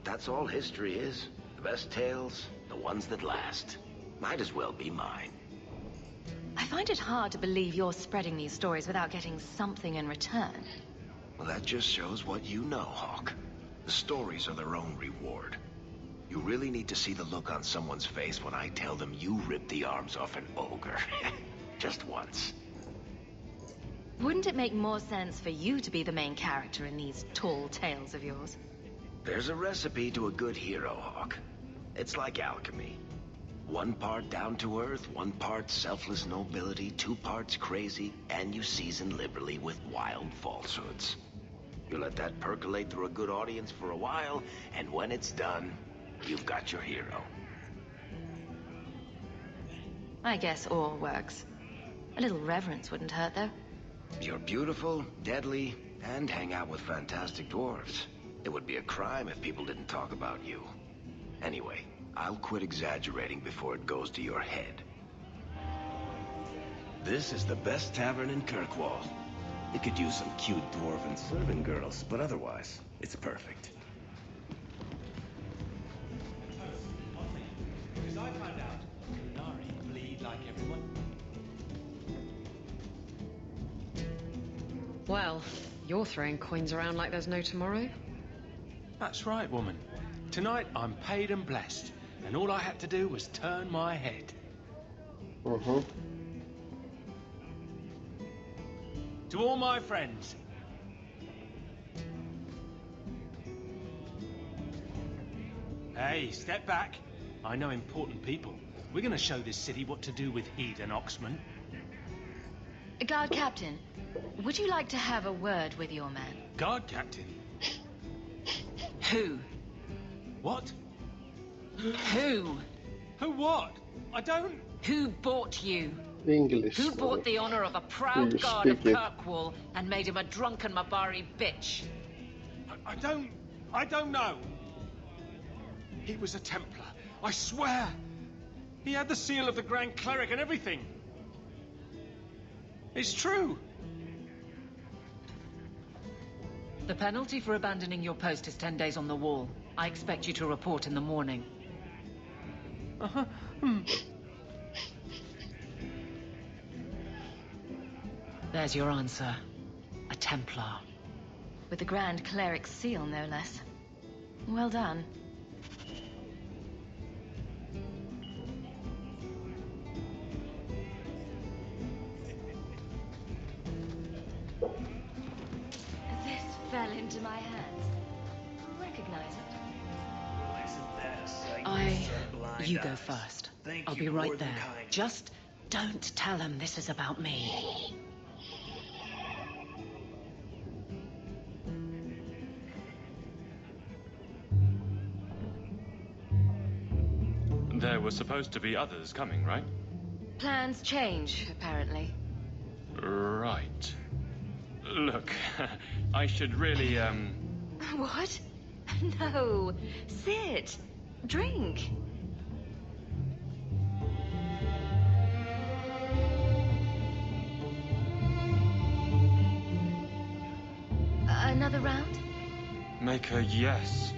That's all history is. The best tales, the ones that last. Might as well be mine. I find it hard to believe you're spreading these stories without getting something in return. Well, that just shows what you know, Hawk. The stories are their own reward. You really need to see the look on someone's face when I tell them you ripped the arms off an ogre. Just once. Wouldn't it make more sense for you to be the main character in these tall tales of yours? There's a recipe to a good hero, Hawk. It's like alchemy. 1 part down to earth, 1 part selfless nobility, 2 parts crazy, and you season liberally with wild falsehoods. You let that percolate through a good audience for a while, and when it's done, you've got your hero. I guess all works. A little reverence wouldn't hurt, though. You're beautiful, deadly, and hang out with fantastic dwarves. It would be a crime if people didn't talk about you. Anyway, I'll quit exaggerating before it goes to your head. This is the best tavern in Kirkwall. It could use some cute dwarven servant girls, but otherwise, it's perfect. Because I found out Qunari bleed like everyone. Well, you're throwing coins around like there's no tomorrow. That's right, woman. Tonight I'm paid and blessed, and all I had to do was turn my head. To all my friends. Hey, step back. I know important people. We're gonna show this city what to do with heathen oxmen. Guard Captain, would you like to have a word with your man? Guard Captain? Who? What? Who? Who what? I don't... Who bought you? English. Who bought the honor of a proud guard of Kirkwall and made him a drunken Mabari bitch? I don't know. He was a Templar, I swear. He had the seal of the Grand Cleric and everything. It's true. The penalty for abandoning your post is 10 days on the wall. I expect you to report in the morning. There's your answer. A Templar. With the Grand Cleric's seal, no less. Well done. This fell into my hands. Recognize it? You go first. I'll be right there. Just don't tell him this is about me. There were supposed to be others coming, right? Plans change, apparently. Right. Look, I should really, What? No. Sit. Drink. Another round? Make a yes.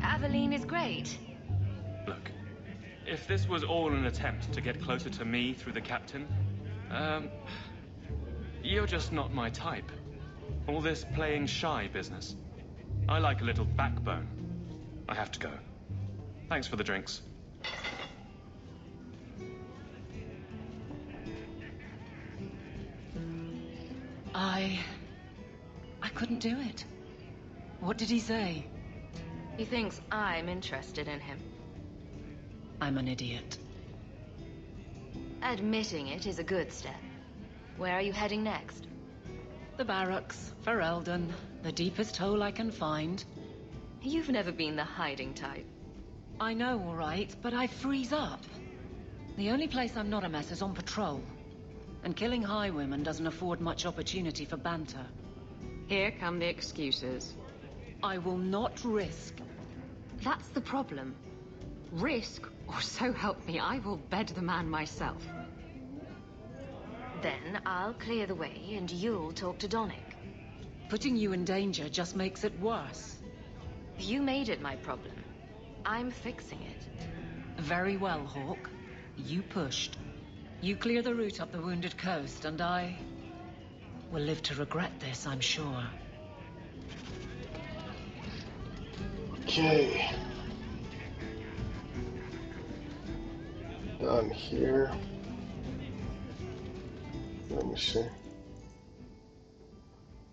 Aveline is great. Look, if this was all an attempt to get closer to me through the captain, you're just not my type. All this playing shy business. I like a little backbone. I have to go. Thanks for the drinks. I couldn't do it. What did he say? He thinks I'm interested in him. I'm an idiot. Admitting it is a good step. Where are you heading next? The barracks, for Eldon, the deepest hole I can find. You've never been the hiding type. I know, all right, but I freeze up. The only place I'm not a mess is on patrol. And killing highwaymen doesn't afford much opportunity for banter. Here come the excuses. I will not risk. That's the problem. Risk, or so help me, I will bed the man myself. Then I'll clear the way and you'll talk to Donick. Putting you in danger just makes it worse. You made it my problem. I'm fixing it. Very well, Hawk. You pushed. You clear the route up the Wounded Coast, and I will live to regret this, I'm sure. Okay. Done here. Let me see.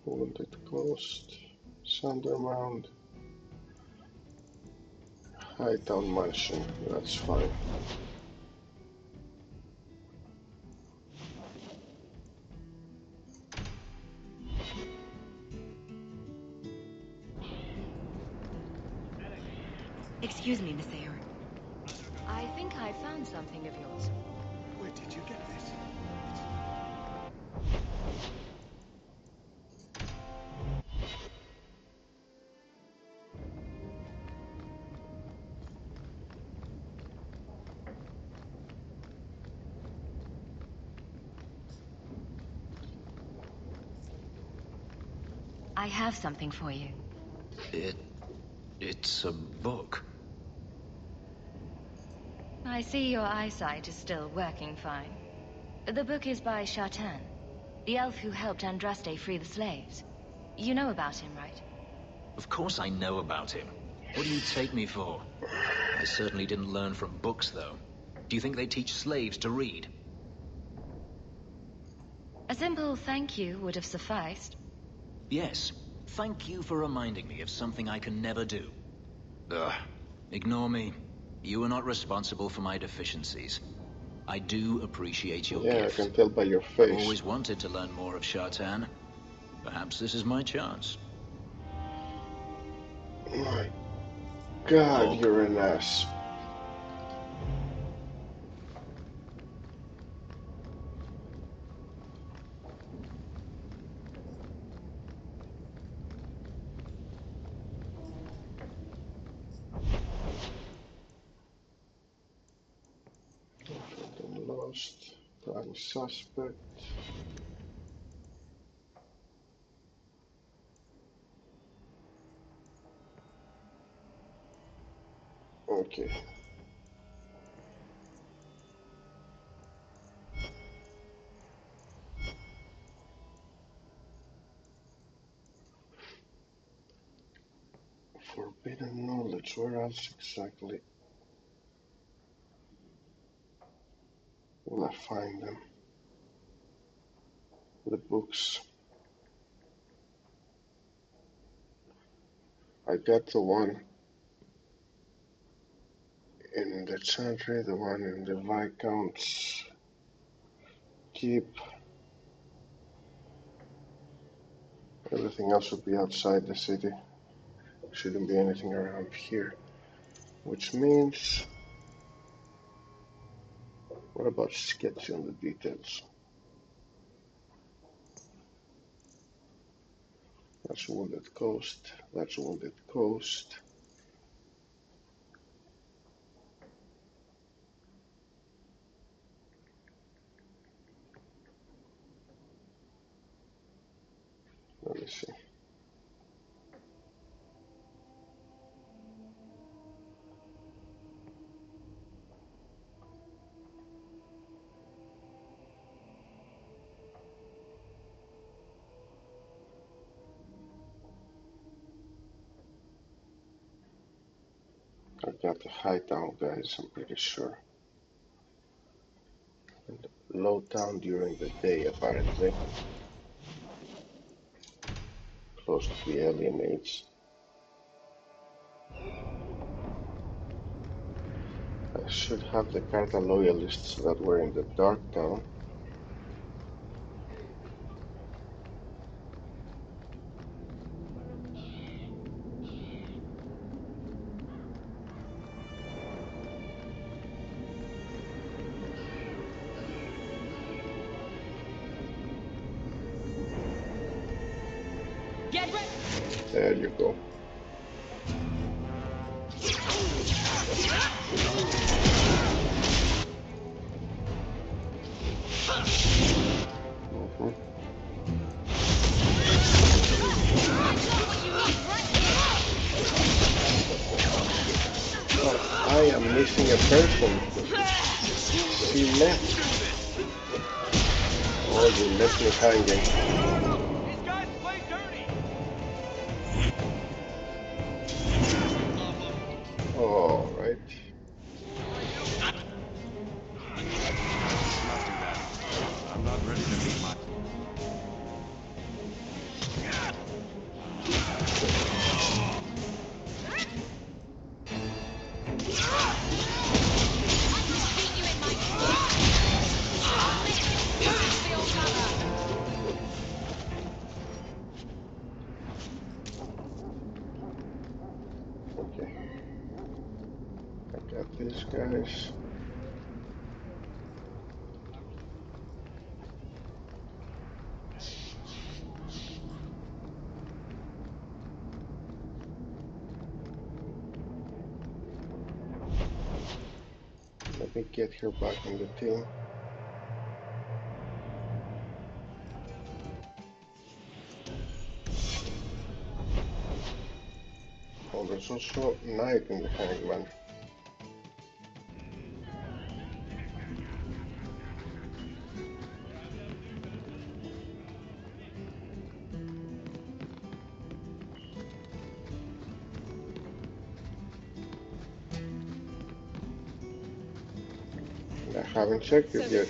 Wounded Coast, Sundermount, Hightown Mansion. That's fine. Excuse me, Miss Ayer. I think I found something of yours. Where did you get this? I have something for you. It's a book. I see your eyesight is still working fine. The book is by Shartan, the elf who helped Andraste free the slaves. You know about him, right? Of course I know about him. What do you take me for? I certainly didn't learn from books, though. Do you think they teach slaves to read? A simple thank you would have sufficed. Yes. Thank you for reminding me of something I can never do. Ugh. Ignore me. You are not responsible for my deficiencies. I do appreciate your gift. I can tell by your face. I've always wanted to learn more of Shartan. Perhaps this is my chance. My God, Hawk. you're an ass. Lost. Prime suspect. Okay. Forbidden knowledge. Where else exactly will I find them? The books. I got the one in the Chantry, the one in the Viscount's Keep. Everything else would be outside the city. Shouldn't be anything around here. Which means... What about sketching the details? That's Wounded Coast. That's Wounded Coast. Let me see. I got the high town guys, I'm pretty sure. And low town during the day, apparently. Close to the alien age. I should have the Carta loyalists that were in the dark town. Get ready. There you go. I am missing a person. She left. Oh, you left me hanging. These guys play dirty. All right. I'm not ready to meet my... Okay. I got these guys. Let me get her back in the team. Oh, there's also Knight in the Hangman. I haven't checked it yet.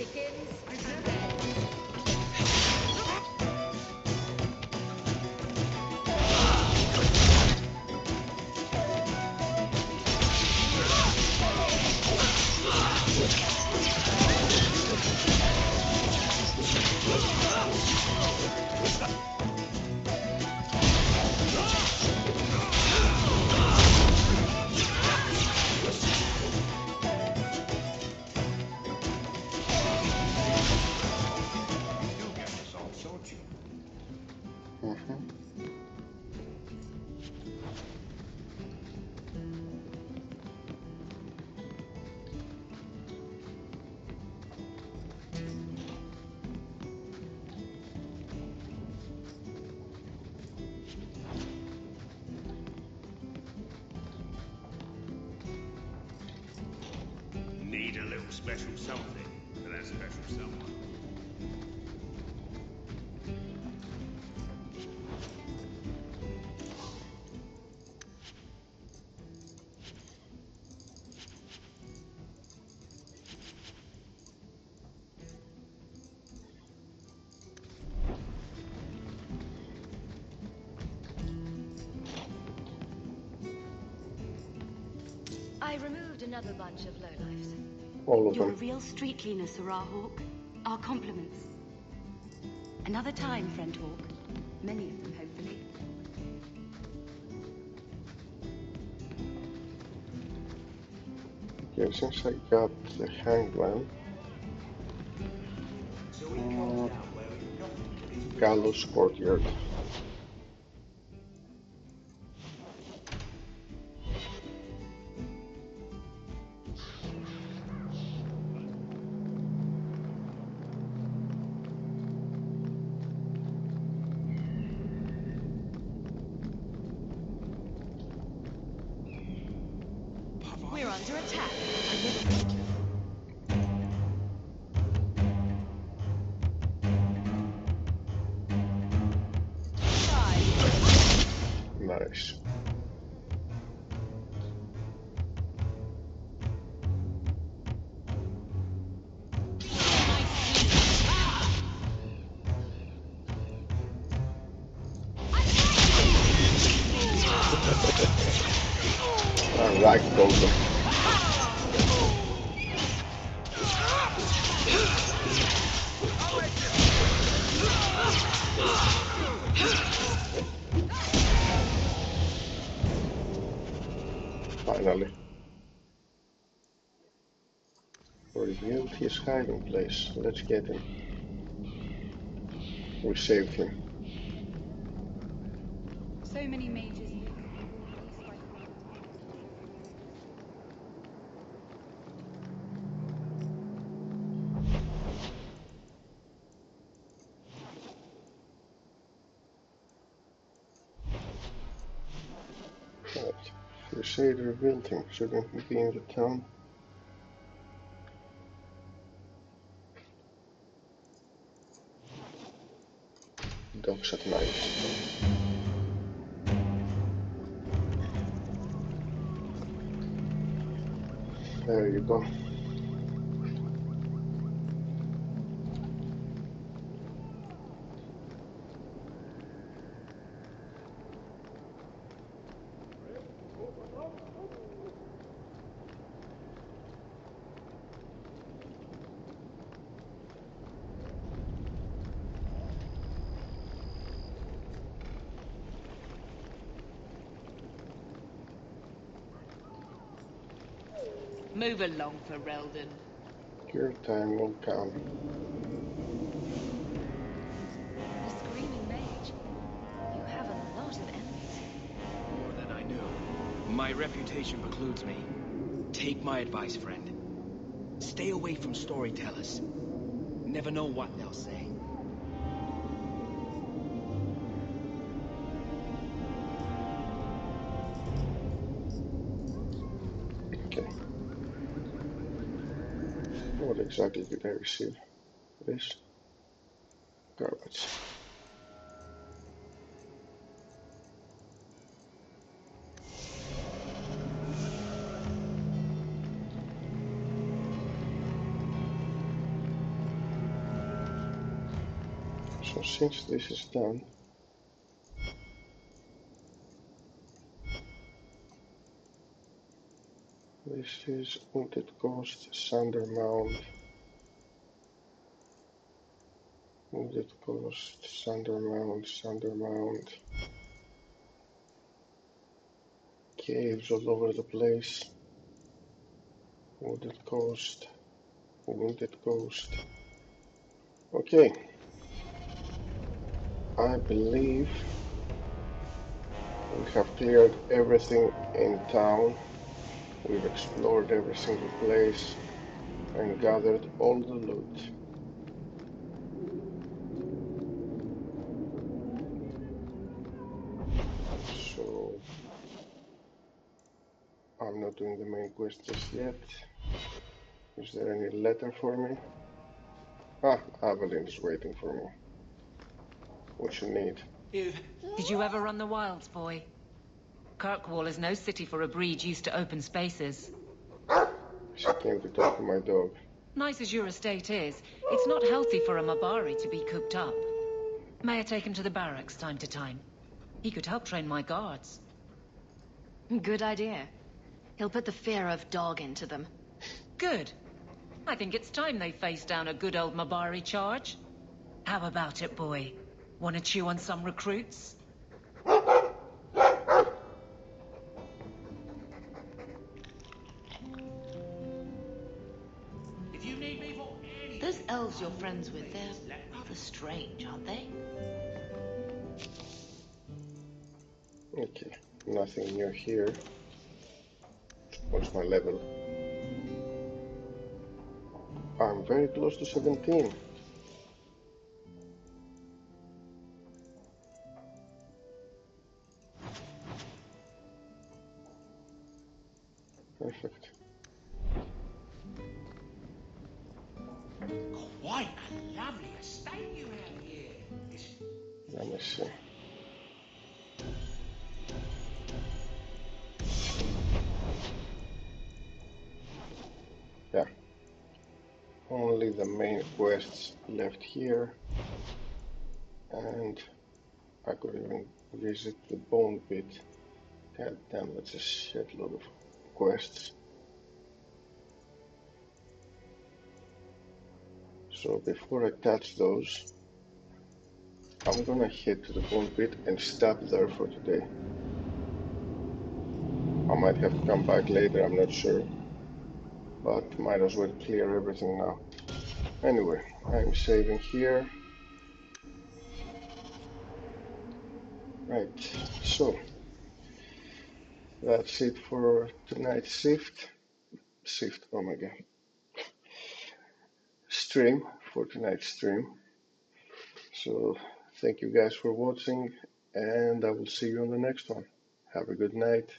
Need a little special something for that special someone. I removed another bunch of lowlifes. All of You're a them. real street cleaner, Sirrah Hawk. Our compliments. Another time, friend Hawk. Many of them, hopefully. Okay, since I got the hangman, gallows courtyard. We're under attack. Nice. I like Dougal. Finally. Revealed his hiding place. Let's get him. We saved him. So many mages and people were released by blood. Right. Crusade rebuilding. Shouldn't he be in the town? Dogs at night. There you go. Move along, Ferelden. Your time will come. The Screaming Mage. You have a lot of enemies. More than I knew. My reputation precludes me. Take my advice, friend. Stay away from storytellers. Never know what they'll say. Okay. What exactly did I receive? This? Garbage. So since this is done, this is Wounded Ghost, Sander Mound, Wounded Ghost, Sander Mound, caves all over the place, Wounded Ghost, Wounded Ghost. Okay, I believe we have cleared everything in town. We've explored every single place and gathered all the loot. So I'm not doing the main quest just yet. Is there any letter for me? Ah, Aveline is waiting for me. What you need? Did you ever run the wilds, boy? Kirkwall is no city for a breed used to open spaces. She came to talk to my dog. Nice as your estate is, it's not healthy for a Mabari to be cooped up. May I take him to the barracks time to time? He could help train my guards. Good idea. He'll put the fear of dog into them. Good. I think it's time they faced down a good old Mabari charge. How about it, boy? Want to chew on some recruits? If you need me for anything... Those elves you're friends with, they're rather strange, aren't they? Okay, nothing new here. What's my level? I'm very close to 17. Perfect. Quite a lovely estate you have here. Let me see. Yeah. Only the main quests left here. And I could even visit the bone pit. God damn, that's a shitload of quests. So before I touch those, I'm gonna head to the bone pit and stop there for today. I might have to come back later, I'm not sure. But might as well clear everything now. Anyway, I'm saving here. Right, so that's it for tonight's shift, oh my god, stream, for tonight's stream. So thank you guys for watching, and I will see you on the next one. Have a good night.